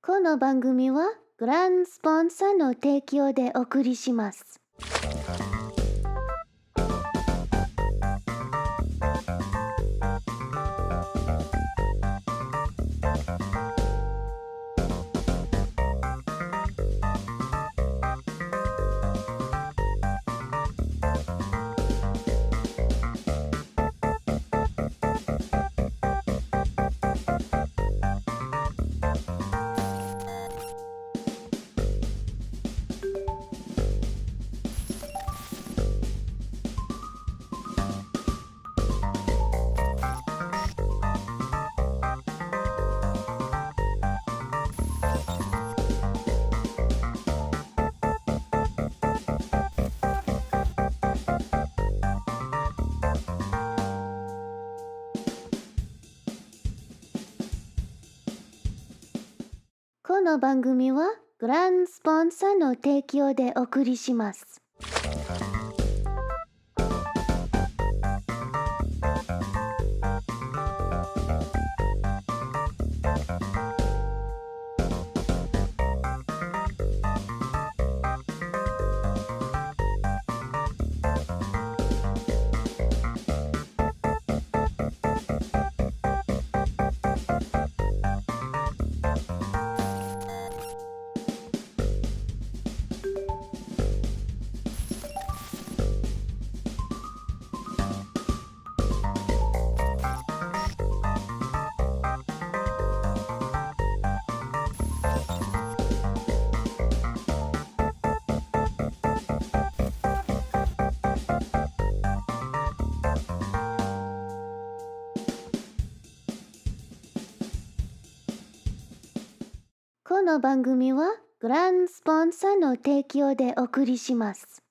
この番組はグランスポンサーの提供でお送りします。この番組はグランスポンサーの提供でお送りします。この番組はグランスポンサーの提供でお送りします。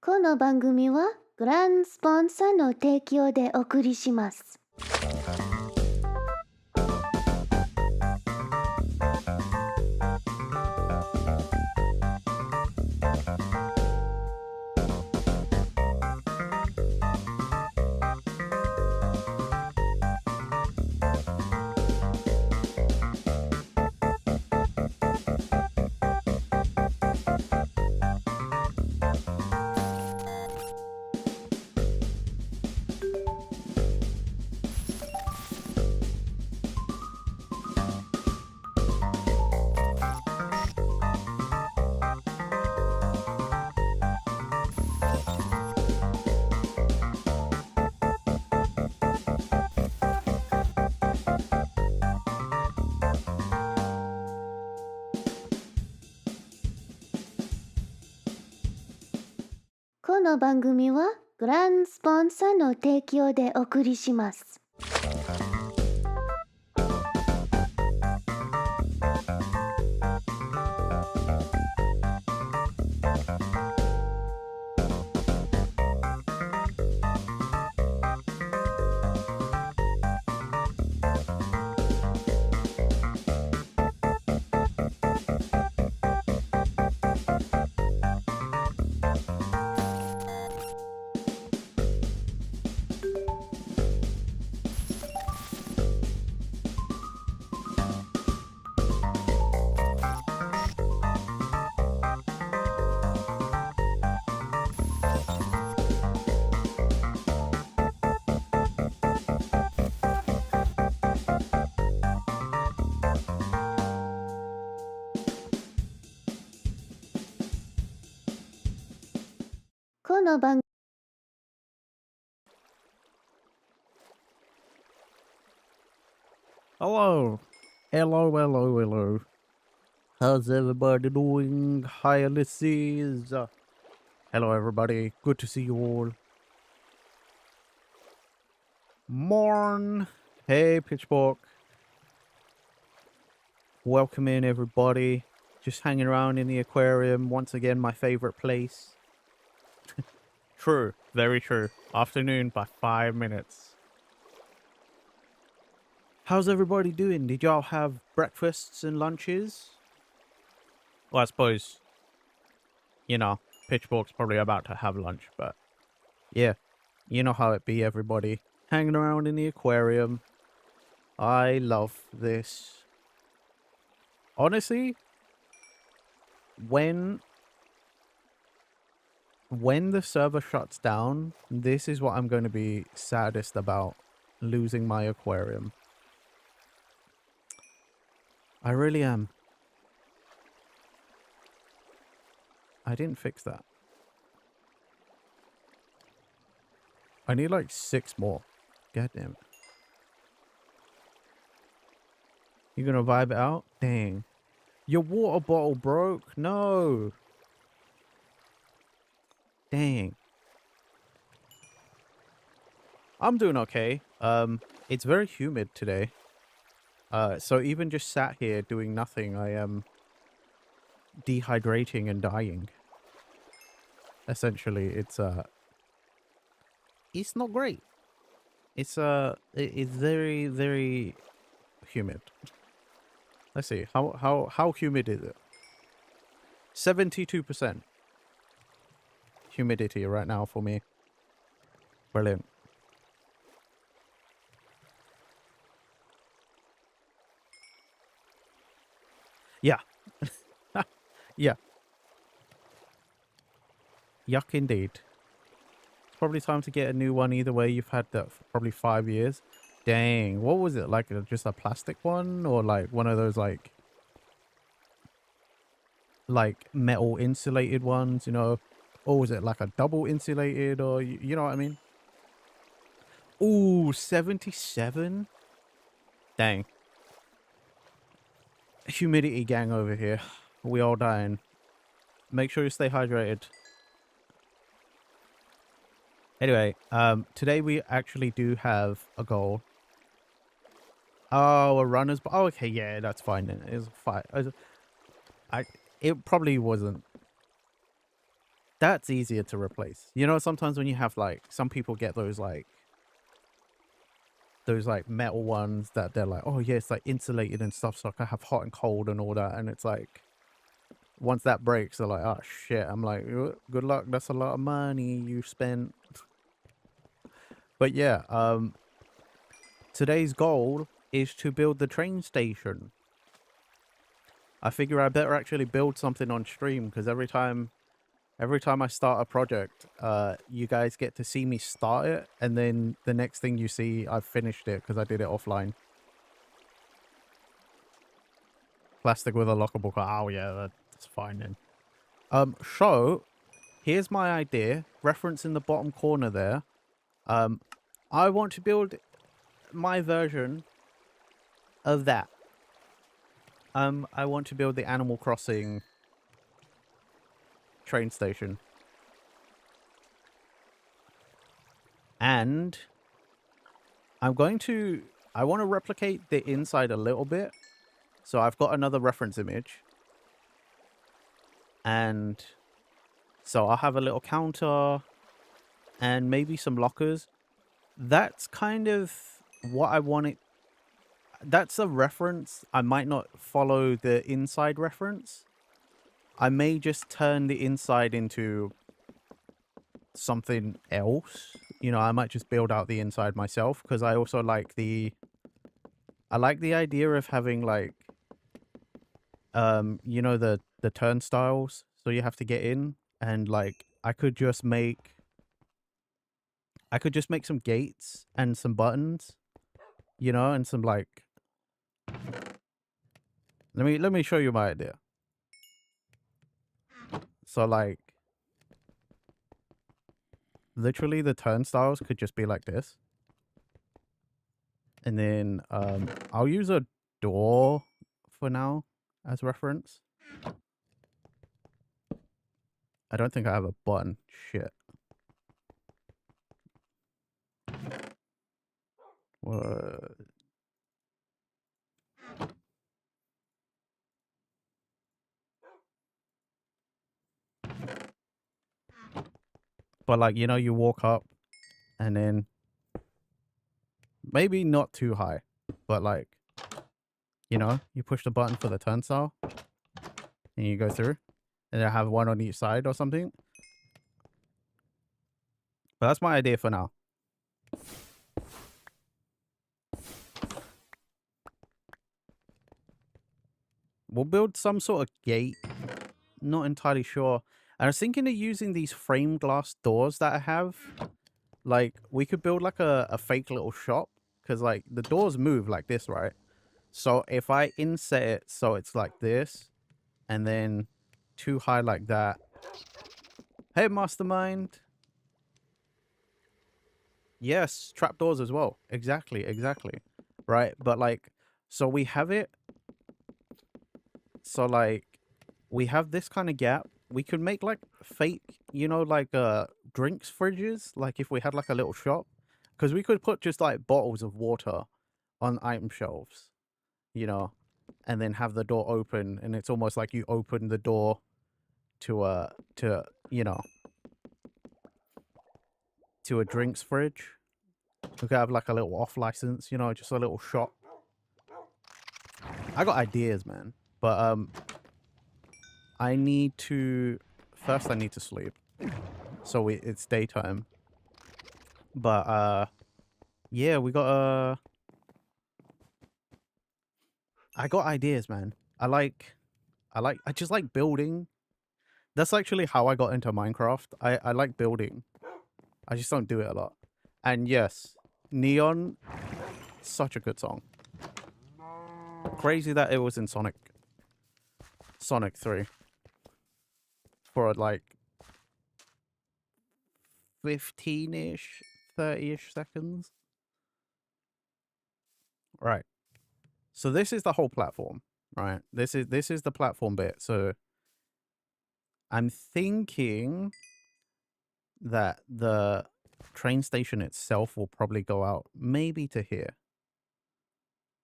この番組はグランスポンサーの提供でお送りします。この番組はグランスポンサーの提供でお送りします。この番 Hello. Hello. How's everybody doing? Hi, Ilicies. Hello, everybody. Good to see you all. Morn. Hey, Pitchfork. Welcome in, everybody. Just hanging around in the aquarium. Once again, my favorite place. True. Very true. Afternoon by 5 minutes. How's everybody doing? Did y'all have breakfasts and lunches? Well, I suppose, you know, Pitchfork's probably about to have lunch, but yeah, you know how it be, everybody. Hanging around in the aquarium. I love this. Honestly, when the server shuts down, this is what I'm going to be saddest about, losing my aquarium. I really am. I didn't fix that. I need like 6 more. God damn it. You gonna vibe it out? Dang. Your water bottle broke? No. Dang. I'm doing okay. It's very humid today. So even just sat here doing nothing, I am dehydrating and dying. Essentially, it's not great. It's it's very, very humid. Let's see. How humid is it? 72% humidity right now for me. Brilliant. Yeah. Yeah. Yuck indeed. It's probably time to get a new one either way. You've had that for probably 5 years. Dang. What was it? Like just a plastic one? Or like one of those like metal insulated ones, you know? Or was it like a double insulated, or you know what I mean? Ooh, 77? Dang. Humidity gang over here. We all dying. Make sure you stay hydrated. Anyway, today we actually do have a goal. Oh, a runner's... Oh, okay, yeah, that's fine then. It's fine. It probably wasn't. That's easier to replace. You know, sometimes when you have like... Some people get those like metal ones that they're like, oh yeah, it's like insulated and stuff, so I can have hot and cold and all that. And it's like... Once that breaks, they're like, oh shit. I'm like, good luck. That's a lot of money you spent. But yeah, today's goal is to build the train station. I figure I better actually build something on stream, because every time I start a project, you guys get to see me start it, and then the next thing you see, I've finished it because I did it offline. Plastic with a lockable car. Oh yeah, that's fine then. So here's my idea. Reference in the bottom corner there. I want to build my version of that. I want to build the Animal Crossing train station. And I want to replicate the inside a little bit. So I've got another reference image. And so I'll have a little counter and maybe some lockers. That's kind of what I want it. That's a reference. I might not follow the inside reference. I may just turn the inside into something else. You know, I might just build out the inside myself, because I also like the... I like the idea of having like, you know, the turnstiles, so you have to get in, and like I could just make some gates and some buttons, you know, and some like... Let me show you my idea. So like literally the turnstiles could just be like this. And then I'll use a door for now as reference. I don't think I have a button. Shit. What? But like, you know, you walk up and then maybe not too high, but like, you know, you push the button for the turnstile and you go through and I have one on each side or something. But that's my idea for now. We'll build some sort of gate. Not entirely sure. I was thinking of using these frame glass doors that I have. Like, we could build like a fake little shop. Because, like, the doors move like this, right? So if I inset it so it's like this. And then too high like that. Hey, Mastermind. Yes, trapdoors as well. Exactly, exactly. Right? But, like, so we have it. So, like, we have this kind of gap. We could make like fake, you know, like drinks fridges, like if we had like a little shop, because we could put just like bottles of water on item shelves, you know, and then have the door open, and it's almost like you open the door to you know, to a drinks fridge. We could have like a little off license, you know, just a little shop. I got ideas, man, but I need to first I need to sleep. So it's daytime. But yeah, we got I got ideas, man. I just like building. That's actually how I got into Minecraft. I like building. I just don't do it a lot. And yes, Neon, such a good song. Crazy that it was in Sonic 3 for like 15-ish, 30-ish seconds. Right. So this is the whole platform, right? This is the platform bit. So I'm thinking that the train station itself will probably go out maybe to here.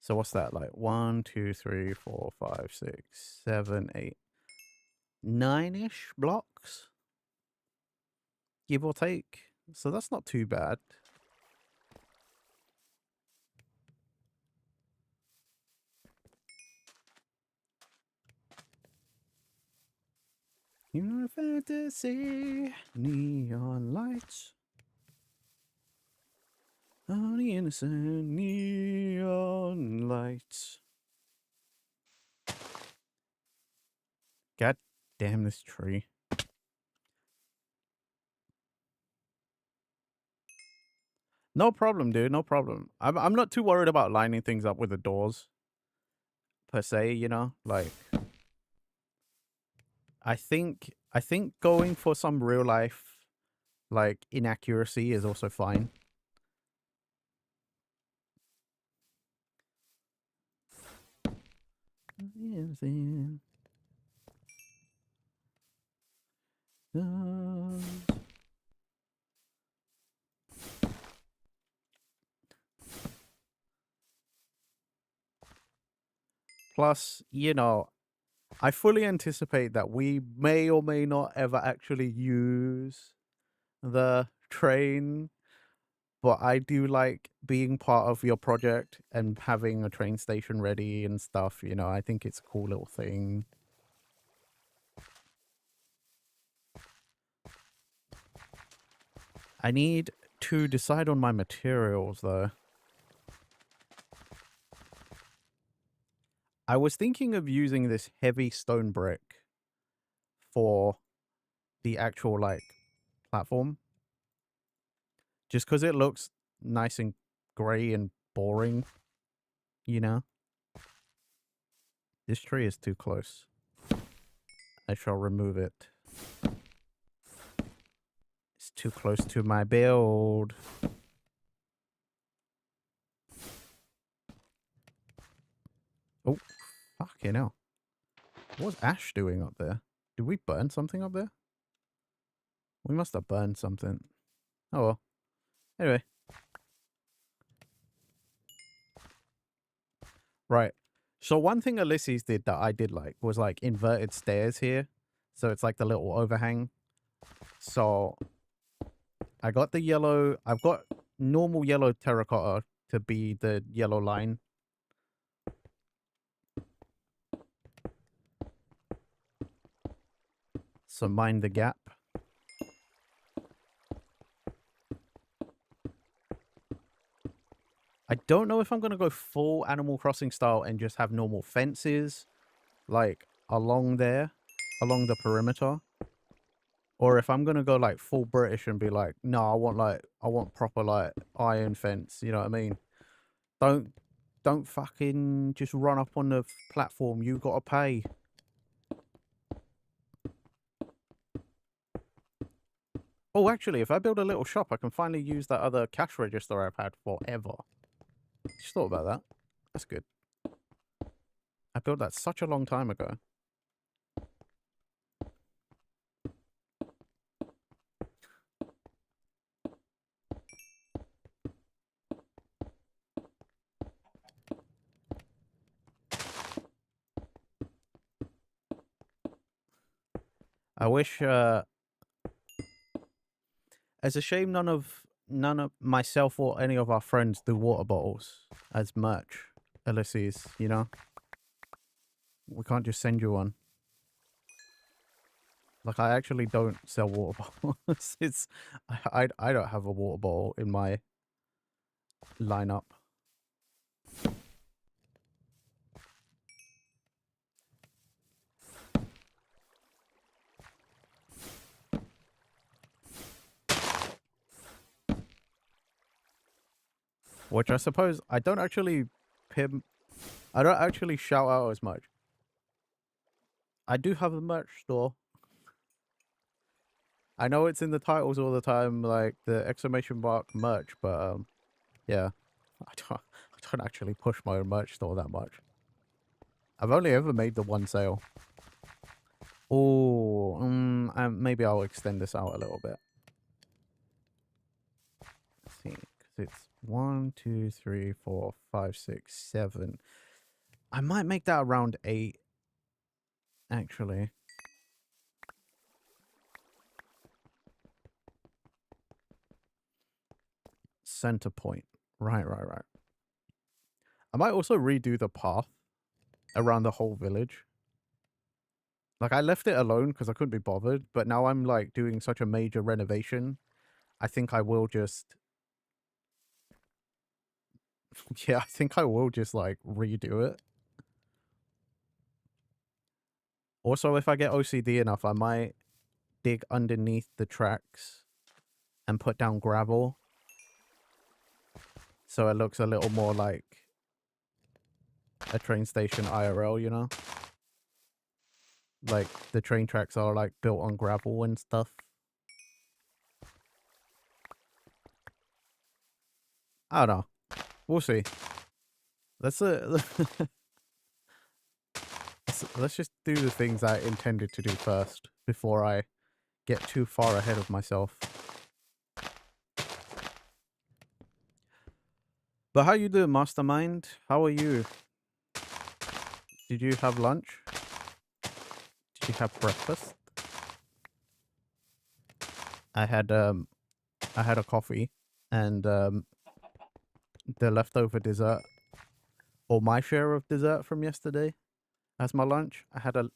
So what's that like? 1, 2, 3, 4, 5, 6, 7, 8, 9-ish blocks, give or take. So that's not too bad. Your fantasy, neon lights, on the innocent neon lights. God damn this tree. No problem, dude. No problem. I'm not too worried about lining things up with the doors per se, you know? Like, I think going for some real life like inaccuracy is also fine. Plus, you know, I fully anticipate that we may or may not ever actually use the train, but I do like being part of your project and having a train station ready and stuff, you know. I think it's a cool little thing. I need to decide on my materials though. I was thinking of using this heavy stone brick for the actual like platform, just because it looks nice and grey and boring, you know. This tree is too close. I shall remove it. It's too close to my build. Oh, fucking hell. What's Ash doing up there? Did we burn something up there? We must have burned something. Oh well. Anyway. Right. So one thing Ilicies did that I did like was like inverted stairs here. So it's like the little overhang. So I got the yellow. I've got normal yellow terracotta to be the yellow line. So mind the gap. I don't know if I'm going to go full Animal Crossing style and just have normal fences like along there, along the perimeter. Or if I'm going to go like full British and be like, no, I want proper like iron fence. You know what I mean? Don't fucking just run up on the platform. You got to pay. Oh, actually, if I build a little shop, I can finally use that other cash register I've had forever. Just thought about that. That's good. I built that such a long time ago. I wish, it's a shame none of myself or any of our friends do water bottles as merch. Ilicies, you know? We can't just send you one. Like, I actually don't sell water bottles. I don't have a water bottle in my lineup. Which I suppose I don't actually shout out as much. I do have a merch store. I know it's in the titles all the time, like the exclamation mark merch, but yeah, I don't actually push my own merch store that much. I've only ever made the one sale. Oh, maybe I'll extend this out a little bit. Let's see, because it's 1, 2, 3, 4, 5, 6, 7. I might make that around 8, actually. Center point. Right. I might also redo the path around the whole village. Like, I left it alone because I couldn't be bothered, but now I'm, like, doing such a major renovation. I think I will just... yeah, I think I will just, like, redo it. Also, if I get OCD enough, I might dig underneath the tracks and put down gravel. So it looks a little more like a train station IRL, you know? Like, the train tracks are, like, built on gravel and stuff. I don't know. We'll see. Let's let's just do the things I intended to do first before I get too far ahead of myself. But how you doing, Mastermind? How are you? Did you have lunch? Did you have breakfast? I had a coffee and the leftover dessert, or my share of dessert from yesterday as my lunch. I had a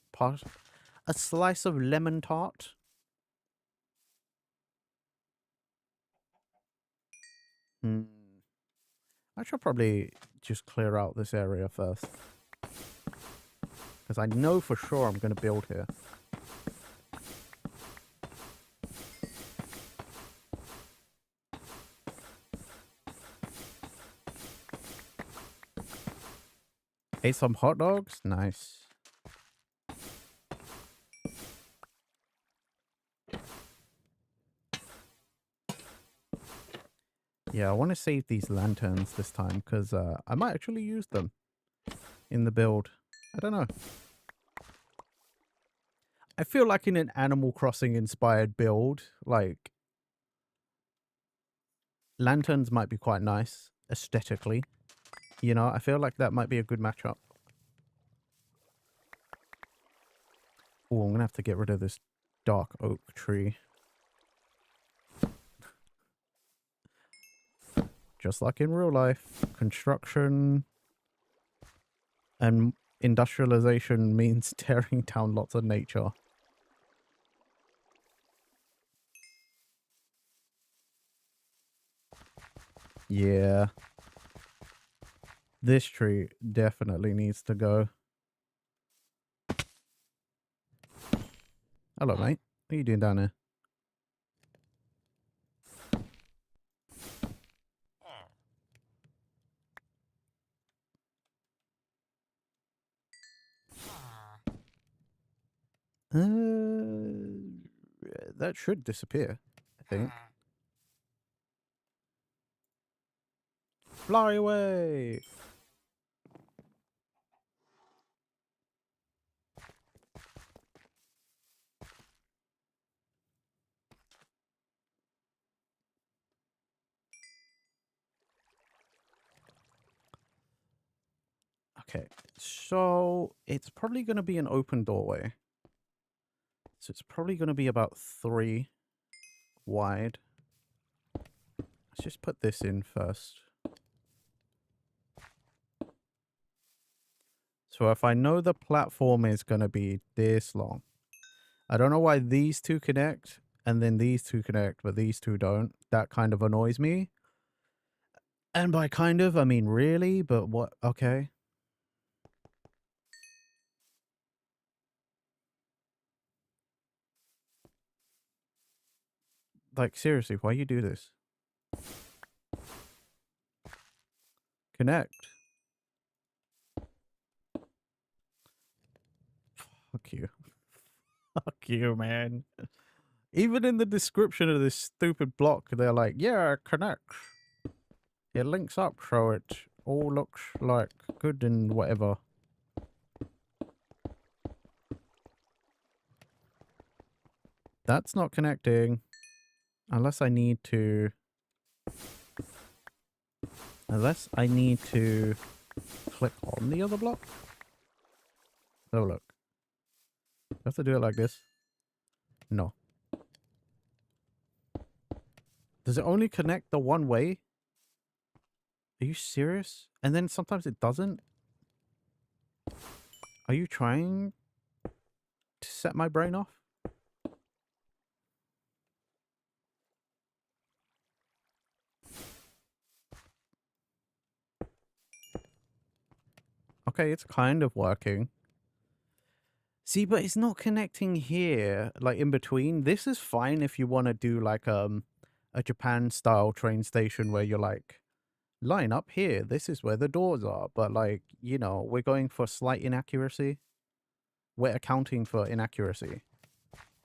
slice of lemon tart. I should probably just clear out this area first, because I know for sure I'm going to build here. Ate some hot dogs? Nice. Yeah, I want to save these lanterns this time because I might actually use them in the build. I don't know. I feel like in an Animal Crossing inspired build, like lanterns might be quite nice aesthetically. You know, I feel like that might be a good matchup. Oh, I'm gonna have to get rid of this dark oak tree. Just like in real life, construction and industrialization means tearing down lots of nature. Yeah. This tree definitely needs to go. Hello, mate. What are you doing down there? That should disappear, I think. Fly away! Okay, so it's probably going to be an open doorway. So it's probably going to be about 3 wide. Let's just put this in first. So if I know the platform is going to be this long, I don't know why these two connect and then these two connect, but these two don't. That kind of annoys me. And by kind of, I mean really, but what? Okay. Like, seriously, why you do this? Connect. Fuck you. Fuck you, man. Even in the description of this stupid block, they're like, yeah, it connects. It links up so it all looks like good and whatever. That's not connecting. Unless I need to... Unless I need to click on the other block. Oh, look. I have to do it like this. No. Does it only connect the one way? Are you serious? And then sometimes it doesn't? Are you trying to set my brain off? Okay, it's kind of working. See, but it's not connecting here, like in between. This is fine if you want to do like a Japan style train station where you're like, line up here. This is where the doors are. But like, you know, we're going for slight inaccuracy. We're accounting for inaccuracy.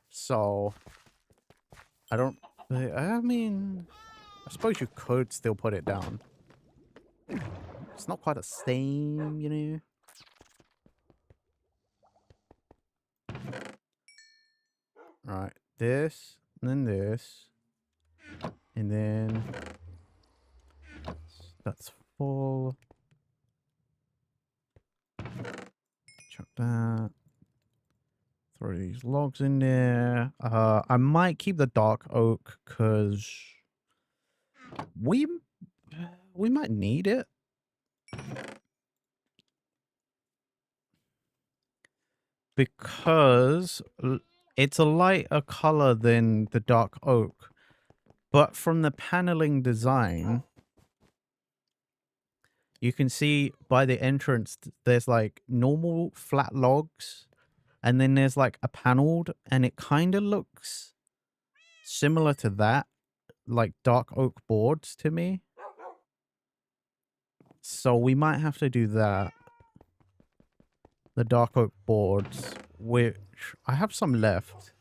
So I mean, I suppose you could still put it down. It's not quite the same, you know. Right, this, and then this, and then that's full. Chuck that. Throw these logs in there. I might keep the dark oak because we might need it. Because it's a lighter color than the dark oak. But from the paneling design, you can see by the entrance, there's like normal flat logs. And then there's like a paneled, and it kind of looks similar to that, like dark oak boards to me. So we might have to do that. The dark oak boards, which I have some left.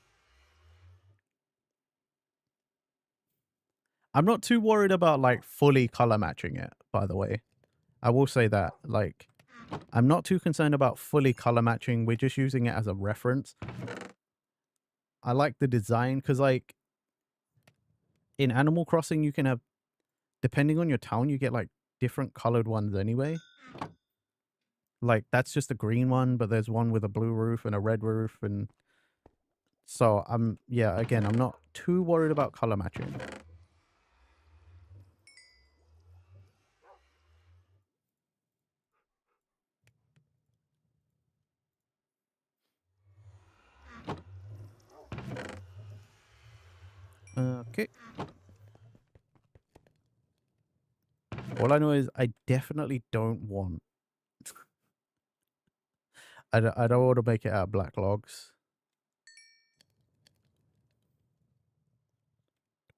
I'm not too worried about like fully color matching it, by the way. I will say that. Like, I'm not too concerned about fully color matching. We're just using it as a reference. I like the design because, like, in Animal Crossing, you can have, depending on your town, you get like different colored ones anyway. Like, that's just a green one, but there's one with a blue roof and a red roof. And so yeah, again, I'm not too worried about color matching. Okay. All I know is I definitely don't want. I don't want to make it out of black logs.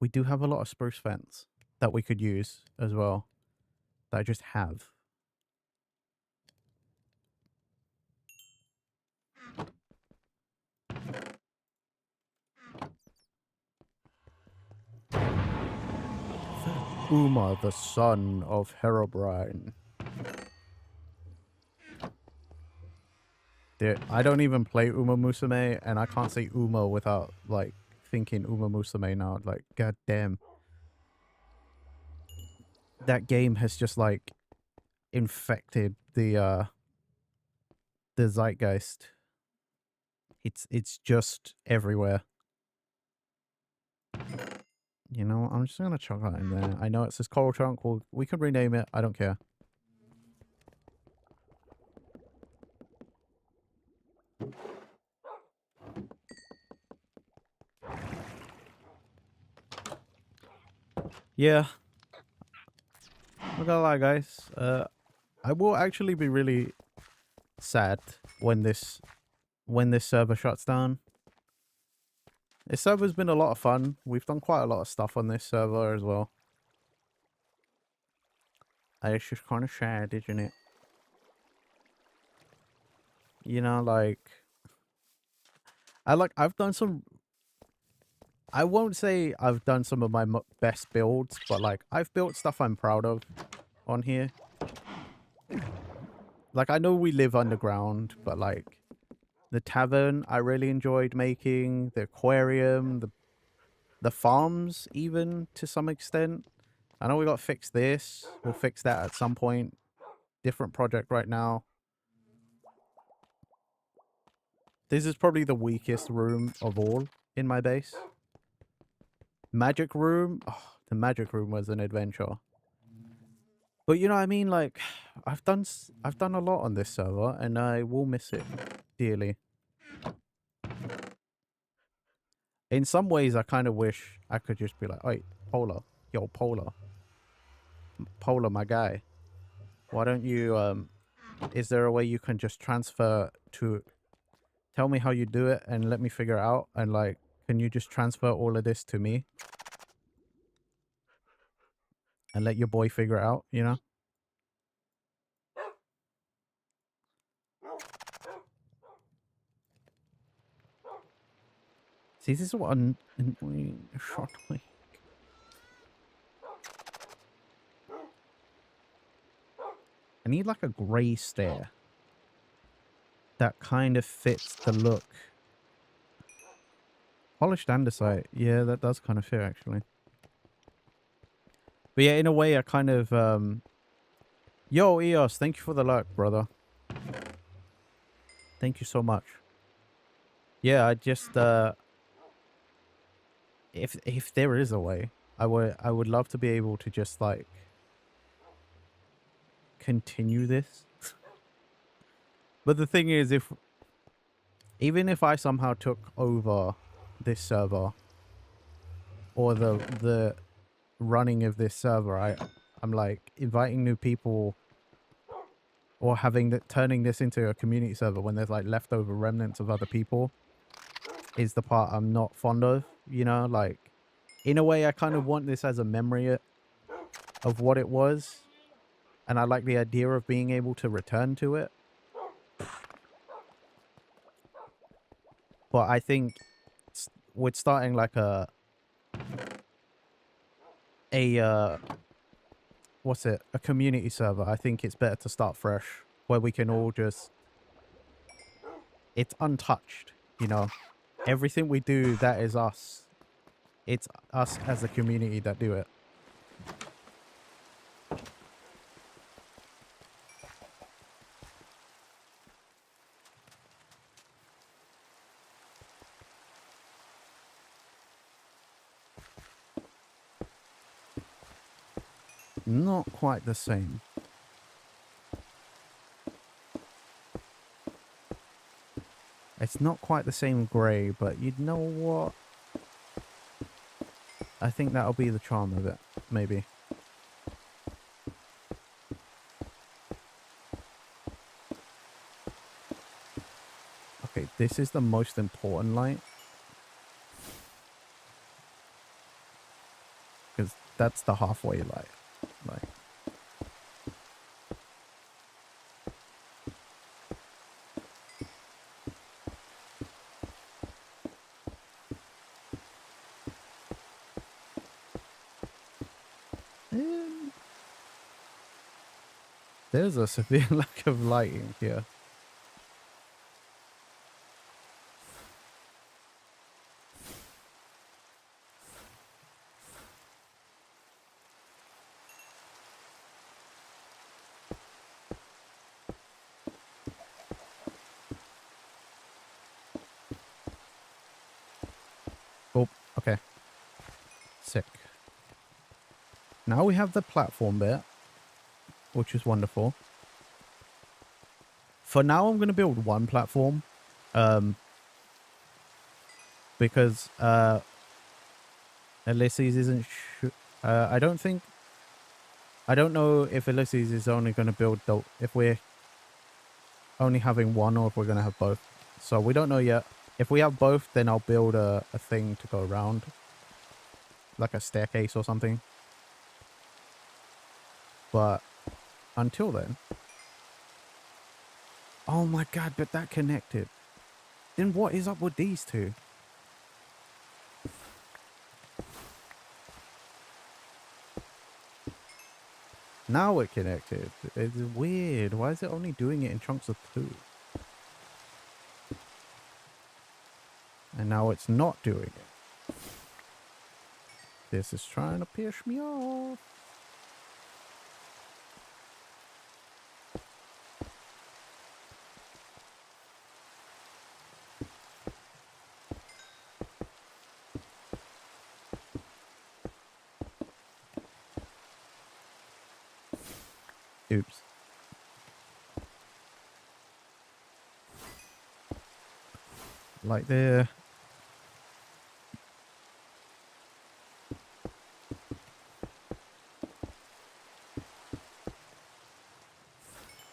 We do have a lot of spruce fence that we could use as well. That I just have. Uma, the son of Herobrine. I don't even play Uma Musume, and I can't say Uma without, like, thinking Uma Musume now. Like, god damn. That game has just, like, infected the zeitgeist. It's just everywhere. You know, I'm just gonna chuck that in there. I know it says Coral Trunk. We could rename it. I don't care. Yeah. Not gonna lie, guys. I will actually be really sad when this server shuts down. This server's been a lot of fun. We've done quite a lot of stuff on this server as well. And it's just kind of sad, isn't it? You know, like, I've done some. I won't say I've done some of my best builds, but like I've built stuff I'm proud of on here. Like, I know we live underground, but like the tavern I really enjoyed making, the aquarium, the farms even to some extent. I know we got to fix this. We'll fix that at some point. Different project right now. This is probably the weakest room of all in my base. Magic room. Oh, the magic room was an adventure. But you know what I mean? Like, I've done a lot on this server, and I will miss it dearly. In some ways, I kind of wish I could just be like, "Hey, Polar, yo, Polar, my guy. Why don't you? Is there a way you can just transfer to? Tell me how you do it, and let me figure it out. And like, can you just transfer all of this to me, and let your boy figure it out? You know?" See, this is what annoying shot me. I need like a grey stair that kind of fits the look. Polished andesite. Yeah, that does kind of fit actually. But yeah, in a way, I kind of Yo, Eos, thank you for the luck, brother. Thank you so much. Yeah, I just if there is a way, I would love to be able to just like continue this. But the thing is, even if I somehow took over this server or the running of this server, I'm like inviting new people or turning this into a community server when there's like leftover remnants of other people is the part I'm not fond of, you know? Like, in a way, I kind of want this as a memory of what it was, and I like the idea of being able to return to it. But I think with starting like a a what's it? A community server. I think it's better to start fresh, where we can all just. It's untouched, you know. Everything we do, that is us. It's us as a community that do it. Not quite the same. It's not quite the same grey, but you know what? I think that'll be the charm of it, maybe. Okay, this is the most important light. Because that's the halfway light. Like, there's a severe lack of lighting here. Oh, okay. Sick. Now we have the platform bit, which is wonderful. For now, I'm going to build one platform. Because Ilicies isn't I don't know if Ilicies is only going to build if we're only having one or if we're going to have both. So we don't know yet. If we have both, then I'll build a thing to go around. Like a staircase or something. But until then. Oh my god, but that connected. Then what is up with these two? Now it connected. It's weird. Why is it only doing it in chunks of 2? And now it's not doing it. This is trying to piss me off. Oops. Like there.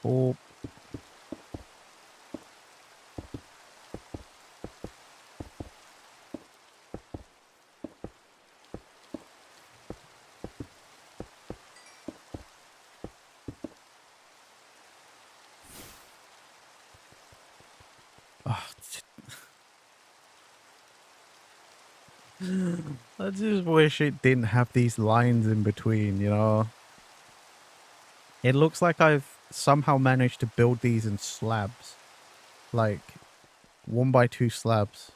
Oh. I just wish it didn't have these lines in between, you know? It looks like I've somehow managed to build these in slabs. Like, 1x2 slabs.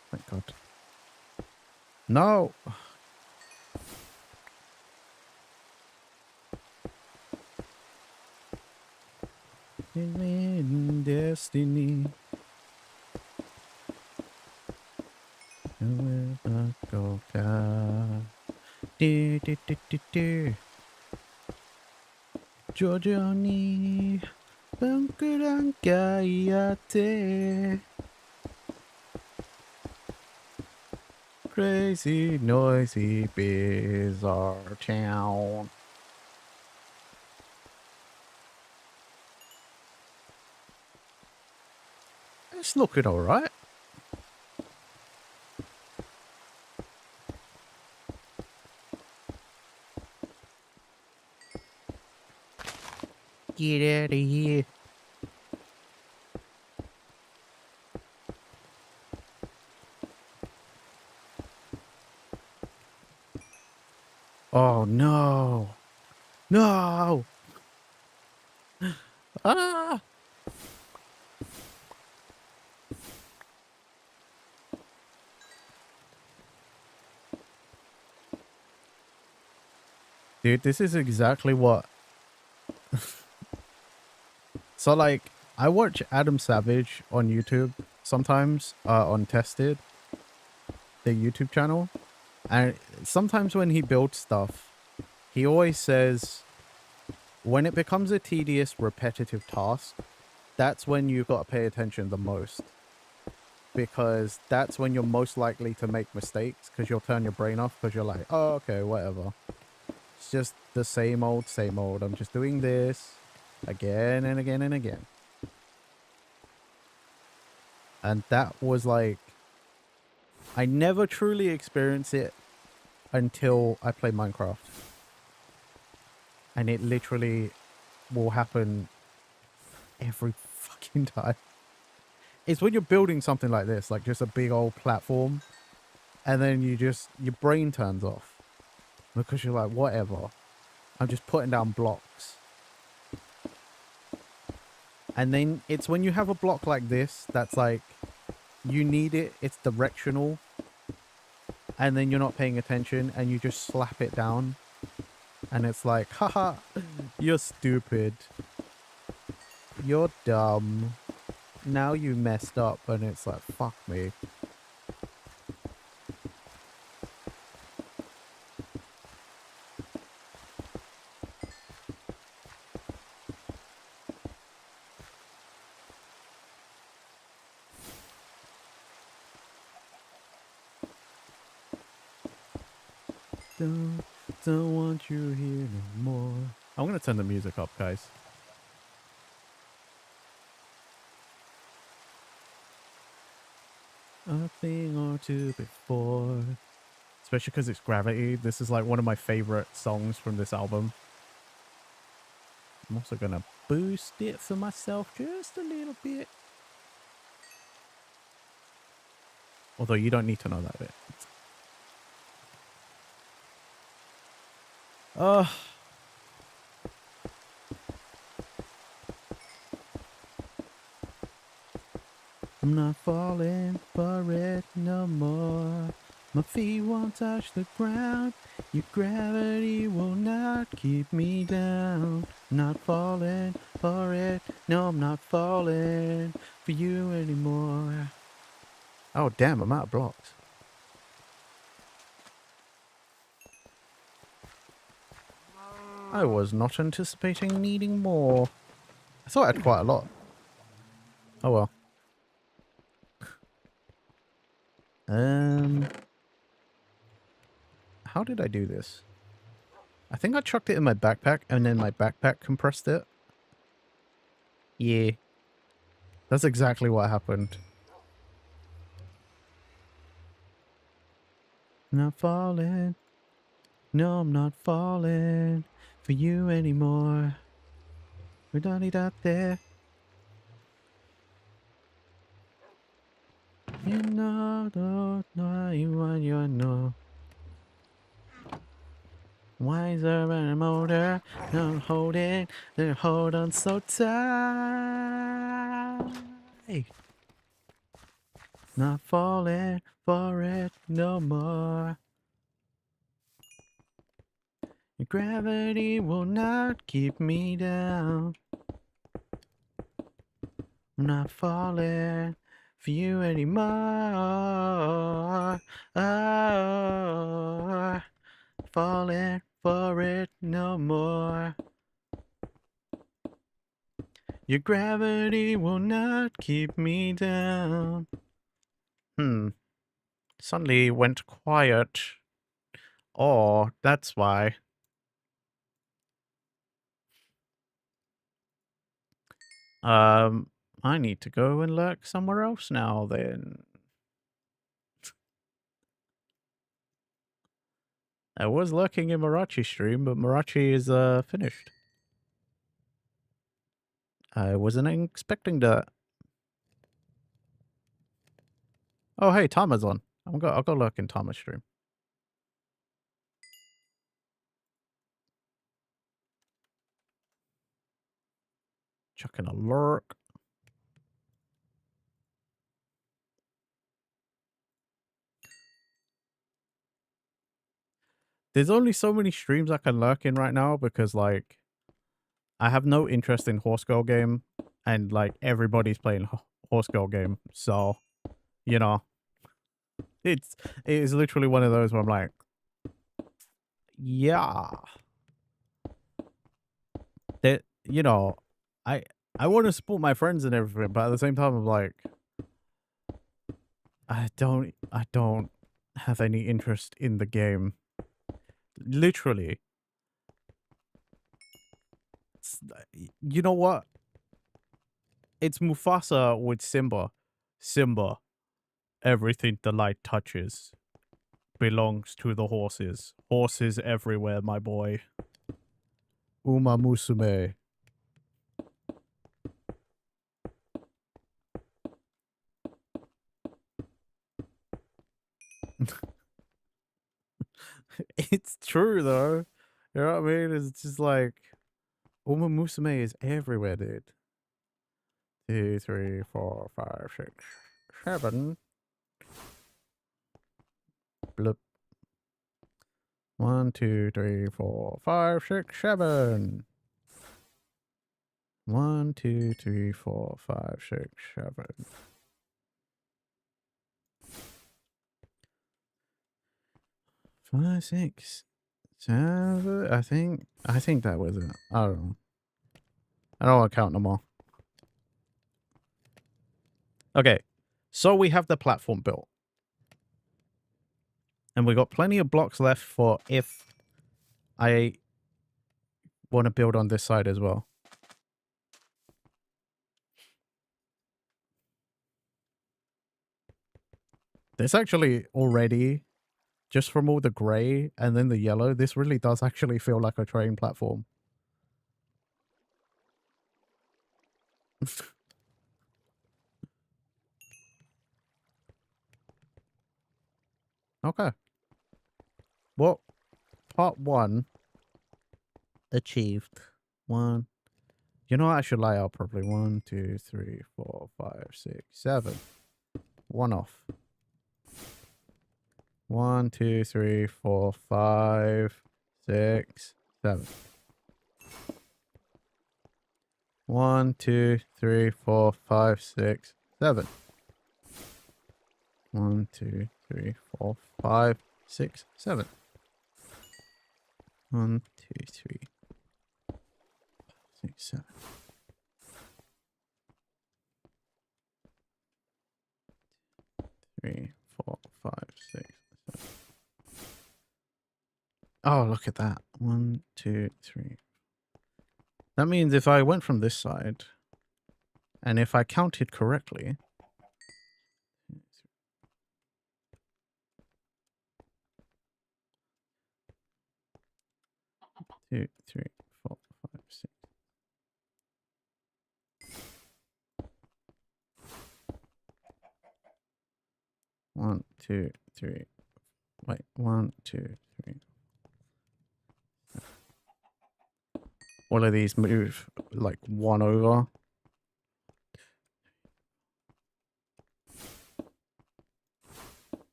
Thank God. No! In destiny. Whoever go down. Jojo ni bangkurang kayate. Crazy, noisy, bizarre town. It's looking alright. Get out of here. Oh no. No. Ah. Dude, this is exactly what... So, like, I watch Adam Savage on YouTube sometimes, on Tested, the YouTube channel. And sometimes when he builds stuff, he always says, when it becomes a tedious, repetitive task, that's when you've got to pay attention the most. Because that's when you're most likely to make mistakes, because you'll turn your brain off, because you're like, oh, okay, whatever. It's just the same old, same old. I'm just doing this again and again and again. And that was like, I never truly experienced it until I play Minecraft. And it literally will happen every fucking time. It's when you're building something like this, like just a big old platform, and then your brain turns off. Because you're like, whatever. I'm just putting down blocks. And then it's when you have a block like this, that's like, you need it, it's directional, and then you're not paying attention, and you just slap it down. And it's like, haha, you're stupid. You're dumb. Now you messed up, and it's like, fuck me. Don't want you here no more. I'm gonna turn the music up, guys. A thing or two before. Especially because it's Gravity. This is like one of my favorite songs from this album. I'm also gonna boost it for myself just a little bit. Although you don't need to know that bit. I'm not falling for it no more. My feet won't touch the ground. Your gravity will not keep me down. Not falling for it. No, I'm not falling for you anymore. Oh, damn, I'm out of blocks. I was not anticipating needing more. I thought I had quite a lot. Oh well. How did I do this? I think I chucked it in my backpack and then my backpack compressed it. Yeah. That's exactly what happened. Not falling. No, I'm not falling for you anymore. We're done it out there. You know, don't know you know. Wiser and older, don't hold it, then hold on so tight. Not falling for it no more. Your gravity will not keep me down. I'm not falling for you anymore. Oh, falling for it no more. Your gravity will not keep me down. suddenly went quiet. Oh, that's why. I need to go and lurk somewhere else now then. I was lurking in Marachi's stream, but Marachi is finished. I wasn't expecting that. Oh hey, Tama's on. I'll go lurk in Tama's stream. Chucking a lurk. There's only so many streams I can lurk in right now because, like, I have no interest in Horse Girl game, and, like, everybody's playing Horse Girl game. So, you know, it is literally one of those where I'm like, yeah. That, you know, I want to support my friends and everything, but at the same time, I'm like, I don't have any interest in the game. Literally. You know what? It's Mufasa with Simba. Simba, everything the light touches belongs to the horses. Horses everywhere, my boy. Uma Musume. It's true, though. You know what I mean? It's just like, Uma Musume is everywhere, dude. 2, 3, 4, 5, 6, 7. Bloop. 1, 2, 3, 4, 5, 6, 7. 1, 2, 3, 4, 5, 6, 7. 5, 6, 7. I think that was it. I don't know. I don't want to count them all. Okay, so we have the platform built. And we got plenty of blocks left for if I want to build on this side as well. This actually already, just from all the grey and then the yellow, this really does actually feel like a train platform. Okay. Well, part 1 achieved. 1. You know what? I should lay out properly. 1, 2, 3, 4, 5, 6, 7. 1 off. 1, 2, 3, 4, 5, 6, 7. 1, 2, 3, 4, 5, 6, 7. 1, 2, 3, 4, 5, 6, 7. 1, 2, 3, 6, 7. 3, 4, 5, 6, 7. Oh, look at that. 1, 2, 3. That means if I went from this side, and if I counted correctly, 2, 3, 4, 5, 6. 1, 2, 3. Wait, 1, 2, 3. All of these move like 1 over.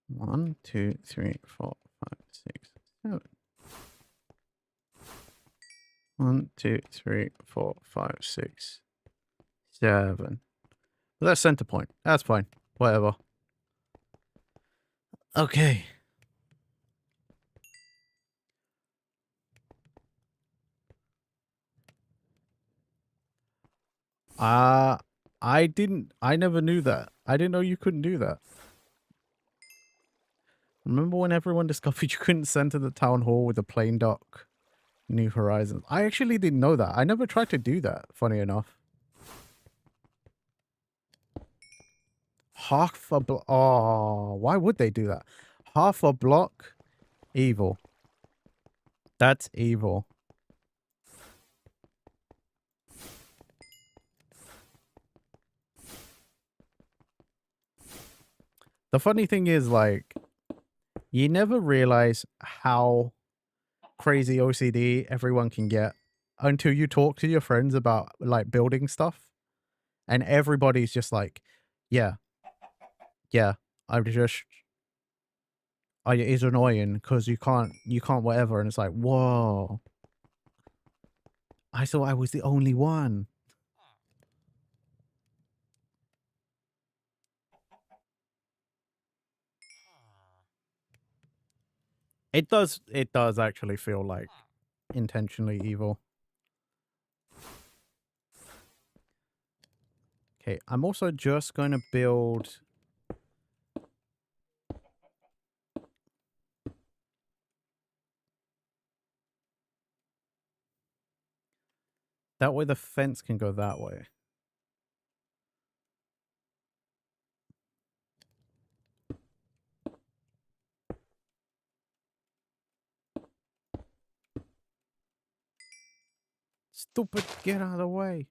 One, 2, 3, 4, 5, 6, 7. 1, 2, 3, 4, 5, 6, 7. Well, that's center point. That's fine. Whatever. Okay. I never knew that. I didn't know you couldn't do that. Remember when everyone discovered you couldn't send to the town hall with a plain dock? New Horizons. I actually didn't know that. I never tried to do that, funny enough. Half a block. Oh, why would they do that? Half a block? Evil. That's evil. The funny thing is, like, you never realize how crazy OCD everyone can get until you talk to your friends about, like, building stuff. And everybody's just like, yeah, yeah, I'm just, it's annoying because you can't whatever. And it's like, whoa, I thought I was the only one. It does actually feel like intentionally evil. Okay, I'm also just going to build... That way the fence can go that way. Stupid, get out of the way.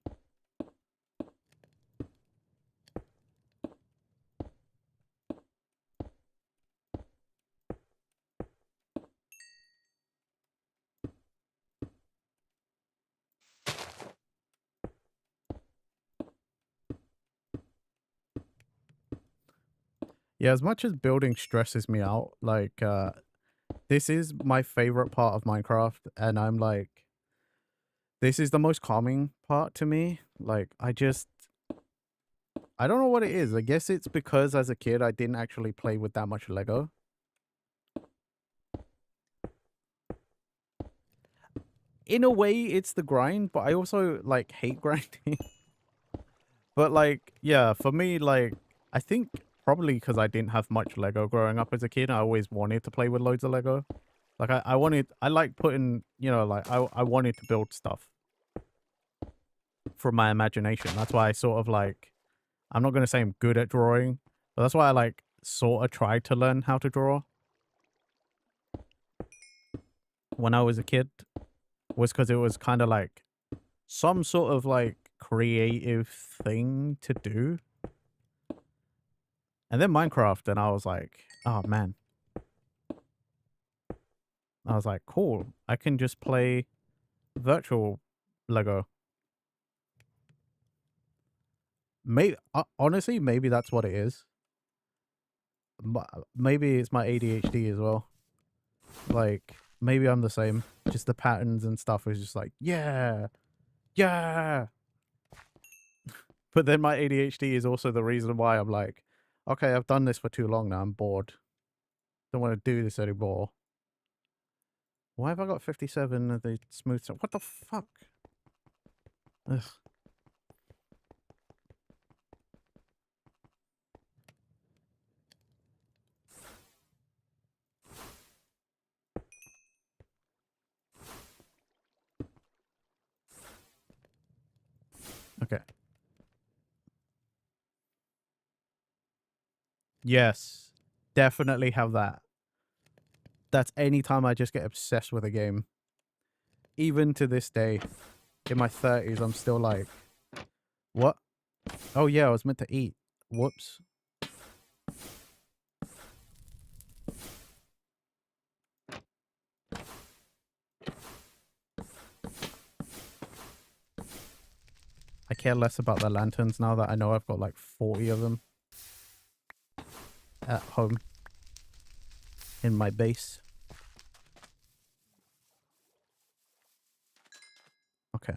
Yeah, as much as building stresses me out, like, this is my favorite part of Minecraft, and I'm like, this is the most calming part to me. Like, I don't know what it is. I guess it's because as a kid, I didn't actually play with that much Lego. In a way, it's the grind, but I also, like, hate grinding. But, like, yeah, for me, like, I think probably because I didn't have much Lego growing up as a kid, I always wanted to play with loads of Lego. Like, I like putting, you know, like, I wanted to build stuff from my imagination. That's why I sort of, like, I'm not going to say I'm good at drawing, but that's why I, like, sort of tried to learn how to draw when I was a kid, was because it was kind of like some sort of, like, creative thing to do. And then Minecraft, and I was like, oh man. I was like, cool. I can just play virtual Lego. Maybe, honestly, maybe that's what it is. Maybe it's my ADHD as well. Like, maybe I'm the same. Just the patterns and stuff is just like, yeah, yeah. But then my ADHD is also the reason why I'm like, okay, I've done this for too long now. I'm bored. Don't want to do this anymore. Why have I got 57 of the smooth stuff? What the fuck? Ugh. Okay. Yes. Definitely have that. That's any time I just get obsessed with a game. Even to this day, in my 30s, I'm still like, what? Oh yeah, I was meant to eat. Whoops. I care less about the lanterns now that I know I've got like 40 of them at home in my base. Okay.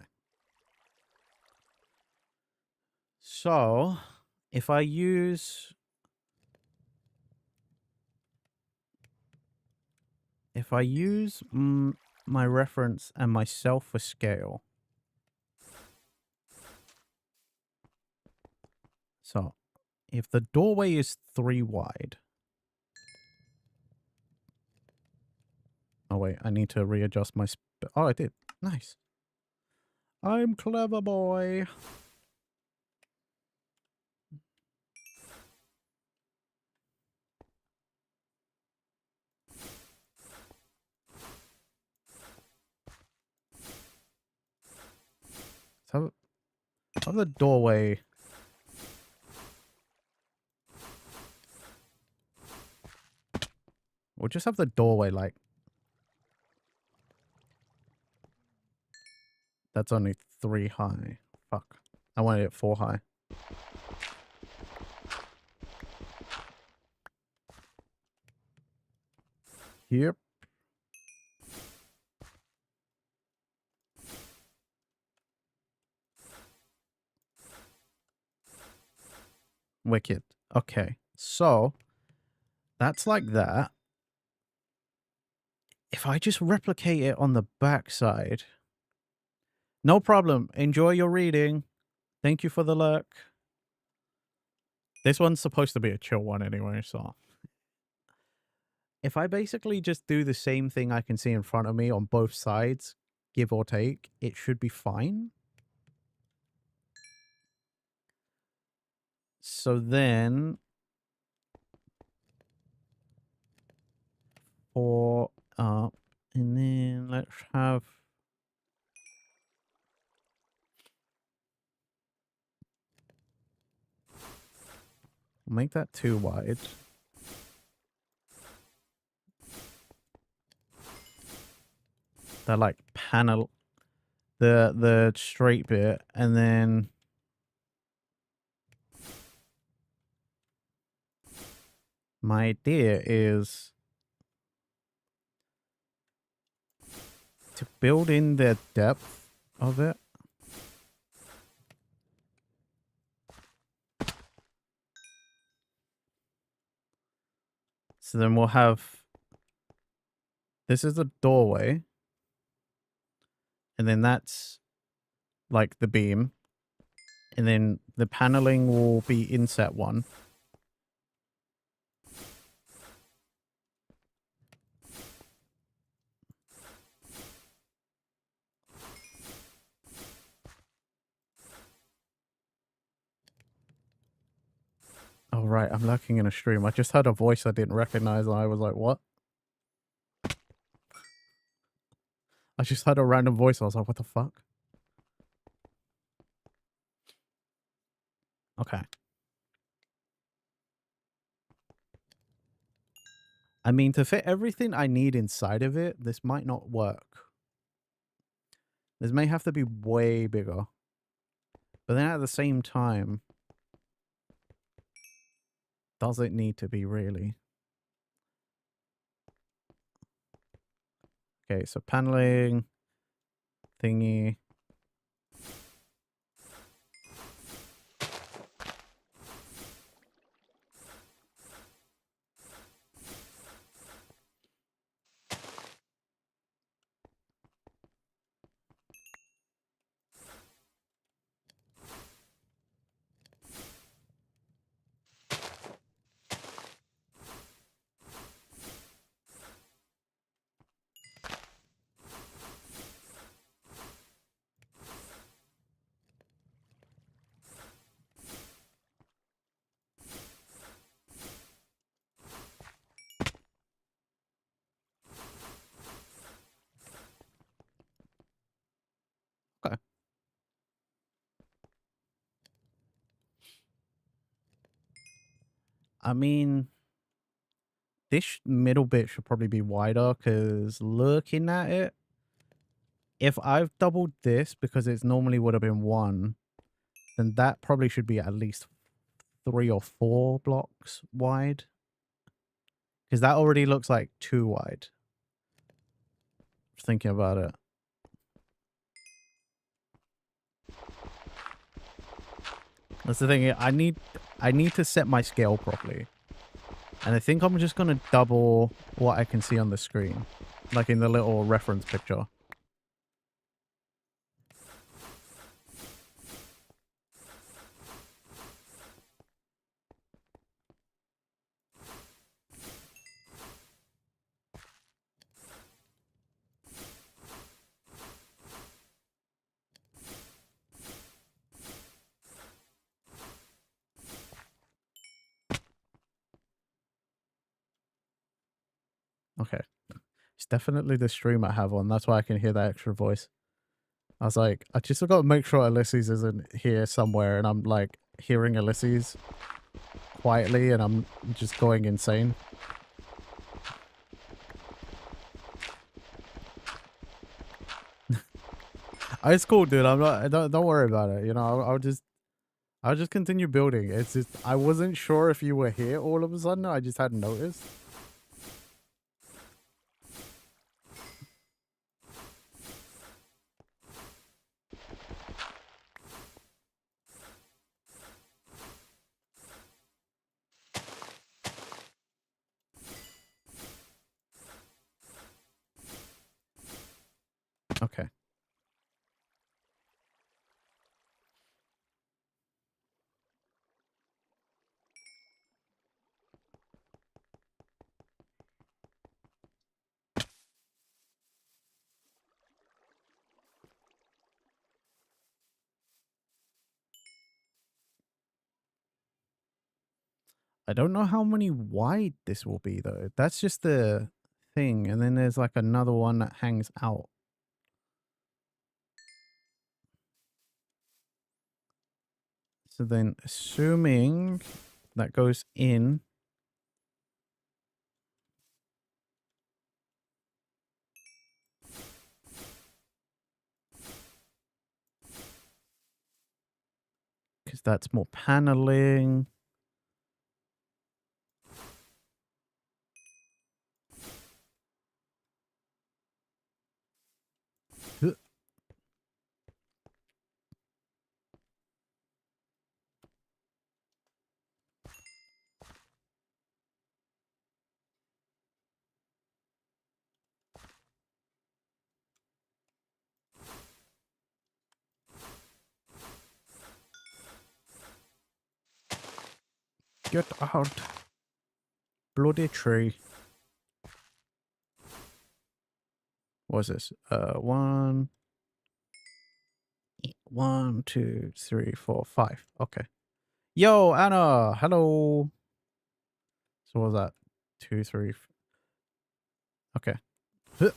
So, if I use... my reference and myself for scale... So, if the doorway is 3 wide... Oh, wait. I need to readjust my... Oh, I did. Nice. I'm clever, boy. So, have the doorway... We'll just have the doorway, like... That's only 3 high. Fuck. I wanted it 4 high. Yep. Wicked. Okay. So, that's like that. If I just replicate it on the backside... No problem. Enjoy your reading. Thank you for the lurk. This one's supposed to be a chill one anyway, so... If I basically just do the same thing I can see in front of me on both sides, give or take, it should be fine. So then... 4 up. And then let's have... Make that 2 wide. That like panel... The straight bit, and then... My idea is... to build in the depth of it. So then we'll have... This is the doorway. And then that's like the beam. And then the paneling will be inset 1. Oh, right. I'm lurking in a stream. I just heard a voice I didn't recognize, and I was like, what? I just heard a random voice. I was like, what the fuck? Okay. I mean, to fit everything I need inside of it, this might not work. This may have to be way bigger. But then at the same time, does it need to be really? Okay, so paneling, thingy. Okay. I mean, this middle bit should probably be wider, because looking at it, if I've doubled this, because it normally would have been 1, then that probably should be at least 3 or 4 blocks wide. Because that already looks like 2 wide. Just thinking about it. That's the thing. I need to set my scale properly. And I think I'm just going to double what I can see on the screen. Like in the little reference picture. Okay. It's definitely the stream I have on. That's why I can hear that extra voice. I was like, I just got to make sure Ilicies isn't here somewhere, and I'm like hearing Ilicies quietly, and I'm just going insane. It's cool, dude. I'm not. Don't worry about it. You know, I'll just continue building. It's just I wasn't sure if you were here all of a sudden. I just hadn't noticed. Okay. I don't know how many wide this will be though. That's just the thing, and then there's like another one that hangs out. So then, assuming that goes in. Because that's more paneling. Get out. Bloody tree. What's this? One, two, three, four, five. Okay. Yo, Anna. Hello. So what was that? Two, three. Okay. Huh.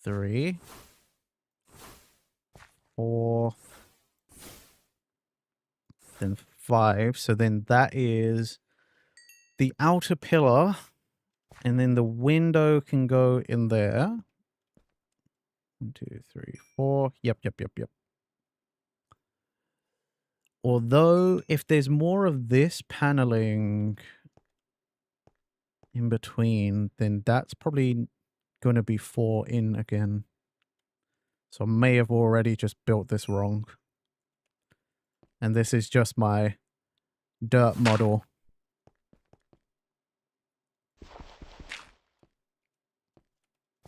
3, 4, then 5. So then that is the outer pillar, and then the window can go in there. 1, 2, 3, 4. Yep. Although, if there's more of this paneling in between, then that's probably going to be 4 in again. So I may have already just built this wrong. And this is just my dirt model.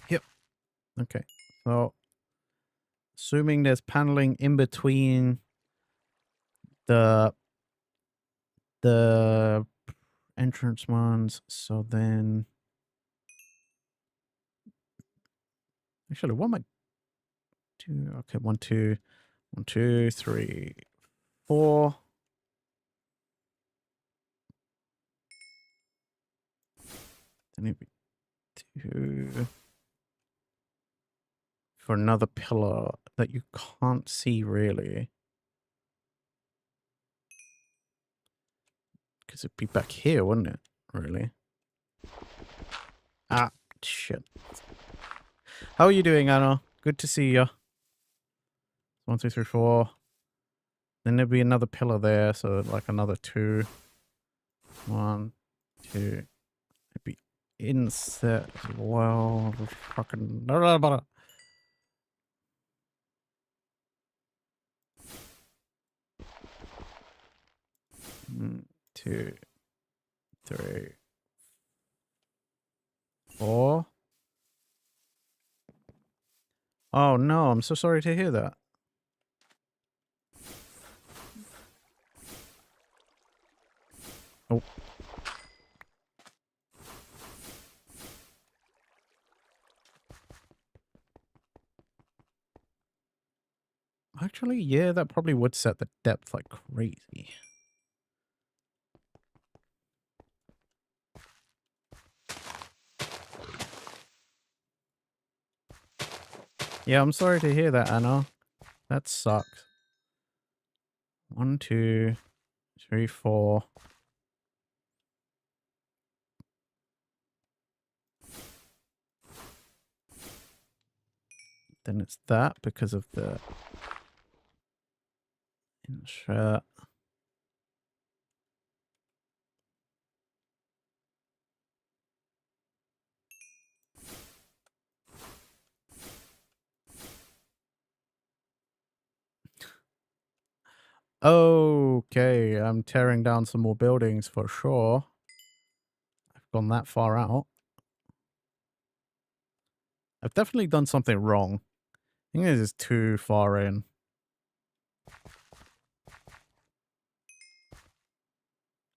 Yep. Okay. So, assuming there's paneling in between the entrance ones, so then actually what am I doing? Okay, 1, 2, 1, 2, 3, 4. Then it'd be 2 for another pillar that you can't see really. Because it'd be back here, wouldn't it? Really? Ah, shit. How are you doing, Anna? Good to see you. 1, 2, 3, 4. Then there'd be another pillar there, so like another 2. 1, 2. It'd be inset as well. Fucking. 2, 3, 4. Oh no, I'm so sorry to hear that. Oh. Actually, yeah, that probably would set the depth like crazy. Yeah, I'm sorry to hear that, Anna. That sucks. 1, 2, 3, 4. Then it's that because of the insert. Okay, I'm tearing down some more buildings for sure. I've gone that far out. I've definitely done something wrong. I think this is too far in.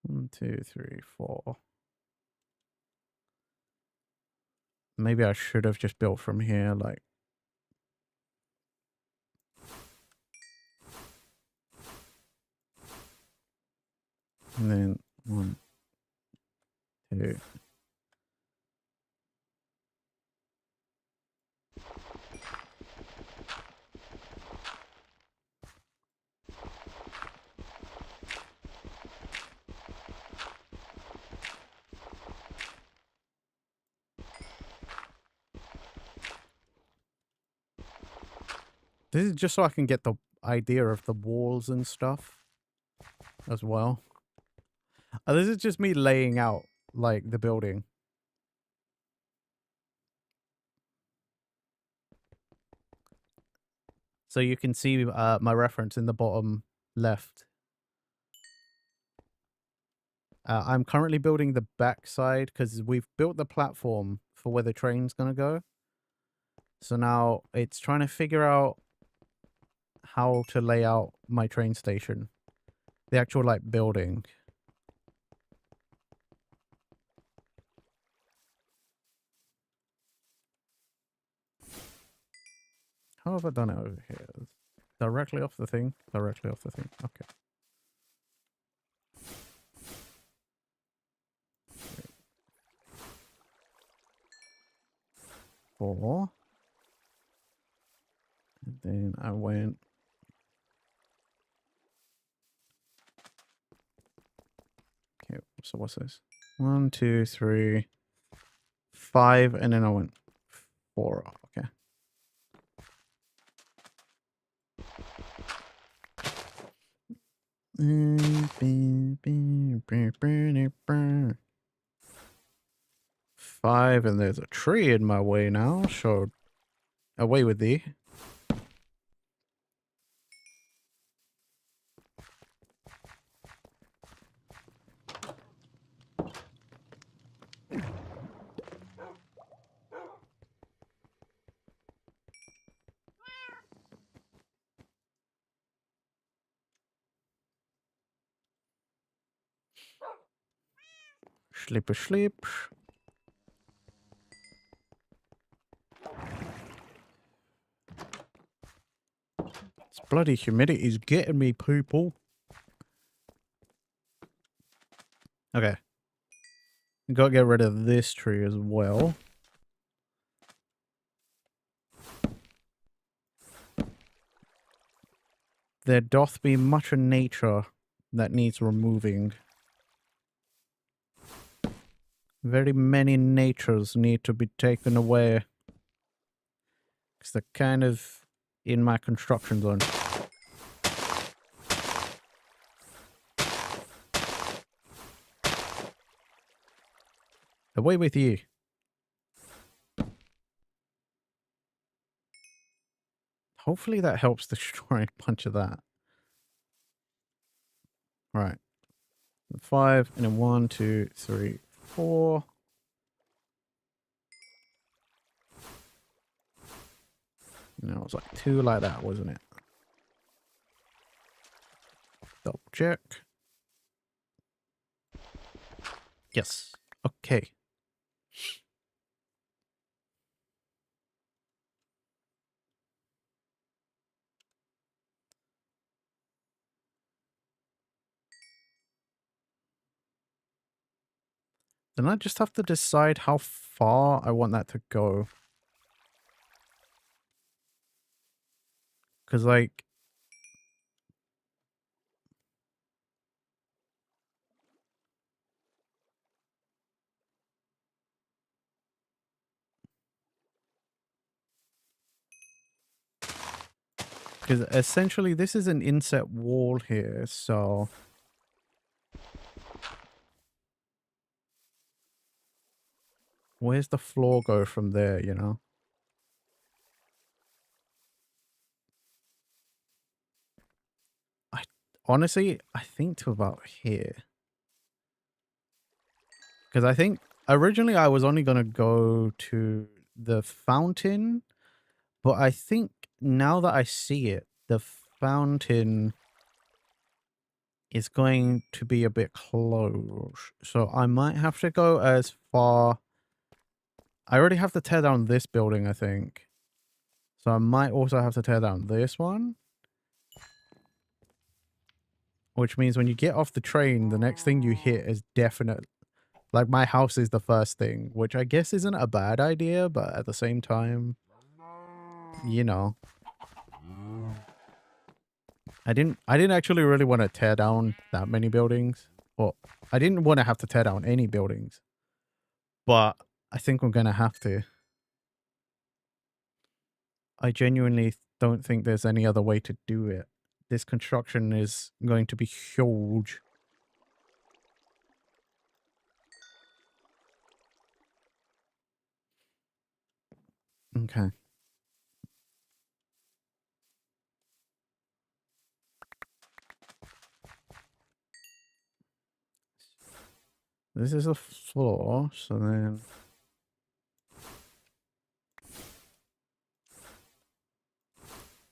One, two, three, four. Maybe I should have just built from here, like. And then 1, 2. This is just so I can get the idea of the walls and stuff as well. This is just me laying out, like, the building. So you can see my reference in the bottom left. I'm currently building the backside because we've built the platform for where the train's going to go. So now it's trying to figure out how to lay out my train station. The actual, like, building. How have I done it over here? Directly off the thing? Directly off the thing. Okay. 4. And then I went. Okay, so what's this? 1, 2, 3, 5, and then I went 4. Okay. Five, and there's a tree in my way now, so away with thee. Sleep, sleep. This bloody humidity's getting me, people. Okay. Gotta get rid of this tree as well. There doth be much in nature that needs removing. Very many natures need to be taken away. Because they're kind of in my construction zone. Away with you. Hopefully that helps destroy a bunch of that. Right. 5, and then 1, 2, 3, 4. No, it was like 2 like that, wasn't it? Double check. Yes. Okay. Then I just have to decide how far I want that to go. Because, like, because essentially this is an inset wall here, so where's the floor go from there, you know? I honestly, I think to about here. Because I think originally I was only going to go to the fountain, but I think now that I see it, the fountain is going to be a bit close. So I might have to go as far. I already have to tear down this building, I think. So I might also have to tear down this one. Which means when you get off the train, the next thing you hit is definite. Like, my house is the first thing, which I guess isn't a bad idea, but at the same time, you know. I didn't actually really want to tear down that many buildings. Well, I didn't want to have to tear down any buildings. But I think I'm going to have to. I genuinely don't think there's any other way to do it. This construction is going to be huge. Okay. This is a floor, so then...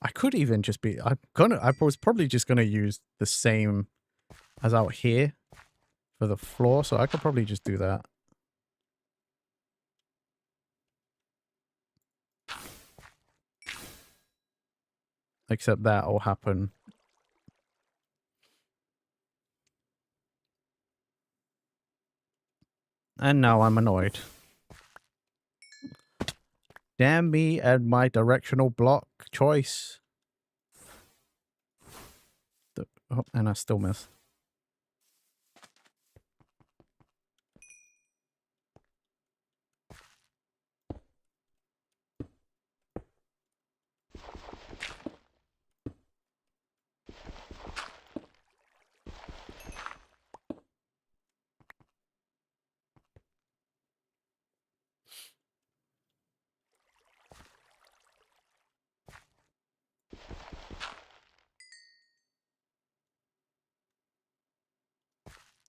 I could even just be... I was probably just going to use the same as out here for the floor, so I could probably just do that. Except that will happen. And now I'm annoyed. Damn me and my directional block choice. Oh, and I still miss.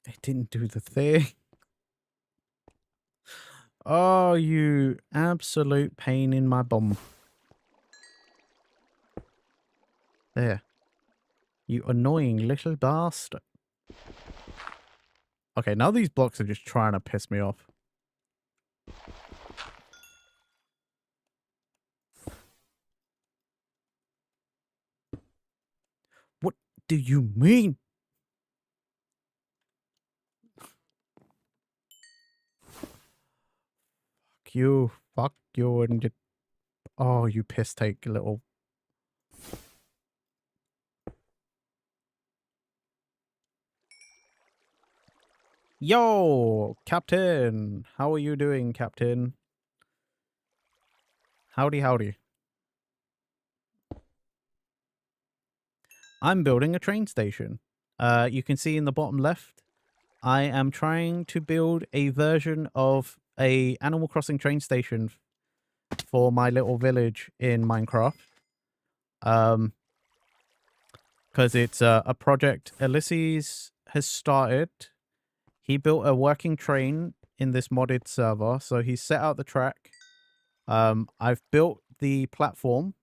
It didn't do the thing. Oh, you absolute pain in my bum. There. You annoying little bastard. Okay, now these blocks are just trying to piss me off. What do you mean? Fuck you, and you... Oh, you piss take little... Yo, Captain! How are you doing, Captain? Howdy, howdy. I'm building a train station. You can see in the bottom left, I am trying to build a version of a Animal Crossing train station for my little village in Minecraft. Because it's a project Ilicies has started. He built a working train in this modded server, so he set out the track. I've built the platform.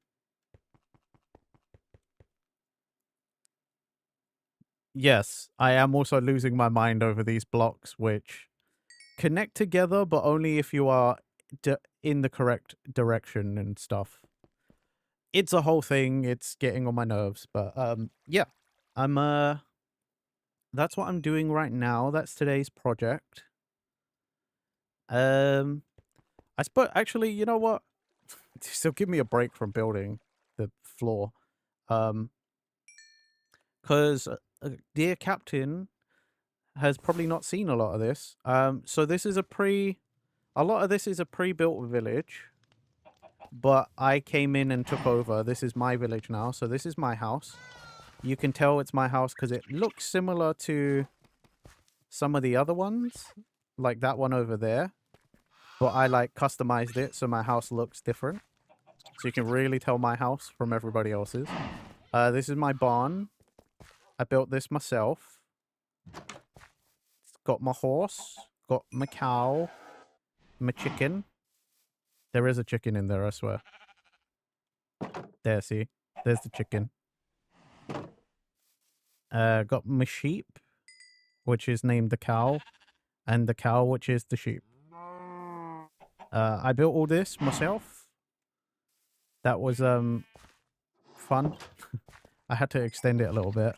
Yes, I am also losing my mind over these blocks, which connect together, but only if you are in the correct direction and stuff. It's a whole thing. It's getting on my nerves, but yeah, I'm that's what I'm doing right now. That's today's project. I suppose actually, you know what? Still give me a break from building the floor. Because dear Captain has probably not seen a lot of this. So this is a lot of this is a pre-built village, but I came in and took over. This is my village now, so this is my house. You can tell it's my house because it looks similar to some of the other ones, like that one over there. But I like customized it so my house looks different. So you can really tell my house from everybody else's. This is my barn. I built this myself. It's got my horse, got my cow, my chicken. There is a chicken in there, I swear. There, see? There's the chicken. Got my sheep, which is named the cow, and the cow, which is the sheep. I built all this myself. That was fun. I had to extend it a little bit.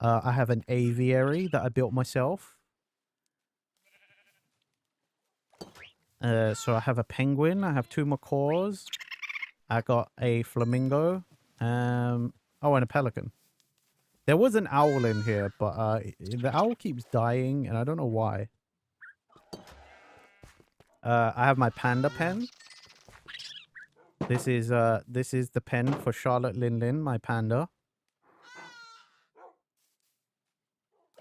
I have an aviary that I built myself. So I have a penguin. I have 2 macaws. I got a flamingo. Oh, and a pelican. There was an owl in here, but the owl keeps dying, and I don't know why. I have my panda pen. This is the pen for Charlotte Lin Lin, my panda.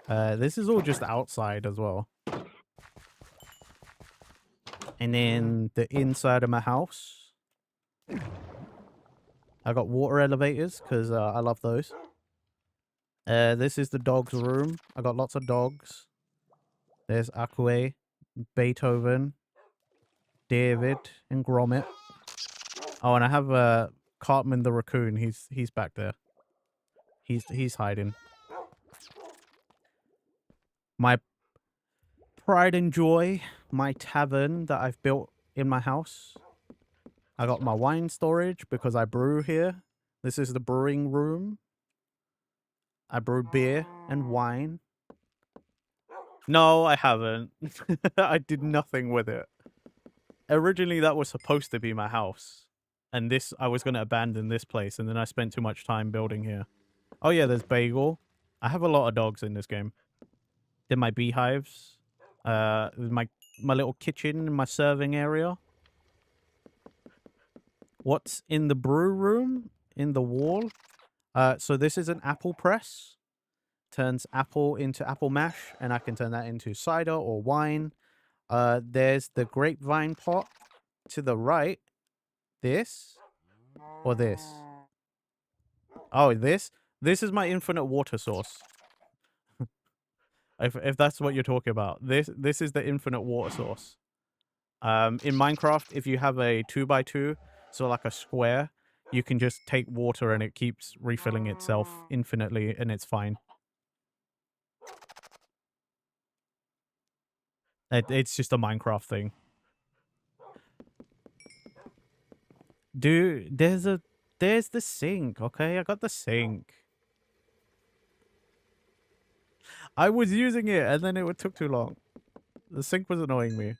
This is all just outside as well. And then the inside of my house. I got water elevators because I love those. This is the dog's room. I got lots of dogs. There's Akue, Beethoven, David, and Gromit. Oh, and I have Cartman the raccoon. He's back there. He's hiding. My pride and joy, my tavern that I've built in my house. I got my wine storage because I brew here. This is the brewing room. I brew beer and wine. No, I haven't. I did nothing with it. Originally, that was supposed to be my house. And I was going to abandon this place. And then I spent too much time building here. Oh yeah, there's Bagel. I have a lot of dogs in this game. Then my beehives. My little kitchen, my serving area. What's in the brew room? In the wall? So this is an apple press. Turns apple into apple mash, and I can turn that into cider or wine. There's the grapevine pot to the right. This or this? Oh, this is my infinite water source. if that's what you're talking about, this is the infinite water source. In Minecraft, if you have a 2x2, so like a square, you can just take water and it keeps refilling itself infinitely, and it's fine. It's just a Minecraft thing. Dude, there's the sink, okay? I got the sink. I was using it and then it took too long. The sink was annoying me.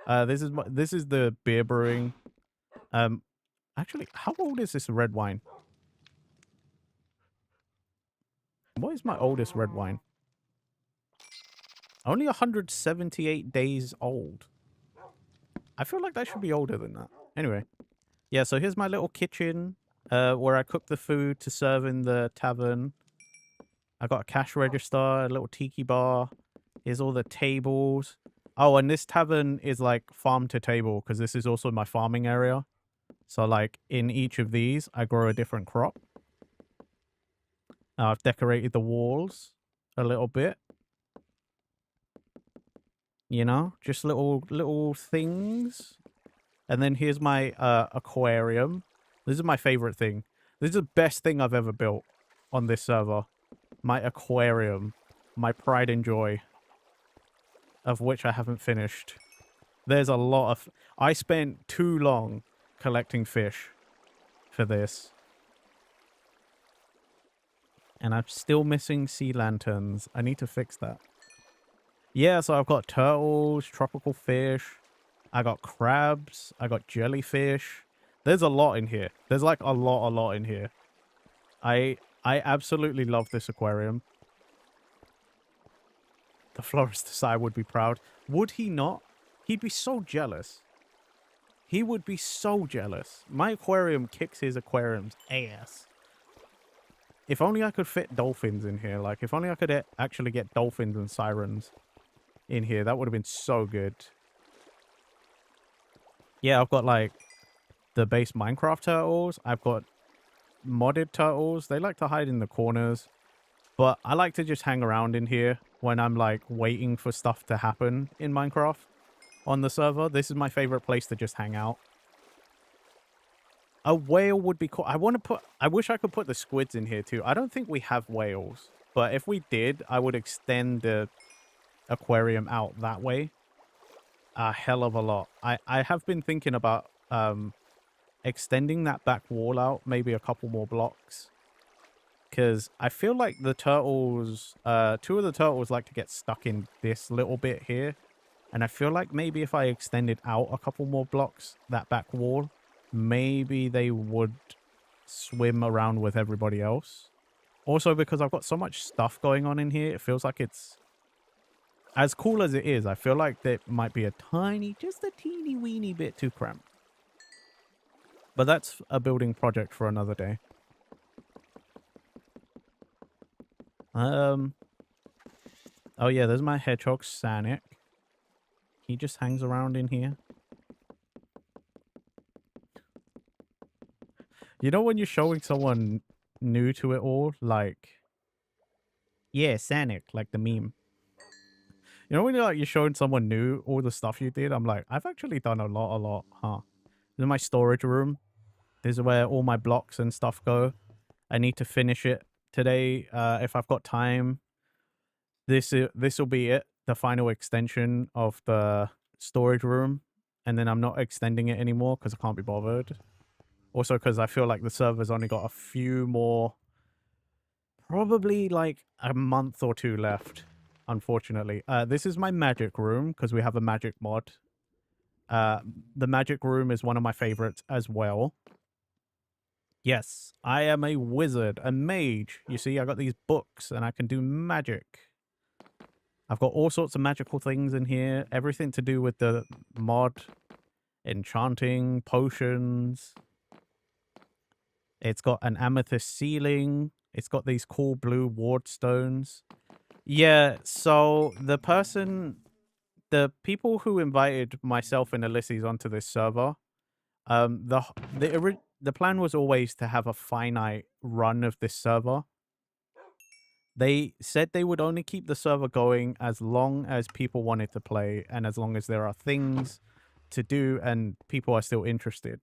This is the beer brewing. Actually, how old is this red wine? What is my oldest red wine? Only 178 days old. I feel like that should be older than that. Anyway. Yeah, so here's my little kitchen where I cook the food to serve in the tavern. I got a cash register, a little tiki bar. Here's all the tables. Oh, and this tavern is like farm to table because this is also my farming area. So like in each of these, I grow a different crop. I've decorated the walls a little bit. You know, just little things. And then here's my aquarium. This is my favorite thing. This is the best thing I've ever built on this server. My aquarium. My pride and joy. Of which I haven't finished. There's a lot of... I spent too long collecting fish for this. And I'm still missing sea lanterns. I need to fix that. Yeah, so I've got turtles, tropical fish. I got crabs. I got jellyfish. There's a lot in here. There's like a lot in here. I I absolutely love this aquarium. The florist aside would be proud. Would he not? He'd be so jealous. He would be so jealous. My aquarium kicks his aquarium's ass. If only I could fit dolphins in here. Like, if only I could actually get dolphins and sirens in here. That would have been so good. Yeah, I've got, like, the base Minecraft turtles. I've got modded turtles. They like to hide in the corners. But I like to just hang around in here when I'm, like, waiting for stuff to happen in Minecraft on the server. This is my favorite place to just hang out. A whale would be cool. I wish I could put the squids in here too. I don't think we have whales. But if we did, I would extend the aquarium out that way a hell of a lot. I have been thinking about extending that back wall out maybe a couple more blocks. Because I feel like the turtles, two of the turtles like to get stuck in this little bit here. And I feel like maybe if I extended out a couple more blocks, that back wall, maybe they would swim around with everybody else. Also, because I've got so much stuff going on in here, it feels like it's... As cool as it is, I feel like it might be a tiny, just a teeny weeny bit too cramped. But that's a building project for another day. Oh yeah, there's my hedgehog, Sanic. He just hangs around in here. You know when you're showing someone new to it all? Like... Yeah, Sanic, like the meme. You know when you're showing someone new all the stuff you did? I'm like, I've actually done a lot, huh? This is my storage room. This is where all my blocks and stuff go. I need to finish it today if I've got time. This will be it. The final extension of the storage room. And then I'm not extending it anymore because I can't be bothered. Also because I feel like the server's only got a few more... Probably like a month or two left, unfortunately. This is my magic room because we have a magic mod. The magic room is one of my favorites as well. Yes, I am a wizard, a mage. You see, I got these books and I can do magic. I've got all sorts of magical things in here. Everything to do with the mod. Enchanting, potions. It's got an amethyst ceiling. It's got these cool blue ward stones. Yeah, so the people who invited myself and Ilicies onto this server, the plan was always to have a finite run of this server. They said they would only keep the server going as long as people wanted to play and as long as there are things to do and people are still interested.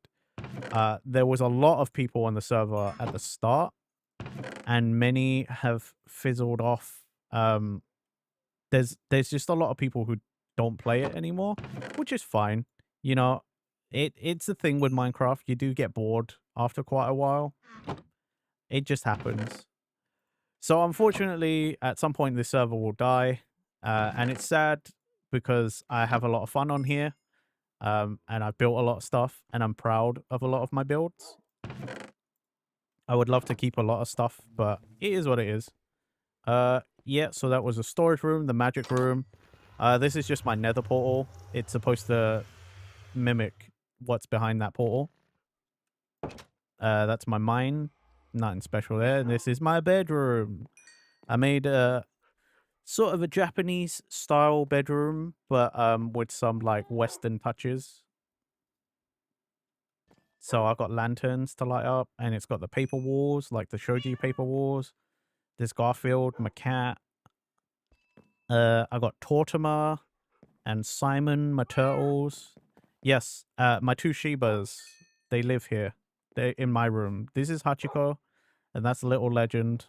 There was a lot of people on the server at the start and many have fizzled off. There's just a lot of people who don't play it anymore, which is fine. You know, it's the thing with Minecraft. You do get bored after quite a while. It just happens. So unfortunately, at some point, this server will die. And it's sad because I have a lot of fun on here. And I've built a lot of stuff and I'm proud of a lot of my builds. I would love to keep a lot of stuff, but it is what it is. Yeah, so that was a storage room, the magic room. This is just my nether portal. It's supposed to mimic what's behind that portal. That's my mine. Nothing special there. And this is my bedroom. I made a sort of a Japanese style bedroom, but with some like Western touches. So I've got lanterns to light up, and it's got the paper walls, like the shoji paper walls. There's Garfield, my cat. I got Tortimer and Simon, my turtles. Yes, my two Shibas, they live here. They're in my room. This is Hachiko, and that's Little Legend.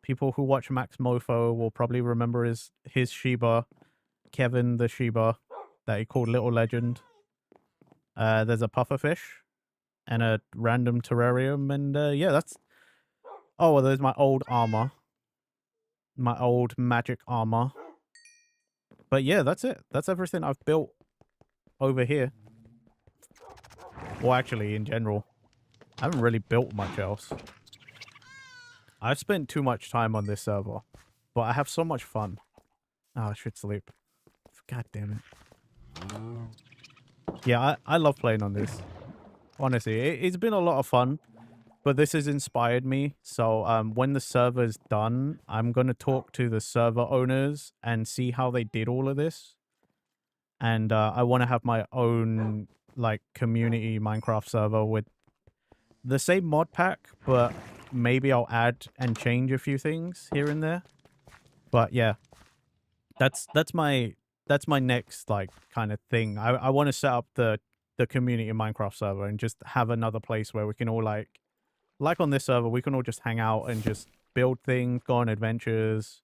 People who watch Max Mofo will probably remember his Shiba, Kevin the Shiba, that he called Little Legend. There's a pufferfish and a random terrarium, and yeah, that's... Oh, well, there's my old armor. My old magic armor. But yeah, that's it. That's everything I've built over here. Well, actually, in general. I haven't really built much else. I've spent too much time on this server, but I have so much fun. Oh, I should sleep. God damn it. Yeah, I love playing on this. Honestly, it's been a lot of fun, but this has inspired me. So when the server's done, I'm going to talk to the server owners and see how they did all of this. And I want to have my own like community Minecraft server with the same mod pack, but maybe I'll add and change a few things here and there. But yeah, that's my next like kind of thing. I want to set up the community Minecraft server and just have another place where we can all like on this server we can all just hang out and just build things, go on adventures.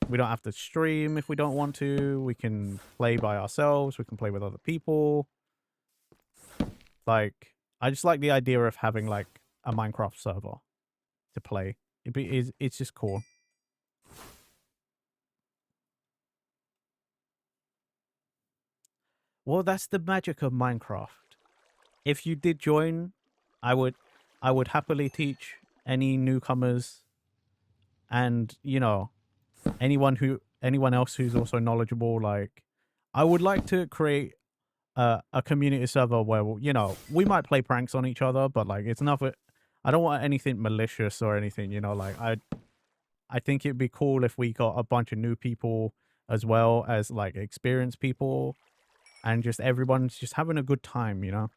We don't have to stream if we don't want to. We can play by ourselves. We can play with other people. Like, I just like the idea of having like a Minecraft server to play. It's just cool. Well, that's the magic of Minecraft. If you did join, I would happily teach any newcomers and, you know, anyone else who's also knowledgeable. Like, I would like to create a community server where, you know, we might play pranks on each other, but like it's nothing. I don't want anything malicious or anything, you know. Like I think it'd be cool if we got a bunch of new people as well as like experienced people, and just everyone's just having a good time, you know.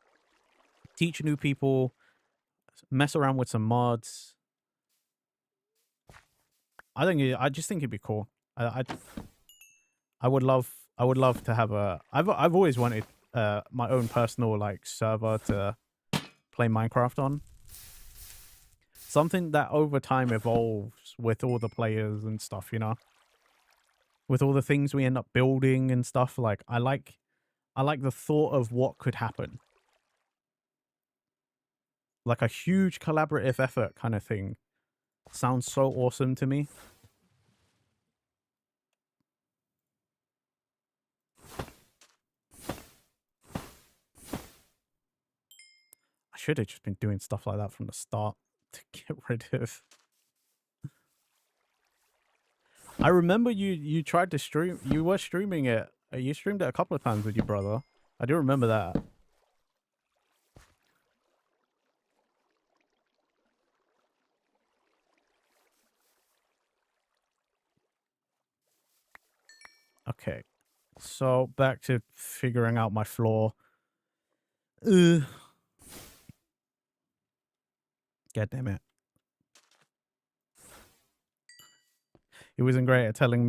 Teach new people, mess around with some mods. I just think it'd be cool. I would love to have a. I've always wanted my own personal like server to play Minecraft on. Something that over time evolves with all the players and stuff, you know. With all the things we end up building and stuff, like I like the thought of what could happen. Like a huge collaborative effort kind of thing. Sounds so awesome to me. I should have just been doing stuff like that from the start to get rid of. I remember you tried to stream. You were streaming it. You streamed it a couple of times with your brother. I do remember that. Okay. So back to figuring out my floor. God damn it. He wasn't great at telling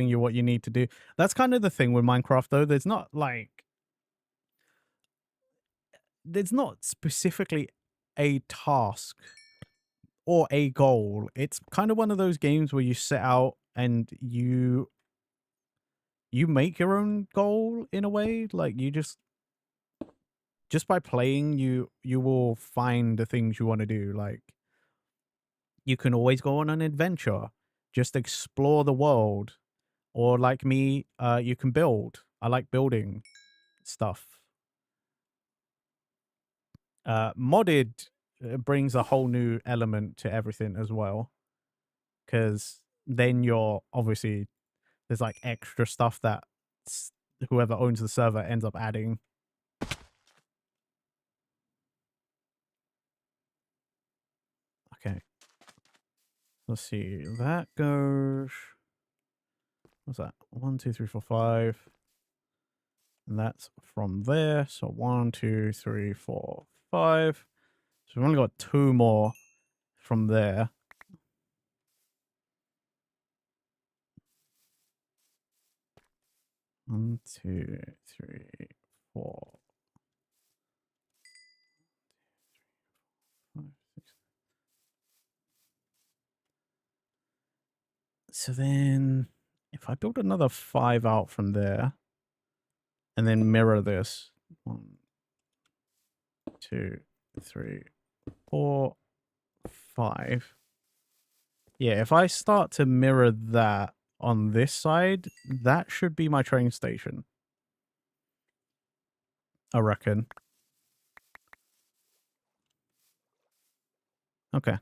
you what you need to do. That's kind of the thing with Minecraft though. There's not specifically a task or a goal. It's kind of one of those games where you set out and you make your own goal in a way. Like you just by playing you will find the things you want to do. Like you can always go on an adventure, just explore the world, or like me, you can build. I like building stuff. Modded brings a whole new element to everything as well, because then you're obviously there's like extra stuff that whoever owns the server ends up adding. Okay, let's see. That goes. What's that? 1, 2, 3, 4, 5. And that's from there. So 1, 2, 3, 4, 5. So we've only got 2 more from there. One, 2, 3, 4, 5, 6. So then if I build another 5 out from there and then mirror this 1, 2, 3, 4, 5. Yeah, if I start to mirror that on this side, that should be my train station, I reckon. Okay.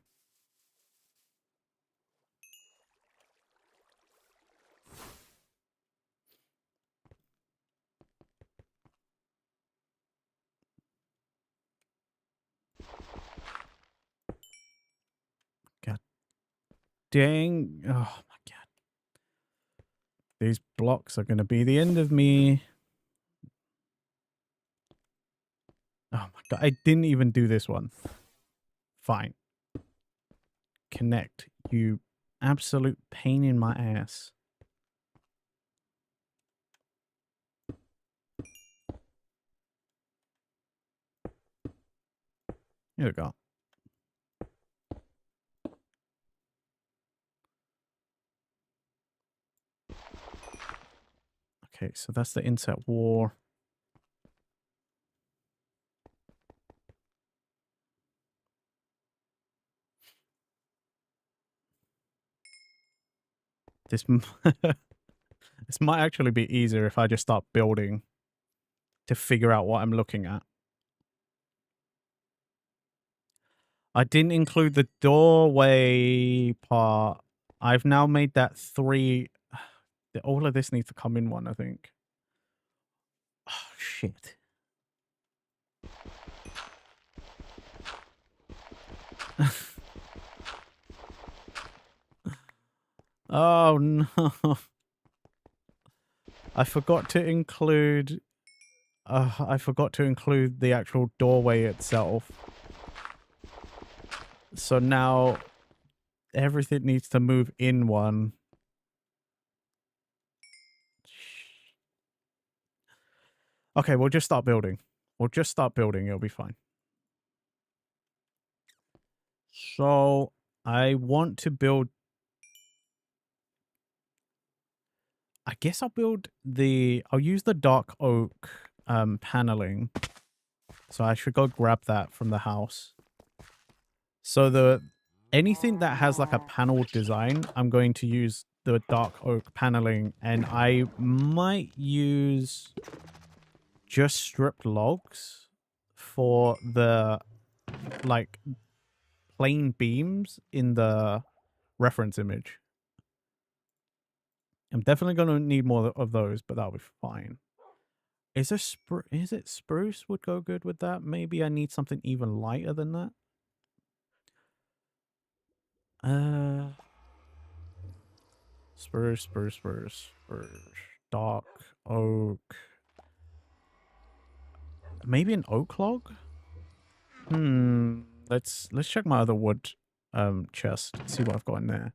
dang. Oh my god. These blocks are going to be the end of me. Oh my god. I didn't even do this one. Fine. Connect. You absolute pain in my ass. Here we go. Okay, so that's the inset wall. This this might actually be easier if I just start building to figure out what I'm looking at. I didn't include the doorway part. I've now made that 3. All of this needs to come in one, I think. Oh, shit. Oh, no. I forgot to include the actual doorway itself. So now everything needs to move in one. Okay, we'll just start building. It'll be fine. So I want to build. I guess I'll use the dark oak paneling. So I should go grab that from the house. So anything that has like a panel design, I'm going to use the dark oak paneling, and I might use just stripped logs for the like plain beams in the reference image. I'm definitely going to need more of those, but that'll be fine. Is it spruce would go good with that? Maybe I need something even lighter than that. Spruce. Dark oak. Maybe an oak log? Let's check my other wood chest. See what I've got in there.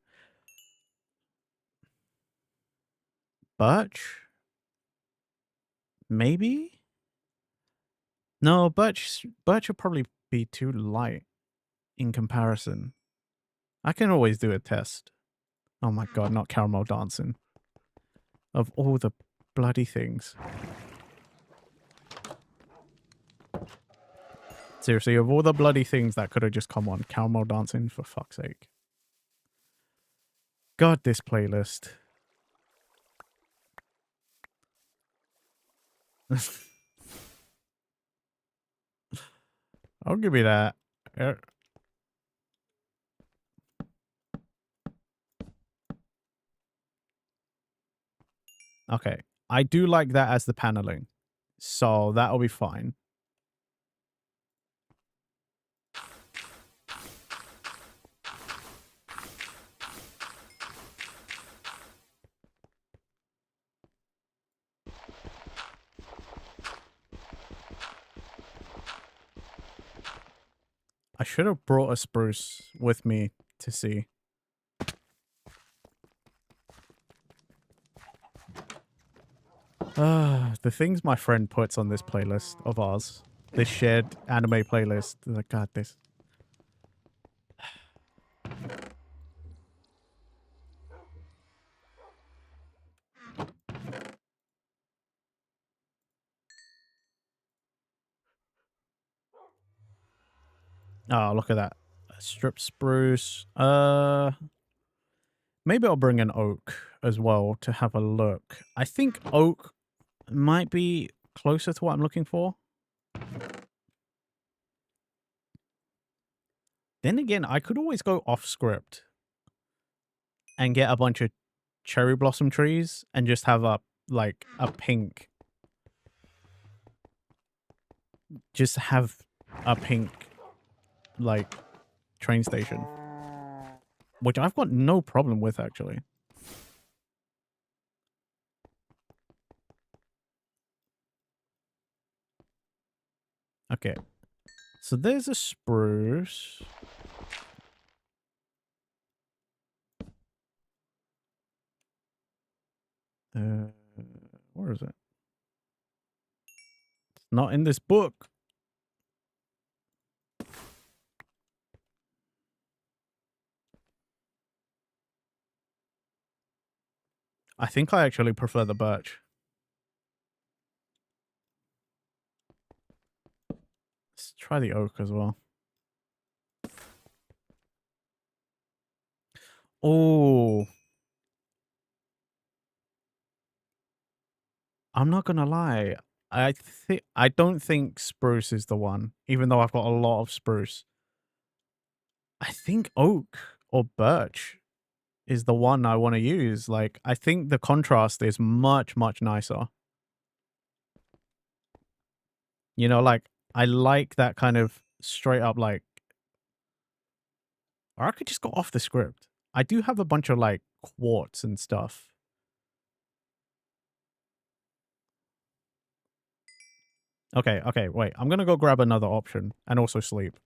Birch? Maybe? No, birch would probably be too light in comparison. I can always do a test. Oh my god, not caramel dancing. Of all the bloody things. Seriously, of all the bloody things that could have just come on, caramel dancing, for fuck's sake. God, this playlist. I'll give you that. Okay. I do like that as the paneling. So that'll be fine. I should have brought a spruce with me to see. The things my friend puts on this playlist of ours. This shared anime playlist. Like, God, this. Oh, look at that. Strip spruce. Maybe I'll bring an oak as well to have a look. I think oak might be closer to what I'm looking for. Then again, I could always go off script and get a bunch of cherry blossom trees and just have a pink. Just have a pink, like, train station. which I've got no problem with, actually. Okay. So there's a spruce. Where is it? It's not in this book. I think I actually prefer the birch. Let's try the oak as well. Oh, I'm not gonna lie. I don't think spruce is the one, even though I've got a lot of spruce. I think oak or birch is the one I want to use. Like, I think the contrast is much, much nicer. You know, like, I like that kind of straight up, like, or I could just go off the script. I do have a bunch of, like, quartz and stuff. Okay, okay, wait. I'm gonna go grab another option and also sleep.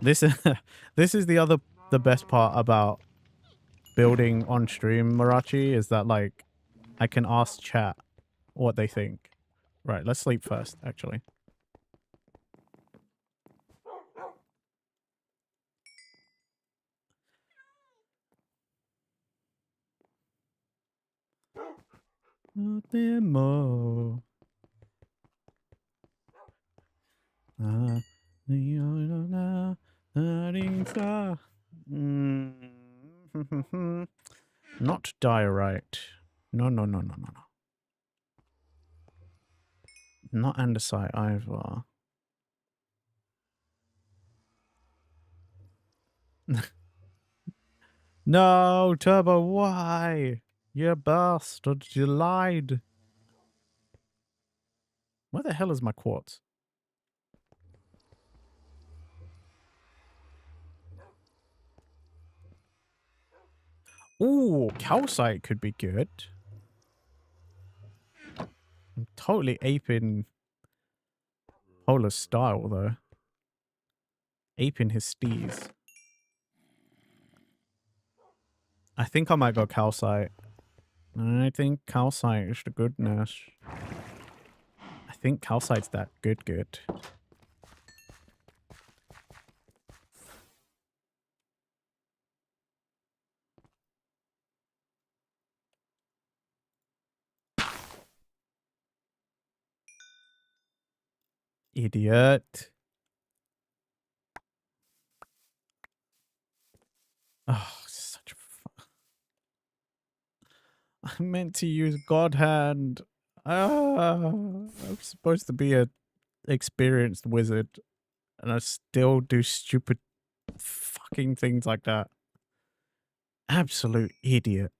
This is this is the best part about building on stream, Marachi, is that like I can ask chat what they think. Right, let's sleep first, actually. Demo. Not diorite. No, no, no, no, no, no. Not andesite either. No, Turbo, why? You bastard, you lied. Where the hell is my quartz? Ooh, calcite could be good. I'm totally aping Polar's style, though. Aping his steez. I think I might go calcite. I think calcite is the goodness. I think calcite's that good. Idiot. Oh, such a I meant to use God Hand. I'm supposed to be a experienced wizard, and I still do stupid fucking things like that. Absolute idiot.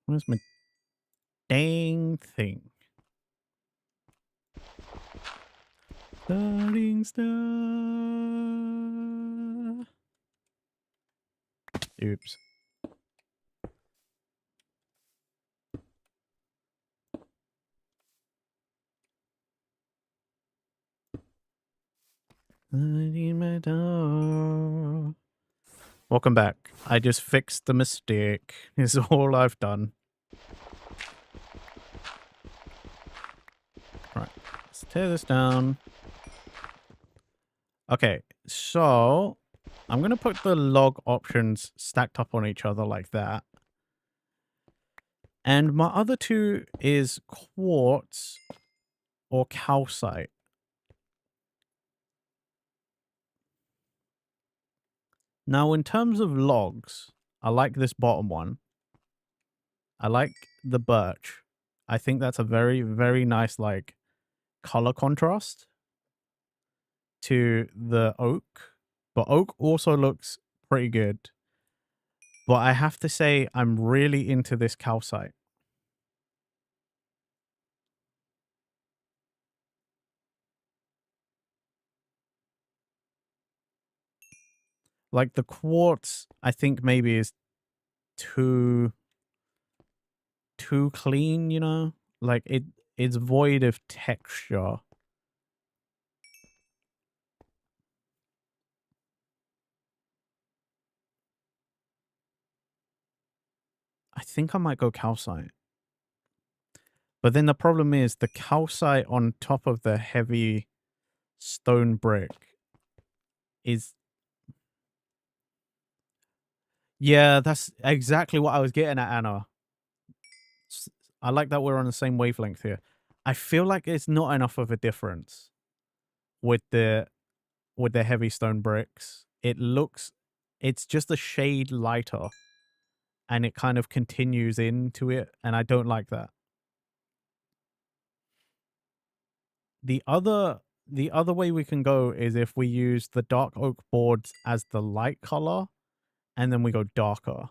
Where's my dang thing? Starting star. Oops. I need my door. Welcome back. I just fixed the mistake. Is all I've done. Right. Let's tear this down. Okay, so I'm going to put the log options stacked up on each other like that. And my other two is quartz or calcite. Now, in terms of logs, I like this bottom one. I like the birch. I think that's a very, very nice, like, color contrast to the oak. But oak also looks pretty good. But I have to say, I'm really into this calcite. Like the quartz, I think maybe is too clean, you know? Like it's void of texture. I think I might go calcite. But then the problem is the calcite on top of the heavy stone brick is... Yeah, that's exactly what I was getting at, Anna. I like that we're on the same wavelength here. I feel like it's not enough of a difference with the heavy stone bricks. It's just a shade lighter and it kind of continues into it, and I don't like that. The other way we can go is if we use the dark oak boards as the light color and then we go darker.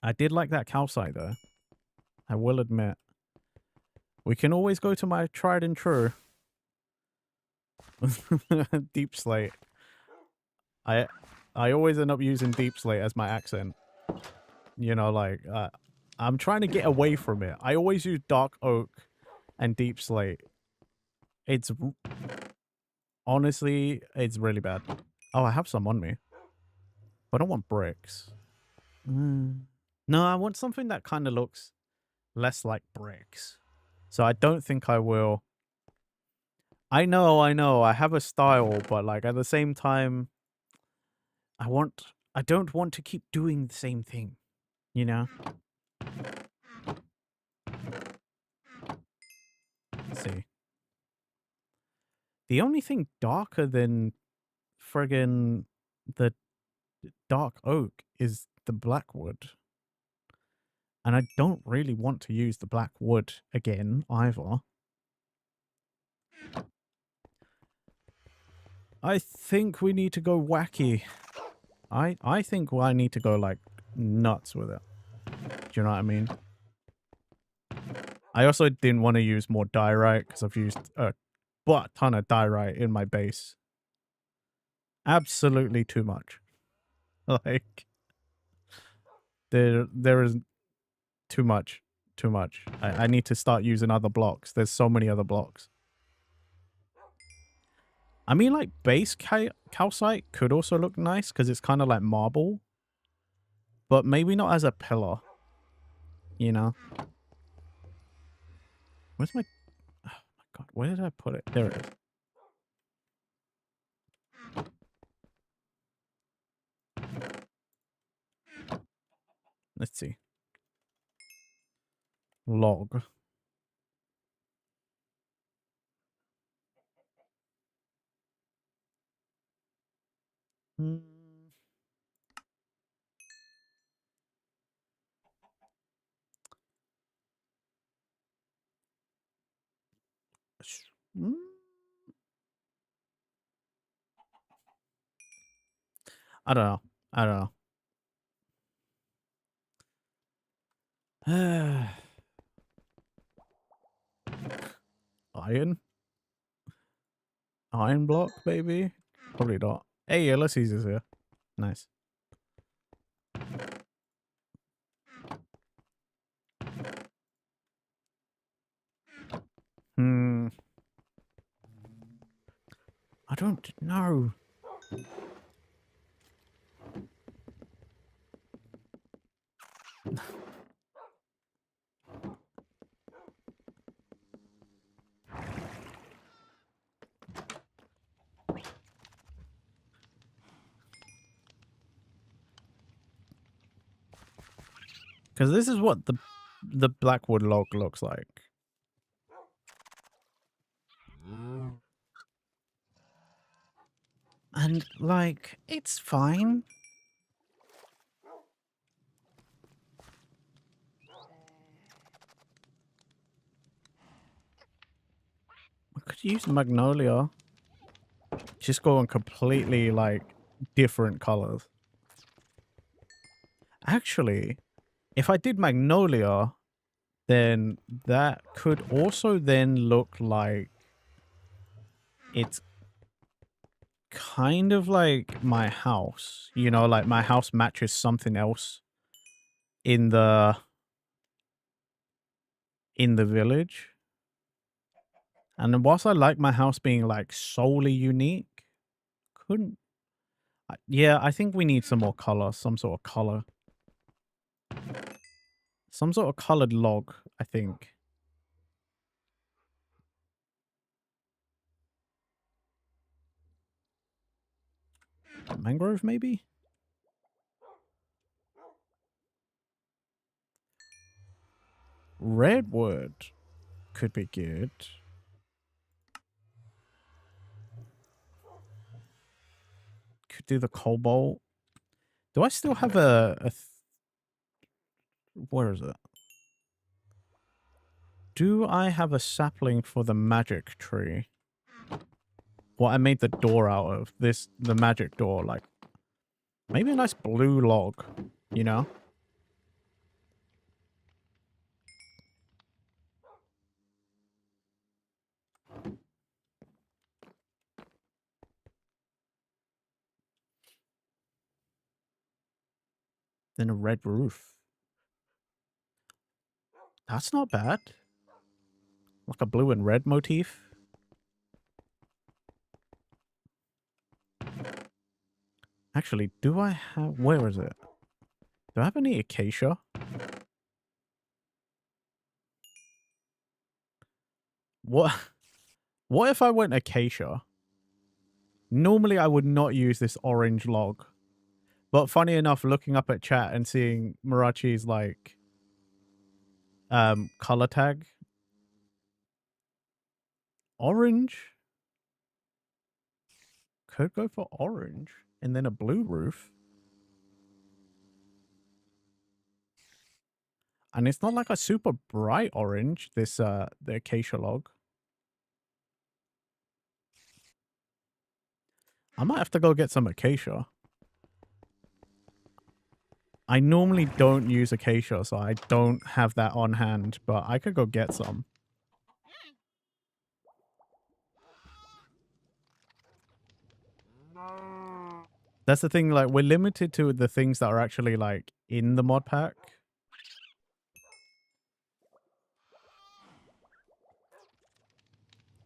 I did like that calcite though. I will admit. We can always go to my tried and true. Deep slate. I always end up using deep slate as my accent. You know, like, I'm trying to get away from it. I always use dark oak and deep slate. It's... Honestly, it's really bad. Oh, I have some on me. But I don't want bricks. No, I want something that kind of looks less like bricks. So I don't think I will. I know. I have a style, but like at the same time, I don't want to keep doing the same thing, you know? Let's see. The only thing darker than friggin' the dark oak is the black wood. And I don't really want to use the black wood again either. I think we need to go wacky. I think I need to go like nuts with it. Do you know what I mean? I also didn't want to use more diorite because I've used a ton of diorite in my base. Absolutely too much. Like there is too much. Too much. I need to start using other blocks. There's so many other blocks. I mean, like, base calcite could also look nice because it's kind of like marble. But maybe not as a pillar. You know? Where's my... Oh my god, where did I put it? There it is. Let's see. Log. Hmm. I don't know. I don't know. Iron? Iron block, baby? Probably not. Hey, Ilicies is here. Nice. I don't know. Because this is what the Blackwood log looks like. And, like, it's fine. could use magnolia. Just go on completely, like, different colors. Actually, if I did magnolia, then that could also then look like it's kind of like my house. You know, like my house matches something else in the village. And whilst I like my house being like solely unique, couldn't yeah, I think we need some more color, some sort of color. Some sort of colored log, I think. Mangrove, maybe? Redwood could be good. Could do the cobalt. Do I still have where is it? Do I have a sapling for the magic tree? What I made the door out of. The magic door, like, maybe a nice blue log, you know? Then a red roof. That's not bad. Like a blue and red motif. Actually, do I have... Where is it? Do I have any acacia? What? What if I went acacia? Normally, I would not use this orange log. But funny enough, looking up at chat and seeing Mirachi's, like, color tag. Orange? Could go for orange. And then a blue roof. And it's not like a super bright orange, this, the acacia log. I might have to go get some acacia. I normally don't use acacia, so I don't have that on hand, but I could go get some. That's the thing, like, we're limited to the things that are actually, like, in the mod pack.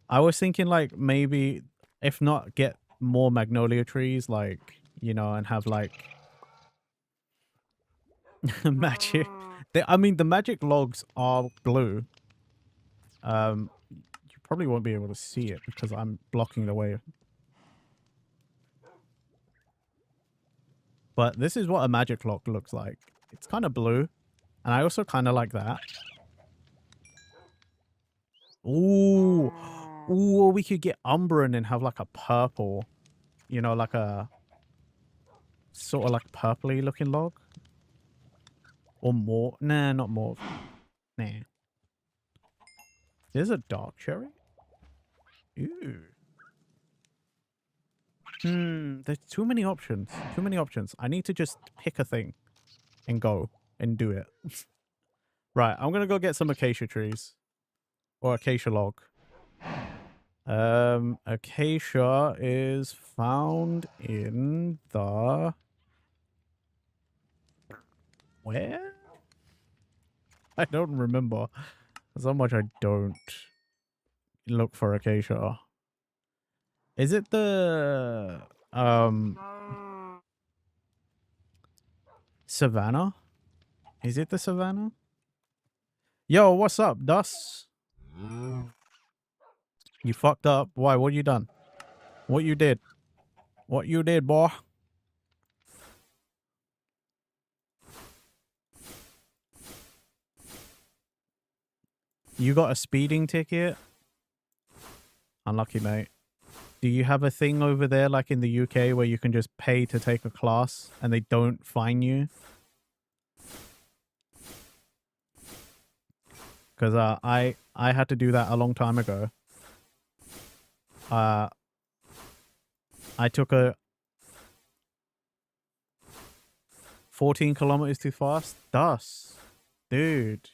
I was thinking, like, maybe, if not, get more magnolia trees, like, you know, and have, like, magic. I mean, the magic logs are blue. You probably won't be able to see it because I'm blocking the way. But this is what a magic log looks like. It's kind of blue. And I also kind of like that. Ooh. Ooh, we could get Umbran and have like a purple. You know, like a... Sort of like purpley looking log. Or more. Nah, not more. Nah. There's a dark cherry. Ooh. There's too many options. Too many options. I need to just pick a thing. And go. And do it. Right, I'm gonna go get some acacia trees. Or acacia log. Acacia is found in the... Where? I don't remember. There's so much I don't look for acacia. Is it the... Savannah? Is it the Savannah? Yo, what's up, Dus? You fucked up. Why? What you done? What you did? What you did, boy? You got a speeding ticket? Unlucky, mate. Do you have a thing over there like in the UK where you can just pay to take a class and they don't fine you? Because I had to do that a long time ago. I took a 14 kilometers too fast. Thus, dude.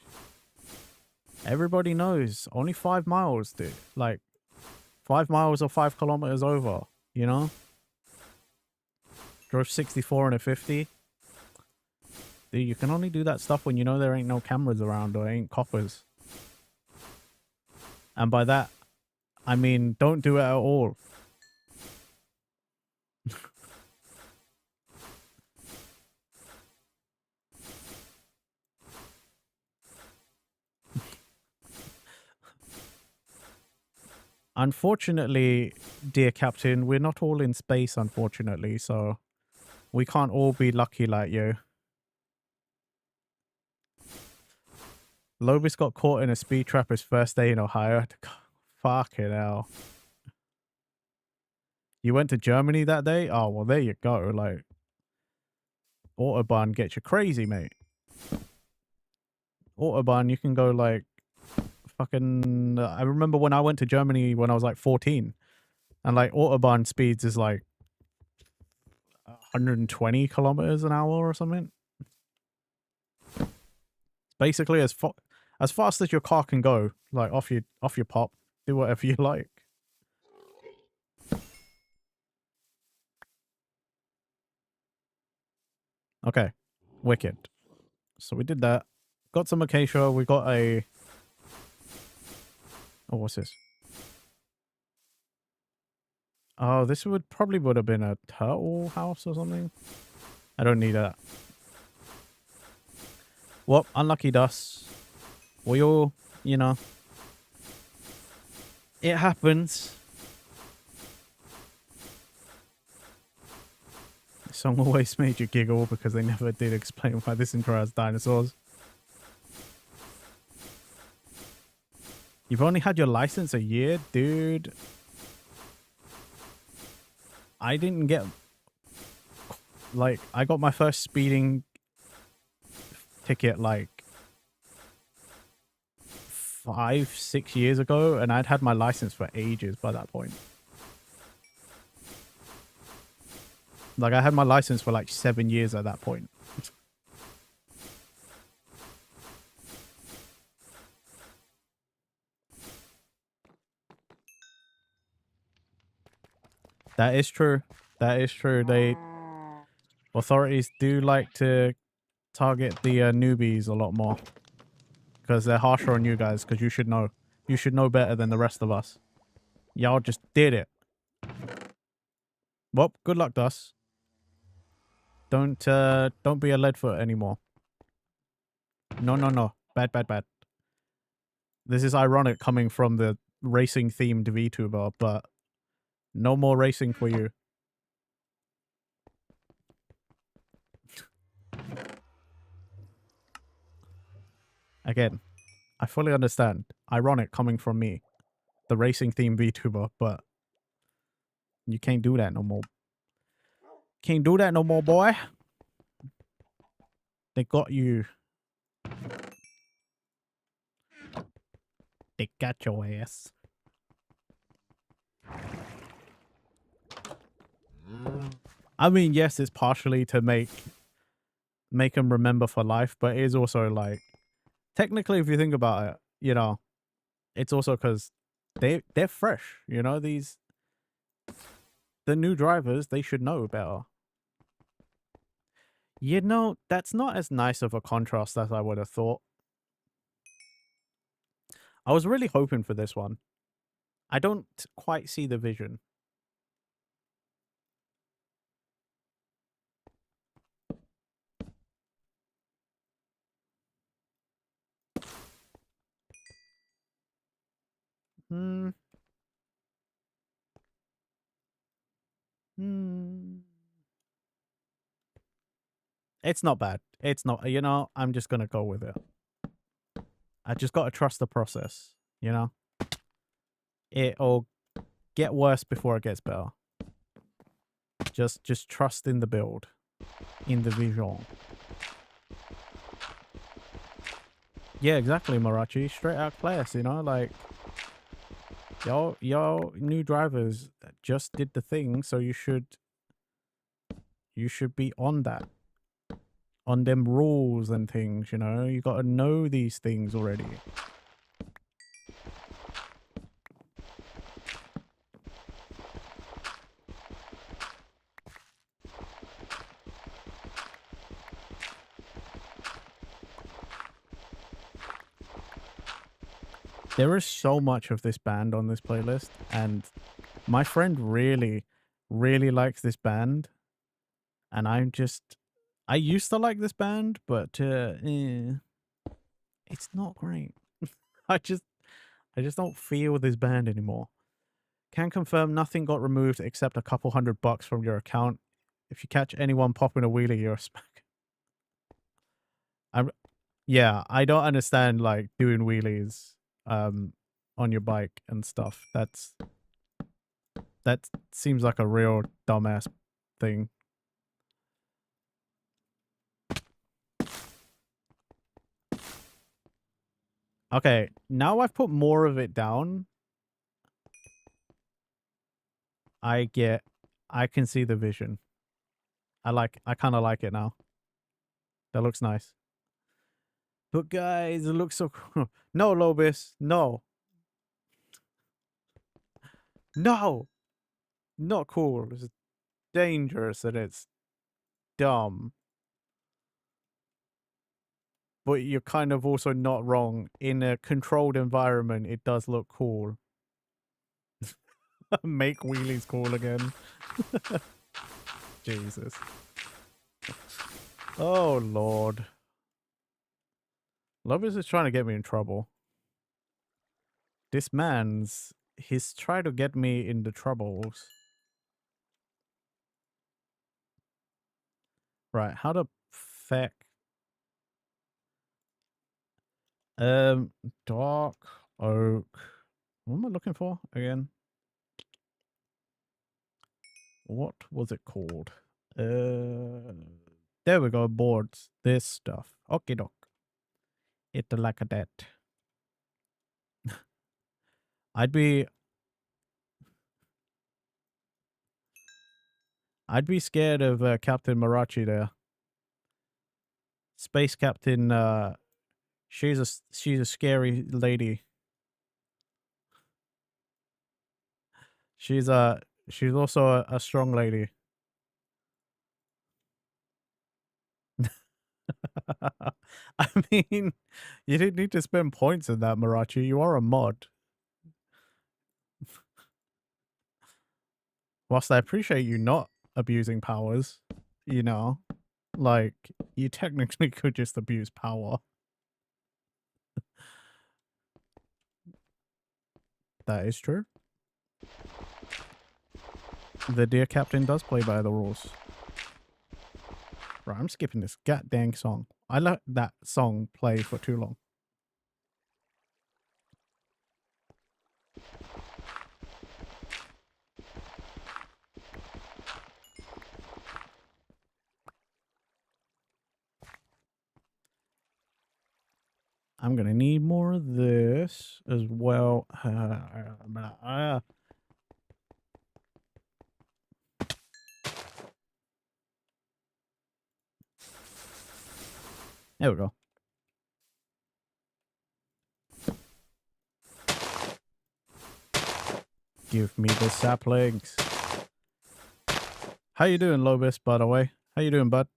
Everybody knows. Only 5 miles, dude. Like, 5 miles or 5 kilometers over, you know? Drove 64 and a 50. Dude, you can only do that stuff when you know there ain't no cameras around or ain't coppers. And by that, I mean, don't do it at all. Unfortunately, dear Captain, we're not all in space, unfortunately, so we can't all be lucky like you. Lobis got caught in a speed trap his first day in Ohio. Fucking hell. You went to Germany that day? Oh, well, there you go. Like, Autobahn gets you crazy, mate. Autobahn, you can go like fucking... I remember when I went to Germany when I was like 14. And like Autobahn speeds is like 120 kilometers an hour or something. Basically as fast as your car can go, like off your pop. Do whatever you like. Okay. Wicked. So we did that. Got some acacia. We got a... Oh, what's this? Oh, this would have been a turtle house or something. I don't need that. Well, unlucky dust. We all, you know. It happens. This song always made you giggle because they never did explain why this intro has dinosaurs. You've only had your license a year, dude. I didn't get... Like, I got my first speeding ticket, like, 5-6 years ago, and I'd had my license for ages by that point. Like, I had my license for, like, 7 years at that point. That is true. That is true. Authorities do like to target the newbies a lot more. Because they're harsher on you guys, because you should know. You should know better than the rest of us. Y'all just did it. Well, good luck, Dust. Don't be a leadfoot anymore. No. Bad. This is ironic coming from the racing-themed VTuber, but no more racing for you. Again, I fully understand. Ironic coming from me, the racing-themed VTuber, but you can't do that no more. Can't do that no more, boy. They got you. They got your ass. I mean, yes, it's partially to make them remember for life, but it is also like, technically, if you think about it, you know, it's also because they're fresh, you know, the new drivers, they should know better. You know, that's not as nice of a contrast as I would have thought. I was really hoping for this one. I don't quite see the vision. It's not bad. It's not, you know, I'm just going to go with it. I just got to trust the process, you know? It'll get worse before it gets better. Just trust in the build, in the vision. Yeah, exactly, Marachi. Straight out class, you know? Like, Y'all new drivers just did the thing, so you should be on that. On them rules and things, you know? You gotta know these things already. There is so much of this band on this playlist, and my friend really, really likes this band, and I used to like this band, but it's not great. I just don't feel this band anymore. Can confirm nothing got removed except a couple $100 from your account. If you catch anyone popping a wheelie, you're a smack. Yeah, I don't understand like doing wheelies on your bike and stuff. That seems like a real dumbass thing. Okay, now I've put more of it down. I can see the vision. I kind of like it now. That looks nice. But guys, it looks so cool. No, Lobis, no. No. Not cool. It's dangerous and it's dumb. But you're kind of also not wrong. In a controlled environment, it does look cool. Make wheelies cool again. Jesus. Oh, Lord. Lobis is trying to get me in trouble. This he's trying to get me into troubles. Right, how the feck? Dark oak. What am I looking for again? What was it called? There we go, boards. This stuff. Okay, doc. It like a that. I'd be scared of Captain Marachi there. Space Captain. She's a scary lady. She's also a strong lady. I mean, you didn't need to spend points in that, Marachi. You are a mod. Whilst I appreciate you not abusing powers, you know, like, you technically could just abuse power. That is true. The dear captain does play by the rules. Right, I'm skipping this goddamn song. I let that song play for too long. I'm gonna need more of this as well. There we go. Give me the saplings. How you doing, Lobis, by the way? How you doing, bud?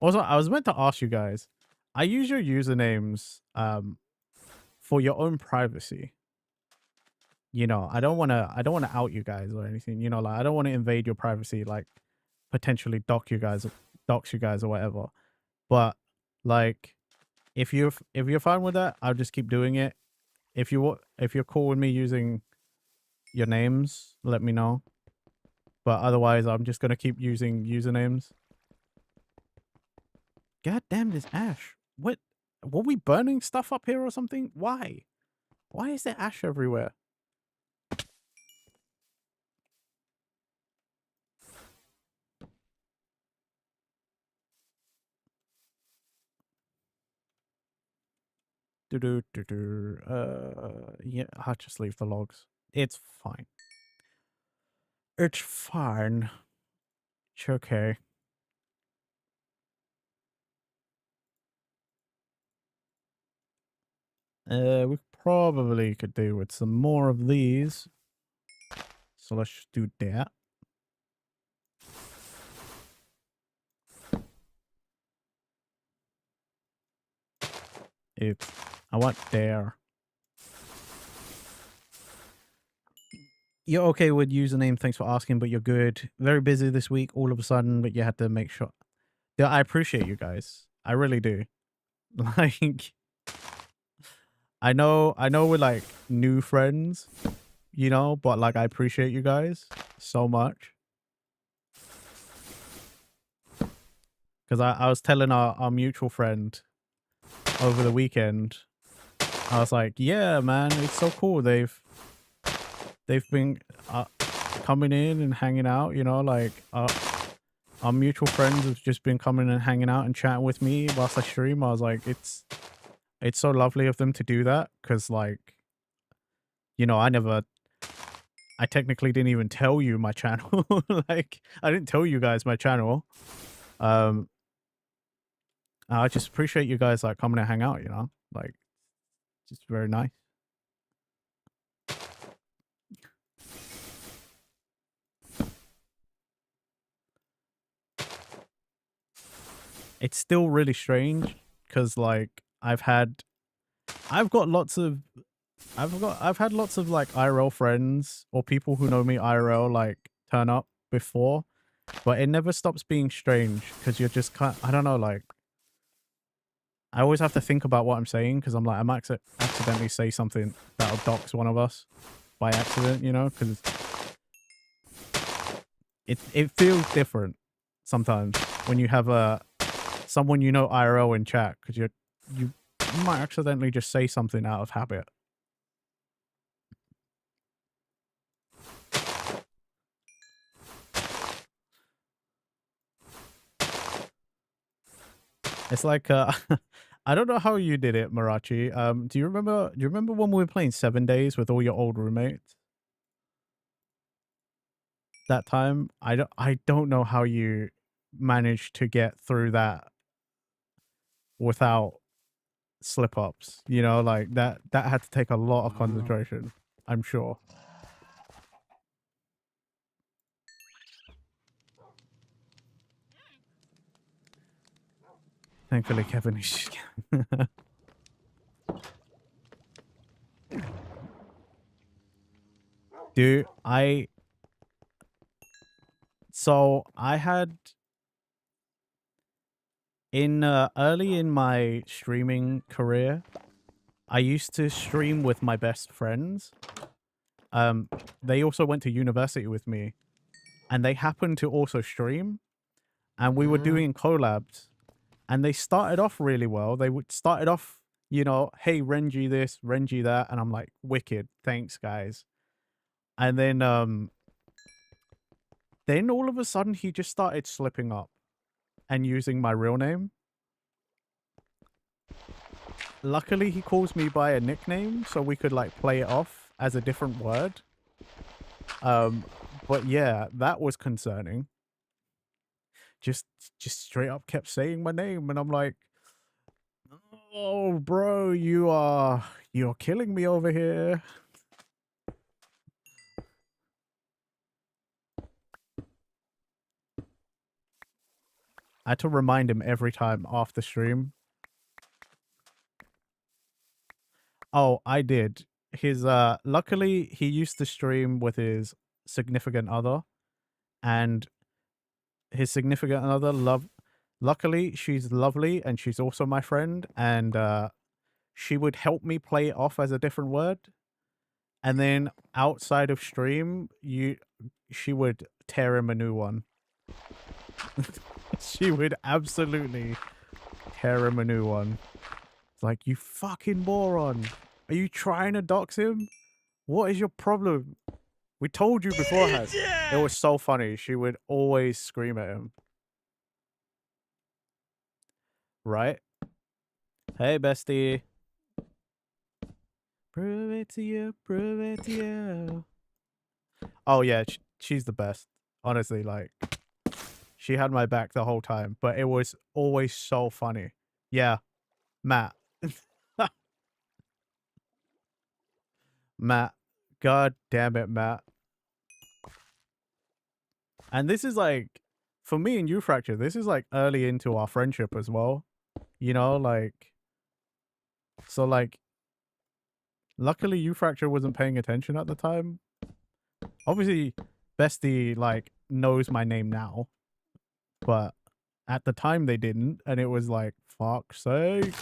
Also, I was meant to ask you guys. I use your usernames for your own privacy. You know, I don't want to out you guys or anything. You know, like I don't want to invade your privacy, like potentially dox you guys or whatever. But like, if you're fine with that, I'll just keep doing it. If you're cool with me using your names, let me know. But otherwise, I'm just gonna keep using usernames. God damn this ash! What? Were we burning stuff up here or something? Why? Why is there ash everywhere? Yeah, I'll just leave the logs. It's fine. It's fine. It's okay. We probably could do with some more of these. So let's just do that. I want there. You're okay with username, thanks for asking, but you're good. Very busy this week all of a sudden, but you had to make sure. Yeah, I appreciate you guys. I really do. Like, I know we're like new friends, you know, but like I appreciate you guys so much. Because I was telling our mutual friend over the weekend, I was like, yeah, man, it's so cool. They've been coming in and hanging out, you know, like our mutual friends have just been coming and hanging out and chatting with me whilst I stream. I was like, it's so lovely of them to do that because, like, you know, I technically didn't even tell you my channel. Like, I didn't tell you guys my channel. I just appreciate you guys like coming to hang out, you know, like, just very nice. It's still really strange because like I've had lots of like IRL friends or people who know me IRL like turn up before, but it never stops being strange because you're just I don't know, like I always have to think about what I'm saying because I'm like I might accidentally say something that'll dox one of us by accident, you know, because it feels different sometimes when you have someone you know IRL in chat because you might accidentally just say something out of habit. It's like I don't know how you did it, Marachi. Do you remember when we were playing 7 days with all your old roommates? That time? I don't know how you managed to get through that without slip ups. You know, like that had to take a lot of concentration, I'm sure. Thankfully Kevin is Dude, I had in early in my streaming career, I used to stream with my best friends. They also went to university with me, and they happened to also stream, and we were doing collabs, and they started off really well. They would started off, you know, hey, Renji this, Renji that, and I'm like, wicked, thanks guys. And then all of a sudden he just started slipping up and using my real name. Luckily he calls me by a nickname so we could like play it off as a different word. But yeah, that was concerning. Just straight up kept saying my name, and I'm like, oh bro, you're killing me over here. I had to remind him every time after stream. Oh, I did. His luckily he used to stream with his significant other, and his significant other luckily she's lovely and she's also my friend, and she would help me play it off as a different word. And then outside of stream, she would tear him a new one. She would absolutely tear him a new one. It's like, you fucking moron. Are you trying to dox him? What is your problem? We told you beforehand. It was so funny. She would always scream at him. Right? Hey, bestie. Prove it to you, prove it to you. Oh yeah, she's the best. Honestly, like, she had my back the whole time, but it was always so funny. Yeah, Matt. Matt. God damn it, Matt. And this is like, for me and you, Fracture, this is like early into our friendship as well. You know, like, so like, luckily you, Fracture, wasn't paying attention at the time. Obviously, Bestie, like, knows my name now, but at the time they didn't, and it was like, fuck's sake.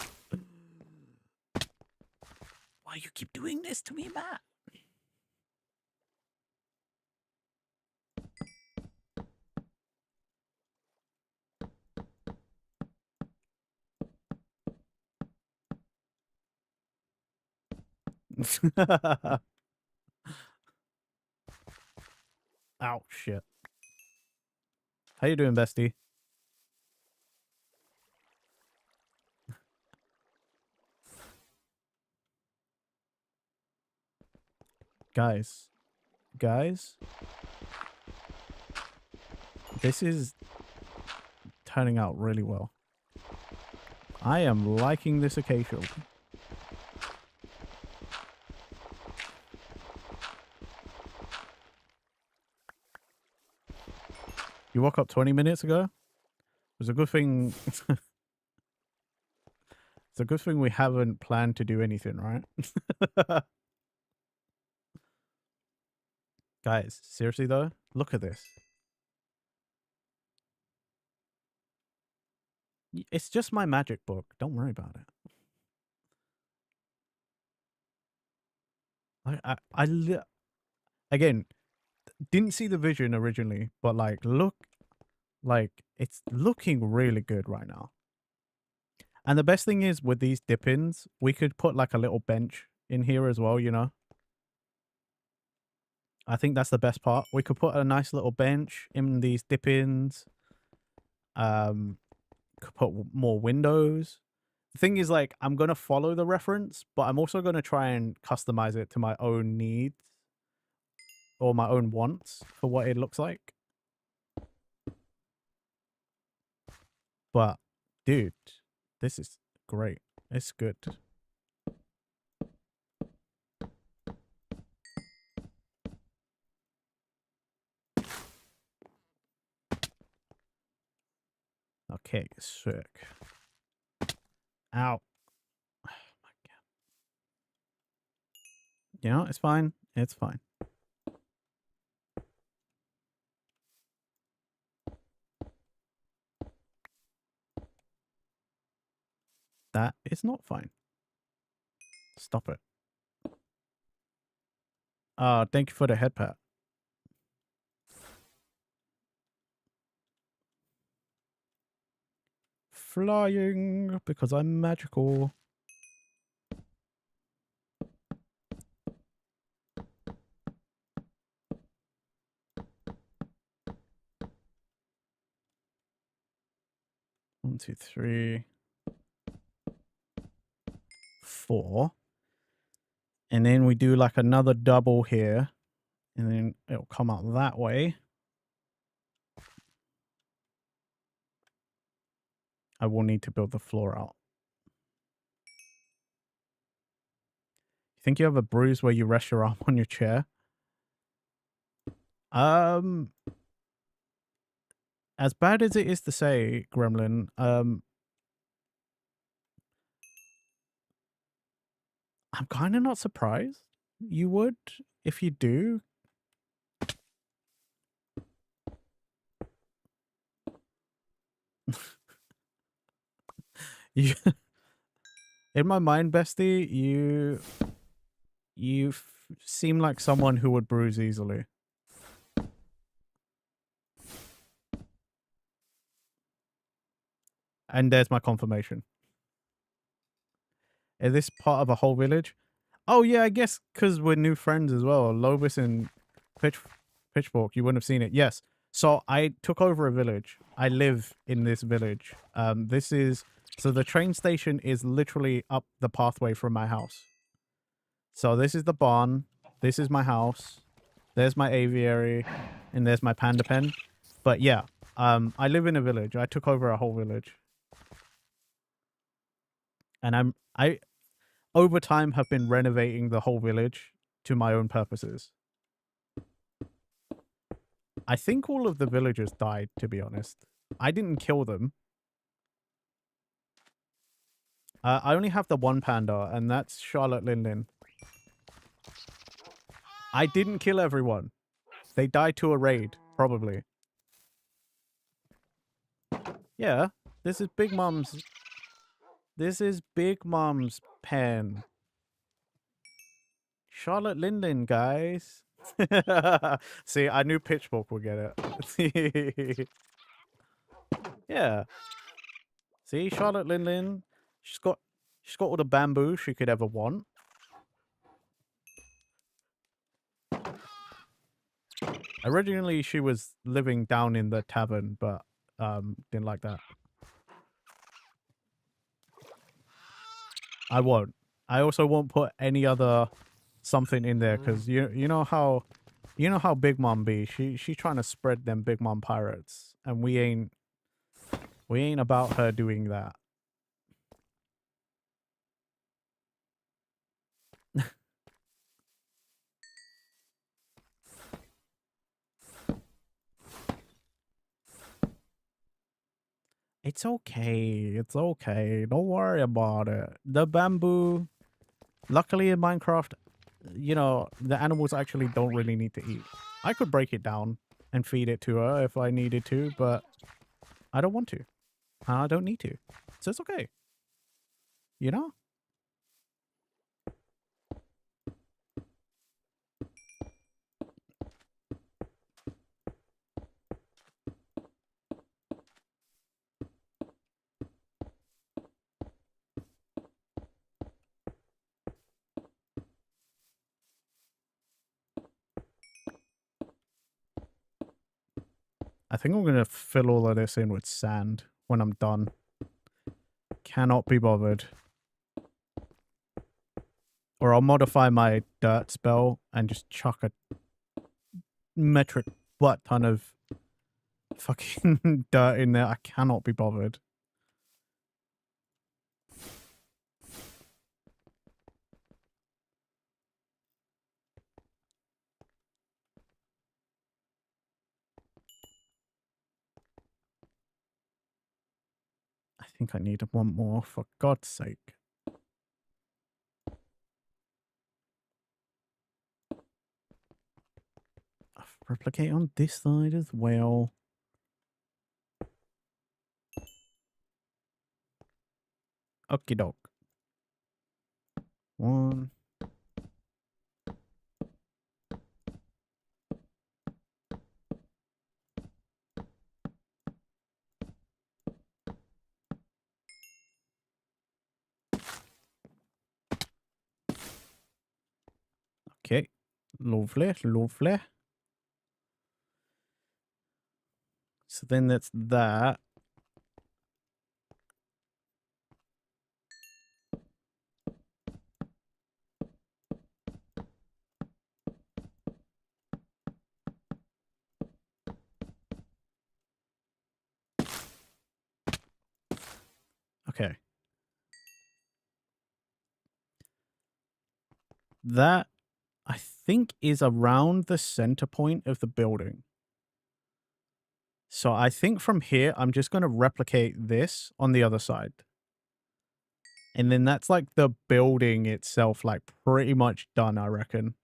Why you keep doing this to me, Matt? Ow, shit. How you doing, Bestie? Guys. Guys? This is turning out really well. I am liking this occasion. You woke up 20 minutes ago? It was a good thing. It's a good thing we haven't planned to do anything, right? Guys, seriously though, look at this. It's just my magic book. Don't worry about it. Again, didn't see the vision originally, but like, look, like, it's looking really good right now. And the best thing is with these dip-ins, we could put like a little bench in here as well, you know? I think that's the best part. We could put a nice little bench in these dip-ins. Could put more windows. The thing is, like, I'm going to follow the reference, but I'm also going to try and customize it to my own needs or my own wants for what it looks like. But, dude, this is great. It's good. Okay, sick. Ow. Oh my God. You know, it's fine. It's fine. That is not fine. Stop it. Thank you for the head pat. Flying because I'm magical. One, two, three, 4. And then we do like another double here. And then it'll come out that way. I will need to build the floor out. You think you have a bruise where you rest your arm on your chair? As bad as it is to say, Gremlin, I'm kind of not surprised you would if you do. You, in my mind, Bestie, you seem like someone who would bruise easily. And there's my confirmation. Is this part of a whole village? Oh yeah, I guess because we're new friends as well. Lobus and Pitchfork, you wouldn't have seen it. Yes. So I took over a village. I live in this village. So the train station is literally up the pathway from my house. So this is the barn. This is my house. There's my aviary. And there's my panda pen. But yeah, I live in a village. I took over a whole village. And I over time have been renovating the whole village to my own purposes. I think all of the villagers died, to be honest. I didn't kill them. I only have the one panda, and that's Charlotte Lin. I didn't kill everyone. They died to a raid, probably. Yeah, this is Big Mom's. This is Big Mom's pen. Charlotte Lin, guys. See, I knew Pitchfork would get it. Yeah. See, Charlotte Lin. She's got all the bamboo she could ever want. Originally, she was living down in the tavern, but didn't like that. I won't. I also won't put any other something in there because you know how Big Mom be. She's trying to spread them Big Mom pirates, and we ain't about her doing that. It's okay. It's okay. Don't worry about it. The bamboo. Luckily in Minecraft, you know, the animals actually don't really need to eat. I could break it down and feed it to her if I needed to, but I don't want to. I don't need to. So it's okay. You know? I think I'm going to fill all of this in with sand when I'm done. Cannot be bothered. Or I'll modify my dirt spell and just chuck a metric butt ton of fucking dirt in there. I cannot be bothered. I think I need one more, for God's sake. Replicate on this side as well. Okie doke. One. Okay. Lovely, lovely. So then that's that. Okay. That, I think, is around the center point of the building. So I think from here, I'm just going to replicate this on the other side. And then that's like the building itself, like pretty much done, I reckon.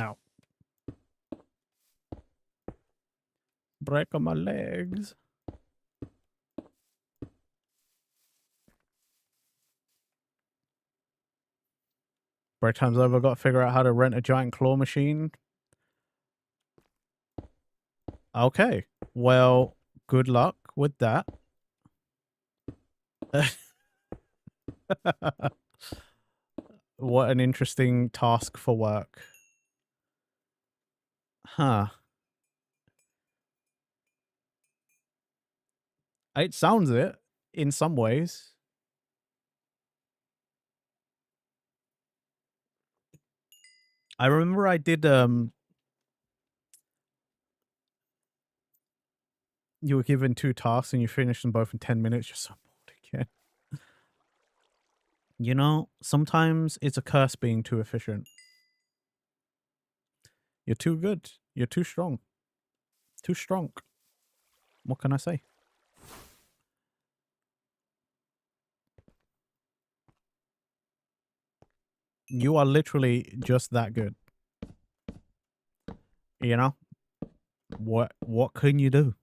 Ow. Breaking my legs. Break time's over. Got to figure out how to rent a giant claw machine. Okay. Well, good luck with that. What an interesting task for work. Huh. It sounds it in some ways. I remember I did you were given 2 tasks and you finished them both in 10 minutes. You're so bored again. You know, sometimes it's a curse being too efficient. You're too good. You're too strong. Too strong. What can I say? You are literally just that good. You know? What can you do?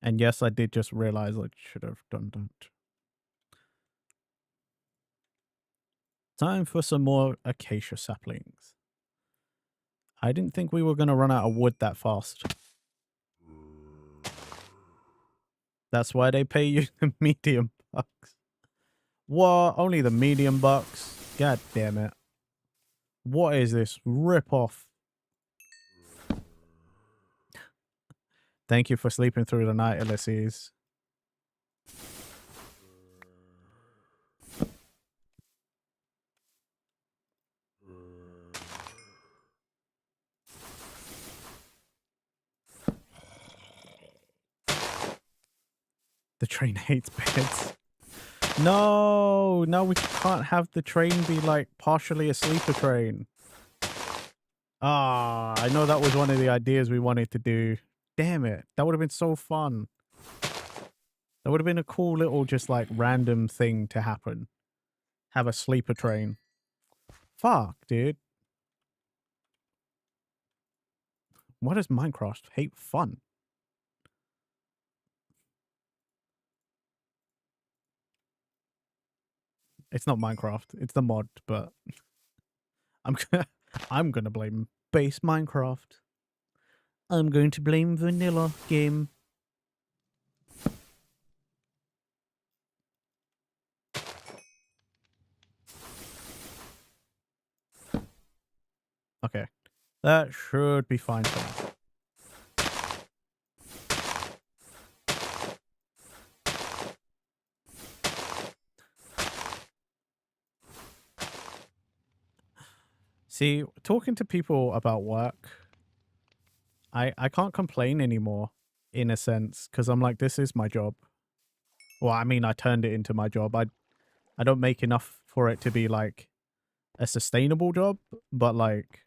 And yes, I did just realize I should have done that. Time for some more acacia saplings. I didn't think we were going to run out of wood that fast. That's why they pay you the medium bucks. What? Only the medium bucks? God damn it. What is this rip-off? Thank you for sleeping through the night, Ilicies. The train hates beds. No, we can't have the train be like partially a sleeper train. Ah, I know that was one of the ideas we wanted to do. Damn it. That would have been so fun. That would have been a cool little just like random thing to happen. Have a sleeper train. Fuck, dude. Why does Minecraft hate fun? It's not Minecraft. It's the mod, but I'm gonna blame base Minecraft. I'm going to blame vanilla game. Okay. That should be fine for now. See, talking to people about work, I can't complain anymore, in a sense, because I'm like, this is my job. Well, I mean, I turned it into my job. I don't make enough for it to be like a sustainable job, but like,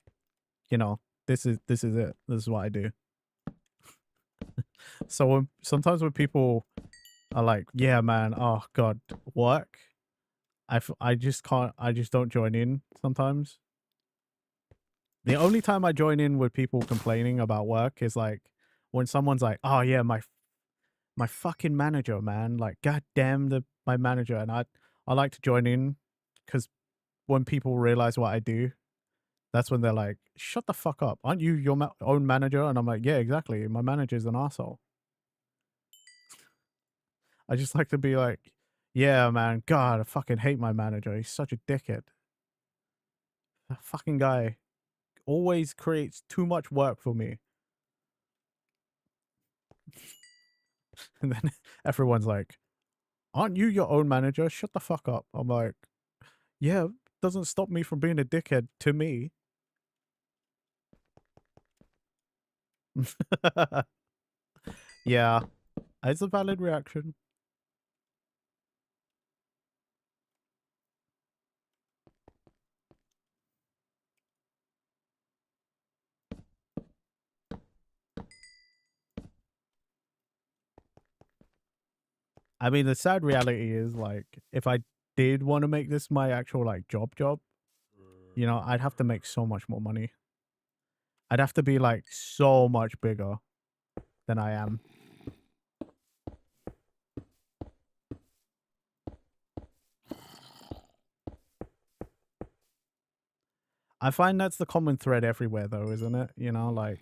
you know, this is it. This is what I do. So sometimes when people are like, yeah, man, oh god, work, I just can't. I just don't join in sometimes. The only time I join in with people complaining about work is like when someone's like, "Oh yeah, my fucking manager, man! Like, goddamn my manager," and I like to join in because when people realize what I do, that's when they're like, "Shut the fuck up! Aren't you your own manager?" And I'm like, "Yeah, exactly. My manager's an asshole." I just like to be like, "Yeah, man. God, I fucking hate my manager. He's such a dickhead. That fucking guy always creates too much work for me." And then everyone's like, "Aren't you your own manager? Shut the fuck up." I'm like, "Yeah, doesn't stop me from being a dickhead to me." Yeah, it's a valid reaction. I mean, the sad reality is, like, if I did want to make this my actual, like, job, you know, I'd have to make so much more money. I'd have to be, like, so much bigger than I am. I find that's the common thread everywhere, though, isn't it? You know, like,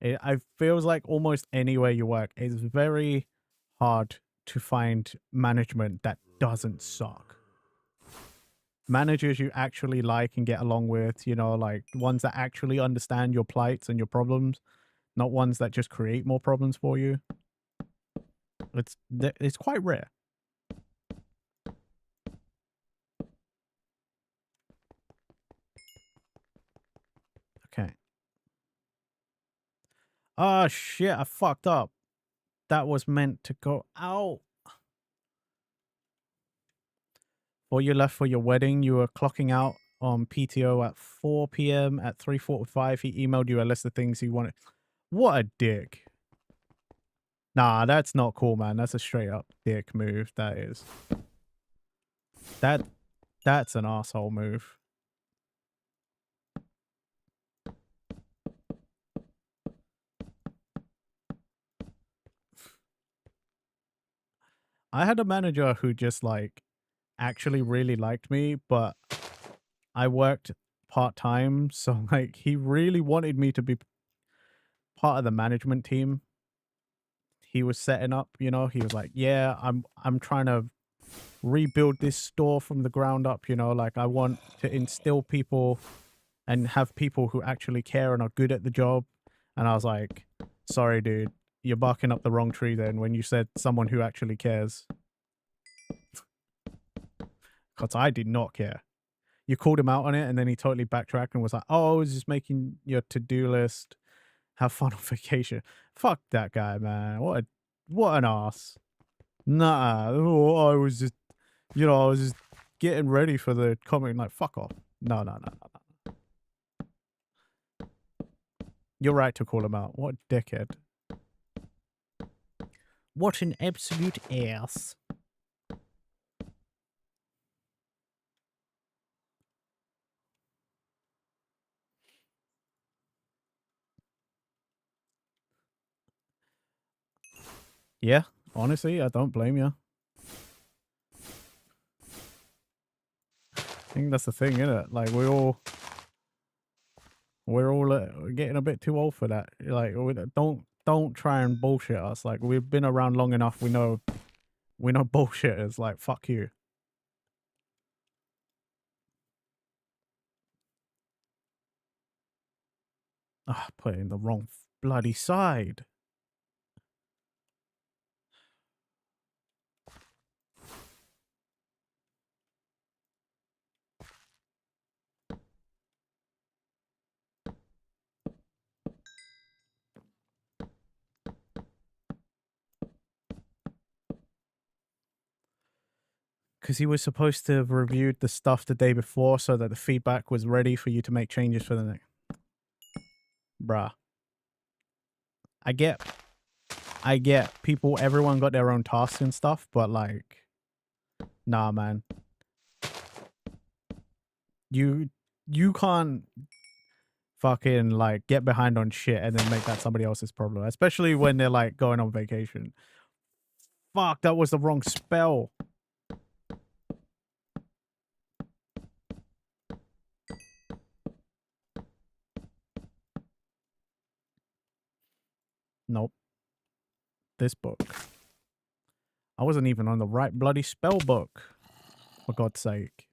it feels like almost anywhere you work, it's very hard to find management that doesn't suck. Managers you actually like and get along with, you know, like ones that actually understand your plights and your problems, not ones that just create more problems for you. It's quite rare. Okay. Oh shit, I fucked up. That was meant to go out. Before you left for your wedding, you were clocking out on PTO at 4 p.m. At 3:45, he emailed you a list of things he wanted. What a dick. Nah, that's not cool, man. That's a straight up dick move. That is. That's an asshole move. I had a manager who just like actually really liked me, but I worked part-time, so like he really wanted me to be part of the management team he was setting up, you know. He was like, "Yeah, I'm trying to rebuild this store from the ground up, you know, like I want to instill people and have people who actually care and are good at the job." And I was like, "Sorry, dude, you're barking up the wrong tree then when you said someone who actually cares." Because I did not care. You called him out on it and then he totally backtracked and was like, "Oh, I was just making your to-do list. Have fun on vacation." Fuck that guy, man. What an ass. Nah, oh, I was just, you know, I was just getting ready for the comic. Like, fuck off. No, no, no, no, no. You're right to call him out. What a dickhead. What an absolute ass. Yeah, honestly, I don't blame you. I think that's the thing, isn't it? Like, we're all getting a bit too old for that. Like, don't try and bullshit us. Like, we've been around long enough. We know bullshitters. Like, fuck you. Ah, put it in the wrong bloody side. Because he was supposed to have reviewed the stuff the day before so that the feedback was ready for you to make changes for the next. Bruh. I get people, everyone got their own tasks and stuff, but like, nah, man. You can't fucking like get behind on shit and then make that somebody else's problem, especially when they're like going on vacation. Fuck, that was the wrong spell. Nope. This book. I wasn't even on the right bloody spell book, for God's sake.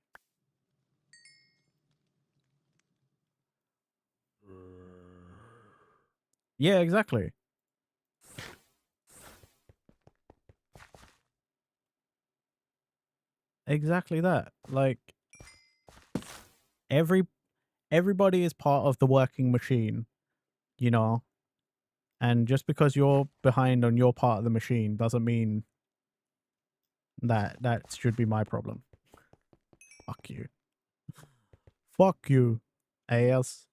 Yeah, exactly. Exactly that. Like, everybody is part of the working machine, you know? And just because you're behind on your part of the machine doesn't mean that should be my problem. Fuck you. Fuck you, ass.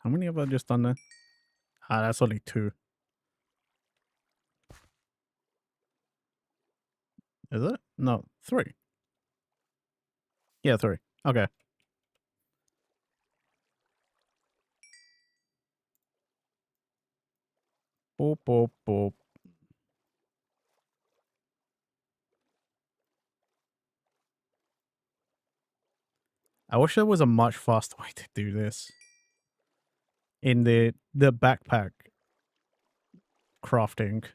How many have I just done there? Ah, that's only 2. Is it? No, 3. Yeah, 3. Okay. Boop, boop, boop. I wish there was a much faster way to do this. In the backpack crafting.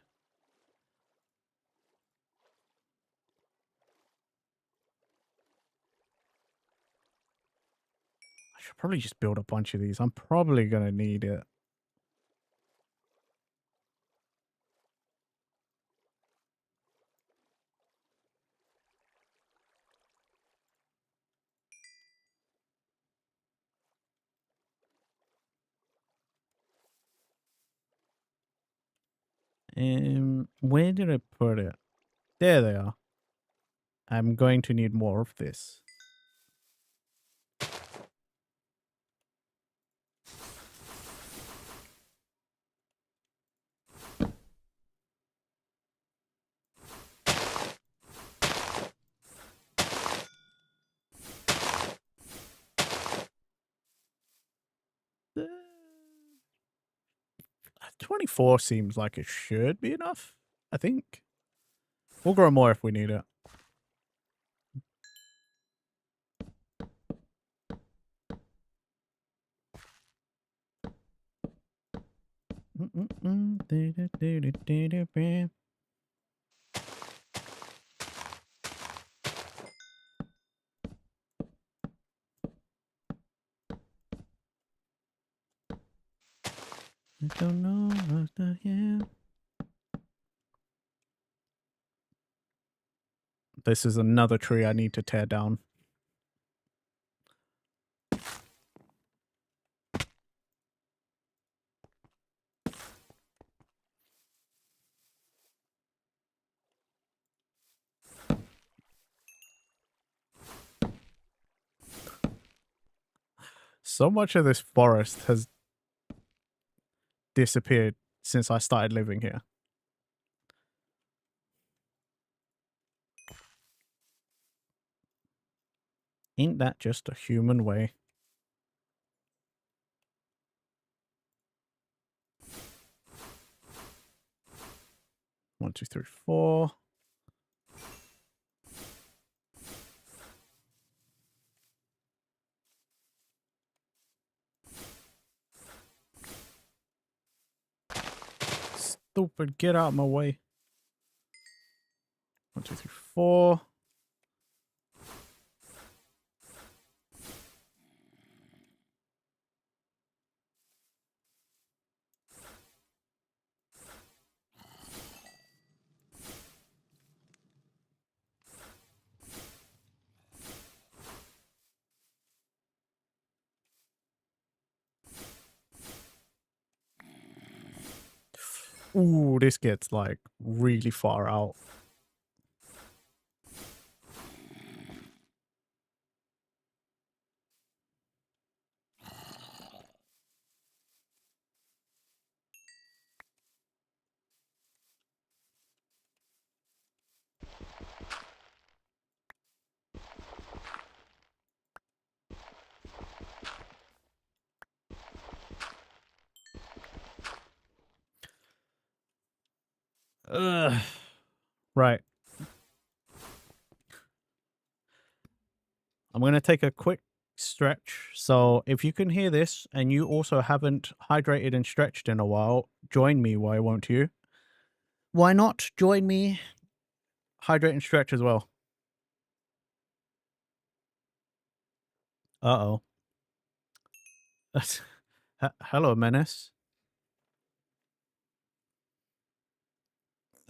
I should probably just build a bunch of these. I'm probably going to need it. Where did I put it? There they are. I'm going to need more of this. Uh, 24 seems like it should be enough, I think. We'll grow more if we need it. I don't know what the hell. This is another tree I need to tear down. So much of this forest has disappeared since I started living here. Ain't that just a human way? One, two, three, 4. Stupid, get out of my way. 1, 2, 3, 4. Ooh, this gets like really far out. Ugh. Right. I'm going to take a quick stretch. So if you can hear this and you also haven't hydrated and stretched in a while, join me, why won't you? Why not join me? Hydrate and stretch as well. Uh-oh. Hello, Menace.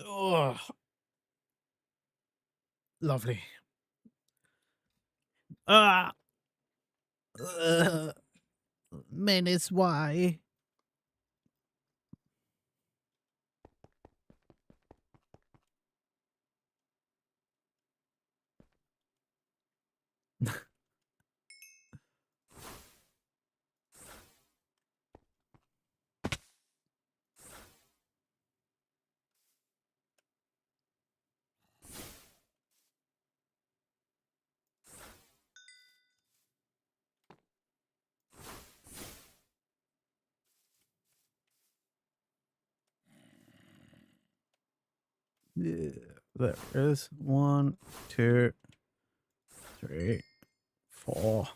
Oh, lovely. Ah, Menace, why? There is 1, 2, 3, 4.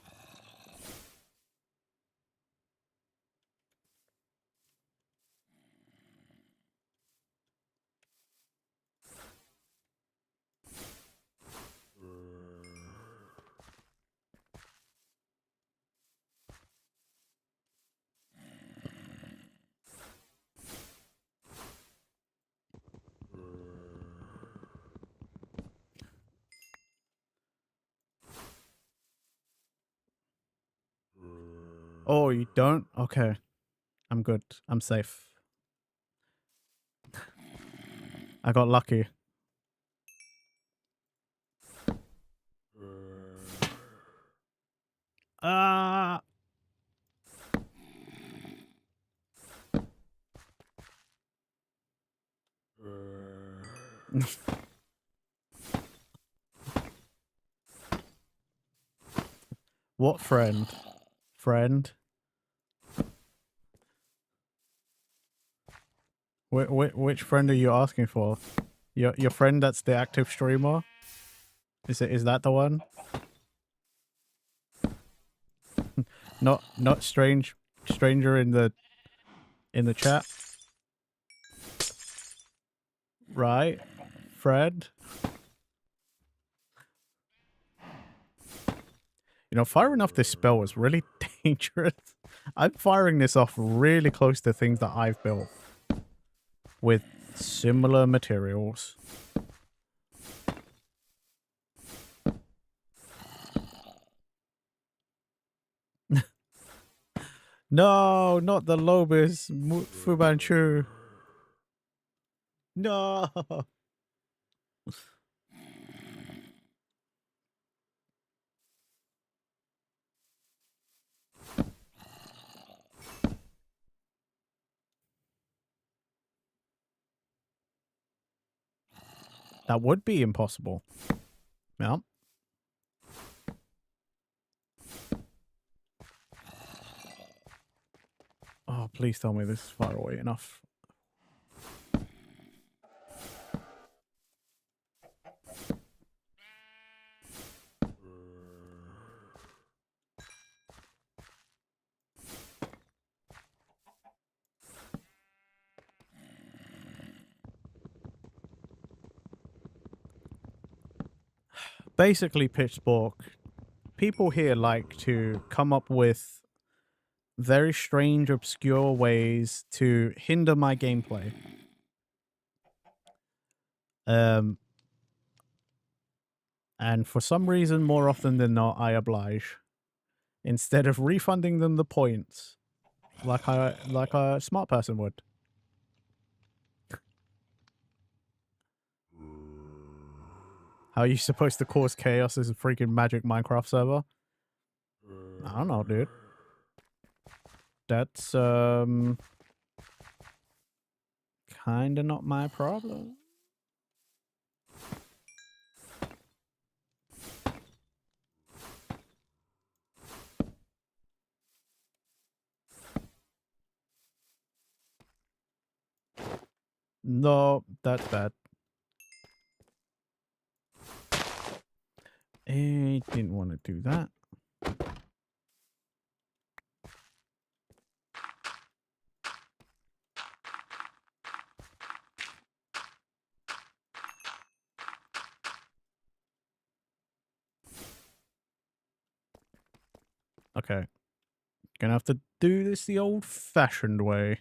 Oh, you don't? Okay. I'm good. I'm safe. I got lucky. Ah! What friend? Friend? Which friend are you asking for? Your friend that's the active streamer? Is that the one? Not stranger in the chat? Right? Fred? You know, firing off this spell is really dangerous. I'm firing this off really close to things that I've built with similar materials. No, not the Lobis Fu Manchu. No. That would be impossible. Yeah. Oh, please tell me this is far away enough. Basically, Pitchfork, people here like to come up with very strange, obscure ways to hinder my gameplay. And for some reason, more often than not, I oblige. Instead of refunding them the points, like a smart person would. How are you supposed to cause chaos as a freaking magic Minecraft server? I don't know, dude. That's kinda not my problem. No, that's bad. I didn't want to do that. Okay. Gonna have to do this the old-fashioned way.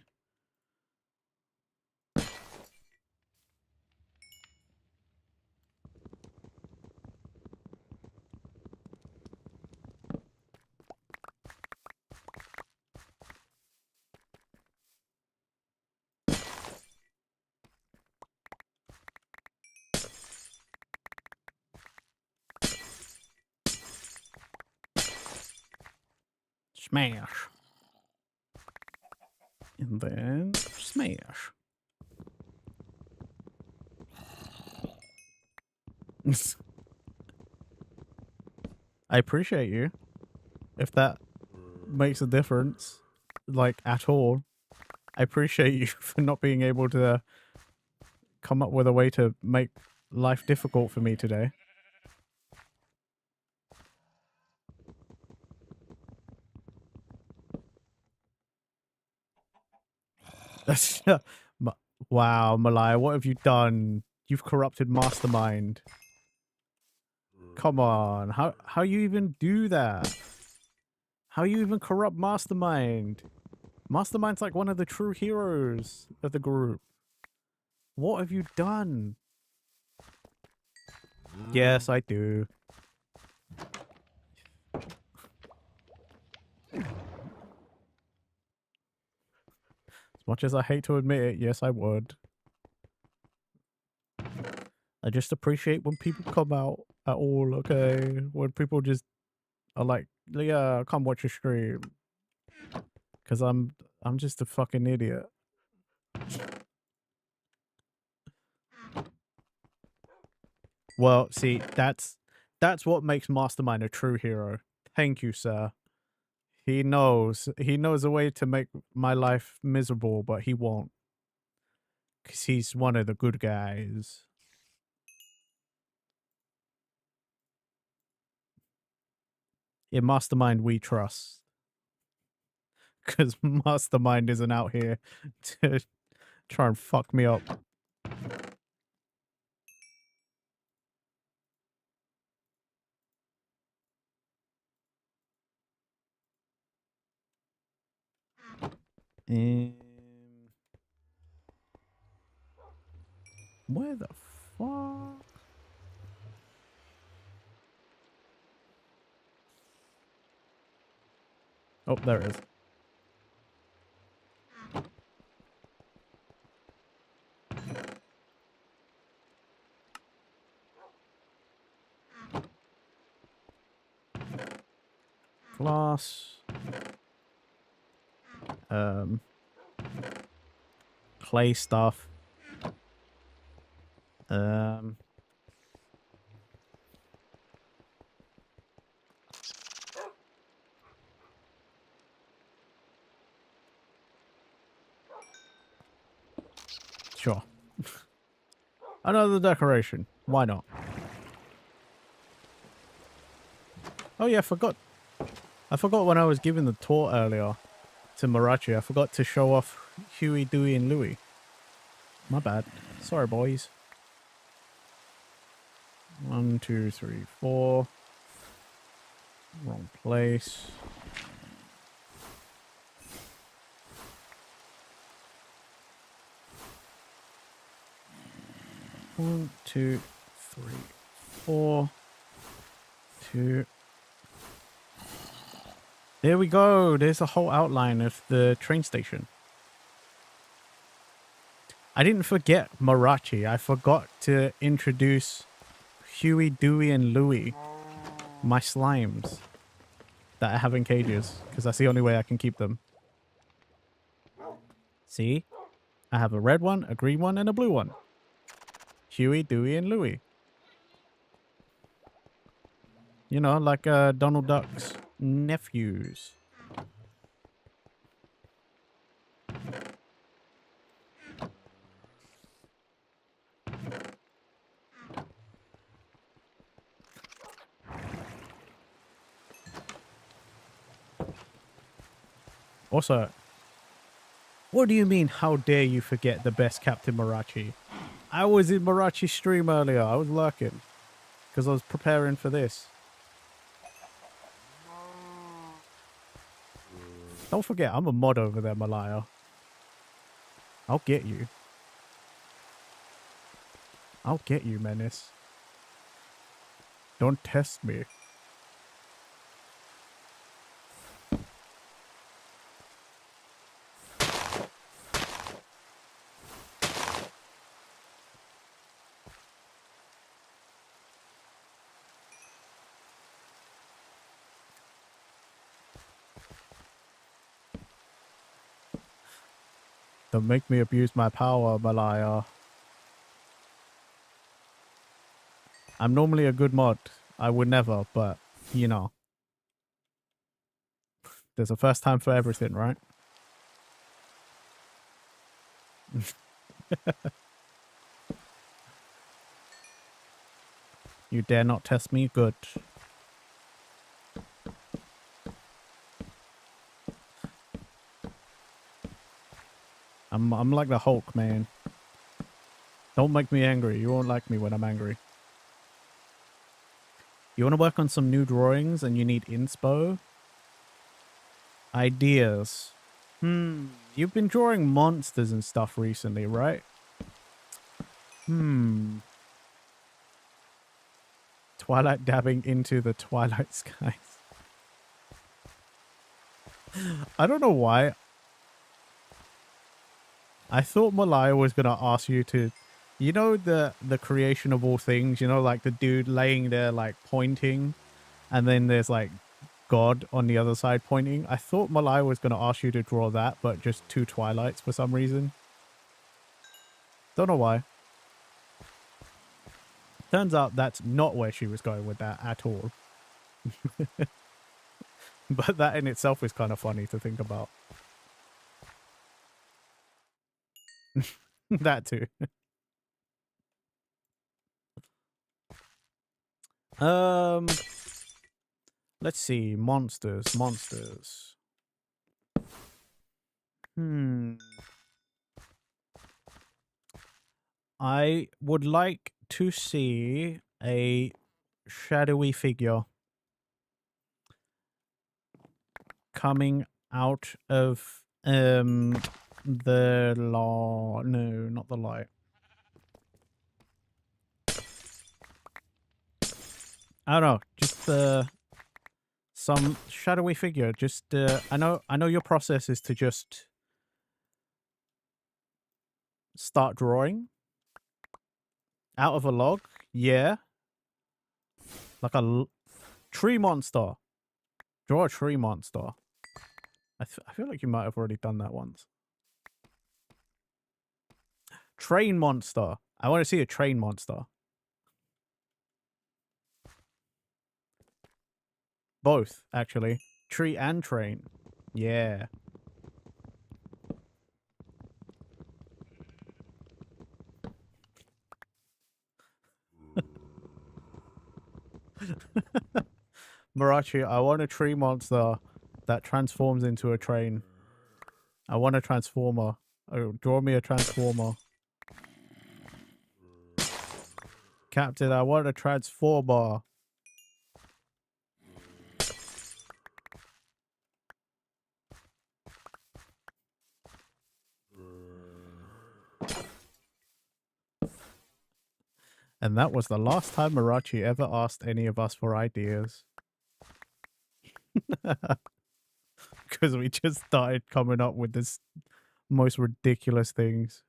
Smash. And then smash. I appreciate you. If that makes a difference, like, at all. I appreciate you for not being able to come up with a way to make life difficult for me today. Wow, Malaya, what have you done? You've corrupted Mastermind. Come on, how you even do that? How you even corrupt Mastermind? Mastermind's like one of the true heroes of the group. What have you done? Yes, I do. As much as I hate to admit it, yes, I would. I just appreciate when people come out at all, okay? When people just are like, yeah, come watch your stream. Because I'm just a fucking idiot. Well, see, that's what makes Mastermind a true hero. Thank you, sir. He knows a way to make my life miserable, but he won't. Because he's one of the good guys. In Mastermind, we trust. Because Mastermind isn't out here to try and fuck me up. Where the fuck? Oh, there it is. Glass. Clay stuff. Sure. Another decoration. Why not? Oh yeah, I forgot when I was giving the tour earlier to Marachi. I forgot to show off Huey, Dewey, and Louie. My bad. Sorry, boys. 1, 2, 3, 4. Wrong place. One, 2, 3, 4. 2. There we go. There's a whole outline of the train station. I didn't forget Marachi. I forgot to introduce Huey, Dewey, and Louie, my slimes that I have in cages, because that's the only way I can keep them. See? I have a red one, a green one, and a blue one. Huey, Dewey, and Louie. You know, like Donald Duck's nephews. Also, what do you mean, how dare you forget the best Captain Marachi? I was in Marachi's stream earlier. I was lurking because I was preparing for this. Don't forget, I'm a mod over there, Malaya. I'll get you. I'll get you, Menace. Don't test me. Don't make me abuse my power, Malaya. I'm normally a good mod. I would never, but, you know. There's a first time for everything, right? You dare not test me? Good. I'm like the Hulk, man. Don't make me angry. You won't like me when I'm angry. You want to work on some new drawings and you need inspo? Ideas. You've been drawing monsters and stuff recently, right? Twilight dabbing into the twilight skies. I don't know why. I thought Malaya was going to ask you to, you know, the creation of all things, you know, like the dude laying there, like pointing, and then there's like God on the other side pointing. I thought Malaya was going to ask you to draw that, but just two Twilights for some reason. Don't know why. Turns out that's not where she was going with that at all. But that in itself is kind of funny to think about. That too. Let's see. Monsters. I would like to see a shadowy figure coming out of the no, not the light. I don't know, just some shadowy figure. Just I know your process is to just start drawing out of a log. Yeah, like a tree monster. Draw a tree monster. I feel like you might have already done that once. Train monster. I want to see a train monster. Both, actually. Tree and train. Yeah. Marachi, I want a tree monster that transforms into a train. I want a transformer. Oh, draw me a transformer. Captain, I want a transformer. And that was the last time Marachi ever asked any of us for ideas. Because we just started coming up with this most ridiculous things.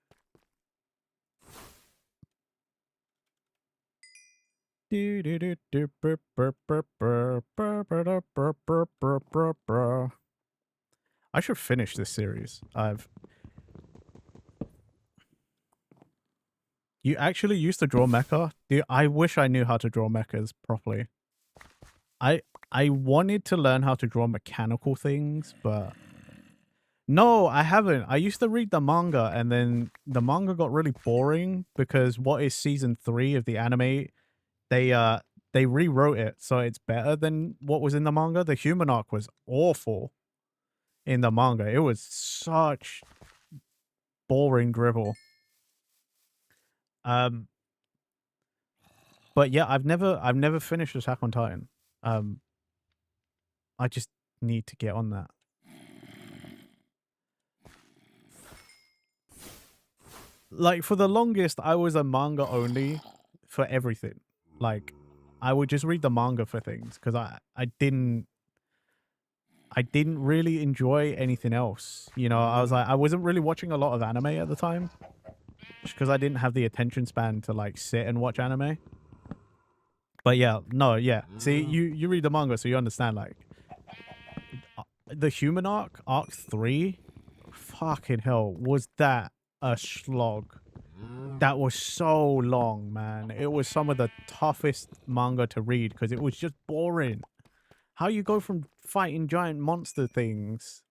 I should finish this series. You actually used to draw mecha? Dude, I wish I knew how to draw mechas properly. I wanted to learn how to draw mechanical things, but no, I haven't. I used to read the manga, and then the manga got really boring because what is season 3 of the anime? They rewrote it so it's better than what was in the manga. The human arc was awful in the manga. It was such boring drivel. But yeah, I've never finished Attack on Titan. I just need to get on that. Like, for the longest, I was a manga only for everything. Like, I would just read the manga for things because I didn't really enjoy anything else. You know, I was like, I wasn't really watching a lot of anime at the time just because I didn't have the attention span to like sit and watch anime. But yeah, no, yeah. See, you read the manga, so you understand. Like, the human arc, arc 3, fucking hell, was that a slog? That was so long, man. It was some of the toughest manga to read because it was just boring. How you go from fighting giant monster things,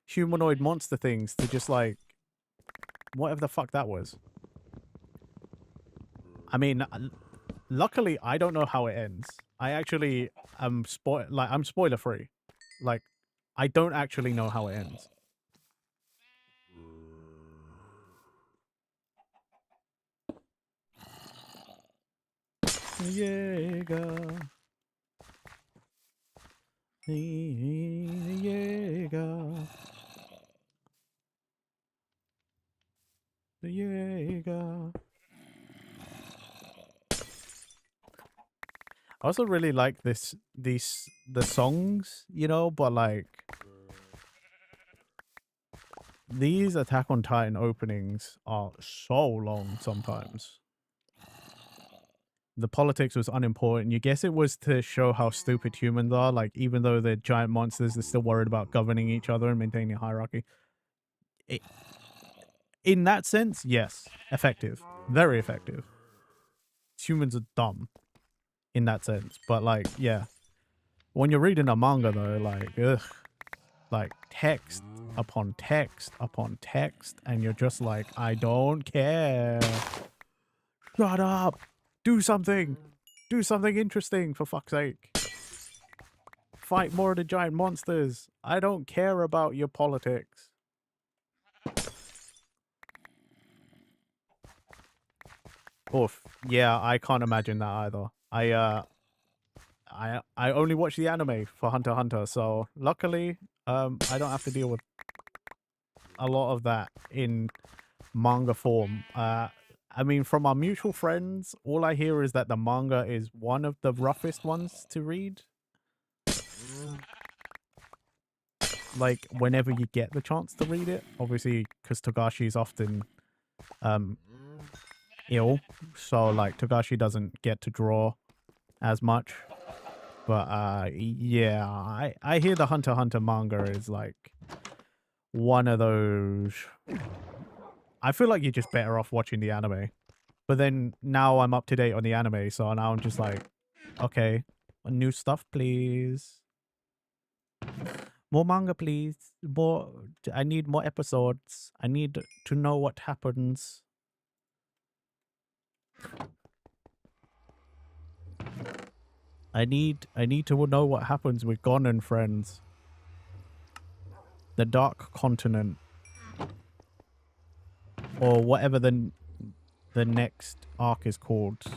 humanoid monster things, to just like whatever the fuck that was. I mean, luckily, I don't know how it ends. I actually am I'm spoiler free. Like, I don't actually know how it ends. Jäger. Jäger. The Jäger. I also really like the songs, you know, but like these Attack on Titan openings are so long sometimes. The politics was unimportant. You guess it was to show how stupid humans are. Like, even though they're giant monsters, they're still worried about governing each other and maintaining hierarchy. In that sense, yes, effective. Very effective. Humans are dumb in that sense. But like, yeah. When you're reading a manga though, like, ugh. Like text upon text upon text, and you're just like, I don't care. Shut up. Do something. Do something interesting, for fuck's sake. Fight more of the giant monsters. I don't care about your politics. Oof. Yeah, I can't imagine that either. I only watch the anime for Hunter x Hunter, so luckily, I don't have to deal with a lot of that in manga form. I mean, from our mutual friends, all I hear is that the manga is one of the roughest ones to read. Like, whenever you get the chance to read it, obviously, because Togashi is often ill, so like Togashi doesn't get to draw as much. But yeah, I hear the Hunter x Hunter manga is like one of those. I feel like you're just better off watching the anime. But then now I'm up to date on the anime, so now I'm just like, okay, new stuff, please. More manga, please. More. I need more episodes. I need to know what happens. I need to know what happens with Gon and friends. The Dark Continent, or whatever the next arc is called. I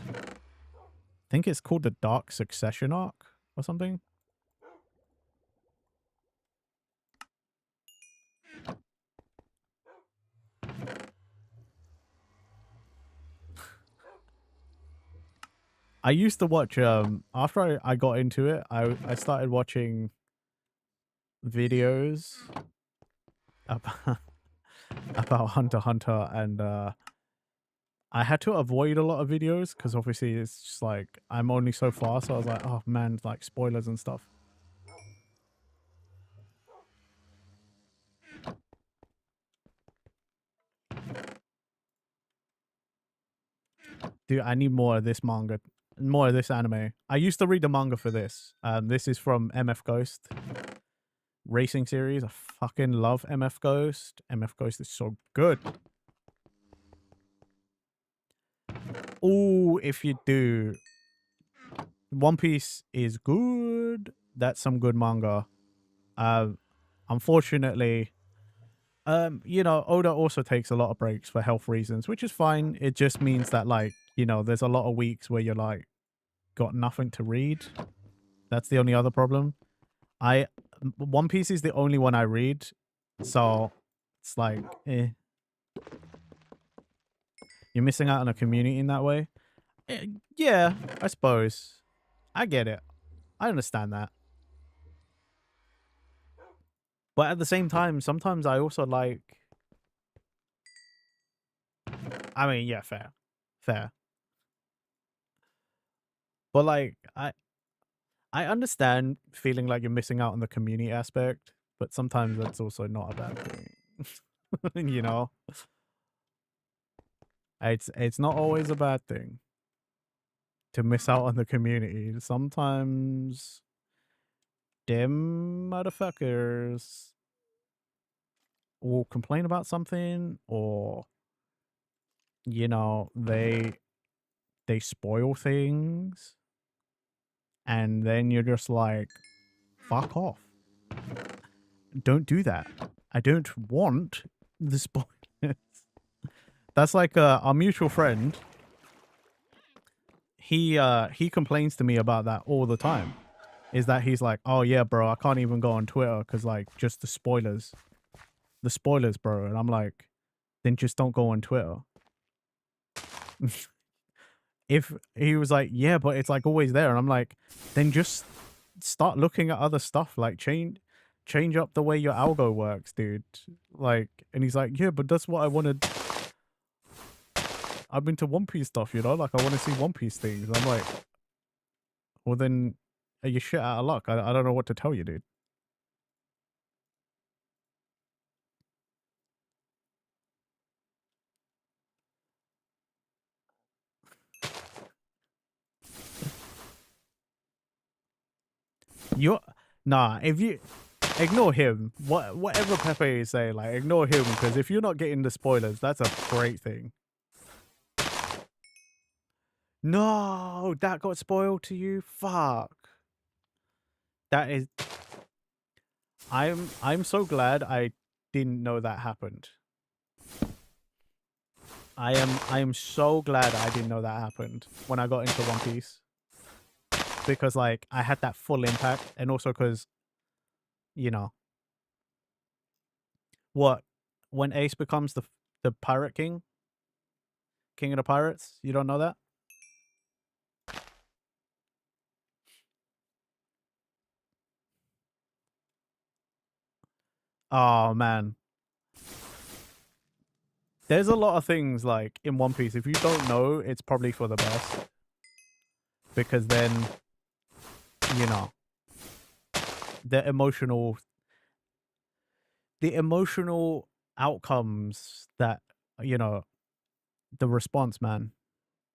think it's called the Dark Succession arc or something. I used to watch after I got into it, I started watching videos about about Hunter x Hunter, and I had to avoid a lot of videos because obviously it's just like I'm only so far, so I was like, oh man, like spoilers and stuff. Dude, I need more of this manga, more of this anime. I used to read the manga for this. This is from MF Ghost Racing series. I fucking love MF Ghost. MF Ghost is so good. Oh, if you do, One Piece is good. That's some good manga. Unfortunately, you know, Oda also takes a lot of breaks for health reasons, which is fine. It just means that, like, you know, there's a lot of weeks where you're like got nothing to read. That's the only other problem. One Piece is the only one I read, so it's like, eh. You're missing out on a community in that way. Yeah, I suppose. I get it. I understand that. But at the same time, sometimes I also like. I mean, yeah, fair. Fair. But like, I understand feeling like you're missing out on the community aspect, but sometimes that's also not a bad thing. You know? It's not always a bad thing to miss out on the community. Sometimes them motherfuckers will complain about something, or you know, they they spoil things, and then you're just like, fuck off. Don't do that. I don't want the spoilers. That's like our mutual friend. He complains to me about that all the time. Is that he's like, oh yeah, bro, I can't even go on Twitter because like just the spoilers, bro. And I'm like, then just don't go on Twitter. If he was like, yeah, but it's like always there, and I'm like, then just start looking at other stuff, like change up the way your algo works, dude. Like, and he's like, yeah, but that's what I wanted. I'm into One Piece stuff, you know, like I want to see One Piece things. I'm like, well then are you shit out of luck? I don't know what to tell you, dude. Nah, if you ignore him, whatever Pepe is saying, like ignore him, because if you're not getting the spoilers, that's a great thing. No, that got spoiled to you. Fuck. That is. I'm so glad I didn't know that happened. I am so glad I didn't know that happened when I got into One Piece, because like I had that full impact, and also because, you know, what, when Ace becomes the pirate king of the pirates, you don't know that? Oh man, there's a lot of things like in One Piece, if you don't know, it's probably for the best, because then, you know, the emotional outcomes that, you know, the response, man,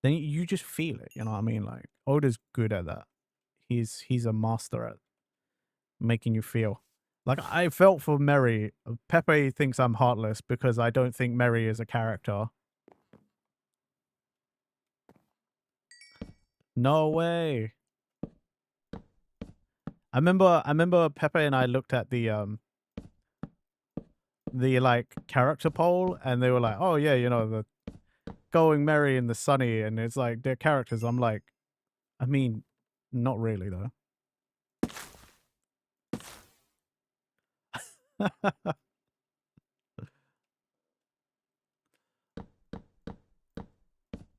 then you just feel it, you know what I mean? Like Oda's good at that. He's a master at making you feel. Like I felt for Mary. Pepe thinks I'm heartless because I don't think Mary is a character. No way. I remember Pepe and I looked at the like character poll, and they were like, oh yeah, you know, the Going Merry and the Sunny, and it's like they're characters. I'm like, I mean, not really though.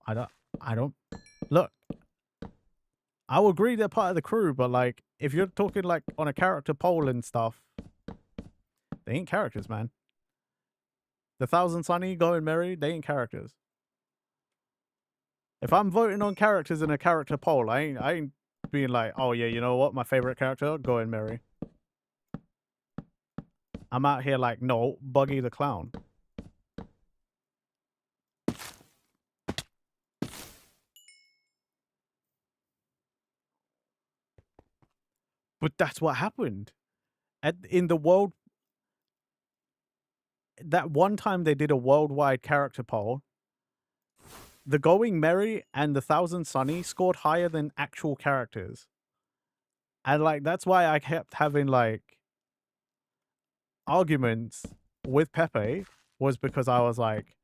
I don't look, I will agree they're part of the crew, but like if you're talking like on a character poll and stuff, they ain't characters, man. The Thousand Sunny, Going Merry, they ain't characters. If I'm voting on characters in a character poll, I ain't being like, oh yeah, you know what, my favorite character, Going Merry. I'm out here like, no, Buggy the Clown. But that's what happened. In the world, that one time they did a worldwide character poll, the Going Merry and the Thousand Sunny scored higher than actual characters. And like that's why I kept having like arguments with Pepe, was because I was like,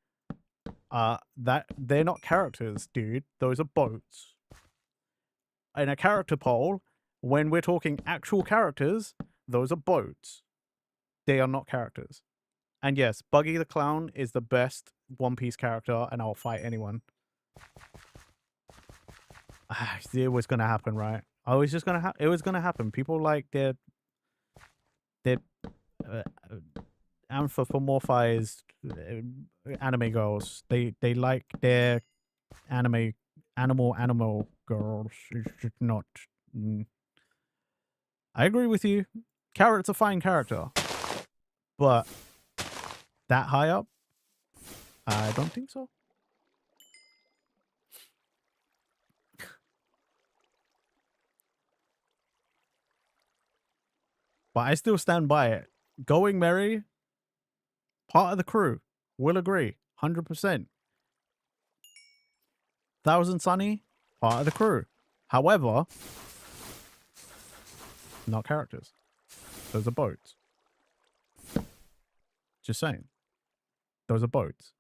that they're not characters, dude. Those are boats. In a character poll, when we're talking actual characters, those are boats. They are not characters. And yes, Buggy the Clown is the best One Piece character, and I'll fight anyone. It was gonna happen, right? I was just gonna it was gonna happen. People like their uh, anthropomorphized anime girls. They like their animal girls. It's just not. I agree with you. Carrot's a fine character, but that high up, I don't think so. But I still stand by it. Going Merry, part of the crew, will agree, 100%. Thousand Sunny, part of the crew. However, not characters. Those are boats. Just saying. Those are boats.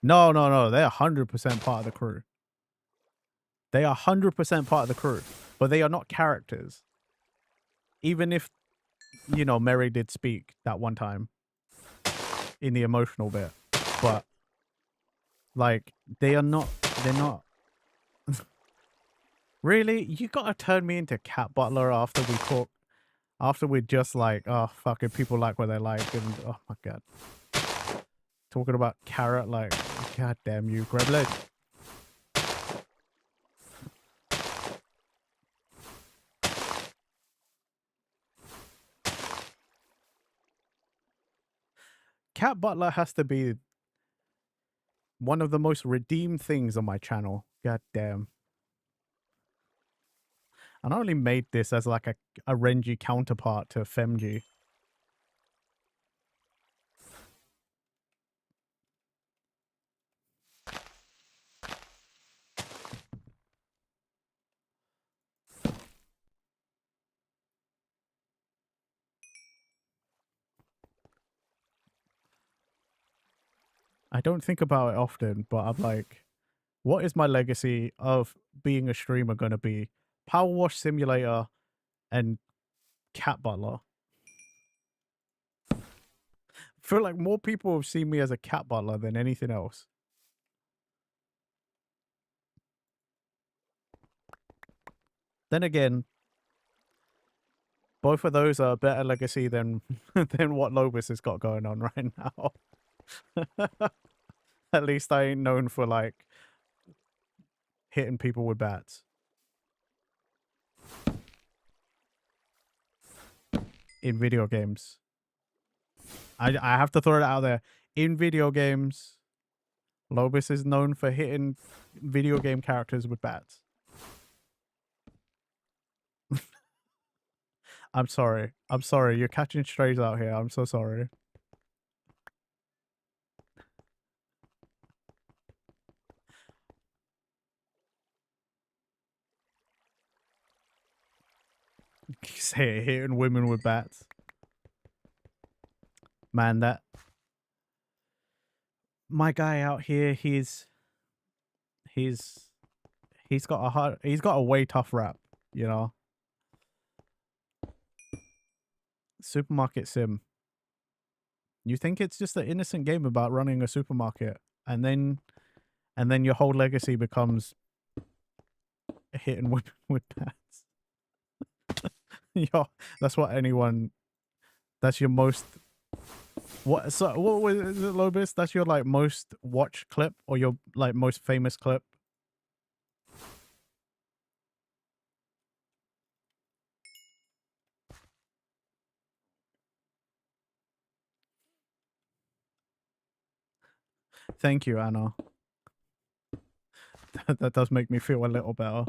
No, no, no. They're 100% part of the crew. They are 100% part of the crew. But they are not characters. Even if, you know, Mary did speak that one time. In the emotional bit. But, like, they are not... They're not... Really? You gotta turn me into Cat Butler after we talk... After we're just like, oh, fucking people like what they like. And, oh, my God. Talking about Carrot, like, God damn you, Gremlin. Cat Butler has to be one of the most redeemed things on my channel. God damn. And I only made this as like a Renji counterpart to Femji. I don't think about it often, but I'm like, what is my legacy of being a streamer going to be? Power Wash Simulator and Cat Butler. I feel like more people have seen me as a Cat Butler than anything else. Then again, both of those are a better legacy than than what Lobus has got going on right now. At least I ain't known for like hitting people with bats. In video games. I have to throw it out there. In video games, Lobus is known for hitting video game characters with bats. I'm sorry. I'm sorry. You're catching strays out here. I'm so sorry. Say hitting women with bats. Man, that my guy out here, he's got a way tough rap, you know. Supermarket sim. You think it's just an innocent game about running a supermarket, and then your whole legacy becomes hitting women with bats. Yo, that's what anyone. That's your most. What? So what was it, Lobis? That's your like most watched clip, or your like most famous clip? Thank you, Anna. That does make me feel a little better.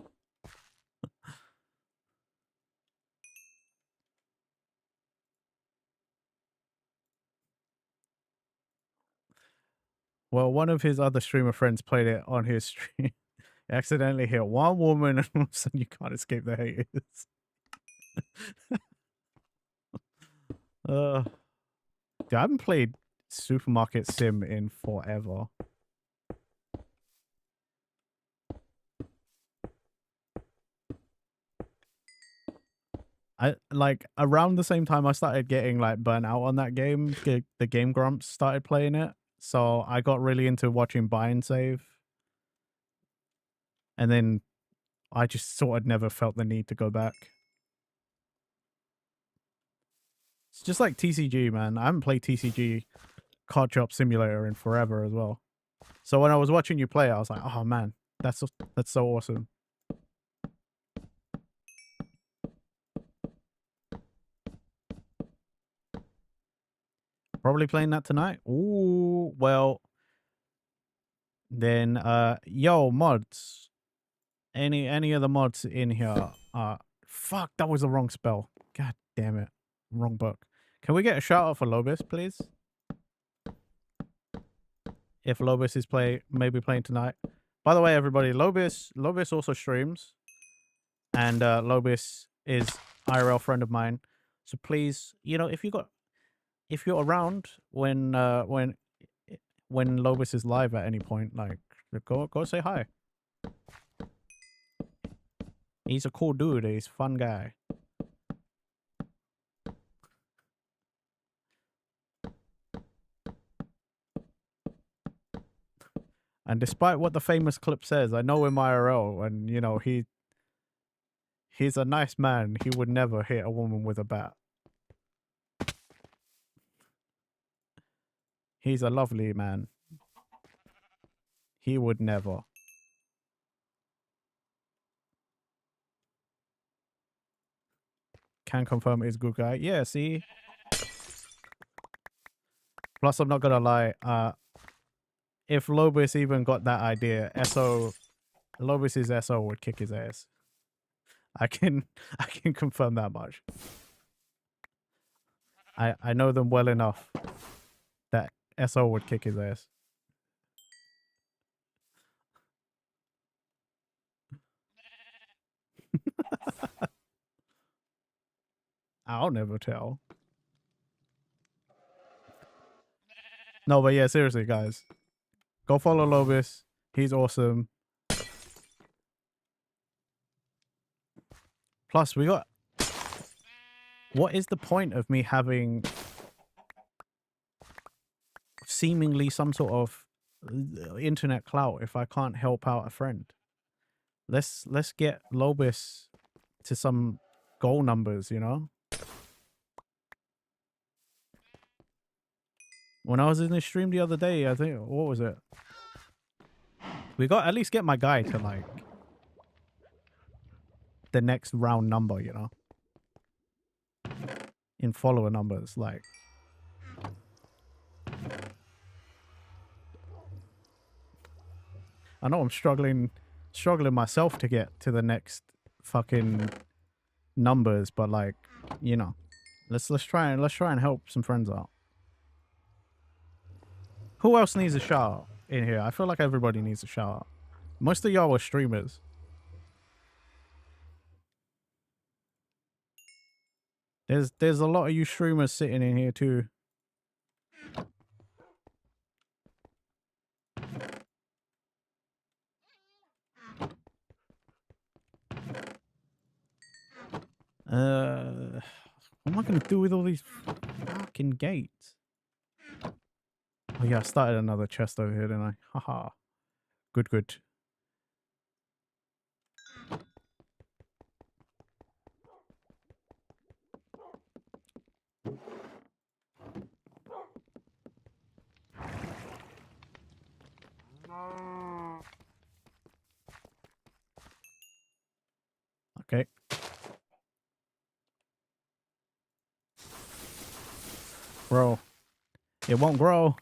Well, one of his other streamer friends played it on his stream. He accidentally hit one woman, and all of a sudden you can't escape the haters. Dude, I haven't played Supermarket Sim in forever. I like around the same time I started getting like burnt out on that game, the Game Grumps started playing it. So I got really into watching Buy and Save. And then I just sort of never felt the need to go back. It's just like TCG, man. I haven't played TCG Card Shop Simulator in forever as well. So when I was watching you play, I was like, oh man, that's so awesome. Probably playing that tonight. Ooh, well, then yo, mods. Any of the mods in here? Fuck, that was the wrong spell. God damn it. Wrong book. Can we get a shout out for Lobis, please? If Lobis is maybe playing tonight. By the way, everybody, Lobis also streams, and Lobis is IRL friend of mine. So please, you know, if you're around when Lobis is live at any point, like go say hi. He's a cool dude. He's a fun guy. And despite what the famous clip says, I know him IRL, and you know he's a nice man. He would never hit a woman with a bat. He's a lovely man. He would never. Can confirm he's a good guy. Yeah, see? Plus, I'm not gonna lie. If Lobis even got that idea, Lobis's SO would kick his ass. I can confirm that much. I know them well enough that SO would kick his ass. I'll never tell. No, but yeah, seriously, guys. Go follow Lobis. He's awesome. Plus, we got... What is the point of me having seemingly some sort of internet clout if I can't help out a friend? Let's get Lobis to some goal numbers, you know? When I was in the stream the other day, I think, what was it? We got at least get my guy to like the next round number, you know? In follower numbers, like. I know I'm struggling myself to get to the next fucking numbers, but like, you know, let's try and help some friends out. Who else needs a shout out in here? I feel like everybody needs a shout out. Most of y'all were streamers. There's a lot of you streamers sitting in here too. What am I gonna do with all these fucking gates? Oh yeah, I started another chest over here, didn't I? Haha. Good. Okay. Bro. It won't grow.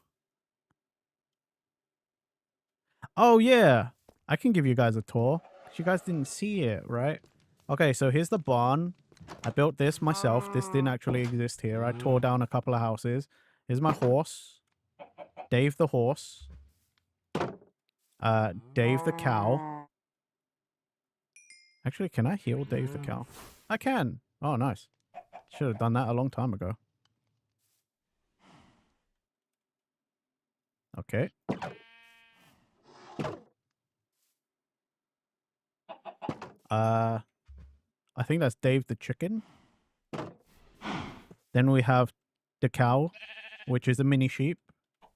Oh yeah. I can give you guys a tour. You guys didn't see it, right? Okay, so here's the barn. I built this myself. This didn't actually exist here. I tore down a couple of houses. Here's my horse. Dave the horse. Dave the cow. Actually, can I heal Dave the cow? I can. Oh, nice. Should have done that a long time ago. Okay. I think that's Dave the chicken. Then we have the cow, which is a mini sheep.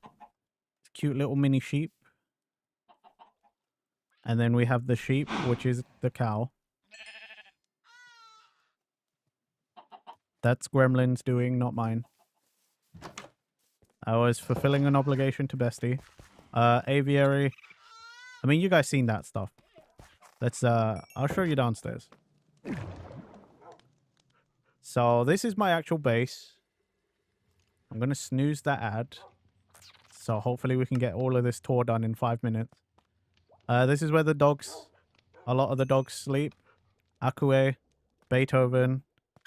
It's a cute little mini sheep. And then we have the sheep, which is the cow. That's Gremlin's doing, not mine. I was fulfilling an obligation to Bestie. Aviary. I mean, you guys seen that stuff. Let's, I'll show you downstairs. So this is my actual base. I'm going to snooze that ad. So hopefully we can get all of this tour done in 5 minutes. This is where the dogs, a lot of the dogs sleep. Akue, Beethoven,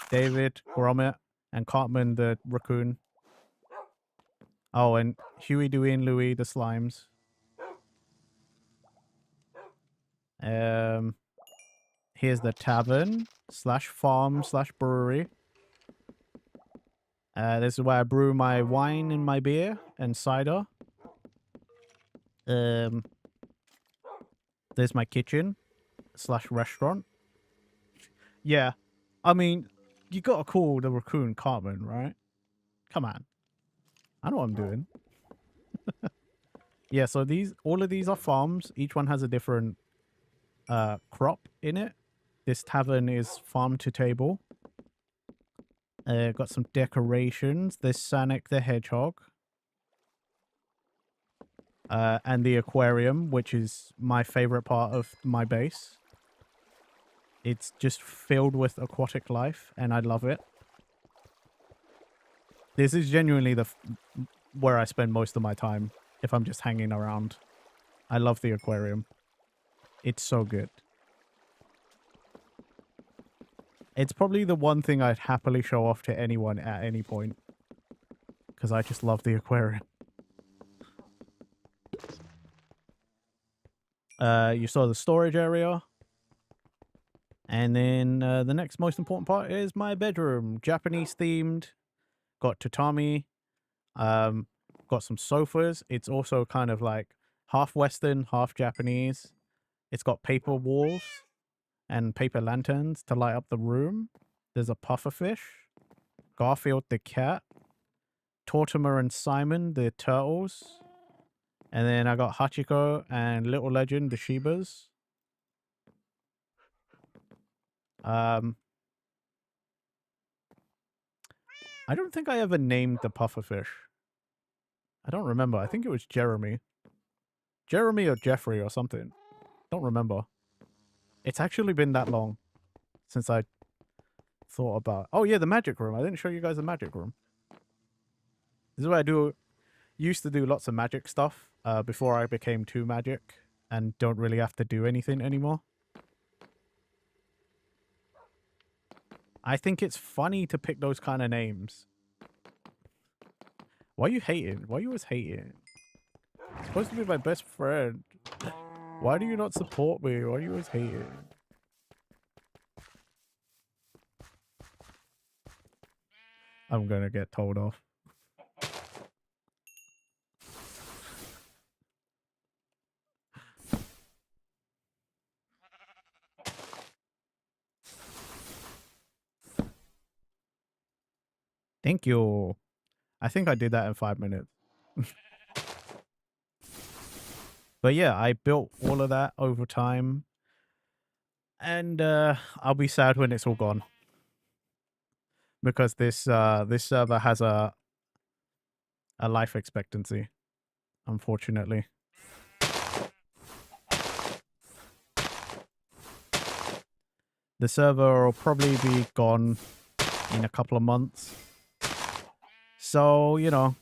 David, Gromit. And Cartman the raccoon. Oh, and Huey, Dewey, and Louie the slimes. Here's the tavern / farm / brewery. This is where I brew my wine and my beer and cider. There's my kitchen / restaurant. Yeah, I mean, you gotta call the raccoon Cartman, right? Come on, I know what I'm doing. Yeah, so all of these are farms. Each one has a different crop in it. This tavern is farm to table. Got some decorations. There's Sonic the Hedgehog. And the aquarium, which is my favorite part of my base. It's just filled with aquatic life, and I love it. This is genuinely where I spend most of my time if I'm just hanging around. I love the aquarium. It's so good. It's probably the one thing I'd happily show off to anyone at any point. Because I just love the aquarium. You saw the storage area. And then the next most important part is my bedroom. Japanese themed. Got tatami. Got some sofas. It's also kind of like half Western, half Japanese. It's got paper walls and paper lanterns to light up the room. There's a pufferfish. Garfield the cat. Tortimer and Simon the turtles. And then I got Hachiko and Little Legend the Shibas. I don't think I ever named the pufferfish. I don't remember. I think it was Jeremy. Jeremy or Jeffrey or something. Don't remember. It's actually been that long since I thought about... Oh yeah, the magic room. I didn't show you guys the magic room. This is where I used to do lots of magic stuff before I became too magic and don't really have to do anything anymore. I think it's funny to pick those kind of names. Why are you hating? Why are you always hating? It's supposed to be my best friend. Why do you not support me? Why are you always hating? I'm gonna get told off. Thank you. I think I did that in 5 minutes. But yeah, I built all of that over time. And I'll be sad when it's all gone. Because this server has a life expectancy, unfortunately. The server will probably be gone in a couple of months. So, you know,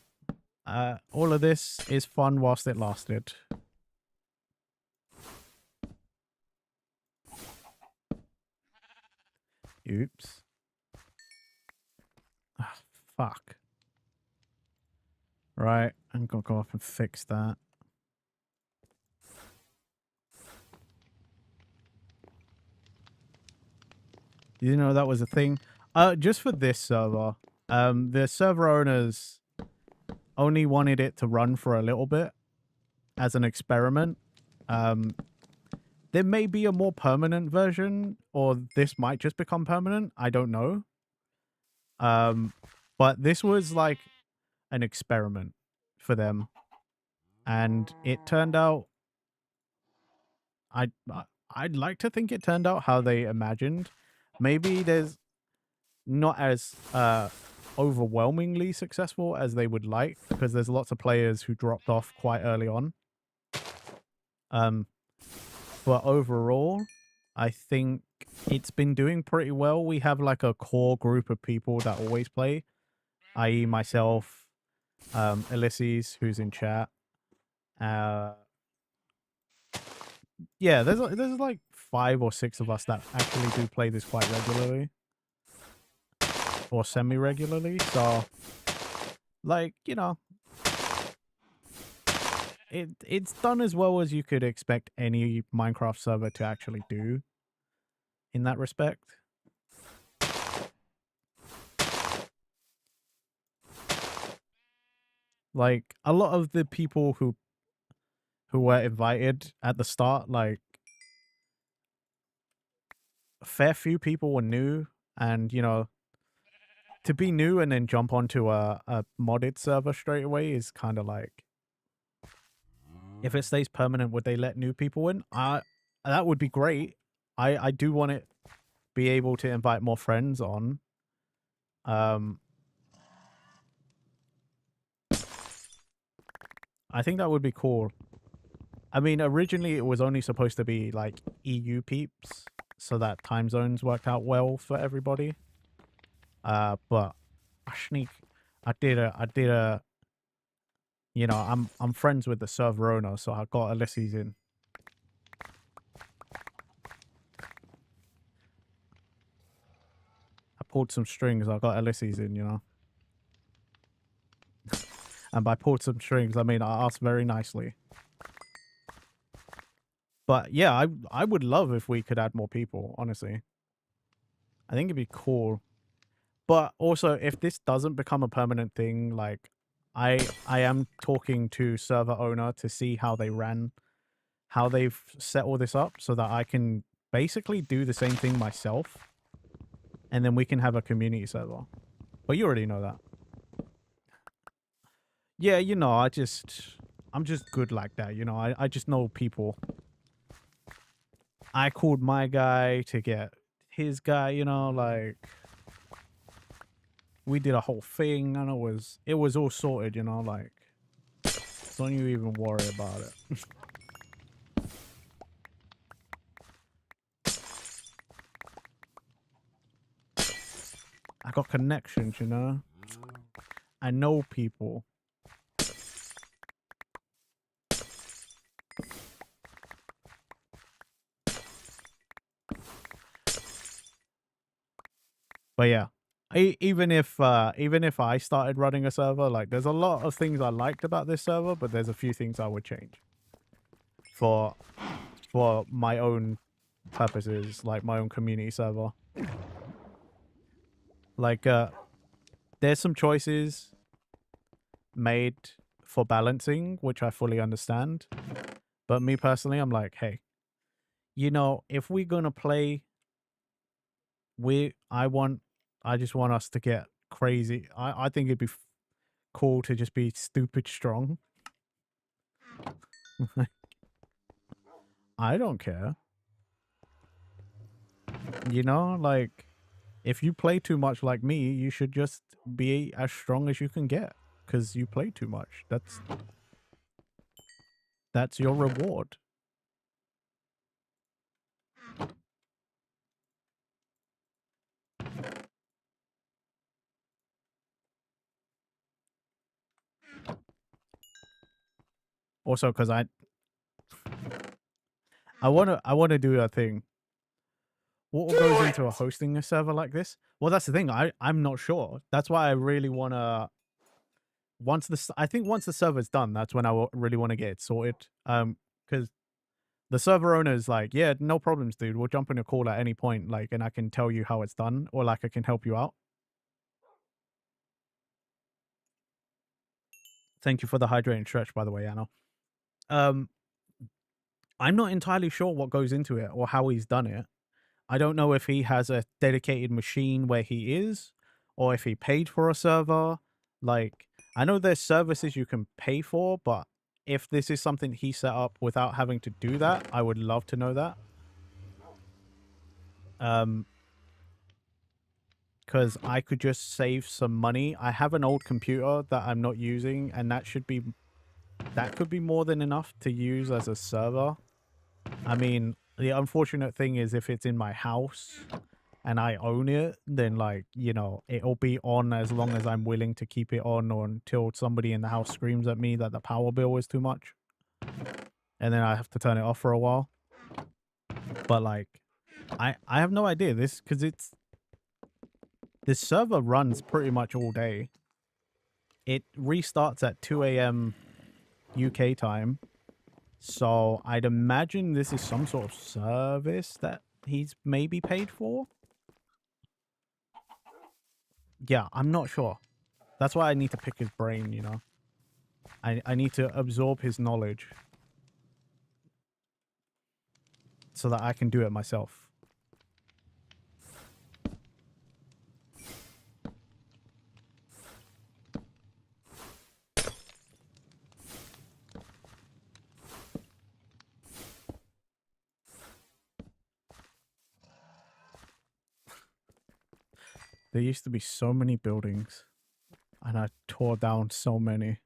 all of this is fun whilst it lasted. Oops. Ah, fuck. Right, I'm gonna go up and fix that. You know that was a thing? Just for this server. The server owners only wanted it to run for a little bit as an experiment. There may be a more permanent version, or this might just become permanent. I don't know. But this was like an experiment for them. And it turned out... I'd like to think it turned out how they imagined. Maybe there's not as overwhelmingly successful as they would like, because there's lots of players who dropped off quite early on. But overall, I think it's been doing pretty well. We have like a core group of people that always play, i.e. myself, Ilicies, who's in chat. Yeah, there's like 5 or 6 of us that actually do play this quite regularly. or semi-regularly. So, like, you know, it's done as well as you could expect any Minecraft server to actually do in that respect. Like, a lot of the people who were invited at the start, like, a fair few people were new, and, you know, to be new and then jump onto a modded server straight away is kind of like, if it stays permanent, would they let new people in? That would be great. I do want it be able to invite more friends on. I think that would be cool. I mean, originally it was only supposed to be like EU peeps, so that time zones worked out well for everybody. But I did a, you know, I'm friends with the server owner, so I got Ilicies in. I pulled some strings, I got Ilicies in, you know. And by pulled some strings, I mean I asked very nicely. But yeah, I would love if we could add more people, honestly. I think it'd be cool. But also, if this doesn't become a permanent thing, like, I am talking to server owner to see how they've set all this up so that I can basically do the same thing myself. And then we can have a community server. But you already know that. Yeah, you know, I'm just good like that, you know. I just know people. I called my guy to get his guy, you know, like, we did a whole thing, and it was all sorted, you know, like, don't you even worry about it. I got connections, you know. I know people. But yeah, even if I started running a server, like, there's a lot of things I liked about this server, but there's a few things I would change for my own purposes, like my own community server. Like, there's some choices made for balancing, which I fully understand. But me personally, I'm like, hey, you know, if we're gonna play, I just want us to get crazy. I think it'd be cool to just be stupid strong. I don't care. You know, like, if you play too much like me, you should just be as strong as you can get, because you play too much. That's your reward. Also, because I wanna do a thing. What goes into a hosting a server like this? Well, that's the thing. I'm not sure. That's why I really wanna. I think once the server's done, that's when I really want to get it sorted. Because the server owner is like, yeah, no problems, dude. We'll jump in a call at any point, like, and I can tell you how it's done, or like I can help you out. Thank you for the hydrating stretch, by the way, Anna. I'm not entirely sure what goes into it or how he's done it. I don't know if he has a dedicated machine where he is, or if he paid for a server. Like, I know there's services you can pay for, but if this is something he set up without having to do that, I would love to know that. Because I could just save some money. I have an old computer that I'm not using, and that could be more than enough to use as a server. I mean, the unfortunate thing is if it's in my house and I own it, then, like, you know, it'll be on as long as I'm willing to keep it on, or until somebody in the house screams at me that the power bill is too much. And then I have to turn it off for a while. But, like, I have no idea. Because This server runs pretty much all day. It restarts at 2 a.m. UK time. So I'd imagine this is some sort of service that he's maybe paid for. Yeah, I'm not sure. That's why I need to pick his brain, you know. I need to absorb his knowledge so that I can do it myself. There used to be so many buildings, and I tore down so many.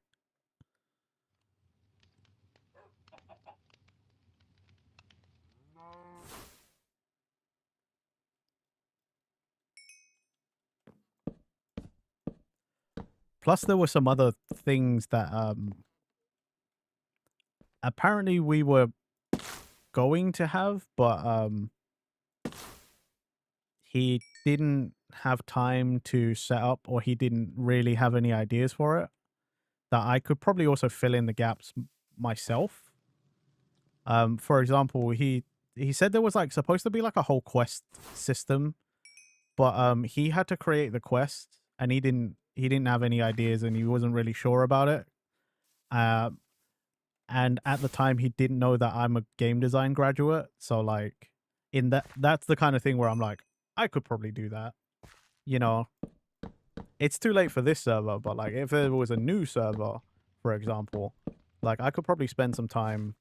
Plus, there were some other things that apparently we were going to have, but he didn't have time to set up, or he didn't really have any ideas for it. That I could probably also fill in the gaps myself. For example, he said there was like supposed to be like a whole quest system, but he had to create the quest and he didn't have any ideas and he wasn't really sure about it. And at the time he didn't know that I'm a game design graduate, so like that's the kind of thing where I'm like, I could probably do that. You know, it's too late for this server, but like if there was a new server, for example, like I could probably spend some time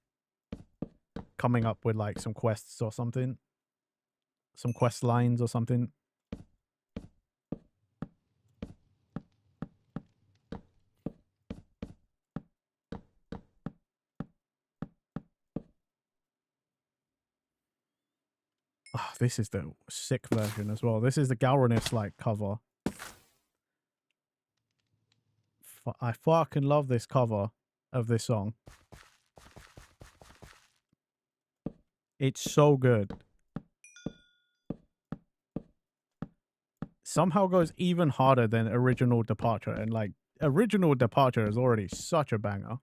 coming up with like some quests or something, some quest lines or something. Oh, this is the sick version as well. This is the Galranus like cover. I fucking love this cover of this song. It's so good. Somehow goes even harder than Original Departure, and like Original Departure is already such a banger.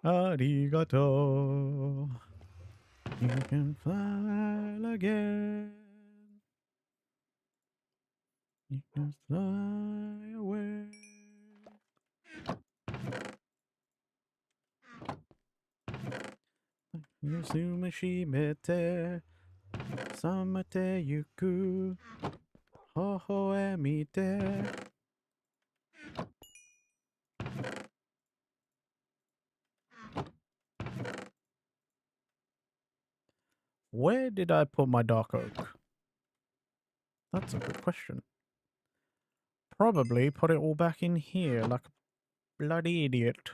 Arigato. You can fly again. You can fly away. Yusumashimete. Samate yuku. Hohoemite. Where did I put my dark oak? That's a good question. Probably put it all back in here like a bloody idiot.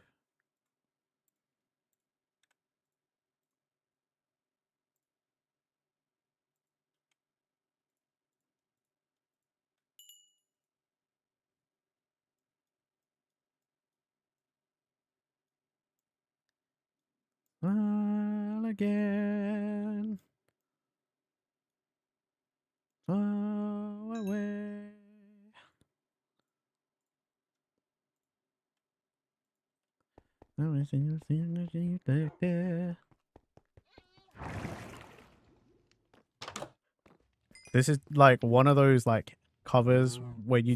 Smile again. Far away. This is like one of those like covers where you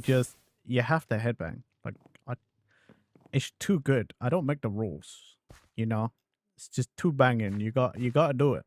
have to headbang. Like it's too good. I don't make the rules, you know. It's just too banging. You got to do it.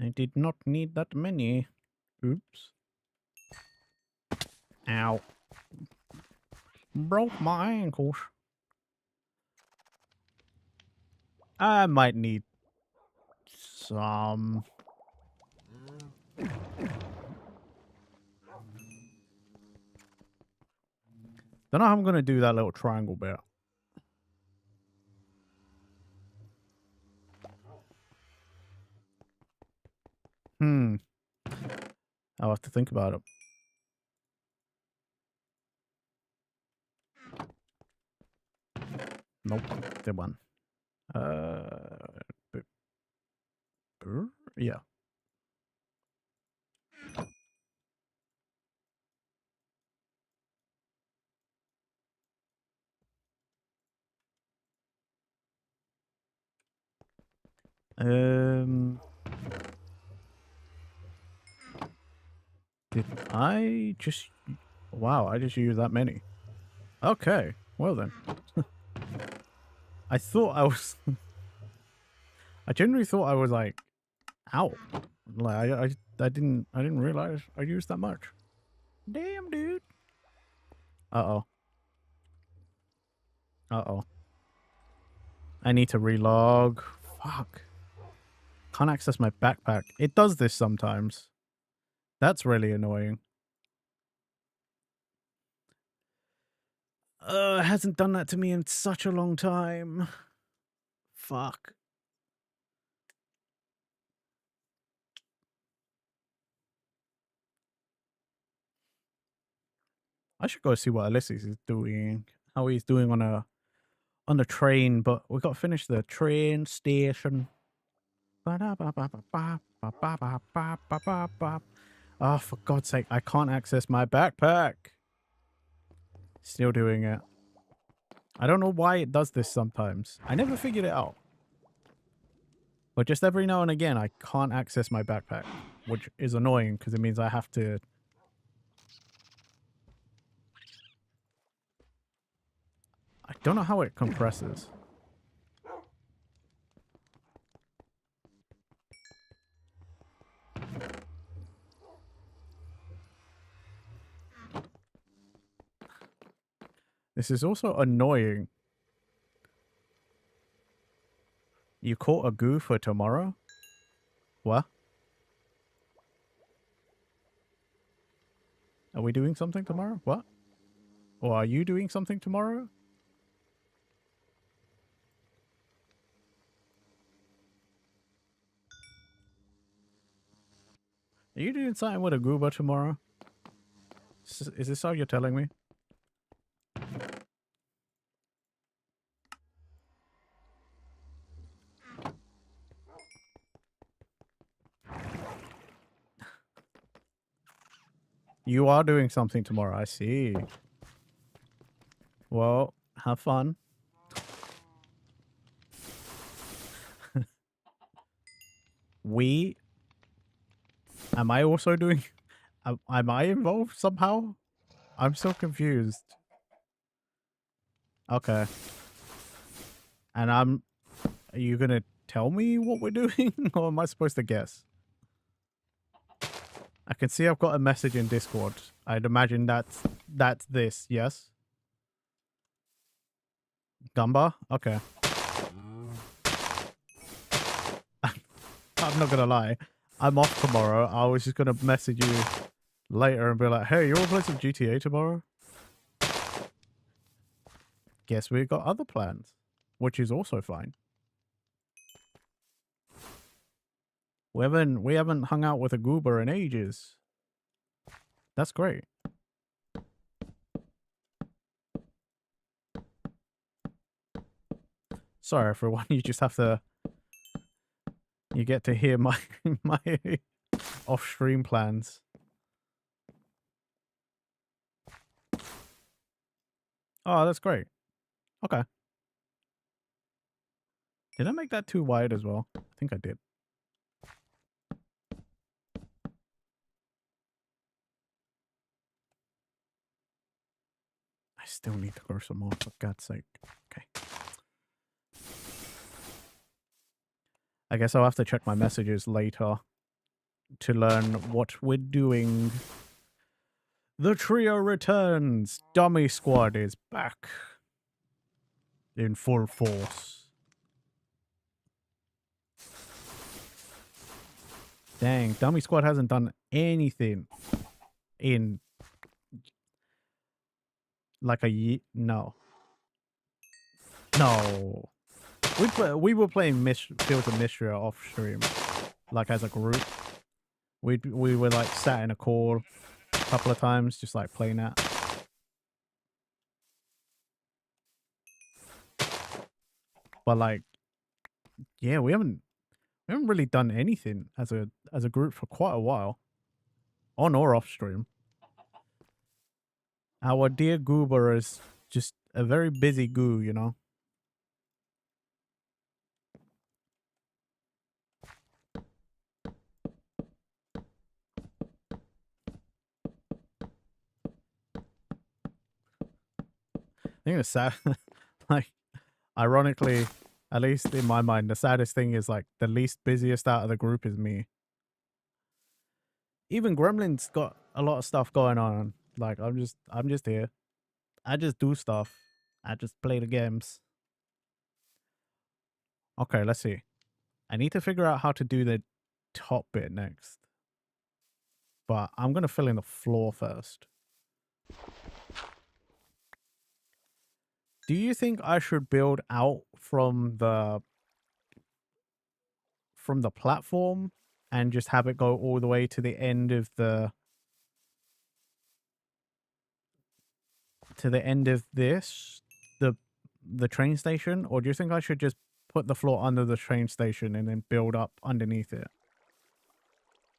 I did not need that many. Oops. Ow. Broke my ankles. I might need some. Don't know how I'm going to do that little triangle bit. I'll have to think about it. Nope. That one. Yeah. Did I just... Wow, I just used that many. Okay, well then. I thought I was... I genuinely thought I was like, out. Like, I didn't realize I used that much. Damn, dude. Uh-oh. Uh-oh. I need to relog. Fuck. Can't access my backpack. It does this sometimes. That's really annoying. It hasn't done that to me in such a long time. Fuck. I should go see what Ilicies is doing. How he's doing on the train, but we got to finish the train station. Oh, for God's sake, I can't access my backpack. Still doing it. I don't know why it does this sometimes. I never figured it out. But just every now and again, I can't access my backpack, which is annoying because it means I have to... I don't know how it compresses. This is also annoying. You caught a goo for tomorrow? What? Are we doing something tomorrow? What? Or are you doing something tomorrow? Are you doing something with a goober tomorrow? Is this how you're telling me? You are doing something tomorrow, I see. Well, have fun. Am I also doing... Am I involved somehow? I'm so confused. Okay. And are you gonna tell me what we're doing? Or am I supposed to guess? I can see I've got a message in Discord. I'd imagine that's this, yes? Gumba? Okay. I'm not gonna lie. I'm off tomorrow. I was just gonna message you later and be like, hey, you wanna play some GTA tomorrow? Guess we got other plans, which is also fine. We haven't hung out with a goober in ages. That's great. Sorry, everyone. You just have to... You get to hear my off-stream plans. Oh, that's great. Okay. Did I make that too wide as well? I think I did. I still need to grow some more, for God's sake. Okay. I guess I'll have to check my messages later. to learn what we're doing. The trio returns. Dummy Squad is back in full force. Dang, Dummy Squad hasn't done anything in like a year. No. No. We were playing Fields of Mystery off stream, like as a group. We were like sat in a call a couple of times, just like playing that. But like, yeah, we haven't really done anything as a group for quite a while, on or off stream. Our dear Goober is just a very busy goo, you know. I think it's sad. Like, ironically, at least in my mind, the saddest thing is like the least busiest out of the group is me. Even Gremlin's got a lot of stuff going on. Like, I'm just here. I just do stuff. I just play the games. Okay, let's see. I need to figure out how to do the top bit next. But I'm going to fill in the floor first. Do you think I should build out from the platform and just have it go all the way to the end of this, the train station, or do you think I should just put the floor under the train station and then build up underneath it?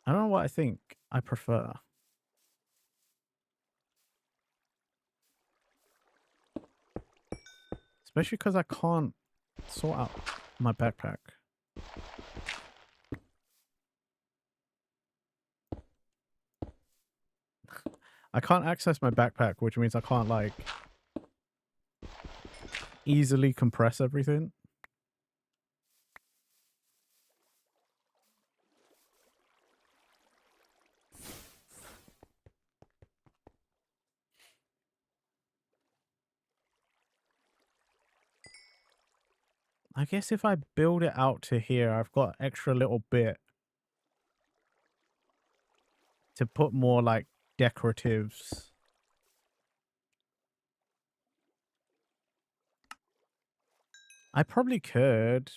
I don't know what I think I prefer. Especially because I can't sort out my backpack. I can't access my backpack, which means I can't, like, easily compress everything. I guess if I build it out to here, I've got extra little bit to put more, like, decoratives. I probably could.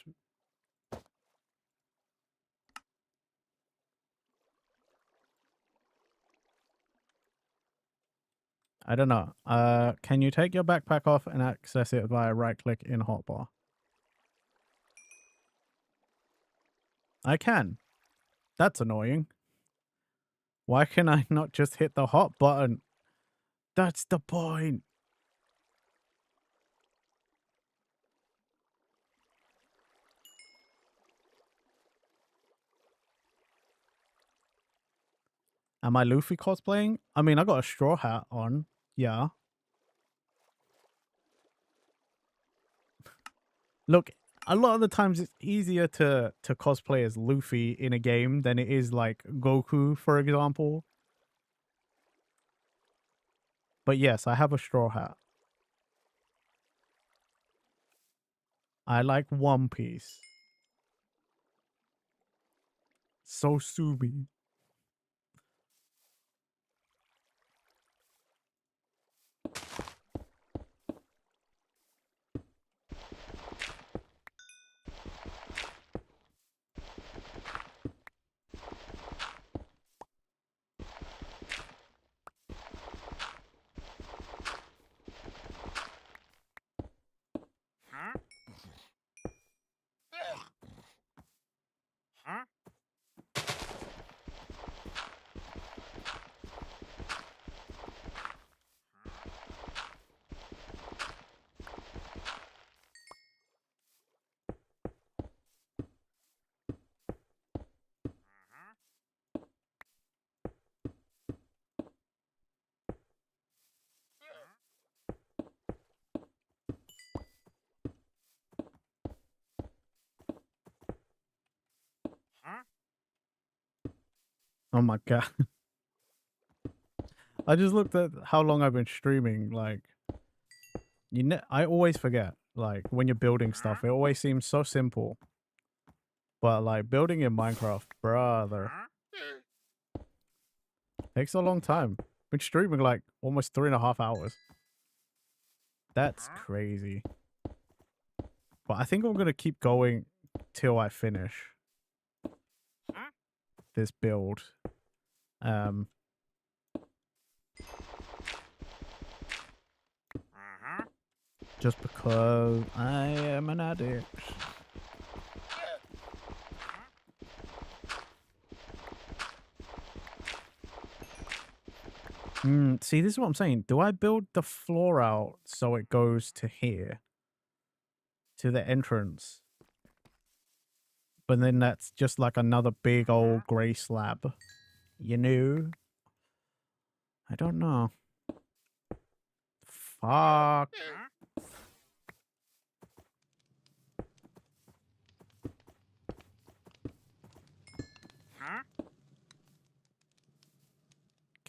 I don't know. Can you take your backpack off and access it via right-click in hotbar? I can. That's annoying. Why can I not just hit the hot button? That's the point. Am I Luffy cosplaying? I mean, I got a straw hat on. Yeah. Look, a lot of the times it's easier to cosplay as Luffy in a game than it is like Goku, for example. But yes, I have a straw hat. I like One Piece. So Subi. Oh my god. I just looked at how long I've been streaming. Like, I always forget. Like, when you're building stuff, it always seems so simple. But, like, building in Minecraft, brother, takes a long time. Been streaming, like, almost 3.5 hours. That's crazy. But I think I'm going to keep going till I finish this build. Just because I am an addict. See, this is what I'm saying. Do I build the floor out so it goes to here? To the entrance? But then that's just like another big old grey slab. You know? I don't know. Fuck.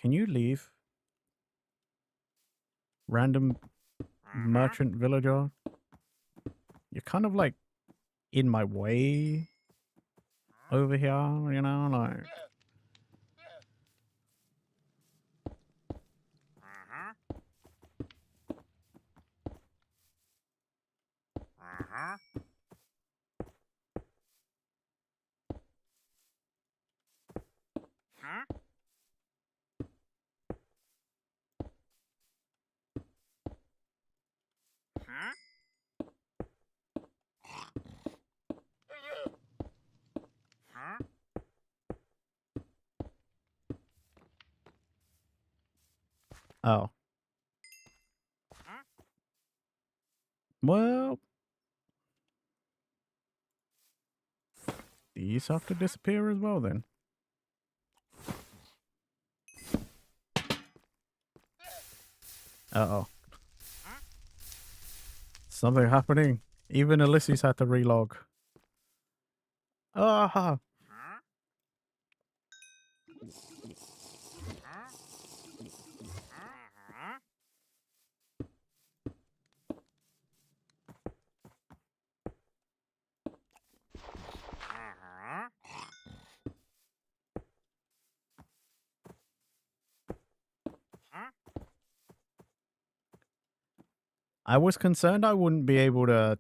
Can you leave? Random merchant villager? You're kind of like in my way over here, you know? Like, oh. Well, these have to disappear as well then. Uh-oh. Something happening. Even Ilicies had to relog. Ah! I was concerned I wouldn't be able to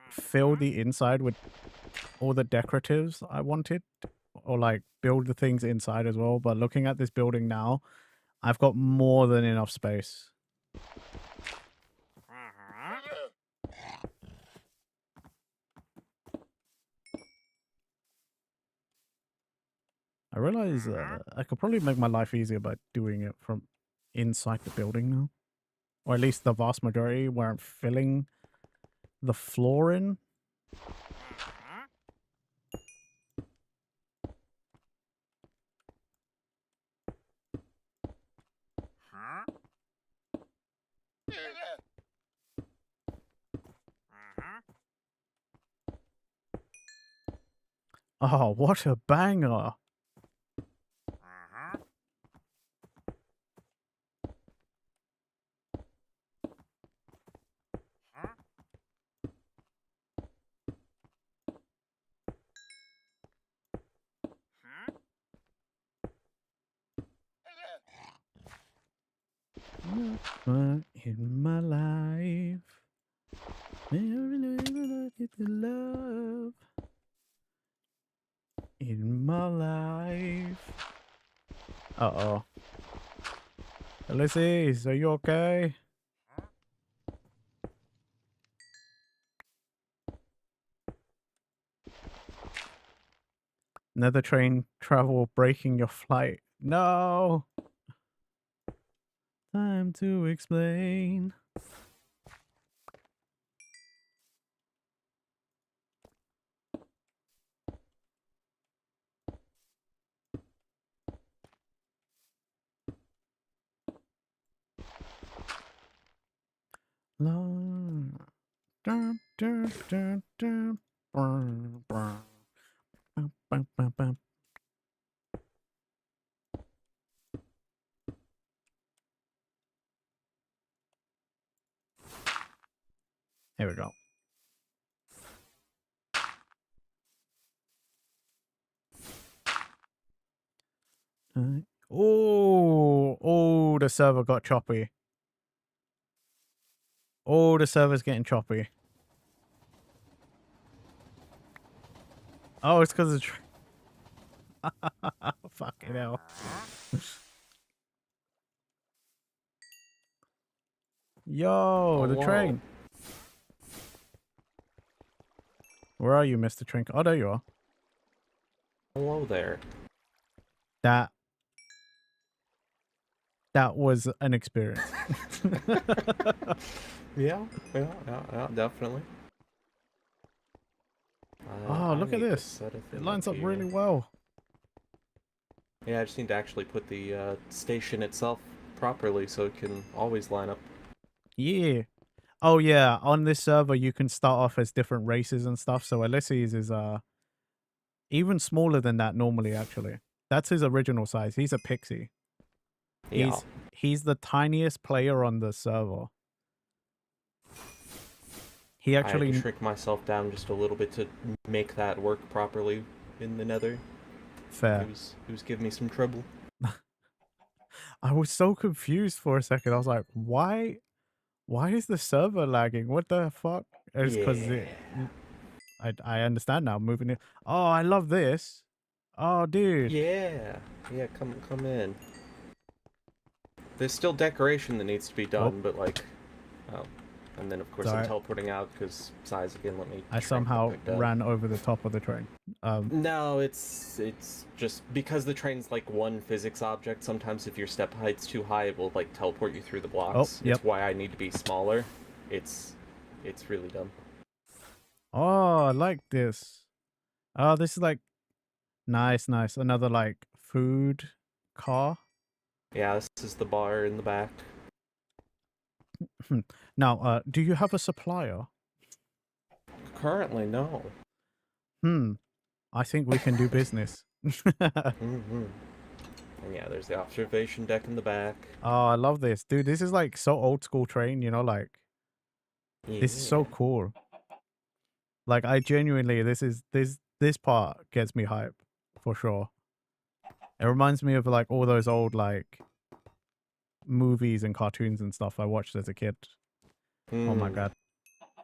fill the inside with all the decoratives I wanted. Or like build the things inside as well. But looking at this building now, I've got more than enough space. I realize I could probably make my life easier by doing it from inside the building now. Or at least the vast majority where I'm filling the floor in. Oh, what a banger. In my life, love in my life. Uh-oh. Ilicies, are you okay? Another train travel breaking your flight. No! Time to explain. Dun, dun, dun, dun, brr, brr. Bum, bum, bum, bum. Here we go. Oh, the server got choppy. Oh, the server's getting choppy. Oh, it's because of fucking hell. Yo, the Hello. train. Where are you, Mr. Trink? Oh, there you are. Hello there. That was an experience. Yeah, definitely. Oh, I look at need to this. set a It thing lines up here. really well. Yeah, I just need to actually put the station itself properly so it can always line up. Yeah. Oh yeah, on this server you can start off as different races and stuff. So Ilicies is even smaller than that normally actually. That's his original size. He's a pixie. Yeah. He's the tiniest player on the server. He I had to actually shrink myself down just a little bit to make that work properly in the nether. fair. It was giving me some trouble. I was so confused for a second. I was like, why is the server lagging? What the fuck? It's because I understand now. Moving it. Oh, I love this. Oh, dude. Yeah, come in. There's still decoration that needs to be done, but like, oh, and then of course Sorry. I'm teleporting out because size again. Let me. I somehow ran over the top of the train. No, it's just because the train's like one physics object. Sometimes if your step height's too high, it will like teleport you through the blocks. Yep. It's why I need to be smaller. It's really dumb. Oh, I like this. Oh, this is like nice. Another like food car. Yeah, this is the bar in the back. Now, do you have a supplier? Currently, no. I think we can do business. And yeah, there's the observation deck in the back. Oh, I love this. Dude, this is like so old school train, you know, like this is so cool. Like I genuinely this part gets me hype for sure. It reminds me of like all those old like movies and cartoons and stuff I watched as a kid. Oh my god.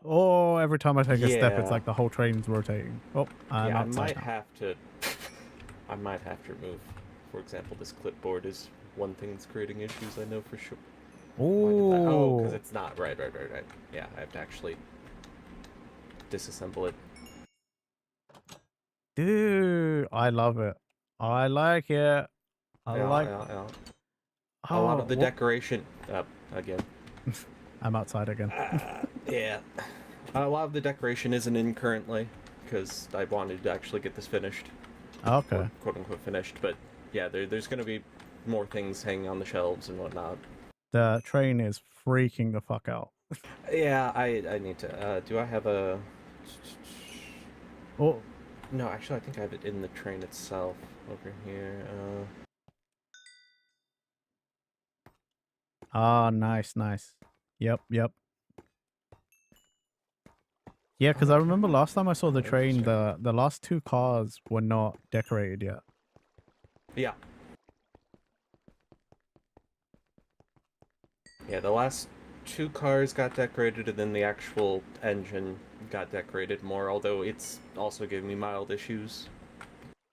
Oh, every time I take a step it's like the whole train's rotating. Oh, I'm yeah, outside I might have to remove, for example, this clipboard is one thing that's creating issues, I know for sure. Oh, because it's not. Right. Yeah, I have to actually disassemble it. Dude, I love it. I like it. Yeah. A lot of the decoration... again. I'm outside again. Yeah. A lot of the decoration isn't in currently, because I wanted to actually get this finished. Okay. Or, quote-unquote finished, but yeah, there's going to be more things hanging on the shelves and whatnot. The train is freaking the fuck out. Yeah, I need to... do I have a... Oh. No, actually, I think I have it in the train itself. Over here, Ah, nice. Yep. Yeah, because I remember last time I saw the train, the last two cars were not decorated yet. Yeah. Yeah, the last two cars got decorated, and then the actual engine got decorated more, although it's also giving me mild issues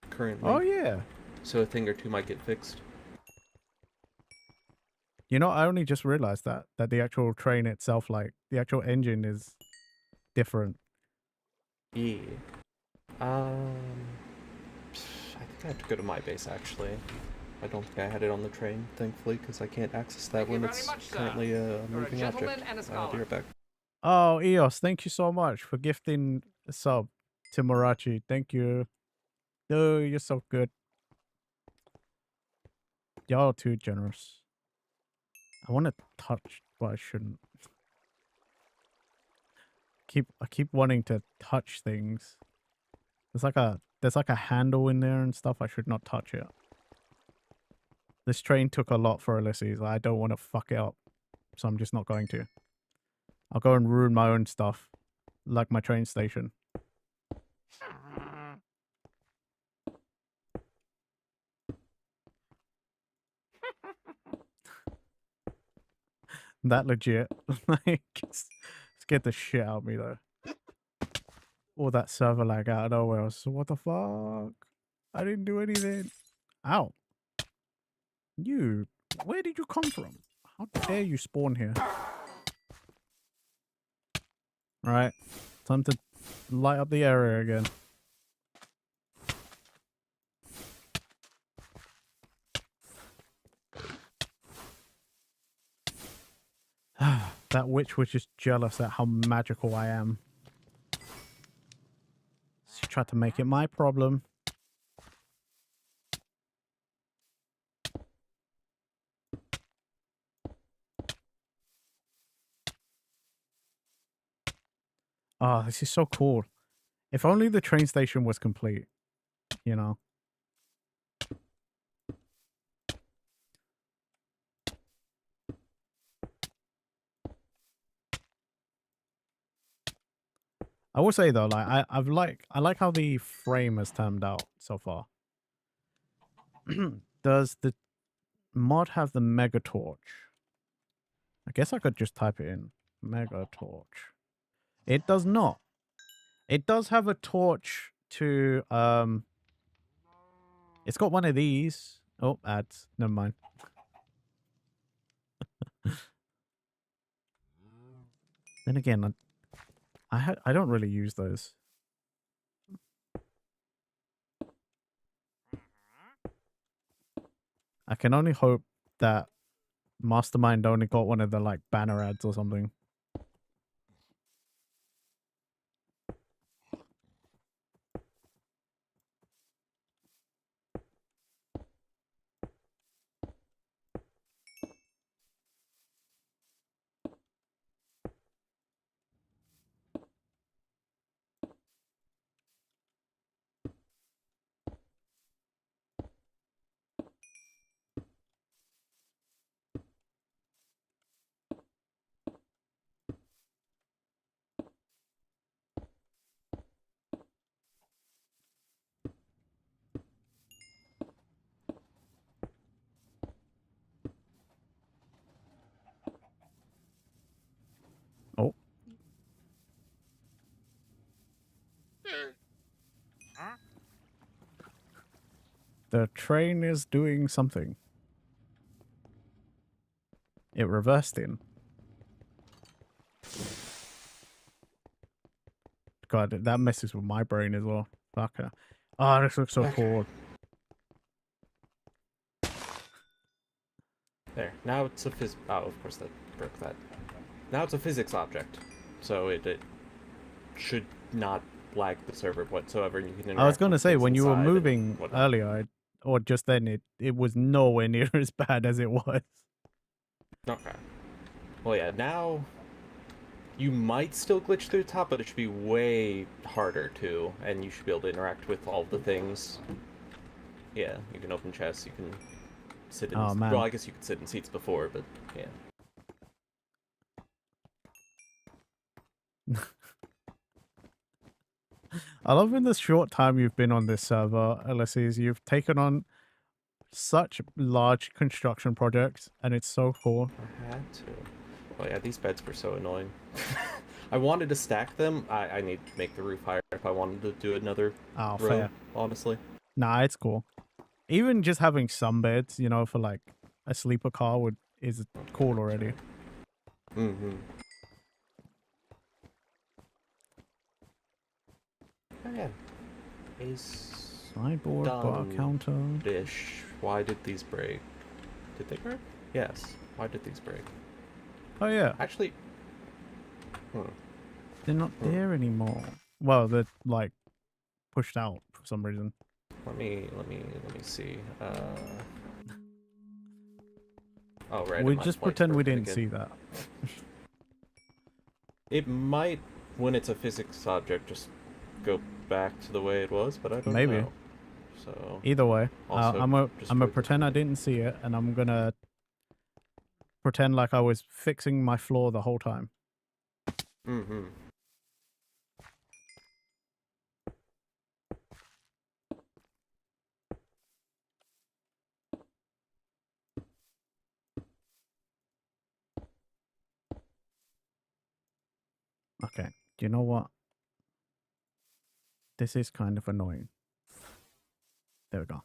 currently. Oh, yeah. So a thing or two might get fixed. You know, I only just realized that the actual train itself, like, the actual engine is different. Yeah. I think I have to go to my base, actually. I don't think I had it on the train, thankfully, because I can't access that when it's currently a moving object. I'll be right back. Oh, Eos, thank you so much for gifting a sub to Marachi. Thank you. Oh, you're so good. Y'all too generous. I want to touch, but I shouldn't. I keep wanting to touch things. There's like a handle in there and stuff. I should not touch it. This train took a lot for Ilicies. I don't want to fuck it up, so I'm just not going to. I'll go and ruin my own stuff, like my train station. That legit, like, scared the shit out of me though. All that server lag out of nowhere. I was, what the fuck? I didn't do anything. Ow. You, where did you come from? How dare you spawn here? Right, time to light up the area again. That witch was just jealous at how magical I am. She tried to make it my problem. Oh, this is so cool. If only the train station was complete, you know. I will say though, like I like how the frame has turned out so far. Does the mod have the mega torch? I guess I could just type it in. Mega torch. It does not. It does have a torch to it's got one of these. Oh, ads. Never mind. Then again, I don't really use those. I can only hope that Mastermind only got one of the like banner ads or something. Oh. The train is doing something. It reversed in. God, that messes with my brain as well. Fucker. Oh, this looks so cool. There. Now it's a oh, of course that broke that. Now it's a physics object, so it should not lag the server whatsoever. You can I was going to with say, things when you were inside and moving whatnot. earlier, or just then, it was nowhere near as bad as it was. Okay. Well, yeah, now you might still glitch through the top, but it should be way harder too, and you should be able to interact with all the things. Yeah, you can open chests, you can sit in... Oh, man. Well, I guess you could sit in seats before, but yeah. I love in the short time you've been on this server, Ilicies, you've taken on such large construction projects, and it's so cool. I had to. Oh yeah, these beds were so annoying. I wanted to stack them. I need to make the roof higher if I wanted to do another row, Fair. honestly. Nah, it's cool. Even just having some beds, you know, for like a sleeper car is cool already. Mm-hmm. Oh yeah. Sideboard, bar counter. Dish. Why did these break? Did they break? Yes. Why did these break? Oh yeah. Actually, They're not there anymore. Well, they're like pushed out for some reason. Let me see. Oh right. We just pretend we didn't see that. It might, when it's a physics object, just go back to the way it was, but I don't know. So either way, also, I'm gonna pretend I didn't see it, and I'm gonna pretend like I was fixing my floor the whole time. Mm-hmm. Okay. Do you know what? This is kind of annoying. There we go.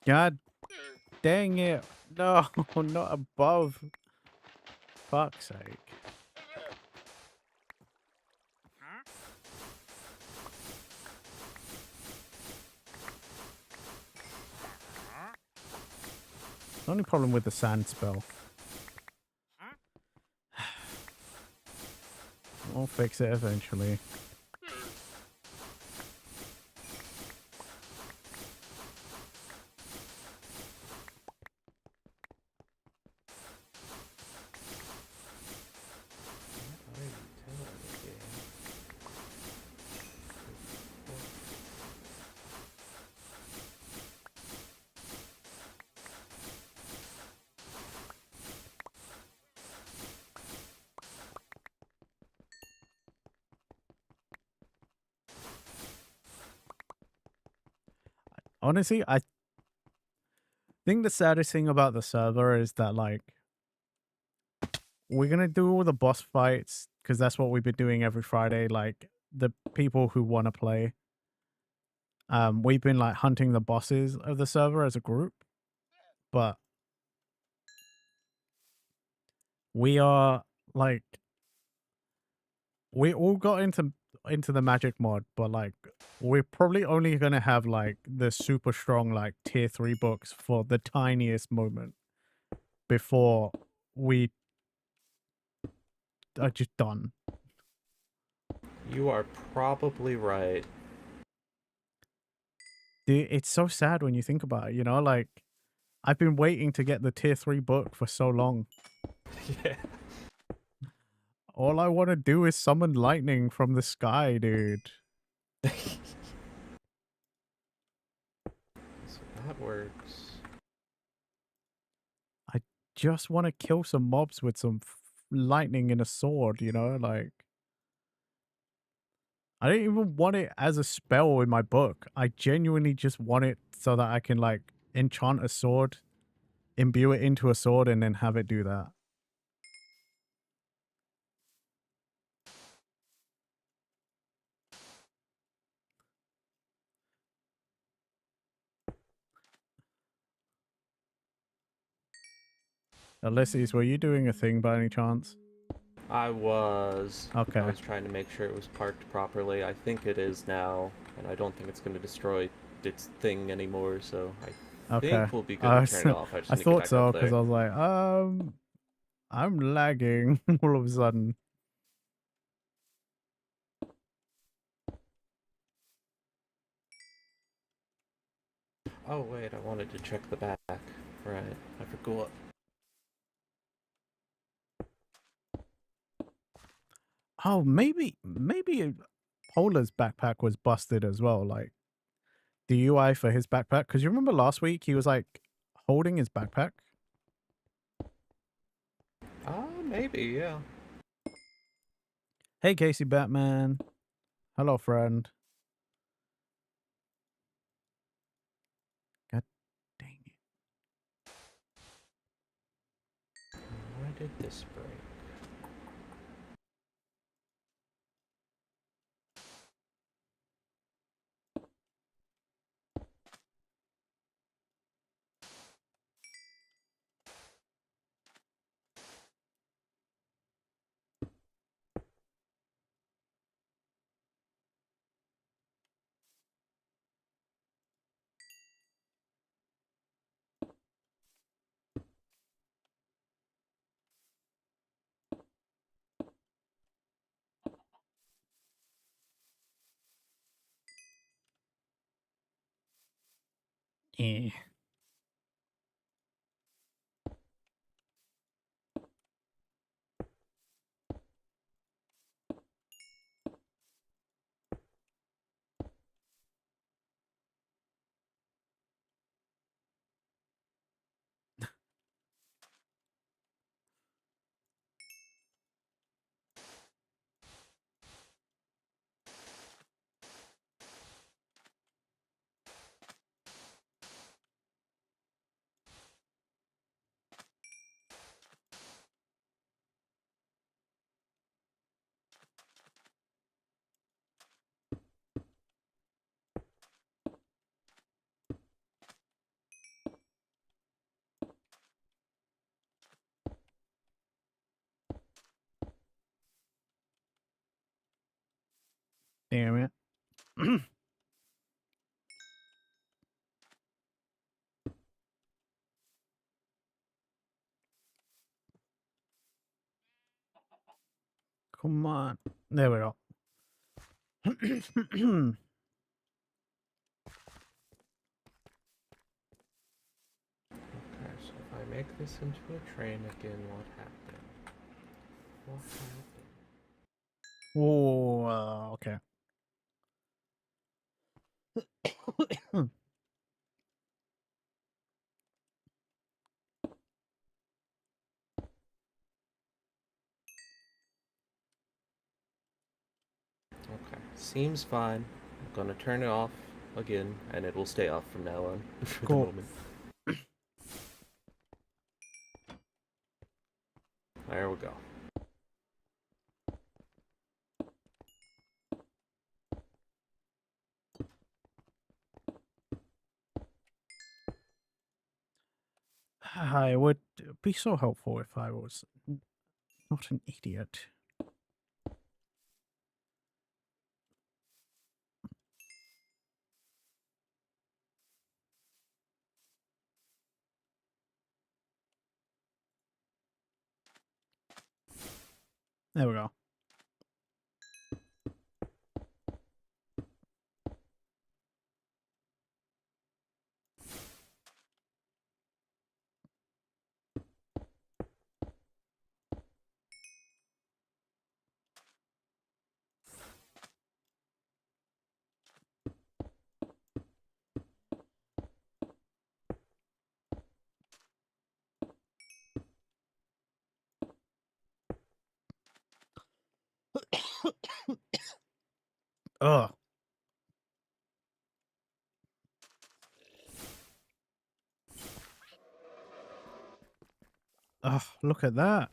God dang it. No, not above. Fuck's sake. Only problem with the sand spell. We'll fix it eventually. Honestly, I think the saddest thing about the server is that, like, we're gonna do all the boss fights because that's what we've been doing every Friday. Like, the people who want to play, we've been like hunting the bosses of the server as a group, but we are like, we all got into the magic mod, but like, we're probably only gonna have like the super strong like tier 3 books for the tiniest moment before we are just done. You are probably right. Dude, it's so sad when you think about it, you know, like, I've been waiting to get the tier 3 book for so long. Yeah. All I want to do is summon lightning from the sky, dude. So that works. I just want to kill some mobs with some lightning in a sword, you know, like, I don't even want it as a spell in my book. I genuinely just want it so that I can like enchant a sword, imbue it into a sword, and then have it do that. Ilicies, were you doing a thing by any chance? I was Okay. trying to make sure it was parked properly. I think it is now, and I don't think it's going to destroy its thing anymore, so I Okay. think we'll be good to turn it off. I just I need to get thought back so up because there. I was like, I'm lagging all of a sudden. Oh wait, I wanted to check the back. Right, I forgot. Oh, maybe Polar's backpack was busted as well. Like, the UI for his backpack. Because you remember last week he was like holding his backpack. Maybe, yeah. Hey, Casey Batman. Hello, friend. God dang it. Why did this break? Eh. Damn it. Come on. There we go. Okay, so if I make this into a train again, what happened? What happened? Oh, okay. Okay, seems fine. I'm gonna turn it off again, and it will stay off from now on for the Cool. moment. There we go. It would be so helpful if I was not an idiot. There we go. Ugh. Ugh, look at that.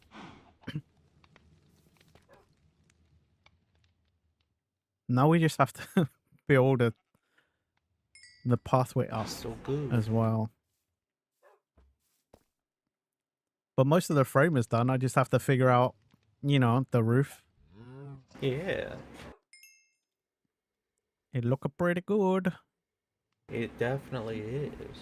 Now we just have to build the pathway up So good. as well. But most of the frame is done. I just have to figure out, you know, the roof. Yeah, It look pretty good. it definitely is.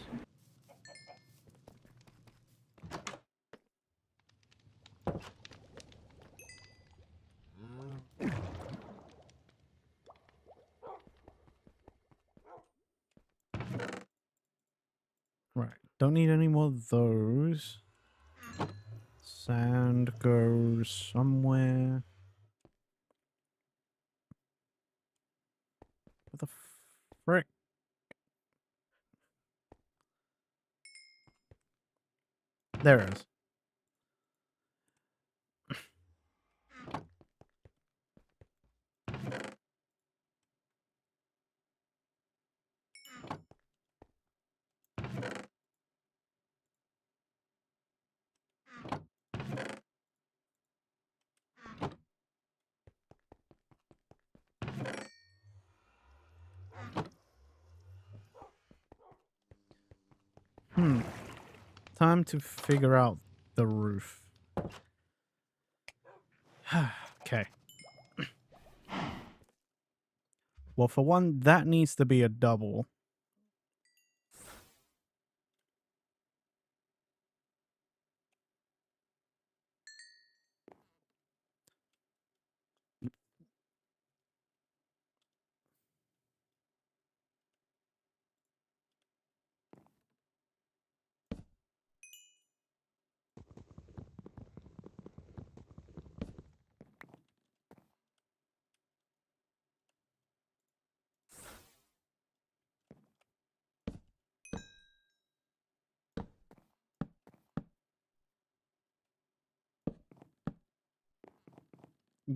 Right. Don't need any more of those. Sand goes somewhere. What the frick? There it is. Time to figure out the roof. Okay. Well, for one, that needs to be a double.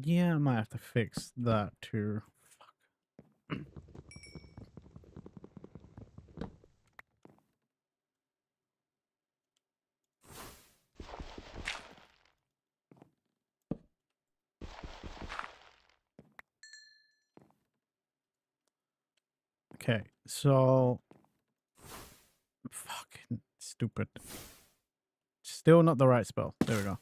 Yeah, I might have to fix that too. Fuck. Okay, so fucking stupid. Still not the right spell. There we go.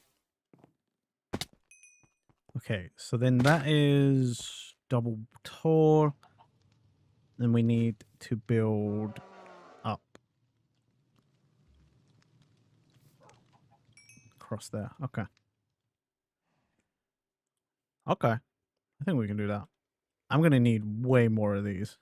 Okay, so then that is double tall. Then we need to build up. Across there. Okay. Okay. I think we can do that. I'm going to need way more of these.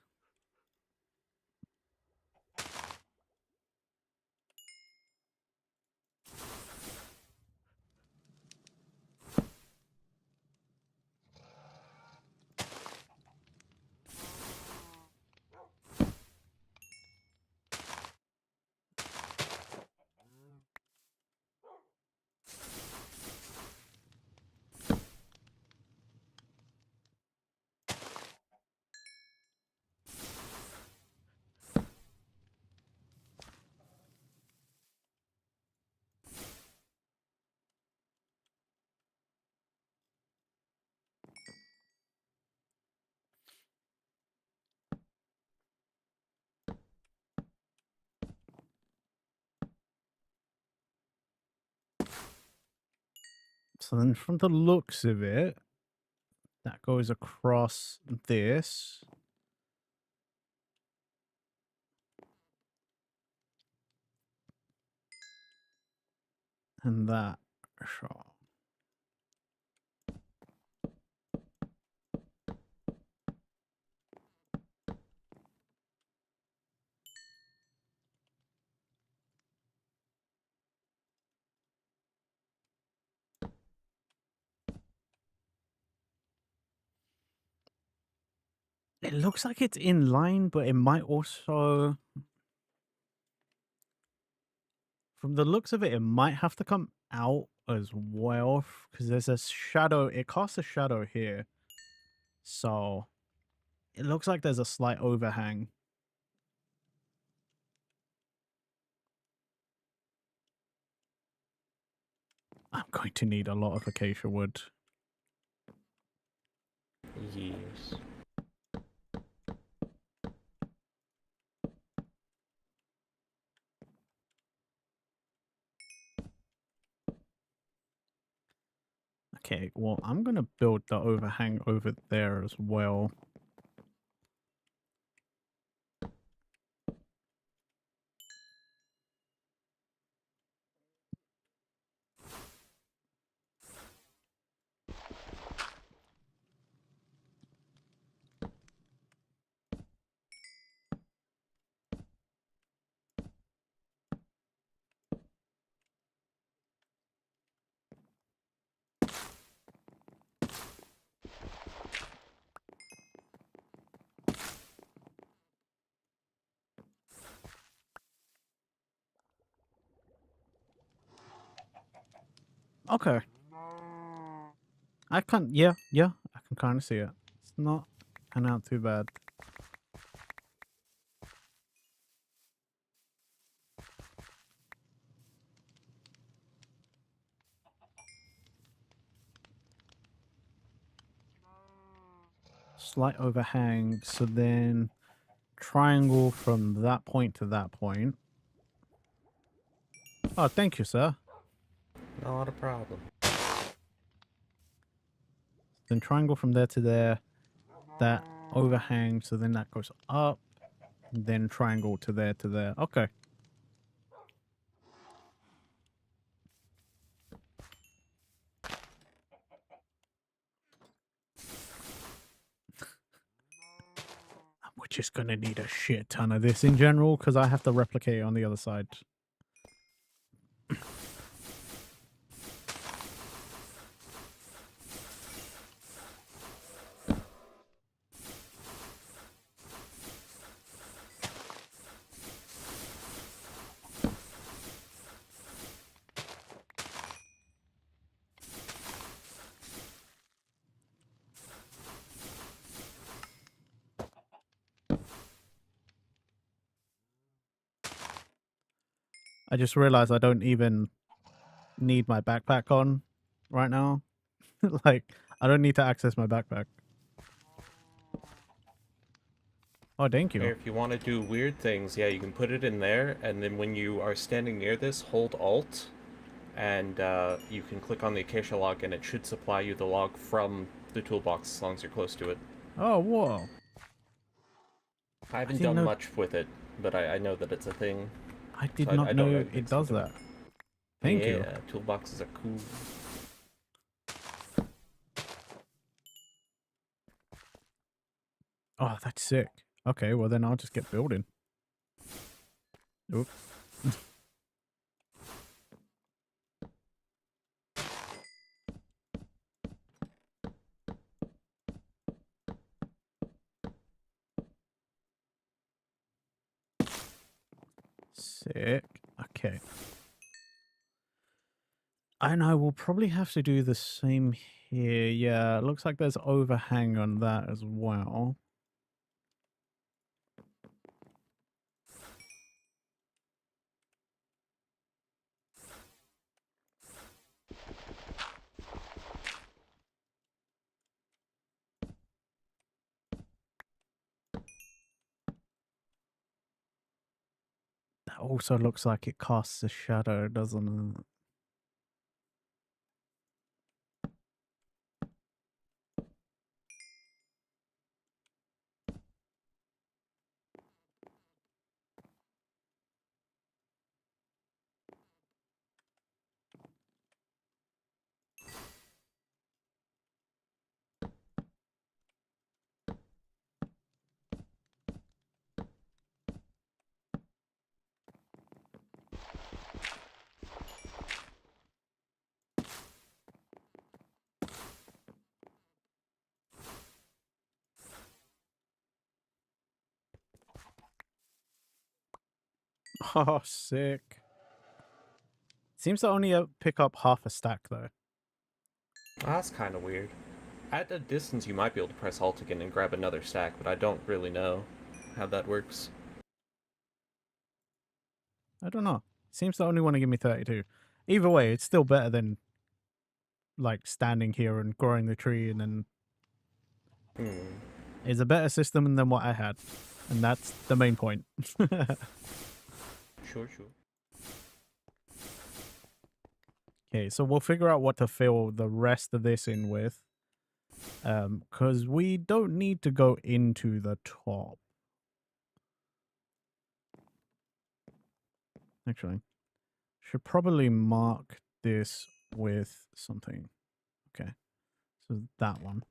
So then from the looks of it, that goes across this. And that. Sure. It looks like it's in line, but it might also... From the looks of it, it might have to come out as well. Because there's a shadow. It casts a shadow here. So it looks like there's a slight overhang. I'm going to need a lot of acacia wood. Yes. Okay, well, I'm going to build the overhang over there as well. Okay. I can, yeah, I can kind of see it. It's not turning out too bad. Slight overhang, so then triangle from that point to that point. Oh, thank you, sir. Not a problem. Then triangle from there to there. That overhang, so then that goes up. Then triangle to there to there. Okay. We're just going to need a shit ton of this in general, because I have to replicate it on the other side. I just realized I don't even need my backpack on right now. Like, I don't need to access my backpack. Oh, thank Or you. if you want to do weird things, yeah, you can put it in there, and then when you are standing near this, hold Alt, and you can click on the Acacia log, and it should supply you the log from the toolbox as long as you're close to it. Oh, whoa. I I haven't didn't done know. much with it, but I know that it's a thing. I did So not I don't know know anything it does specific. that. Thank you. Yeah, toolboxes are cool. Oh, that's sick. Okay, well then I'll just get building. Oop. Sick. Okay. And I will probably have to do the same here. Yeah, it looks like there's overhang on that as well. That also looks like it casts a shadow, doesn't it? Oh, sick. Seems to only pick up half a stack, though. That's kind of weird. At a distance, you might be able to press Alt again and grab another stack, but I don't really know how that works. I don't know. Seems to only want to give me 32. Either way, it's still better than, like, standing here and growing the tree, and then it's a better system than what I had. And that's the main point. Sure, sure. Okay, so we'll figure out what to fill the rest of this in with. Because we don't need to go into the top. Actually, should probably mark this with something. Okay, so that one.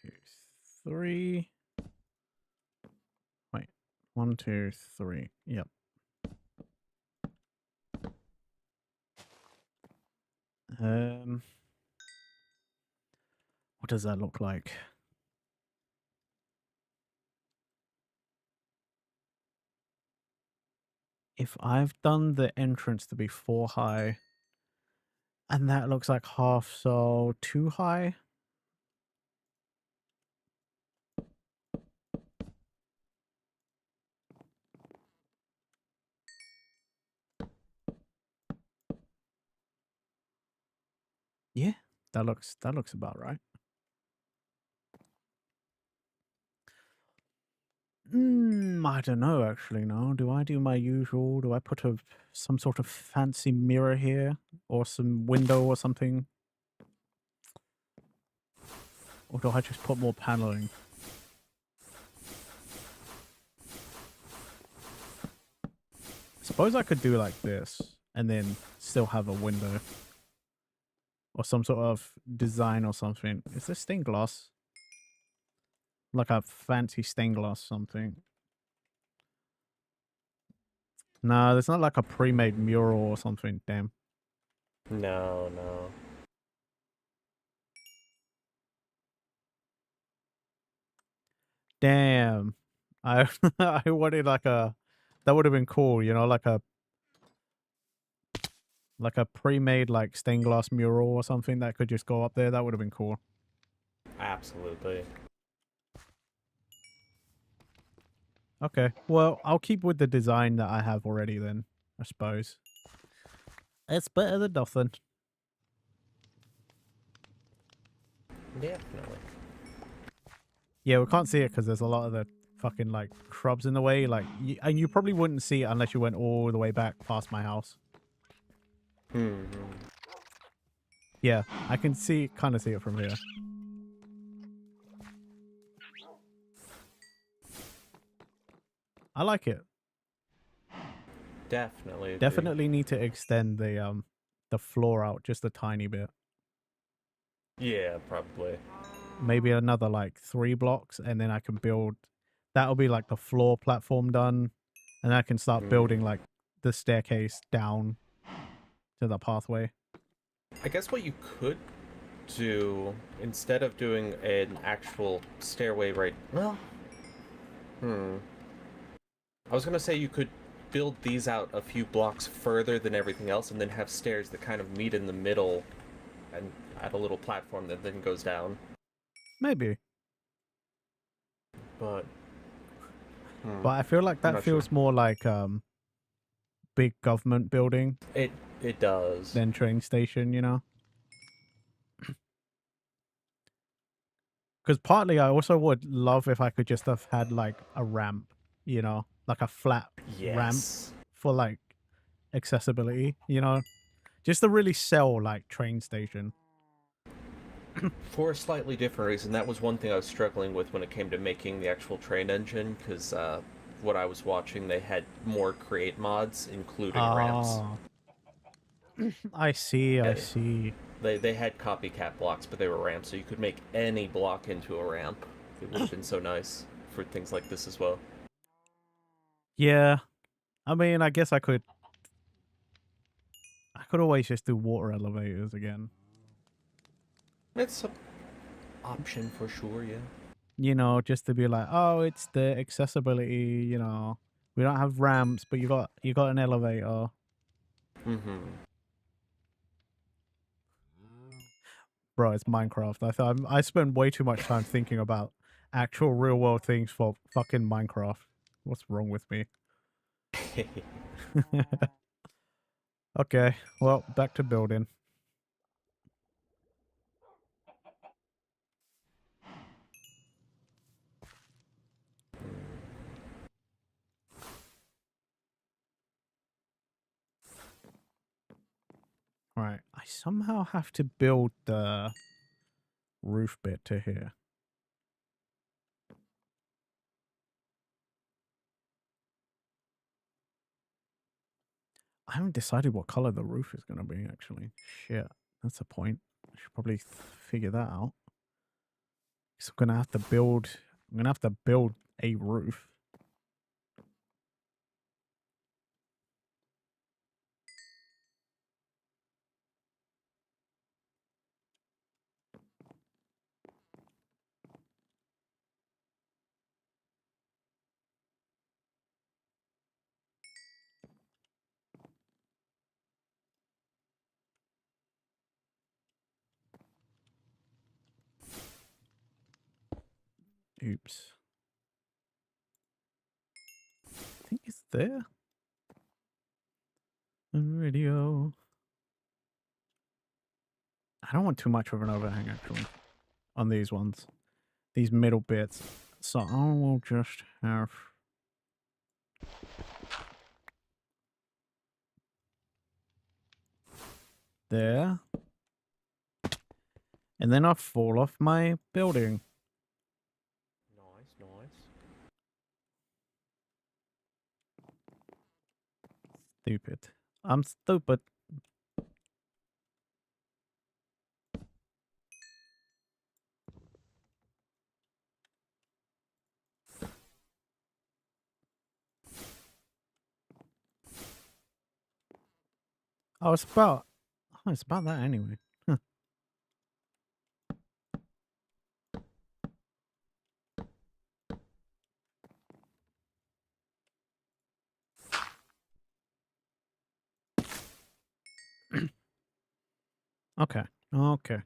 Two, three. Wait, 1, 2, 3. Yep. What does that look like? If I've done the entrance to be 4 high, and that looks like half, so 2 high. Yeah, that looks about right. I don't know actually. No, do I do my usual? Do I put some sort of fancy mirror here, or some window or something, or do I just put more paneling? Suppose I could do like this, and then still have a window, or some sort of design or something. Is this stained glass? Like a fancy stained glass something. No, there's not like a pre-made mural or something. Damn. No, no. Damn. I I wanted like a that would have been cool, you know, like a pre-made like stained glass mural or something that could just go up there. That would have been cool. Absolutely. Okay, well, I'll keep with the design that I have already then, I suppose. It's better than nothing. Definitely. Yeah, we can't see it because there's a lot of the fucking like shrubs in the way. Like, and you probably wouldn't see it unless you went all the way back past my house. Hmm. Yeah, I can kind of see it from here. I like it. Definitely agree. Definitely need to extend the floor out just a tiny bit. Yeah, probably. Maybe another like 3 blocks, and then I can build. That'll be like the floor platform done, and I can start building like the staircase down to the pathway. I guess what you could do instead of doing an actual stairway I was gonna say you could build these out a few blocks further than everything else and then have stairs that kind of meet in the middle and at a little platform that then goes down. Maybe. But But I feel like that feels more like big government building it does. than train station, you know? Because partly I also would love if I could just have had like a ramp, you know, like a flat ramp for like accessibility, you know, just to really sell like train station. For a slightly different reason, that was one thing I was struggling with when it came to making the actual train engine, because what I was watching, they had more create mods, including ramps. I see, I see. They had copycat blocks, but they were ramps, so you could make any block into a ramp. It would have been so nice for things like this as well. Yeah. I mean, I guess I could always just do water elevators again. It's an option for sure, yeah. You know, just to be like, oh, it's the accessibility, you know. We don't have ramps, but you got an elevator. Mm-hmm. Bro, it's Minecraft. I thought I spend way too much time thinking about actual real world things for fucking Minecraft. What's wrong with me? Okay, well, back to building. Right, I somehow have to build the roof bit to here. I haven't decided what color the roof is going to be, actually. Shit, that's a point. I should probably figure that out. So I'm going to have to build a roof. Oops. I think it's there. Radio. I don't want too much of an overhang, actually, on these ones. These middle bits. So I will just have... there. And then I'll fall off my building. Nice, nice. Stupid. I'm stupid. Oh, it's about that anyway. Huh. Okay. Okay.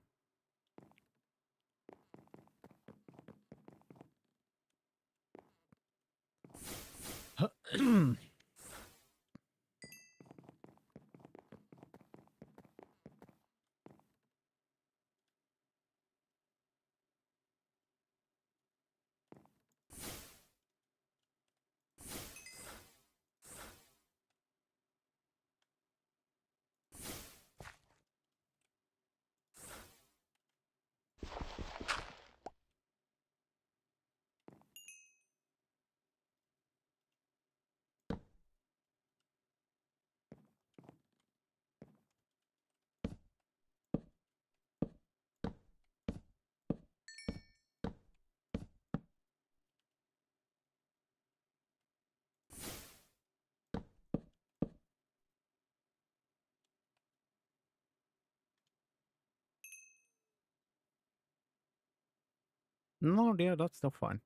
No, yeah, that's still fine.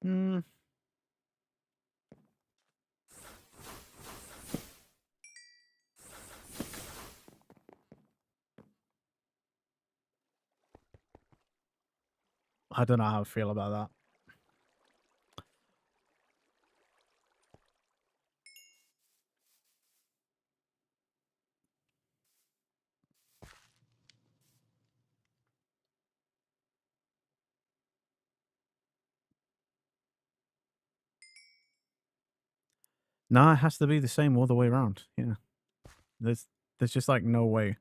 Hmm. I don't know how I feel about that. No, it has to be the same all the way around. Yeah. There's just like no way.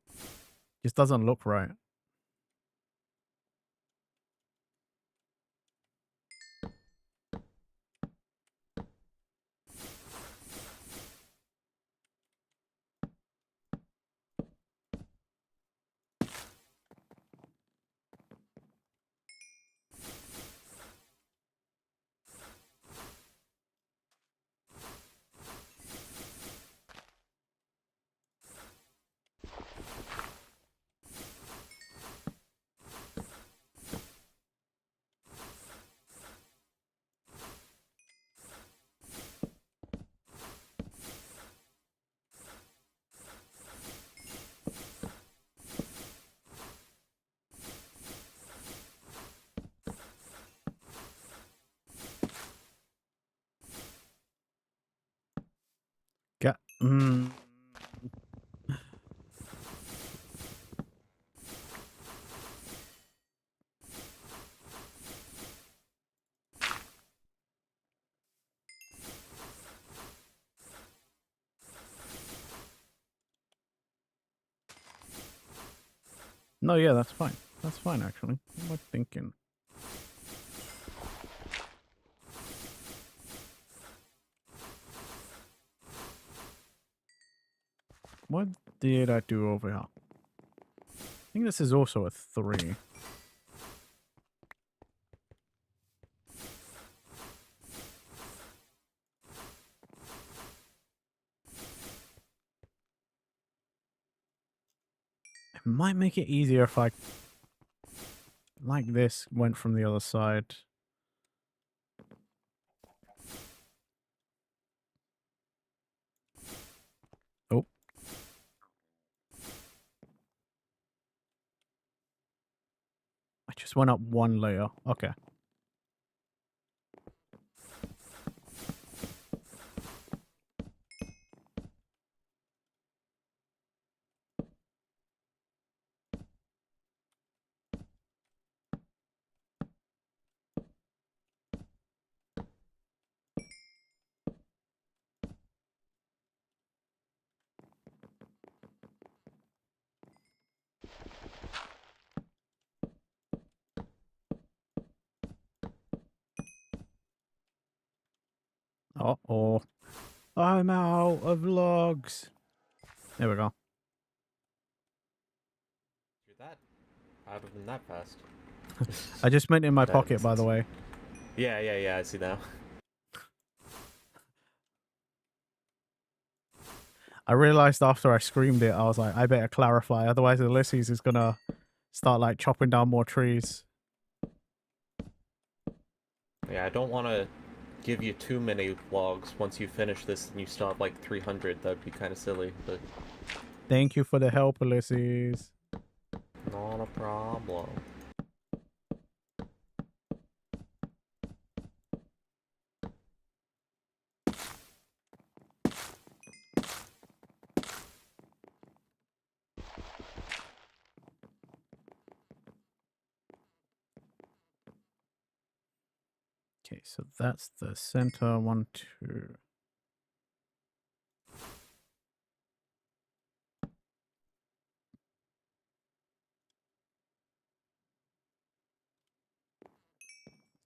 Just doesn't look right. Yeah. No, yeah, that's fine. That's fine, actually. What am I thinking? What did I do over here? I think this is also a 3. It might make it easier if I, like this, went from the other side. Oh. I just went up 1 layer. Okay. Uh-oh. I'm out of logs. There we go. You're that out of them that fast. I just meant in my That pocket, makes by the sense. way. Yeah, I see now. I realized after I screamed it, I was like, I better clarify. Otherwise, Ilicies is going to start, like, chopping down more trees. Yeah, I don't want to give you too many logs once you finish this and you still have like 300. That'd be kind of silly, but Thank you for the help, Ilicies. not a problem. Okay, so that's the center 1, 2.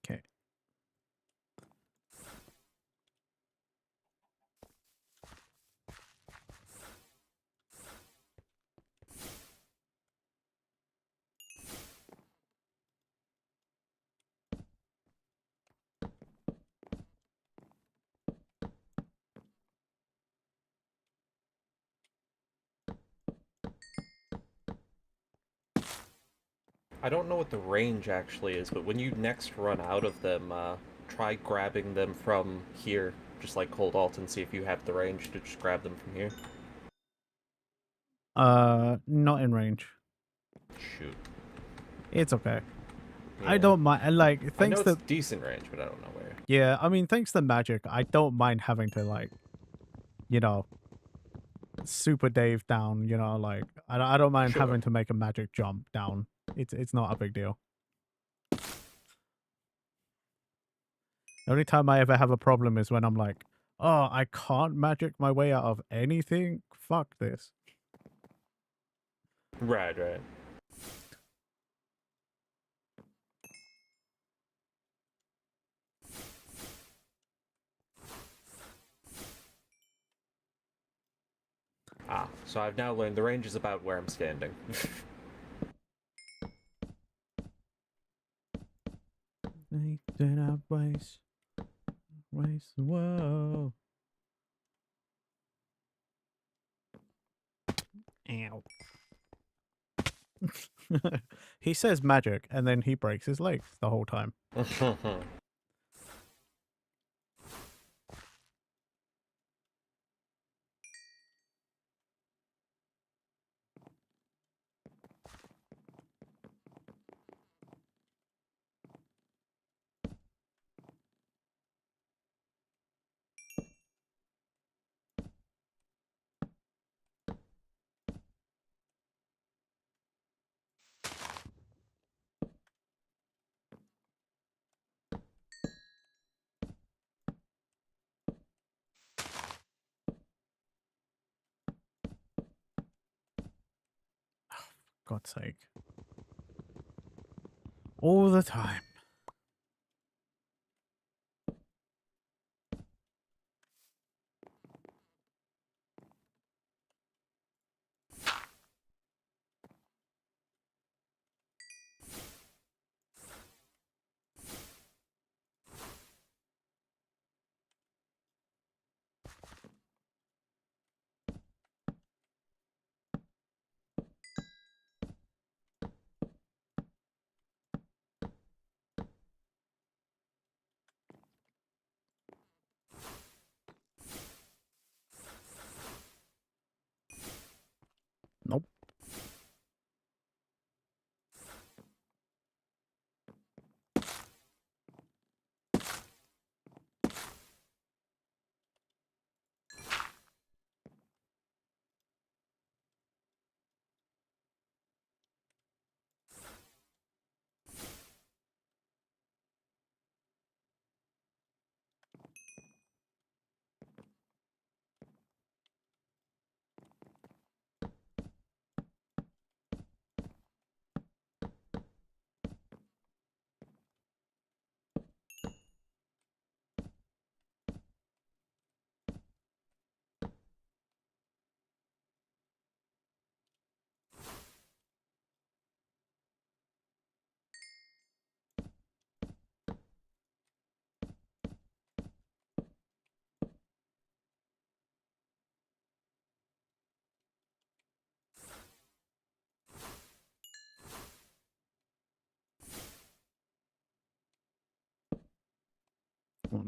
Okay. I don't know what the range actually is, but when you next run out of them, try grabbing them from here. Just like hold Alt and see if you have the range to just grab them from here. Not in range. Shoot. It's okay. Yeah. I don't mind. And, like, I know thanks it's to... decent range, but I don't know where. Yeah, I mean, thanks to magic, I don't mind having to, like, you know, super Dave down, you know, like, I don't mind Sure. having to make a magic jump down. It's not a big deal. The only time I ever have a problem is when I'm like, oh, I can't magic my way out of anything? Fuck this. Right. Ah, so I've now learned the range is about where I'm standing. Did I waste? Whoa. Ow. He says magic, and then he breaks his legs the whole time. God's sake. All the time.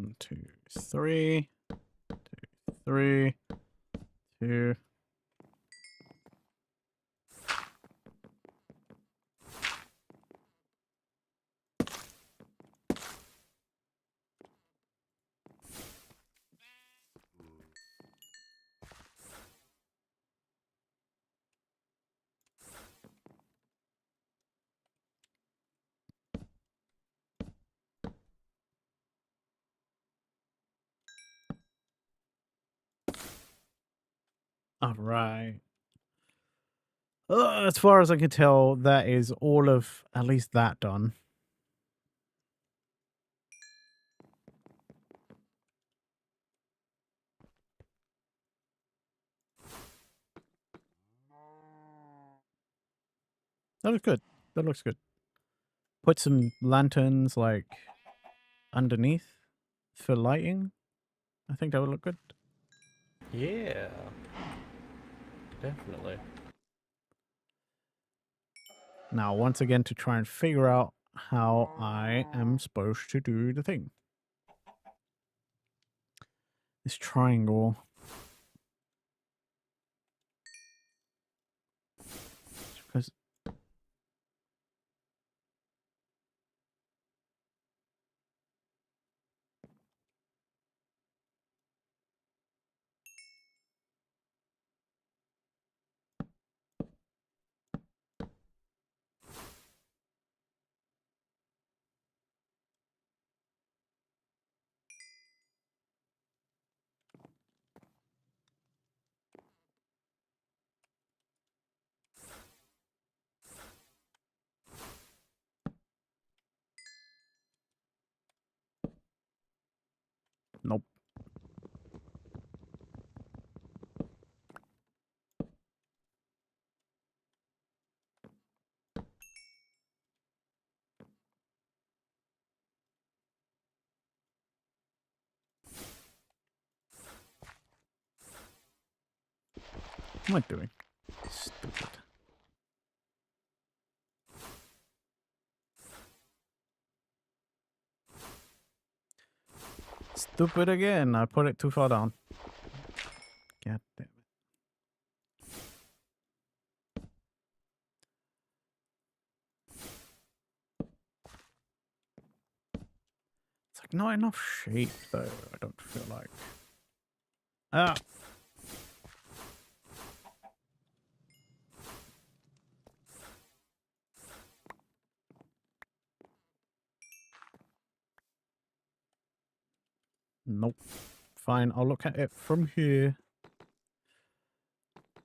1, 2, 3. 3, 2. All right. As far as I can tell, that is all of at least that done. That looks good. That looks good. Put some lanterns like underneath for lighting. I think that would look good. Yeah. Definitely. Now, once again, to try and figure out how I am supposed to do the thing. This triangle. Because nope. What am I doing? Stupid. Stupid again. I put it too far down. God damn it. It's like not enough shape though, I don't feel like. Ah. Nope. Fine, I'll look at it from here.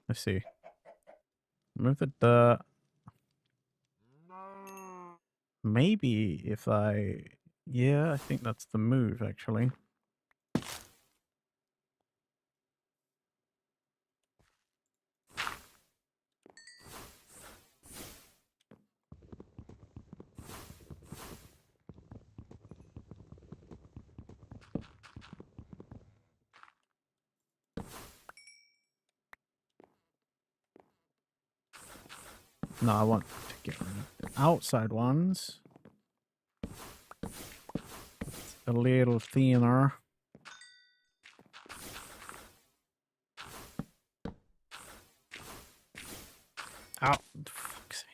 Let's see. Move the dirt. Maybe if I... Yeah, I think that's the move, actually. No, I want to get rid of the outside ones. It's a little thinner. Ow. Fuck's sake.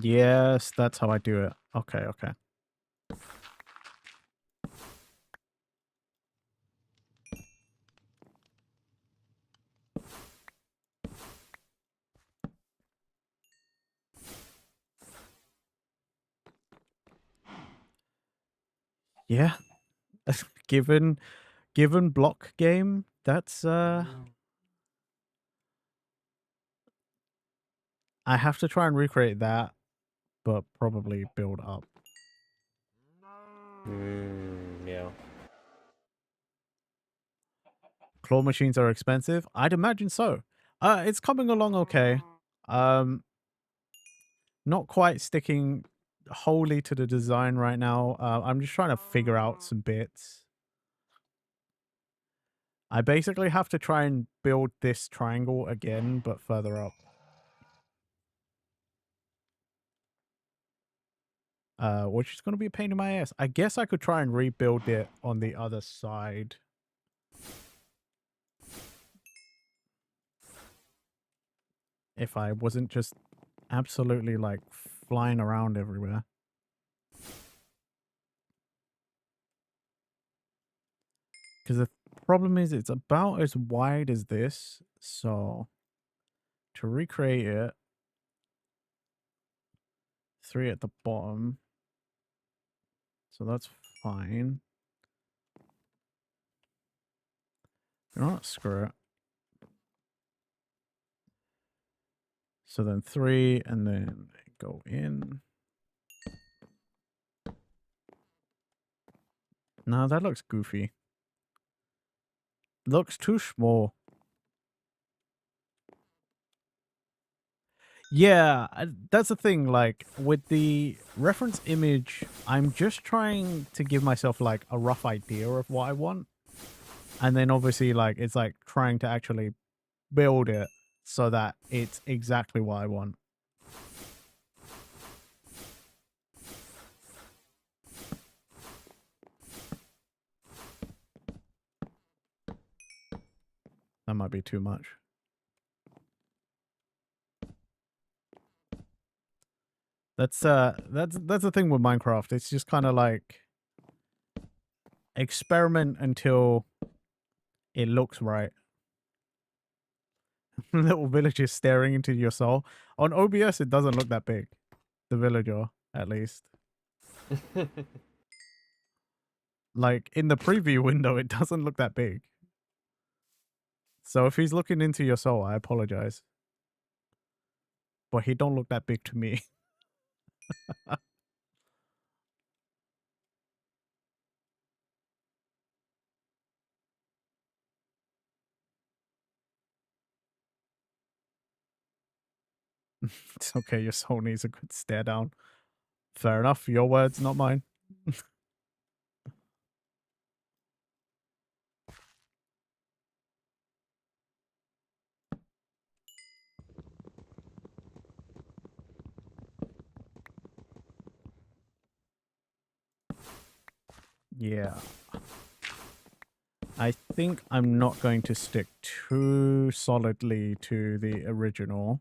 Yes, that's how I do it. Okay, okay. Yeah. given block game, that's I have to try and recreate that, but probably build up. Yeah. Claw machines are expensive? I'd imagine so. It's coming along okay. not quite sticking wholly to the design right now. I'm just trying to figure out some bits. I basically have to try and build this triangle again, but further up. Which is going to be a pain in my ass. I guess I could try and rebuild it on the other side. If I wasn't just absolutely, like, flying around everywhere. Because the problem is it's about as wide as this. So, to recreate it, 3 at the bottom. So that's fine. You know what? Screw it. So then 3, and then go in. No, that looks goofy. Looks too small. Yeah, that's the thing. Like, with the reference image, I'm just trying to give myself, like, a rough idea of what I want. And then obviously, like, it's like trying to actually build it so that it's exactly what I want. That might be too much. That's the thing with Minecraft. It's just kind of like experiment until it looks right. Little villagers staring into your soul. On OBS, it doesn't look that big. The villager, at least. Like, in the preview window, it doesn't look that big. So if he's looking into your soul, I apologize. But he don't look that big to me. It's okay, your soul needs a good stare down. Fair enough, your words, not mine. Yeah. I think I'm not going to stick too solidly to the original.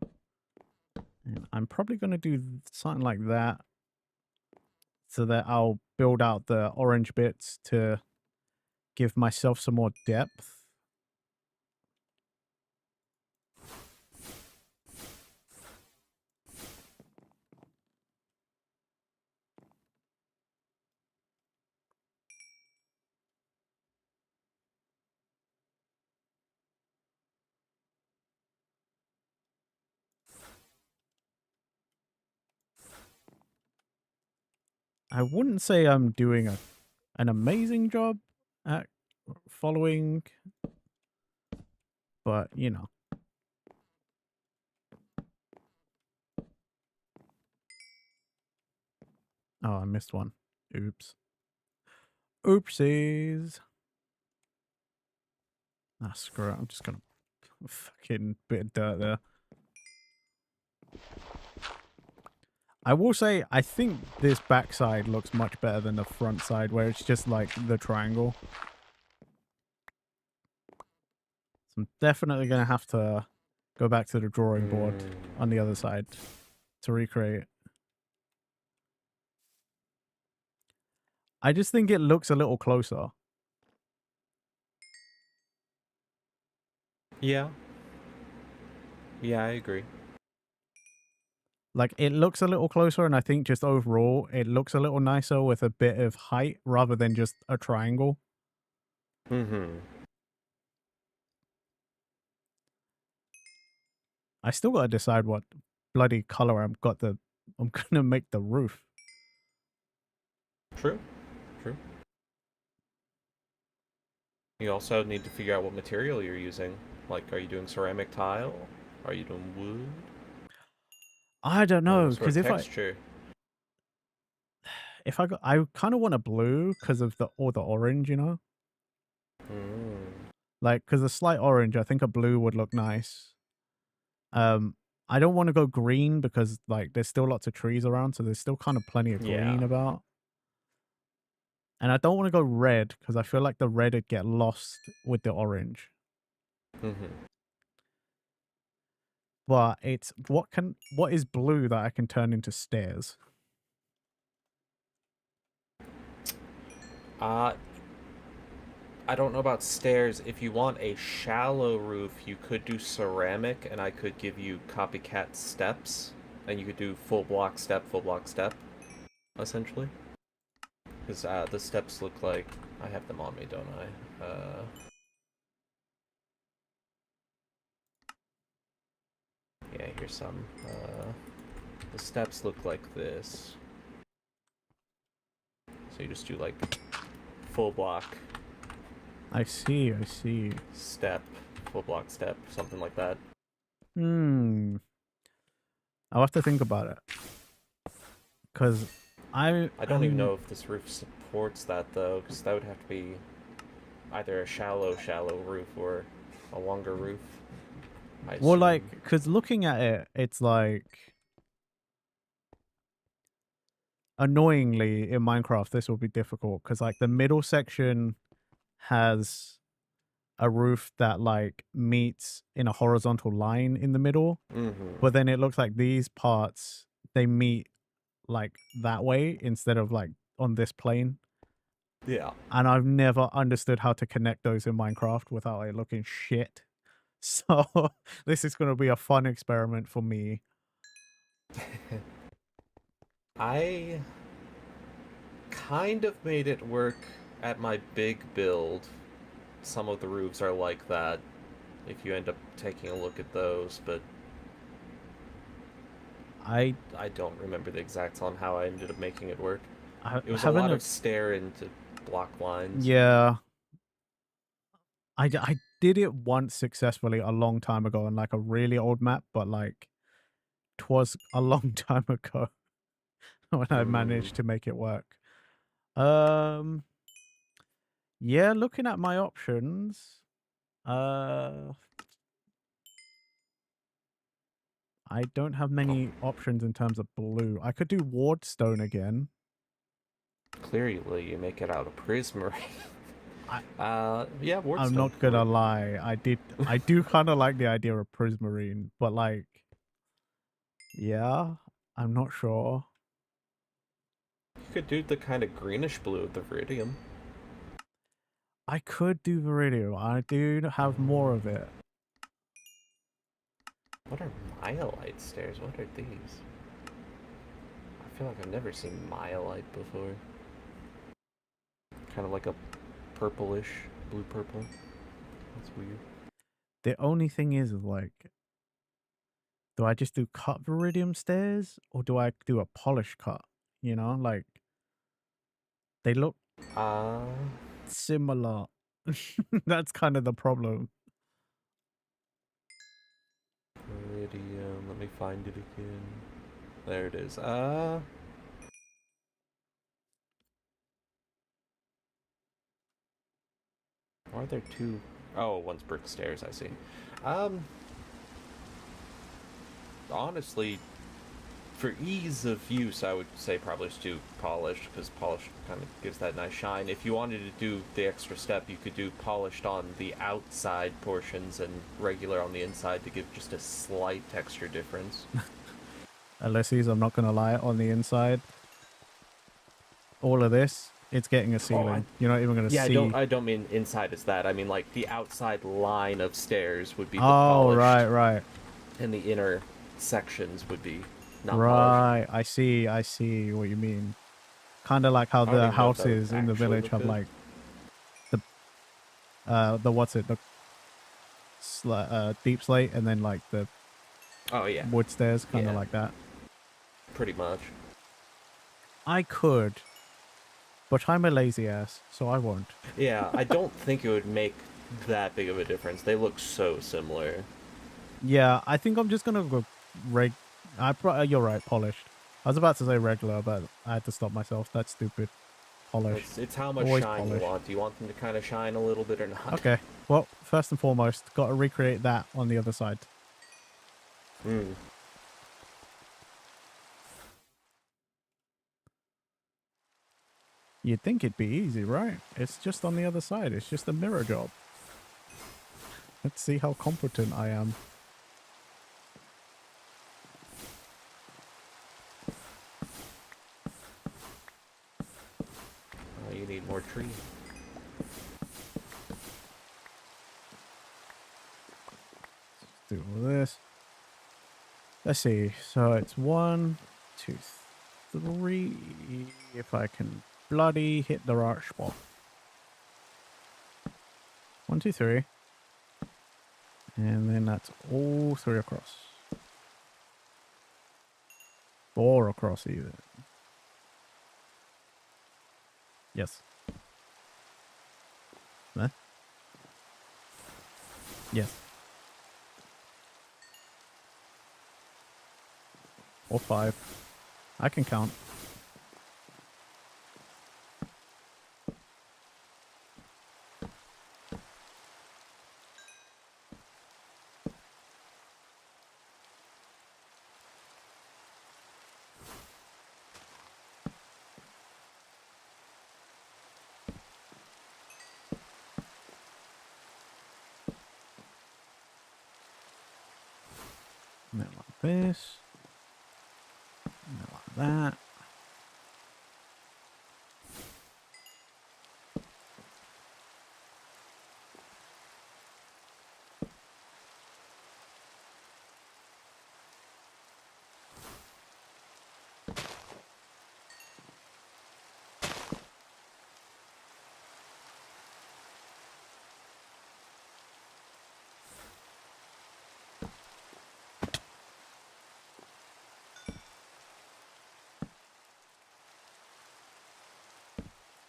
And I'm probably going to do something like that. So that I'll build out the orange bits to give myself some more depth. I wouldn't say I'm doing an amazing job at following, but you know. Oh, I missed one. Oops. Oopsies. Ah, screw it. I'm just gonna fucking bit of dirt there. I will say, I think this backside looks much better than the front side, where it's just like the triangle. So I'm definitely going to have to go back to the drawing board on the other side to recreate. I just think it looks a little closer. Yeah. Yeah, I agree. Like, it looks a little closer, and I think just overall, it looks a little nicer with a bit of height rather than just a triangle. Mm-hmm. I still got to decide what bloody color I'm gonna make the roof. True. True. You also need to figure out what material you're using. Like, are you doing ceramic tile? Are you doing wood? I don't know, What sort because of texture? I kind of want a blue because of all the orange, you know? Mm. Like, because the slight orange, I think a blue would look nice. I don't want to go green because, like, there's still lots of trees around, so there's still kind of plenty of green Yeah. about. And I don't want to go red because I feel like the red would get lost with the orange. Mm-hmm. But it's what is blue that I can turn into stairs? I don't know about stairs. If you want a shallow roof, you could do ceramic, and I could give you copycat steps, and you could do full block step, essentially. Because the steps look like I have them on me, don't I? Yeah, here's some. The steps look like this. So you just do like full block I see. step, full block step, something like that. I'll have to think about it. Because I don't even know if this roof supports that though, because that would have to be either a shallow roof or a longer roof. Well, like, because looking at it, it's like, annoyingly in Minecraft, this will be difficult because, like, the middle section has a roof that, like, meets in a horizontal line in the middle, but then it looks like these parts, they meet like that way instead of like on this plane. Yeah. And I've never understood how to connect those in Minecraft without it looking shit. So this is going to be a fun experiment for me. I kind of made it work at my big build. Some of the roofs are like that if you end up taking a look at those, but I don't remember the exacts on how I ended up making it work. It was a lot of stare into block lines. Yeah. I did it once successfully a long time ago on like a really old map, but like 'twas a long time ago when I managed to make it work. Yeah, looking at my options, I don't have many options in terms of blue. I could do wardstone again. Clearly, you make it out of prismarine. Yeah, wardstone. I'm not gonna lie. I do kind of like the idea of prismarine, but like, yeah, I'm not sure. You could do the kind of greenish blue of the viridium. I could do viridium. I do have more of it. What are myelite stairs? What are these? I feel like I've never seen myelite before. Kind of like a purplish, blue-purple. That's weird. The only thing is, like, do I just do cut viridium stairs or do I do a polish cut? You know, like, they look similar. That's kind of the problem. Viridium, let me find it again. There it is. Are there two? Oh, one's brick stairs, I see. Honestly, for ease of use, I would say probably just do polished, because polished kind of gives that nice shine. If you wanted to do the extra step, you could do polished on the outside portions and regular on the inside to give just a slight texture difference. Ilicies, I'm not going to lie, on the inside, all of this, it's getting a ceiling. You're not even going to see. Yeah, I don't mean inside as that. I mean, like, the outside line of stairs would be the polished. Oh, right. And the inner sections would be not right. polished. I see what you mean. Kind of like how the houses in the village have, like, the what's it, the deep slate, and then, like, the wood stairs, kind of like that. Pretty much. I could, but I'm a lazy ass, so I won't. Yeah, I don't think it would make that big of a difference. They look so similar. Yeah, I think I'm just gonna go You're right, polished. I was about to say regular, but I had to stop myself. That's stupid. Polished. It's how much Always shine you polished. want. Do you want them to kind of shine a little bit or not? Okay. Well, first and foremost, got to recreate that on the other side. Hmm. You'd think it'd be easy, right? It's just on the other side. It's just a mirror job. Let's see how competent I am. Oh, you need more tree. Do all this. Let's see. So it's 1, 2, 3. If I can bloody hit the right spot. 1, 2, 3. And then that's all 3 across. 4 across either. Yes. Huh? Yes. Or 5. I can count. And then like this. And then like that.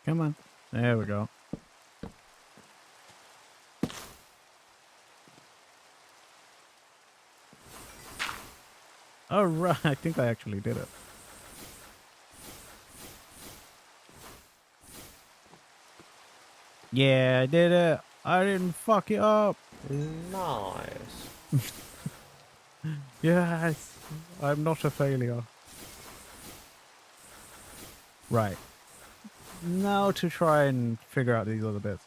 Come on. There we go. Oh, right. I think I actually did it. Yeah, I did it. I didn't fuck it up. Nice. Yes. I'm not a failure. Right. Now to try and figure out these other bits.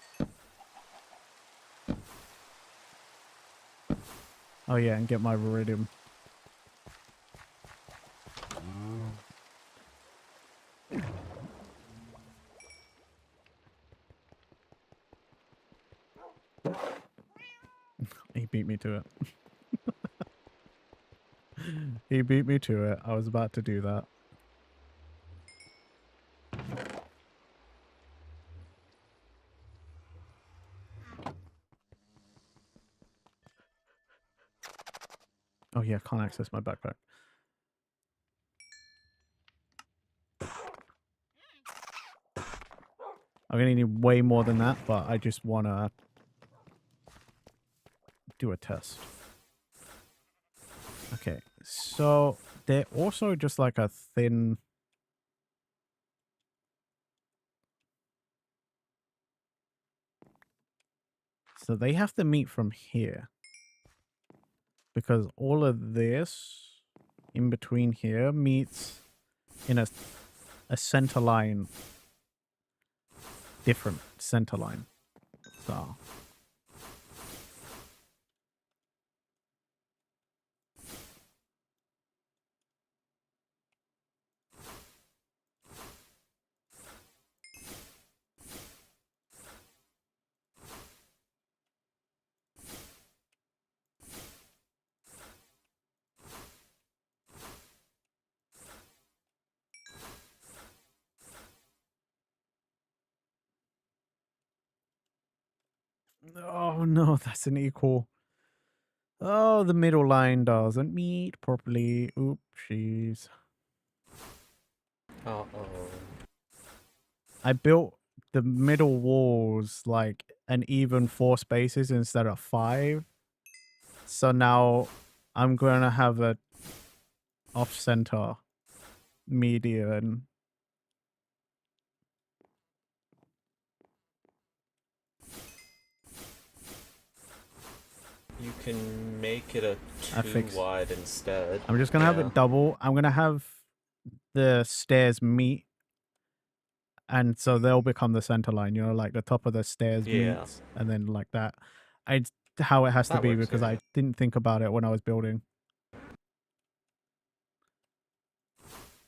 Oh yeah, and get my Viridium. He beat me to it. He beat me to it. I was about to do that. Oh yeah, can't access my backpack. I'm gonna need way more than that, but I just wanna do a test. Okay, so they're also just like a thin... So they have to meet from here. Because all of this in between here meets in a center line. Different center line. So... Oh no, that's an equal. Oh, the middle line doesn't meet properly. Oopsies. Uh-oh. I built the middle walls like an even 4 spaces instead of 5. So now I'm going to have a off-center, median. You can make it a I 2 fixed. wide instead. I'm just gonna have it double. I'm gonna have the stairs meet, and so they'll become the center line. You know, like the top of the stairs meets, and then like that. It's how it has to That be works, because yeah. I didn't think about it when I was building.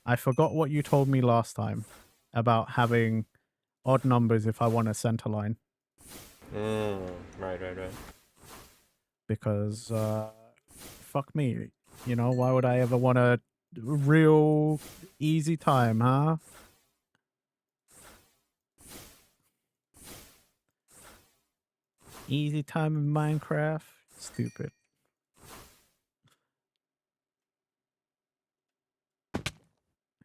I forgot what you told me last time about having odd numbers if I want a center line. Right. Because fuck me, you know, why would I ever want a real easy time, huh? Easy time in Minecraft? Stupid.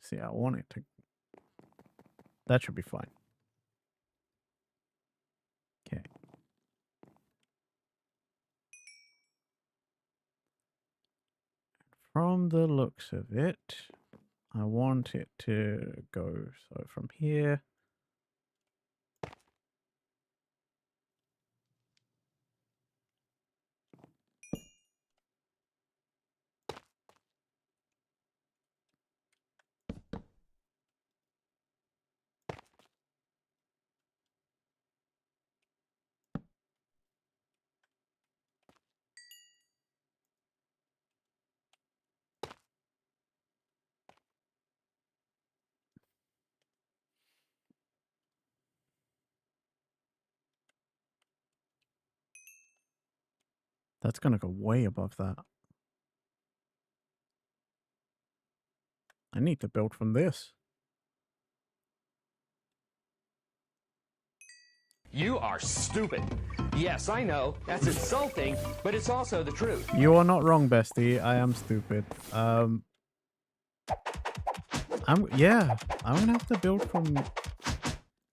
See, I want it to... That should be fine. Okay. From the looks of it, I want it to go so from here. That's going to go way above that. I need to build from this. You are stupid. Yes, I know. That's insulting, but it's also the truth. You are not wrong, bestie. I am stupid. I'm gonna have to build from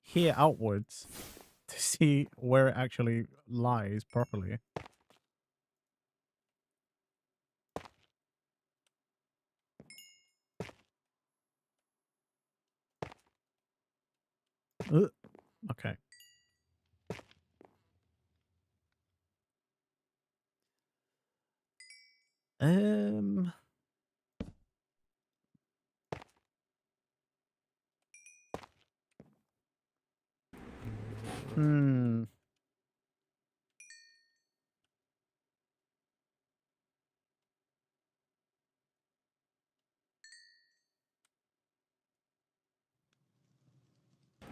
here outwards to see where it actually lies properly. Okay. Hmm.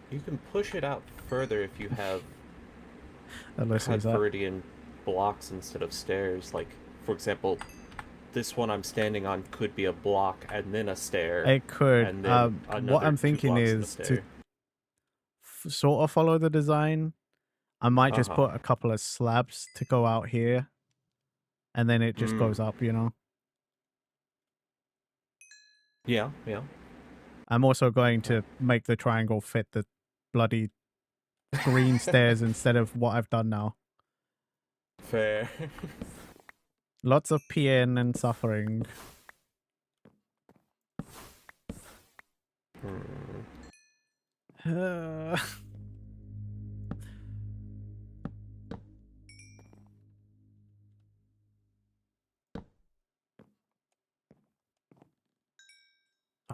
You can push it out further if you have Ilicies, cut Viridian blocks instead of stairs. Like, for example, this one I'm standing on could be a block and then a stair. It could. And then what I'm thinking is to sort of follow the design. I might just put a couple of slabs to go out here, and then it just goes up, you know? Yeah. I'm also going to make the triangle fit the bloody green stairs instead of what I've done now. Fair. Lots of pain and suffering. Oh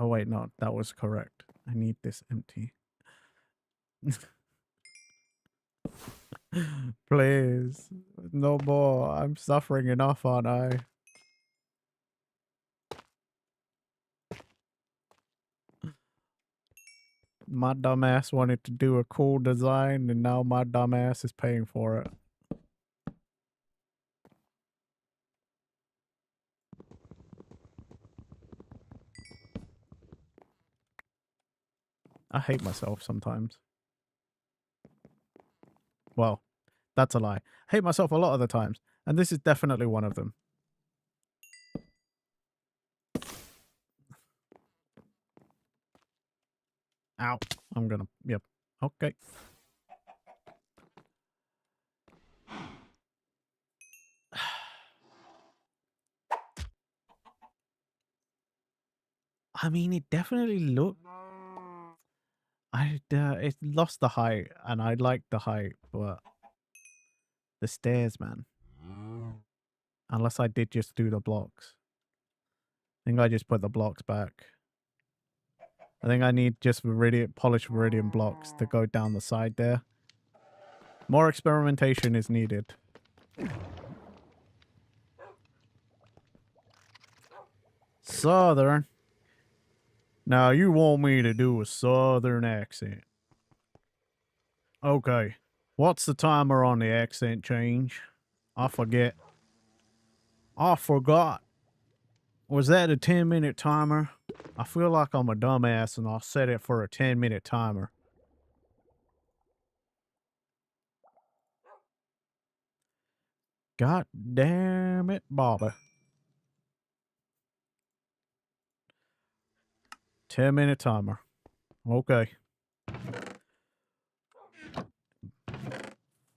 wait, no, that was correct. I need this empty. Please, no more. I'm suffering enough, aren't I? My dumbass wanted to do a cool design, and now my dumbass is paying for it. I hate myself sometimes. Well, that's a lie. I hate myself a lot of the times, and this is definitely one of them. Ow. I'm gonna... Yep. Okay. I mean, it definitely looked. It lost the height, and I liked the height, but the stairs, man. Unless I did just do the blocks. I think I just put the blocks back. I think I need just polished Viridian blocks to go down the side there. More experimentation is needed. Southern. Now you want me to do a southern accent. Okay. What's the timer on the accent change? I forget. I forgot. Was that a 10-minute timer? I feel like I'm a dumbass and I'll set it for a 10-minute timer. God damn it, Bobby. 10-minute timer. Okay.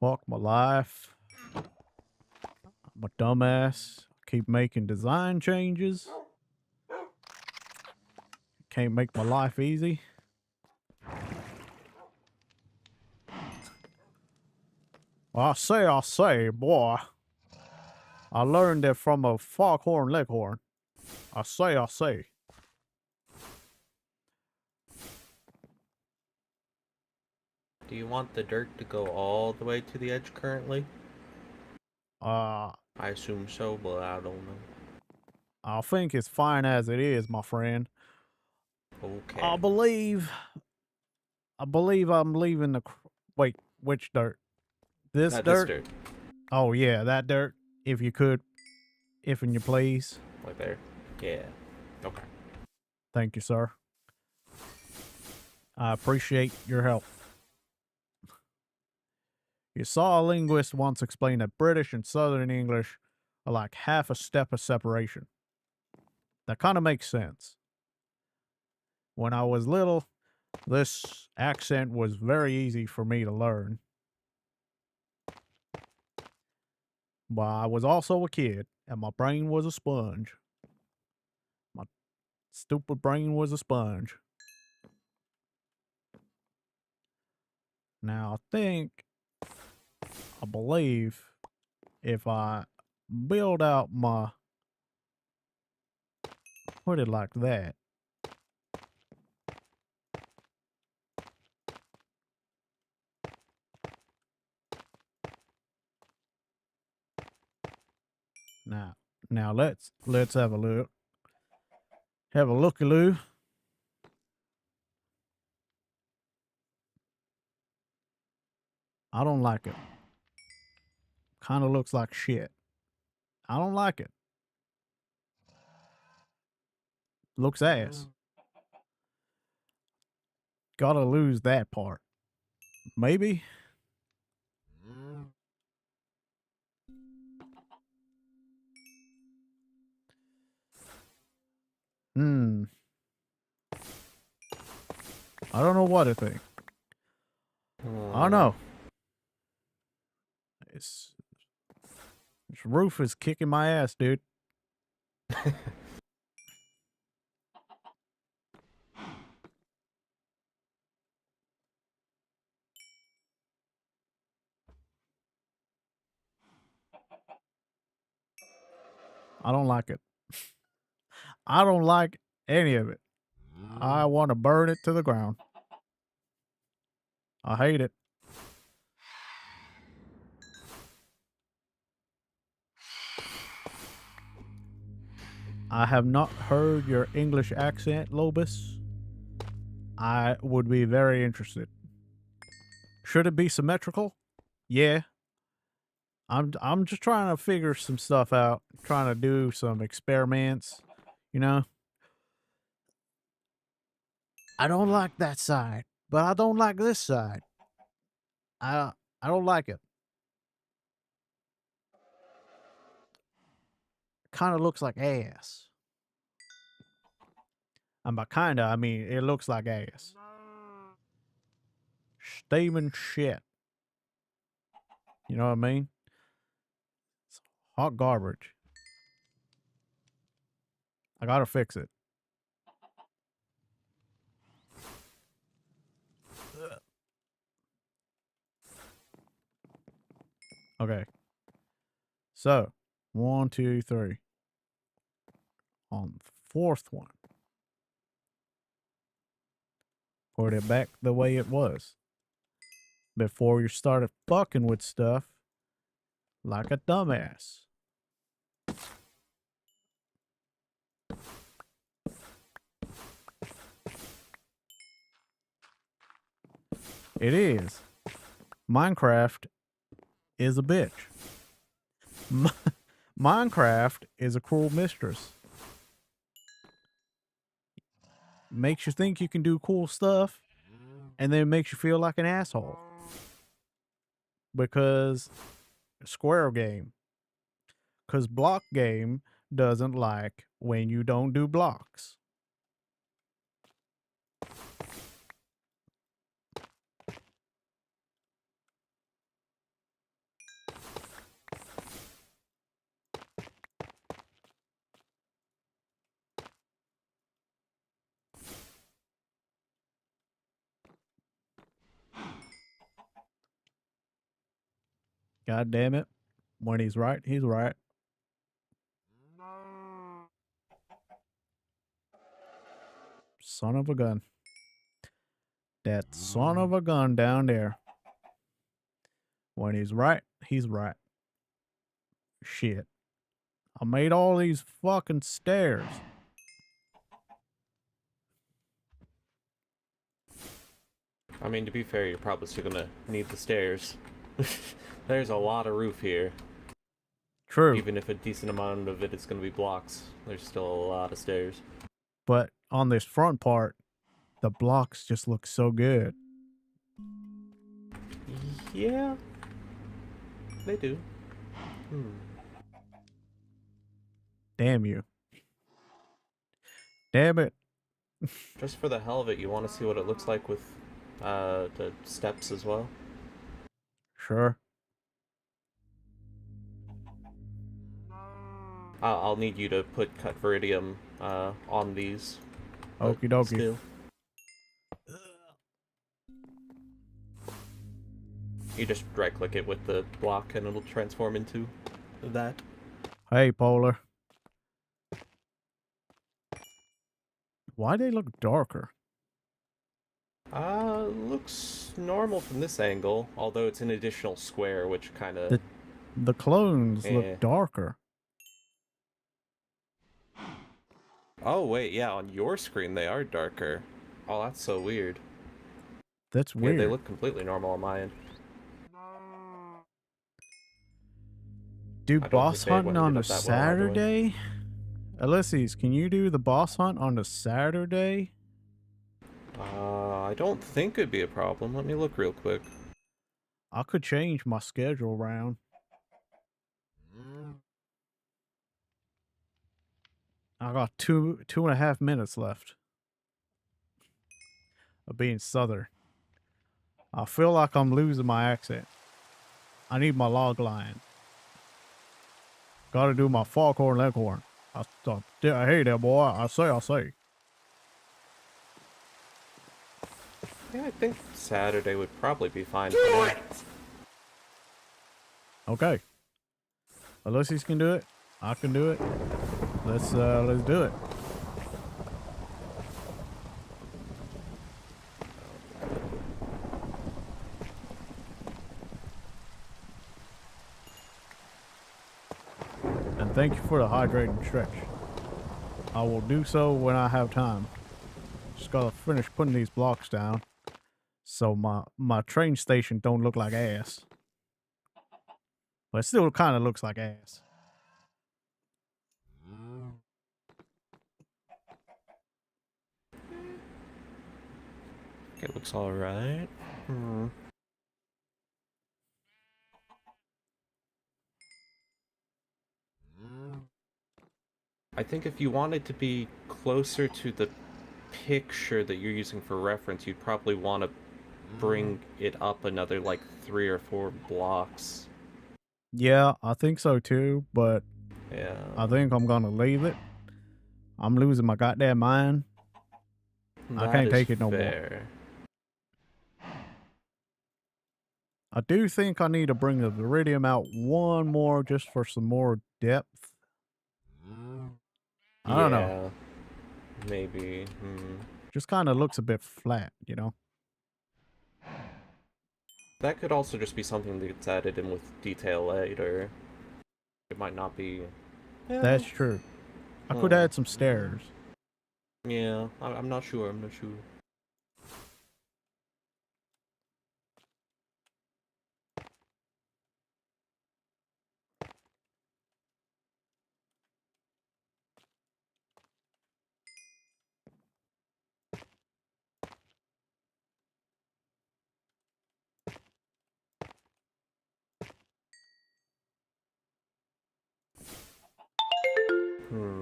Fuck my life. I'm a dumbass. Keep making design changes. Can't make my life easy. I say, boy. I learned it from a foghorn leghorn. I say. Do you want the dirt to go all the way to the edge currently? I assume so, but I don't know. I think it's fine as it is, my friend. Okay. I believe I'm leaving the... Wait, which dirt? This Not dirt? this dirt. Oh, yeah, that dirt. If you could. If and you please. Like there? Yeah. Okay. Thank you, sir. I appreciate your help. You saw a linguist once explain that British and Southern English are like half a step of separation. That kind of makes sense. When I was little, this accent was very easy for me to learn. But I was also a kid, and my brain was a sponge. My stupid brain was a sponge. Now, I believe, if I build out put it like that. Now let's have a look. Have a looky-loo. I don't like it. Kind of looks like shit. I don't like it. Looks ass. Gotta lose that part. Maybe. I don't know what to think. I don't know. This roof is kicking my ass, dude. I don't like it. I don't like any of it. I want to burn it to the ground. I hate it. I have not heard your English accent, Lobus. I would be very interested. Should it be symmetrical? Yeah. I'm just trying to figure some stuff out, trying to do some experiments, you know? I don't like that side, but I don't like this side. I don't like it. Kind of looks like ass. And by kinda, I mean it looks like ass. Steaming shit. You know what I mean? It's hot garbage. I gotta fix it. Okay. So, 1, 2, 3. On the fourth one, put it back the way it was before you started fucking with stuff like a dumbass. It is. Minecraft is a bitch. Minecraft is a cruel mistress. Makes you think you can do cool stuff, and then makes you feel like an asshole. Because Square Game. Because Block Game doesn't like when you don't do blocks. God damn it. When he's right, he's right. Son of a gun. That son of a gun down there. When he's right, he's right. Shit. I made all these fucking stairs. I mean, to be fair, you're probably still gonna need the stairs. There's a lot of roof here. True. Even if a decent amount of it is gonna be blocks, there's still a lot of stairs. But on this front part, the blocks just look so good. Yeah, they do. Damn you. Damn it. Just for the hell of it, you want to see what it looks like with the steps as well? Sure. I'll need you to put cut veridium on these. Okie dokie. Still. You just right click it with the block and it'll transform into that. Hey, Polar. Why they look darker? Looks normal from this angle, although it's an additional square, which kind of... The clones Eh. look darker. Oh, wait, yeah, on your screen they are darker. Oh, that's so weird. That's Yeah, weird. they look completely normal on my end. Do don't boss think they hunting on a edited that well, by the way. Saturday? Ilicies, can you do the boss hunt on a Saturday? I don't think it'd be a problem. Let me look real quick. I could change my schedule around. I got 2.5 minutes left of being Southern. I feel like I'm losing my accent. I need my log line. Gotta do my foghorn leghorn. Hey there, boy. I say. Yeah, I think Saturday would probably be fine for me. Okay. Ilicies can do it. I can do it. Let's do it. And thank you for the hydrating stretch. I will do so when I have time. Just gotta finish putting these blocks down so my train station don't look like ass. But it still kind of looks like ass. It looks alright. I think if you wanted to be closer to the picture that you're using for reference, you'd probably want to bring it up another, like, 3 or 4 blocks. Yeah, I think so too, but Yeah. I think I'm gonna leave it. I'm losing my goddamn mind. I That can't is take it no more. fair. I do think I need to bring the iridium out one more just for some more depth. I don't know. Yeah. Maybe. Just kind of looks a bit flat, you know? That could also just be something that's added in with detail later. It might not be. Yeah. That's true. I could add some stairs. Yeah, I'm not sure. I'm not sure.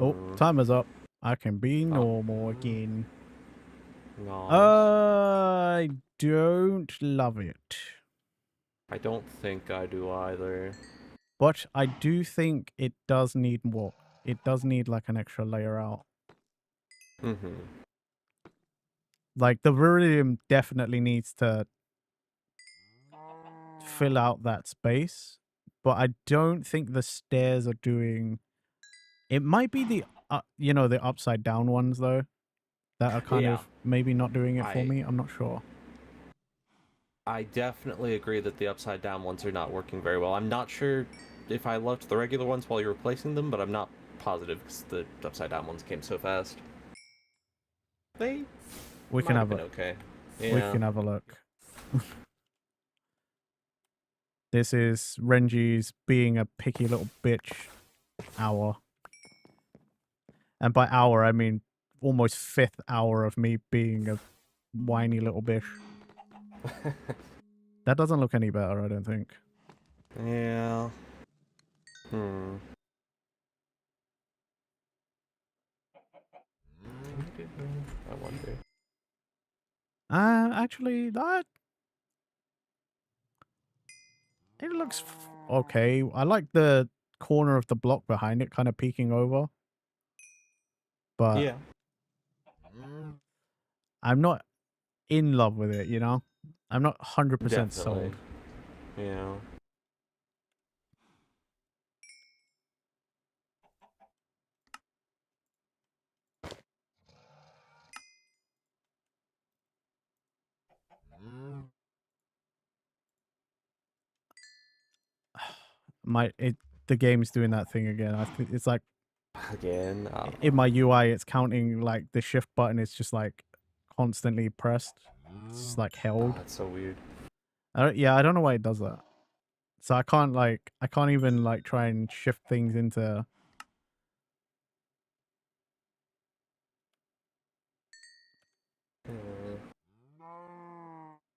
Oh, timer's up. I can be normal again. Nice. I don't love it. I don't think I do either. But I do think it does need more. It does need like an extra layer out. Like the iridium definitely needs to fill out that space. But I don't think the stairs are doing... It might be the, the upside down ones though. That are kind of maybe not doing it for me. I'm not sure. I definitely agree that the upside down ones are not working very well. I'm not sure if I left the regular ones while you're replacing them, but I'm not positive because the upside down ones came so fast. We can have okay. Yeah. We can have a look. This is Renji's being a picky little bitch hour. And by hour, I mean almost 5th hour of me being a whiny little bitch. That doesn't look any better, I don't think. Yeah. I wonder. Actually, that... It looks okay. I like the corner of the block behind it kind of peeking over. But Yeah. I'm not in love with it, you know? I'm not 100% Definitely. sold. Yeah. The game's doing that thing again. I think it's like Again. in my UI, it's counting like the shift button is just like constantly pressed. It's like held. That's so weird. I don't know why it does that. So I can't even like try and shift things into.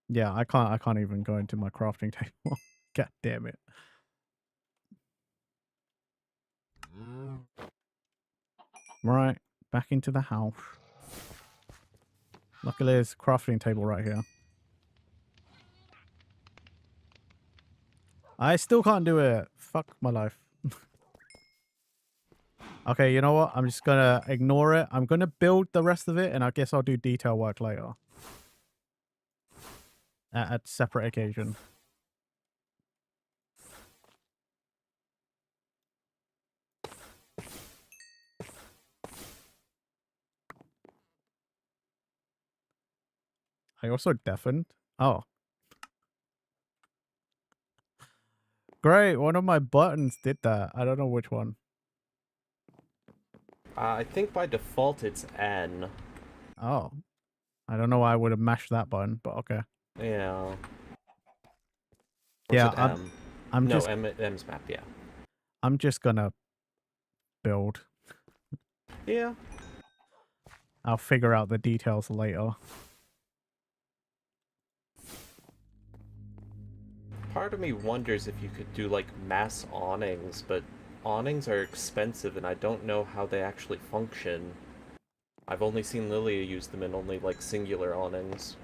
Yeah, I can't even go into my crafting table. God damn it. Right, back into the house. Luckily there's a crafting table right here. I still can't do it. Fuck my life. Okay, you know what? I'm just gonna ignore it. I'm gonna build the rest of it, and I guess I'll do detail work later. At a separate occasion. I also deafened. Oh. Great, one of my buttons did that. I don't know which one. I think by default it's N. Oh. I don't know why I would have mashed that button, but okay. Yeah. Or yeah, is it M? I'm no, just... M's map, yeah. I'm just gonna build. Yeah. I'll figure out the details later. Part of me wonders if you could do like mass awnings, but awnings are expensive and I don't know how they actually function. I've only seen Lilia use them in only like singular awnings.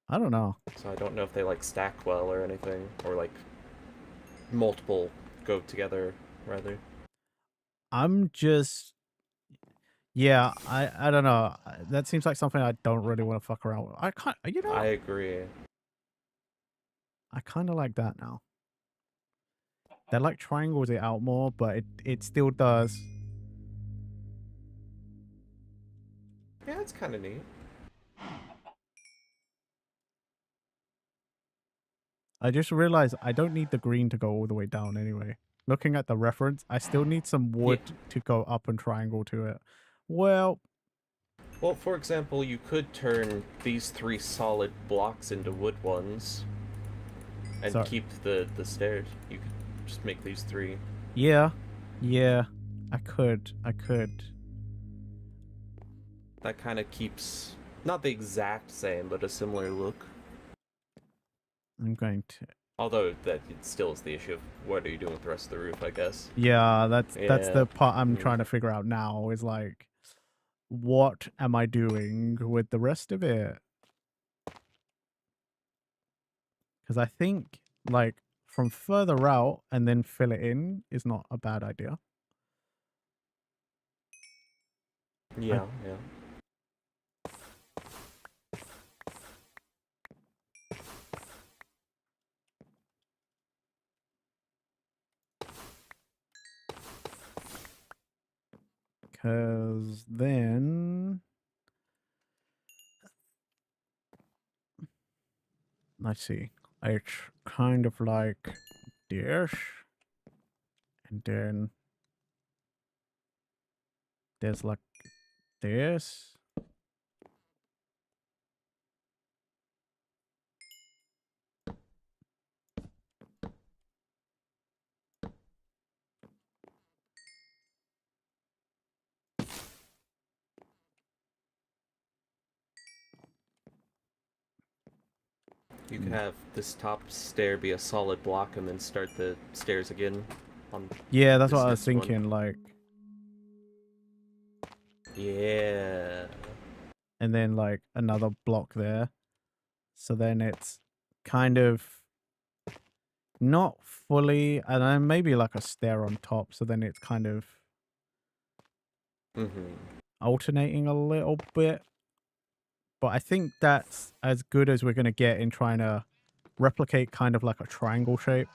I don't know. So I don't know if they like stack well or anything, or like multiple go together rather. I'm just... Yeah, I don't know. That seems like something I don't really want to fuck around with. I can't, you know? I agree. I kind of like that now. That like triangles it out more, but it still does. Yeah, it's kind of neat. I just realized I don't need the green to go all the way down anyway. Looking at the reference, I still need some wood to go up and triangle to it. Well, for example, you could turn these 3 solid blocks into wood ones and sorry. keep the stairs. You could just make these 3. Yeah, I could. That kind of keeps not the exact same, but a similar look. I'm going to. Although that it still is the issue of what are you doing with the rest of the roof, I guess. Yeah, that's the part I'm Mm. trying to figure out now. Is like, what am I doing with the rest of it? Because I think like from further out and then fill it in is not a bad idea. Yeah, yeah. Because then let's see. It's kind of like this, and then there's like this. You could have this top stair be a solid block and then start the stairs again on Yeah, that's this what I was next one. thinking. Like, yeah. and then like another block there. So then it's kind of not fully, and then maybe like a stair on top. So then it's kind of alternating a little bit. But I think that's as good as we're going to get in trying to replicate kind of like a triangle shape.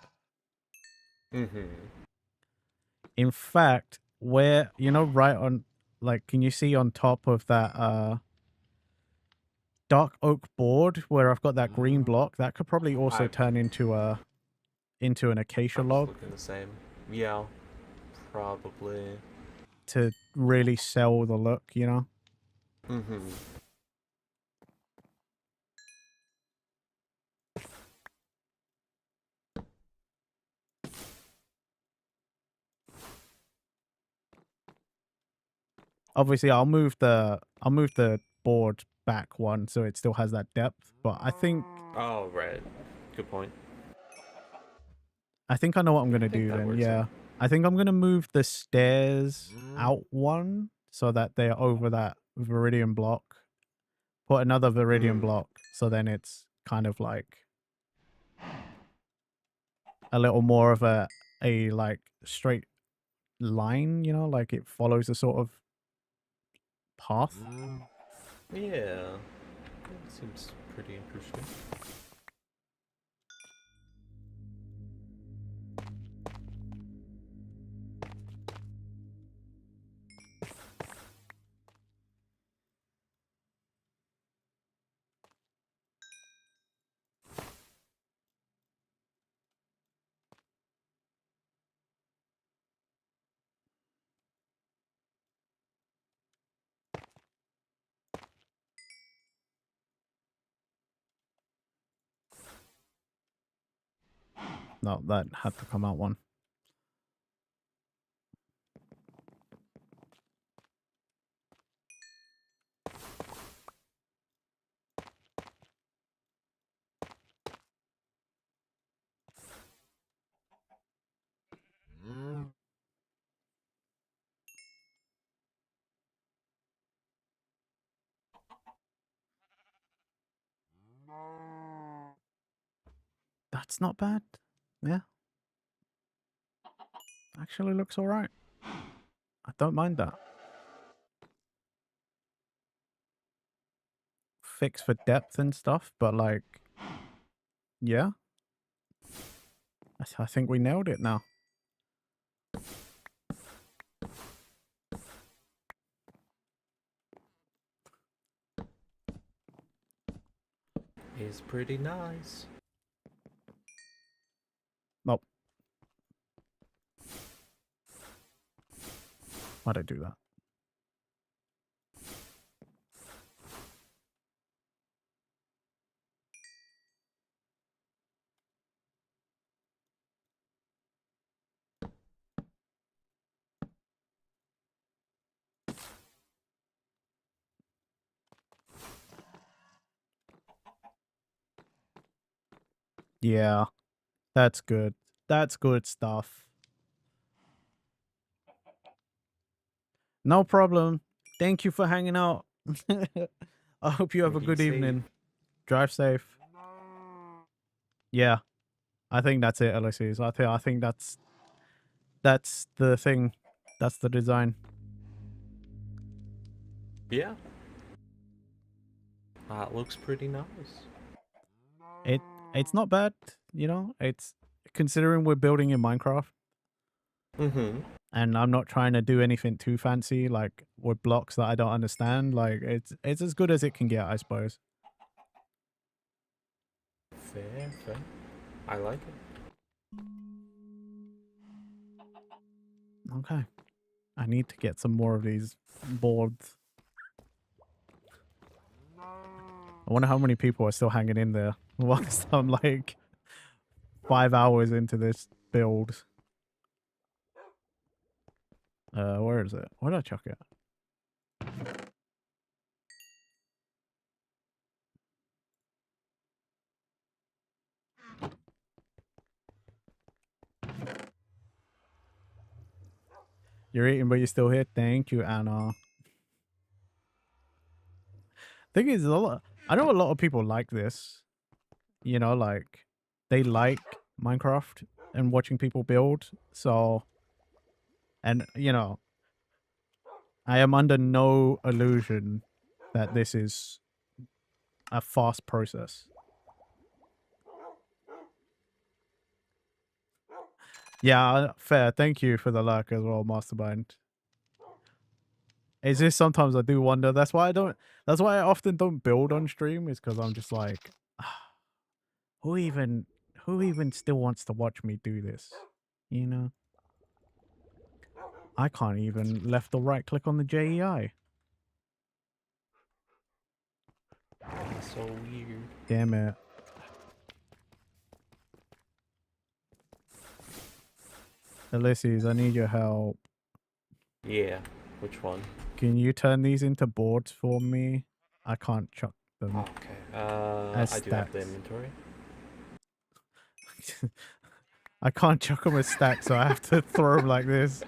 In fact, where, you know, right on, like, can you see on top of that dark oak board where I've got that green block? That could probably also turn into an acacia log. Looking the same. Yeah, probably. To really sell the look, you know? Obviously, I'll move the board back one so it still has that depth, but I think Oh, right. Good point. I think I know what I'm going to do then. Yeah. I think I'm going to move the stairs out one so that they're over that Viridian block. Put another Viridian block so then it's kind of like a little more of a like straight line, you know, like it follows a sort of path. Yeah. Seems pretty interesting. No, that had to come out one. That's not bad. Yeah. Actually looks all right. I don't mind that. Fix for depth and stuff, but like, yeah. I think we nailed it now. It's pretty nice. Nope. Why'd I do that? Yeah, that's good. That's good stuff. No problem. Thank you for hanging out. I hope you have a Be good safe. evening. Drive safe. Yeah, I think that's it, Ilicies. I think that's the thing. That's the design. Yeah. That looks pretty nice. It's not bad, you know. It's considering we're building in Minecraft, Mm-hmm. and I'm not trying to do anything too fancy, like with blocks that I don't understand. Like it's as good as it can get, I suppose. Fair, fair. I like it. Okay, I need to get some more of these boards. I wonder how many people are still hanging in there whilst I'm like 5 hours into this build. Where is it? Where did I chuck it? You're eating, but you're still here. Thank you, Anna. Thing is, I know a lot of people like this. You know, like they like Minecraft and watching people build. So, and you know, I am under no illusion that this is a fast process. Yeah, fair. Thank you for the luck as well, Mastermind. It's just sometimes I do wonder. That's why I often don't build on stream, is because I'm just like, who even still wants to watch me do this? You know? I can't even left or right click on the JEI. That's so weird. Damn it. Ilicies, I need your help. Yeah. Which one? Can you turn these into boards for me? I can't chuck them. Okay. As I do have the stacks. inventory. I can't chuck them as stacks, so I have to throw them like this.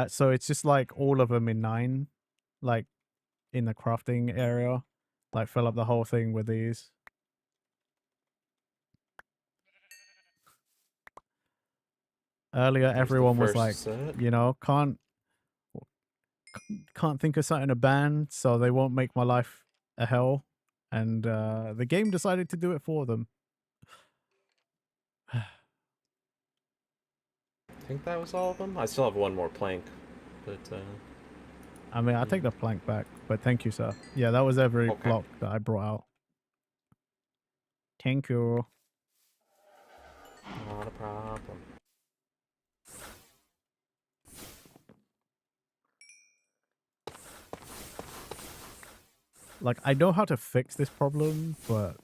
So it's just like all of them in 9, like in the crafting area. Like fill up the whole thing with these. Earlier, Here's the everyone was first like, set. you know, can't think of something to ban, so they won't make my life a hell. And the game decided to do it for them. I think that was all of them. I still have one more plank, but I mean, I take the plank back, but thank you, sir. Yeah, that was every Okay. block that I brought out. Thank you. not a problem. Like, I know how to fix this problem, but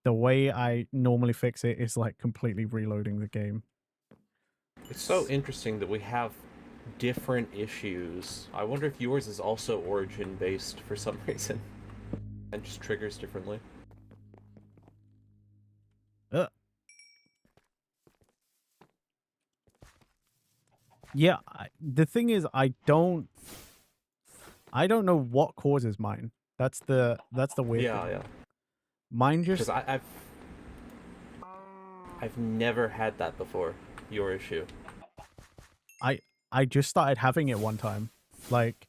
the way I normally fix it is like completely reloading the game. It's so interesting that we have different issues. I wonder if yours is also origin based for some reason and just triggers differently. Yeah, the thing is, I don't know what causes mine. That's the weird Yeah, thing. yeah. Mine Because just I've never had that before. Your issue. I just started having it one time. Like,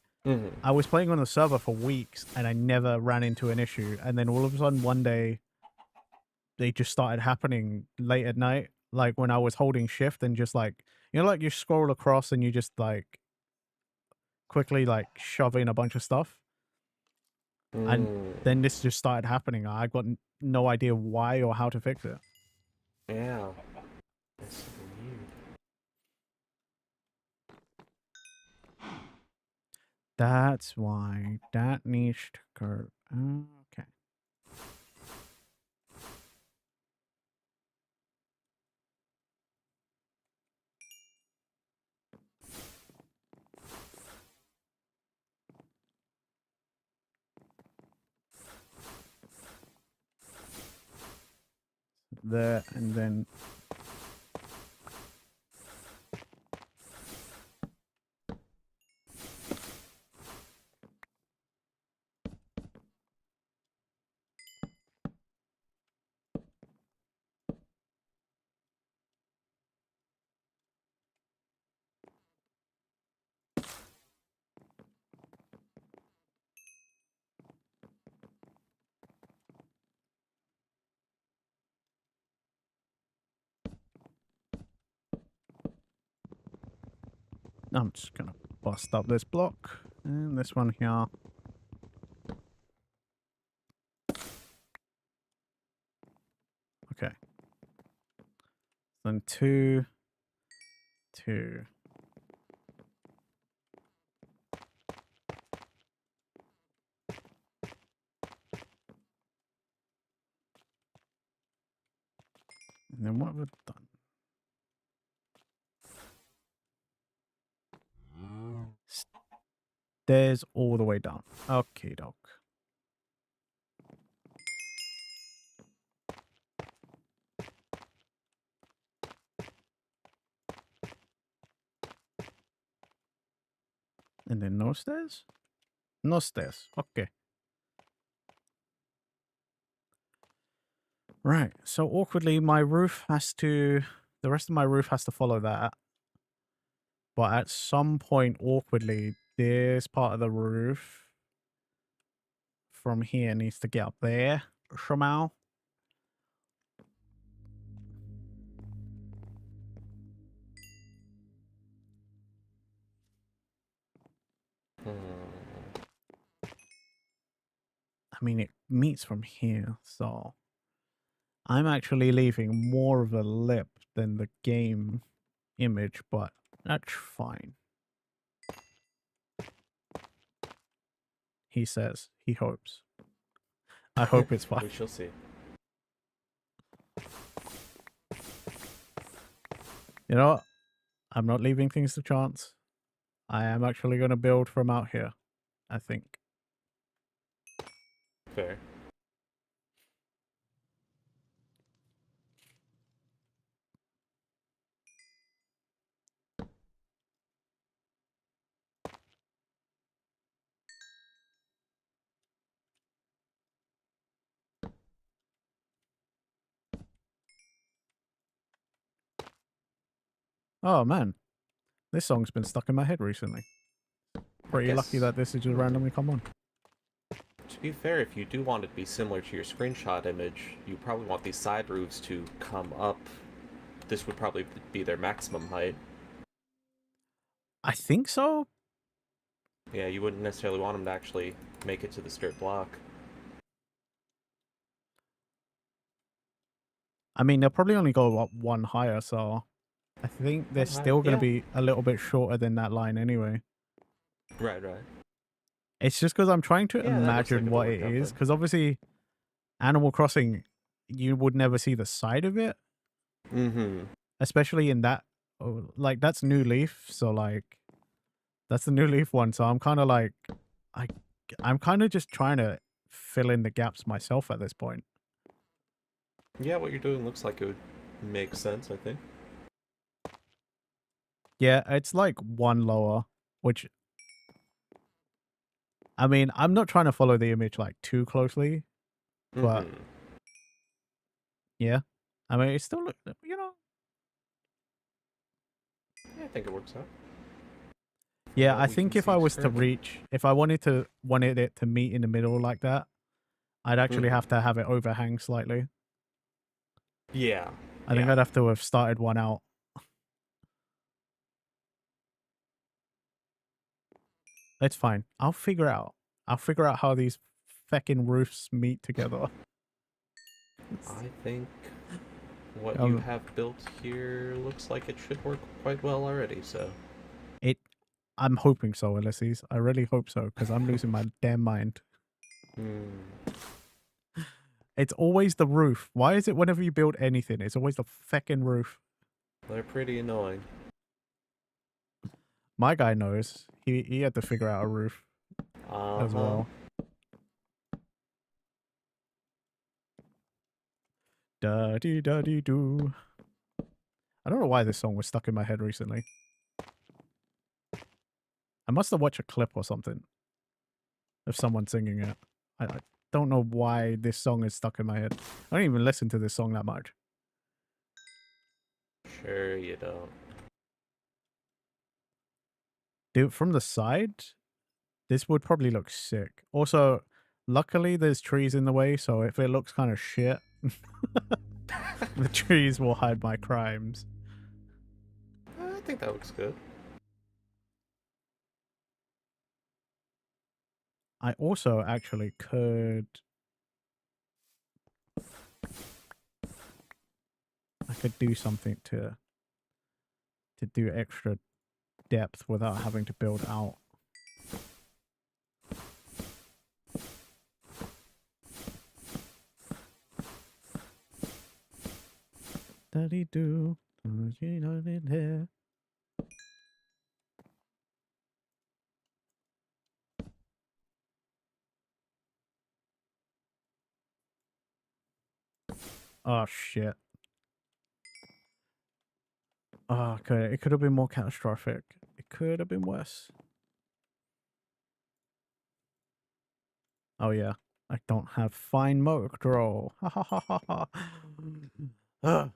I was playing on the server for weeks and I never ran into an issue, and then all of a sudden one day they just started happening late at night, like when I was holding shift and just like, like you scroll across and you just like quickly like shove in a bunch of stuff. And then this just started happening. I got no idea why or how to fix it. Yeah. That's weird. That's why that needs to go. Okay. There and then. I'm just gonna bust up this block and this one here. Okay. Then 2, 2. And then what have we done? Stairs all the way down. Okay, doke. And then no stairs? No stairs. Okay. Right. So awkwardly, my roof has to... The rest of my roof has to follow that. But at some point, awkwardly, this part of the roof from here needs to get up there somehow. I mean, it meets from here, so I'm actually leaving more of a lip than the game image, but that's fine. He says, he hopes. I hope it's fine. We shall see. You know what? I'm not leaving things to chance. I am actually going to build from out here, I think. Fair. Oh man, this song's been stuck in my head recently. Pretty lucky that this has just randomly come on. To be fair, if you do want it to be similar to your screenshot image, you probably want these side roofs to come up. This would probably be their maximum height. I think so. Yeah, you wouldn't necessarily want them to actually make it to the straight block. I mean, they'll probably only go up one higher, so I think they're still going to be a little bit shorter than that line anyway. Right. It's just because I'm trying to imagine what it is. Because obviously, Animal Crossing, you would never see the side of it. Mm-hmm. Especially in that, like, that's New Leaf. So, like, that's the New Leaf one. So I'm kind of like, I'm kind of just trying to fill in the gaps myself at this point. Yeah, what you're doing looks like it would make sense, I think. Yeah, it's like one lower, which... I mean, I'm not trying to follow the image, like, too closely. But... Yeah. I mean, it's still, you know... Yeah, I think it works out. Yeah, I think if I was to reach... If I wanted it to meet in the middle like that, I'd actually have to have it overhang slightly. Yeah. I think I'd have to have started one out. It's fine. I'll figure out. I'll figure out how these feckin' roofs meet together. I think what you Um, have built here looks like it should work quite well already, so. I'm hoping so, Ilicies. I really hope so, because I'm losing my damn mind. It's always the roof. Why is it whenever you build anything, it's always the feckin' roof? They're pretty annoying. My guy knows. He had to figure out a roof as well. Da-dee-da-dee-doo. I don't know why this song was stuck in my head recently. I must have watched a clip or something of someone singing it. I don't know why this song is stuck in my head. I don't even listen to this song that much. Sure you don't. Dude, from the side, this would probably look sick. Also, luckily there's trees in the way, so if it looks kind of shit, the trees will hide my crimes. I think that looks good. I also actually could... I could do something to do extra depth without having to build out. Da-dee-doo. Here. Oh shit. Oh, okay. It could have been more catastrophic. It could have been worse. Oh yeah. I don't have fine motor control. Ha ha ha ha ha. Ugh.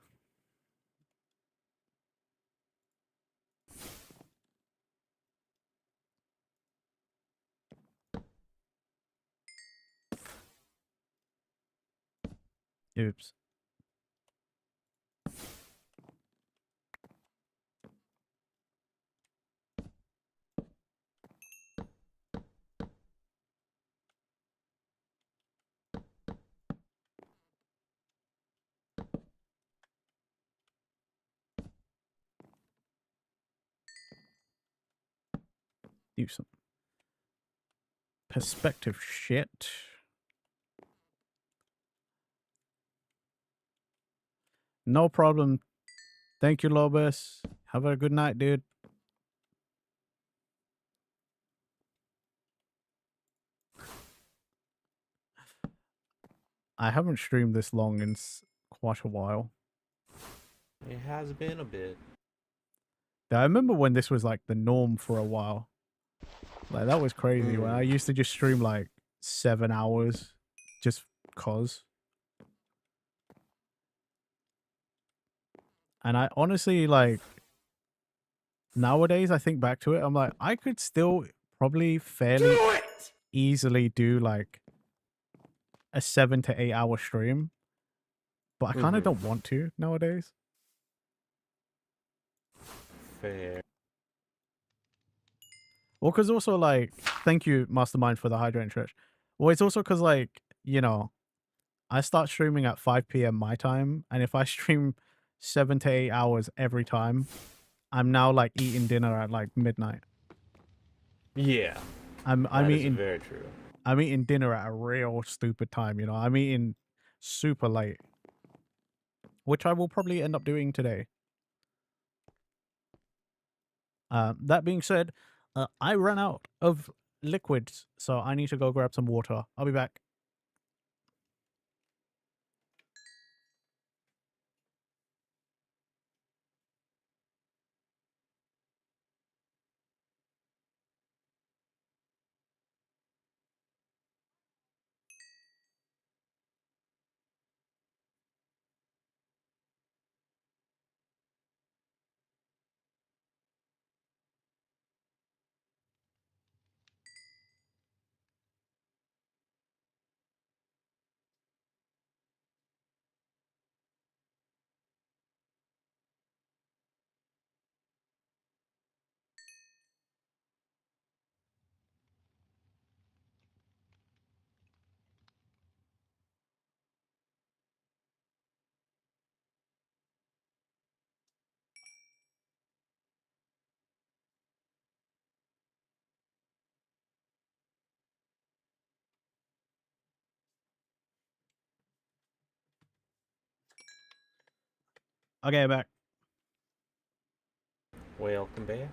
Oops. Do some perspective shit. No problem. Thank you, Lobus. Have a good night, dude. I haven't streamed this long in quite a while. It has been a bit. I remember when this was like the norm for a while. Like that was crazy. When I used to just stream like 7 hours just cause. And I honestly like nowadays I think back to it, I'm like, I could still probably fairly easily do like a 7 to 8 hour stream. But I kind of don't want to nowadays. Fair. Well, because also like, thank you, Mastermind, for the hydrant church. Well, it's also because like, you know, I start streaming at 5 p.m. my time, and if I stream 7 to 8 hours every time, I'm now like eating dinner at like midnight. Yeah. I'm eating very true. I'm eating dinner at a real stupid time, you know. I'm eating super late, which I will probably end up doing today. That being said, I ran out of liquids, so I need to go grab some water. I'll be back. Okay, back. Welcome back.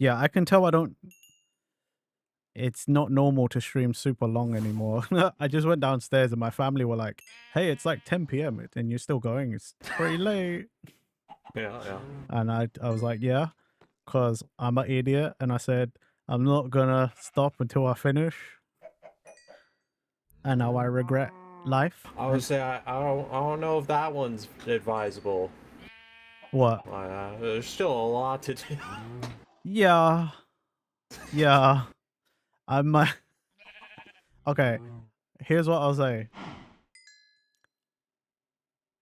Yeah, I can tell I don't... It's not normal to stream super long anymore. I just went downstairs and my family were like, hey, it's like 10 p.m. and you're still going. It's pretty late. Yeah. And I was like, yeah, because I'm an idiot. And I said, I'm not going to stop until I finish. And now I regret life. I would say I don't know if that one's advisable. What? There's still a lot to do. Yeah. I might... Okay, here's what I'll say.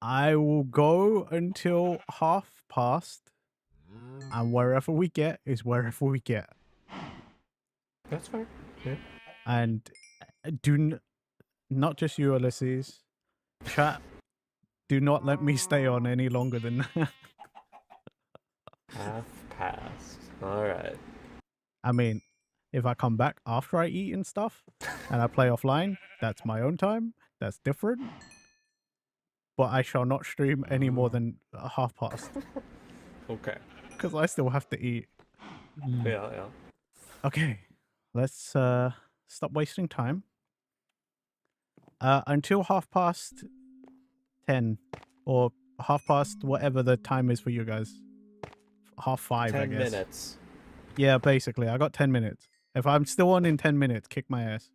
I will go until past, and wherever we get is wherever we get. That's fair. Yeah. And not just you, Ilicies. Chat, do not let me stay on any longer than that. Half past. Alright. I mean, if I come back after I eat and stuff, and I play offline, that's my own time. That's different. But I shall not stream any more than past. Okay. Because I still have to eat. Yeah. Okay, let's stop wasting time. Until 10, or 10:30, whatever the time is for you guys. 5:30, 10 I guess. minutes. Yeah, basically, I got 10 minutes. If I'm still on in 10 minutes, kick my ass.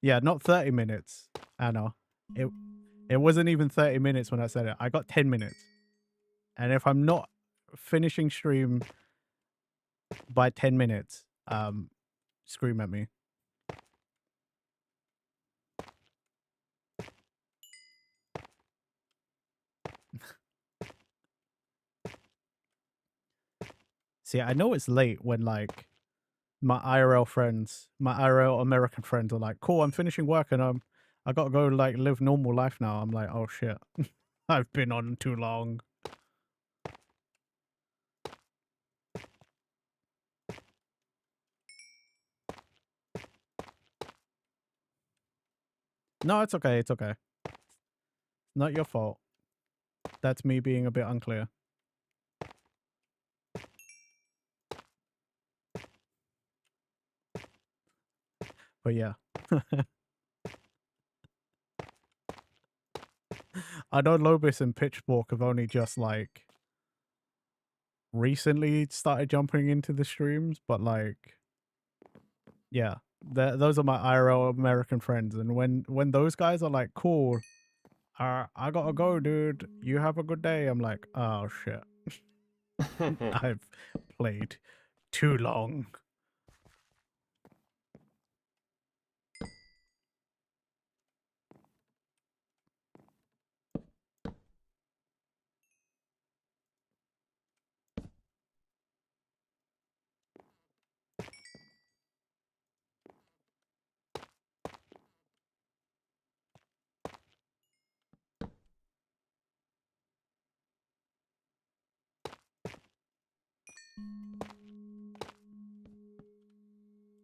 Yeah, not 30 minutes, Anna. It wasn't even 30 minutes when I said it. I got 10 minutes. And if I'm not finishing stream by 10 minutes, scream at me. See, I know it's late when, like, my IRL American friends are like, cool, I'm finishing work and I gotta go, like, live normal life now. I'm like, oh shit. I've been on too long. No, it's okay. It's okay. Not your fault. That's me being a bit unclear. But yeah. I know Lobis and Pitchfork have only just, like, recently started jumping into the streams, but, like, yeah, those are my IRL American friends. And when those guys are like, cool, I gotta go, dude, you have a good day, I'm like, oh shit. I've played too long.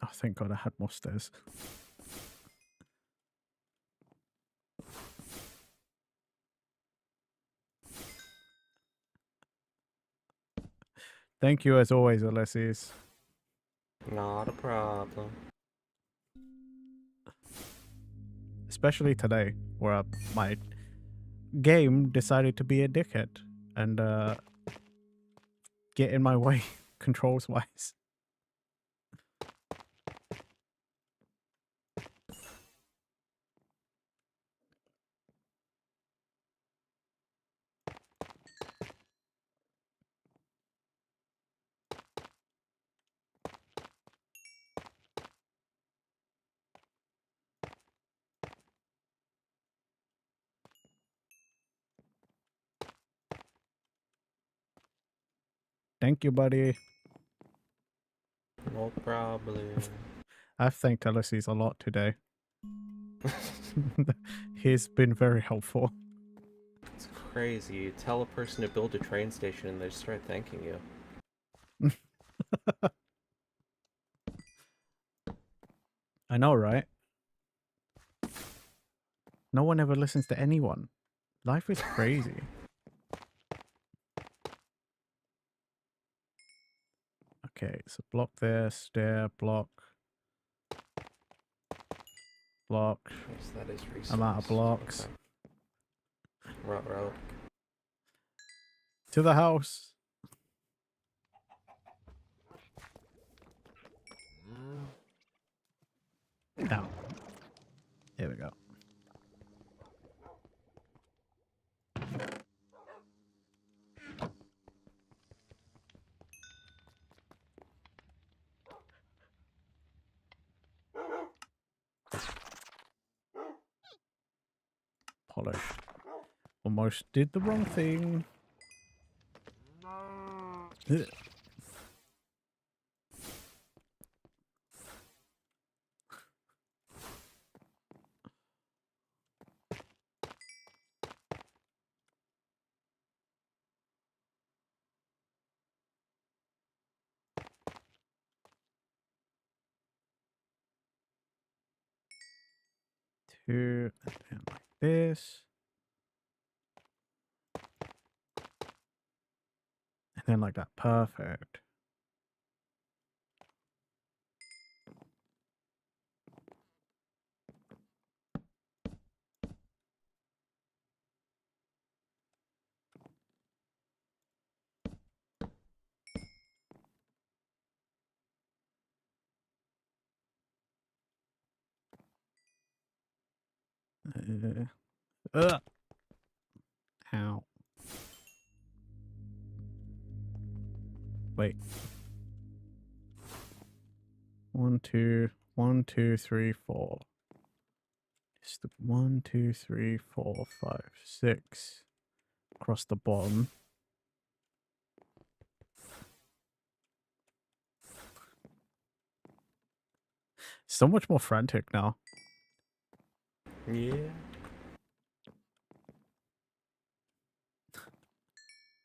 Oh, thank God I had more stairs. Thank you as always, Ilicies. Not a problem. Especially today, where my game decided to be a dickhead and get in my way controls-wise. Thank you, buddy. No problem. I've thanked Ilicies a lot today. He's been very helpful. crazy. You tell a person to build a train station and they start thanking you. I know, right? No one ever listens to anyone. Life is crazy. Okay, so block there, stair, block. Block. Yes, that is resource. I'm out of blocks. Okay. Route. To the house. Now. Here we go. Polished. Almost did the wrong thing. Ugh. Two, and then like this. And then like that. Perfect. Ow. Wait. 1, 2, 1, 2, 3, 4. It's the 1, 2, 3, 4, 5, 6. Across the bottom. So much more frantic now. Yeah.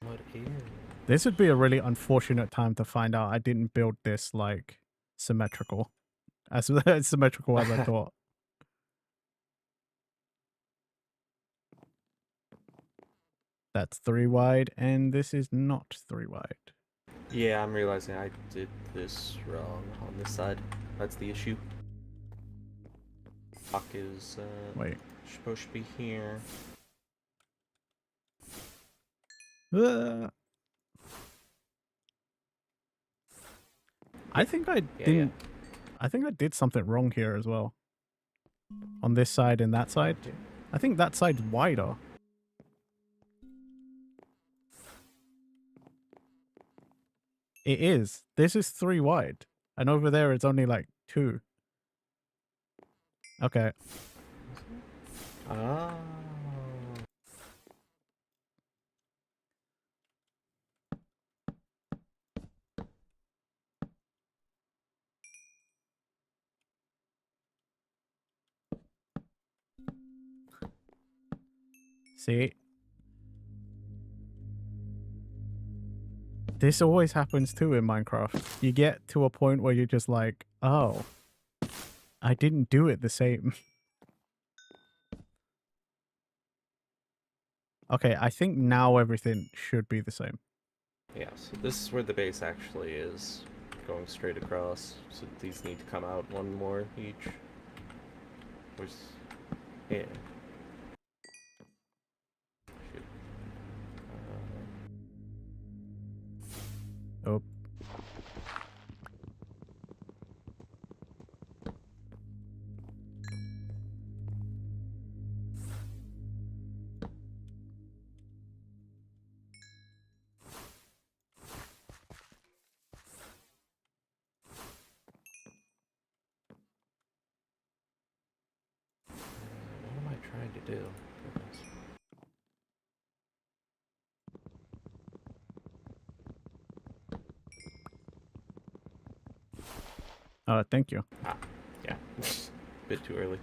What is? This would be a really unfortunate time to find out I didn't build this like symmetrical. As symmetrical as I thought. That's 3 wide, and this is not 3 wide. Yeah, I'm realizing I did this wrong on this side. That's the issue. Clock is Wait. supposed to be here. I think I didn't. I think I did something wrong here as well. On this side and that side. I think that side's wider. It is. This is 3 wide. And over there it's only like 2. Okay. Ah. See? This always happens too in Minecraft. You get to a point where you're just like, oh, I didn't do it the same. Okay, I think now everything should be the same. Yeah, so this is where the base actually is. Going straight across. So these need to come out one more each. Where's... Yeah. Shoot. Oh. What am I trying to do? Goodness. Thank you. Ah, yeah. Bit too early.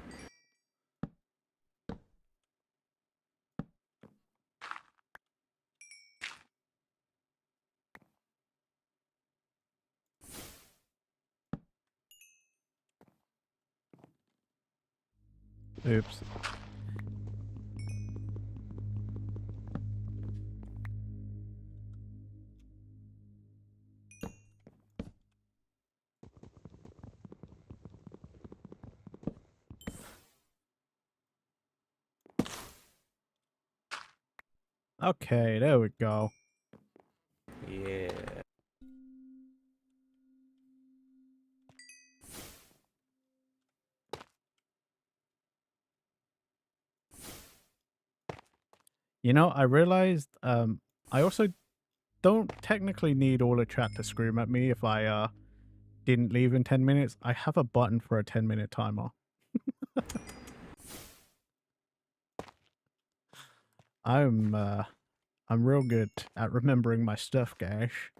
Oops. Okay, there we go. Yeah. You know, I realized I also don't technically need all the chat to scream at me if I didn't leave in 10 minutes. I have a button for a 10-minute timer. I'm real good at remembering my stuff, Gash.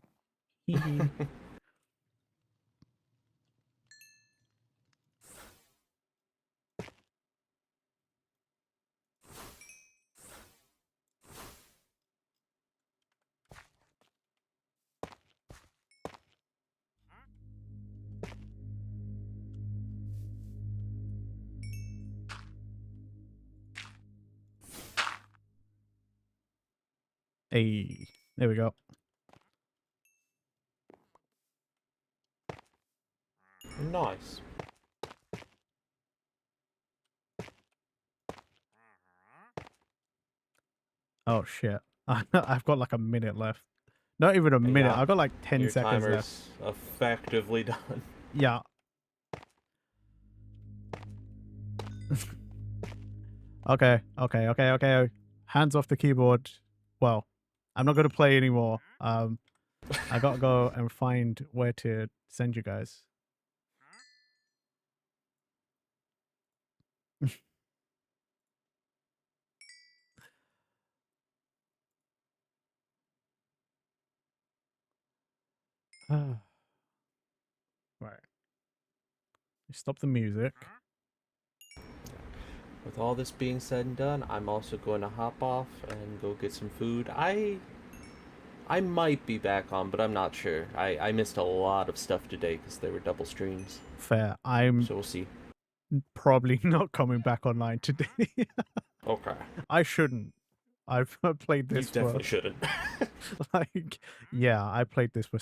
Hey, there we go. Nice. Oh shit. I've got like a minute left. Not even a minute. Yeah. I've got like 10 Your seconds left. timer's effectively done. Yeah. Okay. Hands off the keyboard. Well, I'm not going to play anymore. I got to go and find where to send you guys. Right. Stop the music. With all this being said and done, I'm also going to hop off and go get some food. I might be back on, but I'm not sure. I missed a lot of stuff today because they were double streams. Fair. I'm So we'll see. probably not coming back online today. Okay. I shouldn't. I've played You this definitely shouldn't. like, yeah, I played this for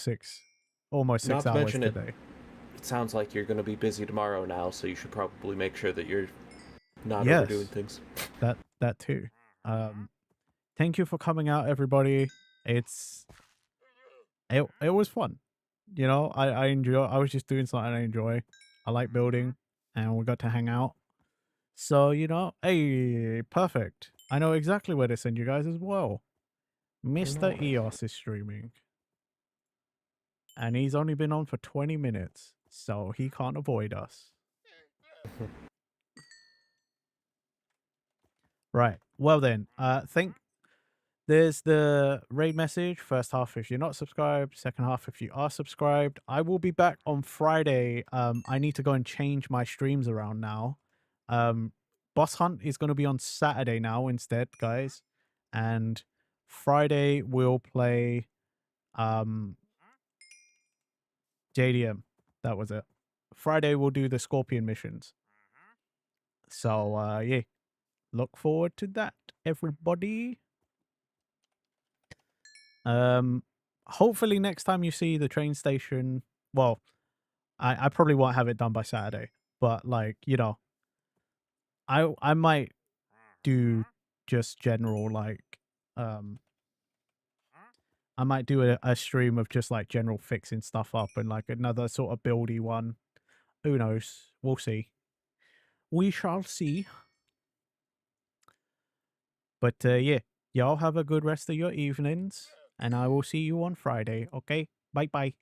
almost 6 Not to hours mention today. It sounds like you're going to be busy tomorrow now, so you should probably make sure that you're not Yes. overdoing things. That too. Thank you for coming out, everybody. It was fun. You know, I enjoy. I was just doing something I enjoy. I like building, and we got to hang out. So you know, hey, perfect. I know exactly where to send you guys as well. Mr. Nice. EOS is streaming, and he's only been on for 20 minutes, so he can't avoid us. Right. Well then, there's the raid message. First half if you're not subscribed, second half if you are subscribed. I will be back on Friday. I need to go and change my streams around now. Boss Hunt is going to be on Saturday now instead, guys. And Friday we'll play JDM. That was it. Friday we'll do the Scorpion missions. So yeah. Look forward to that, everybody. Hopefully next time you see the train station, well, I probably won't have it done by Saturday, but like, you know, I might do just general like I might do a stream of just like general fixing stuff up and like another sort of buildy one. Who knows? We'll see. We shall see. But yeah, y'all have a good rest of your evenings, and I will see you on Friday. Okay, bye bye.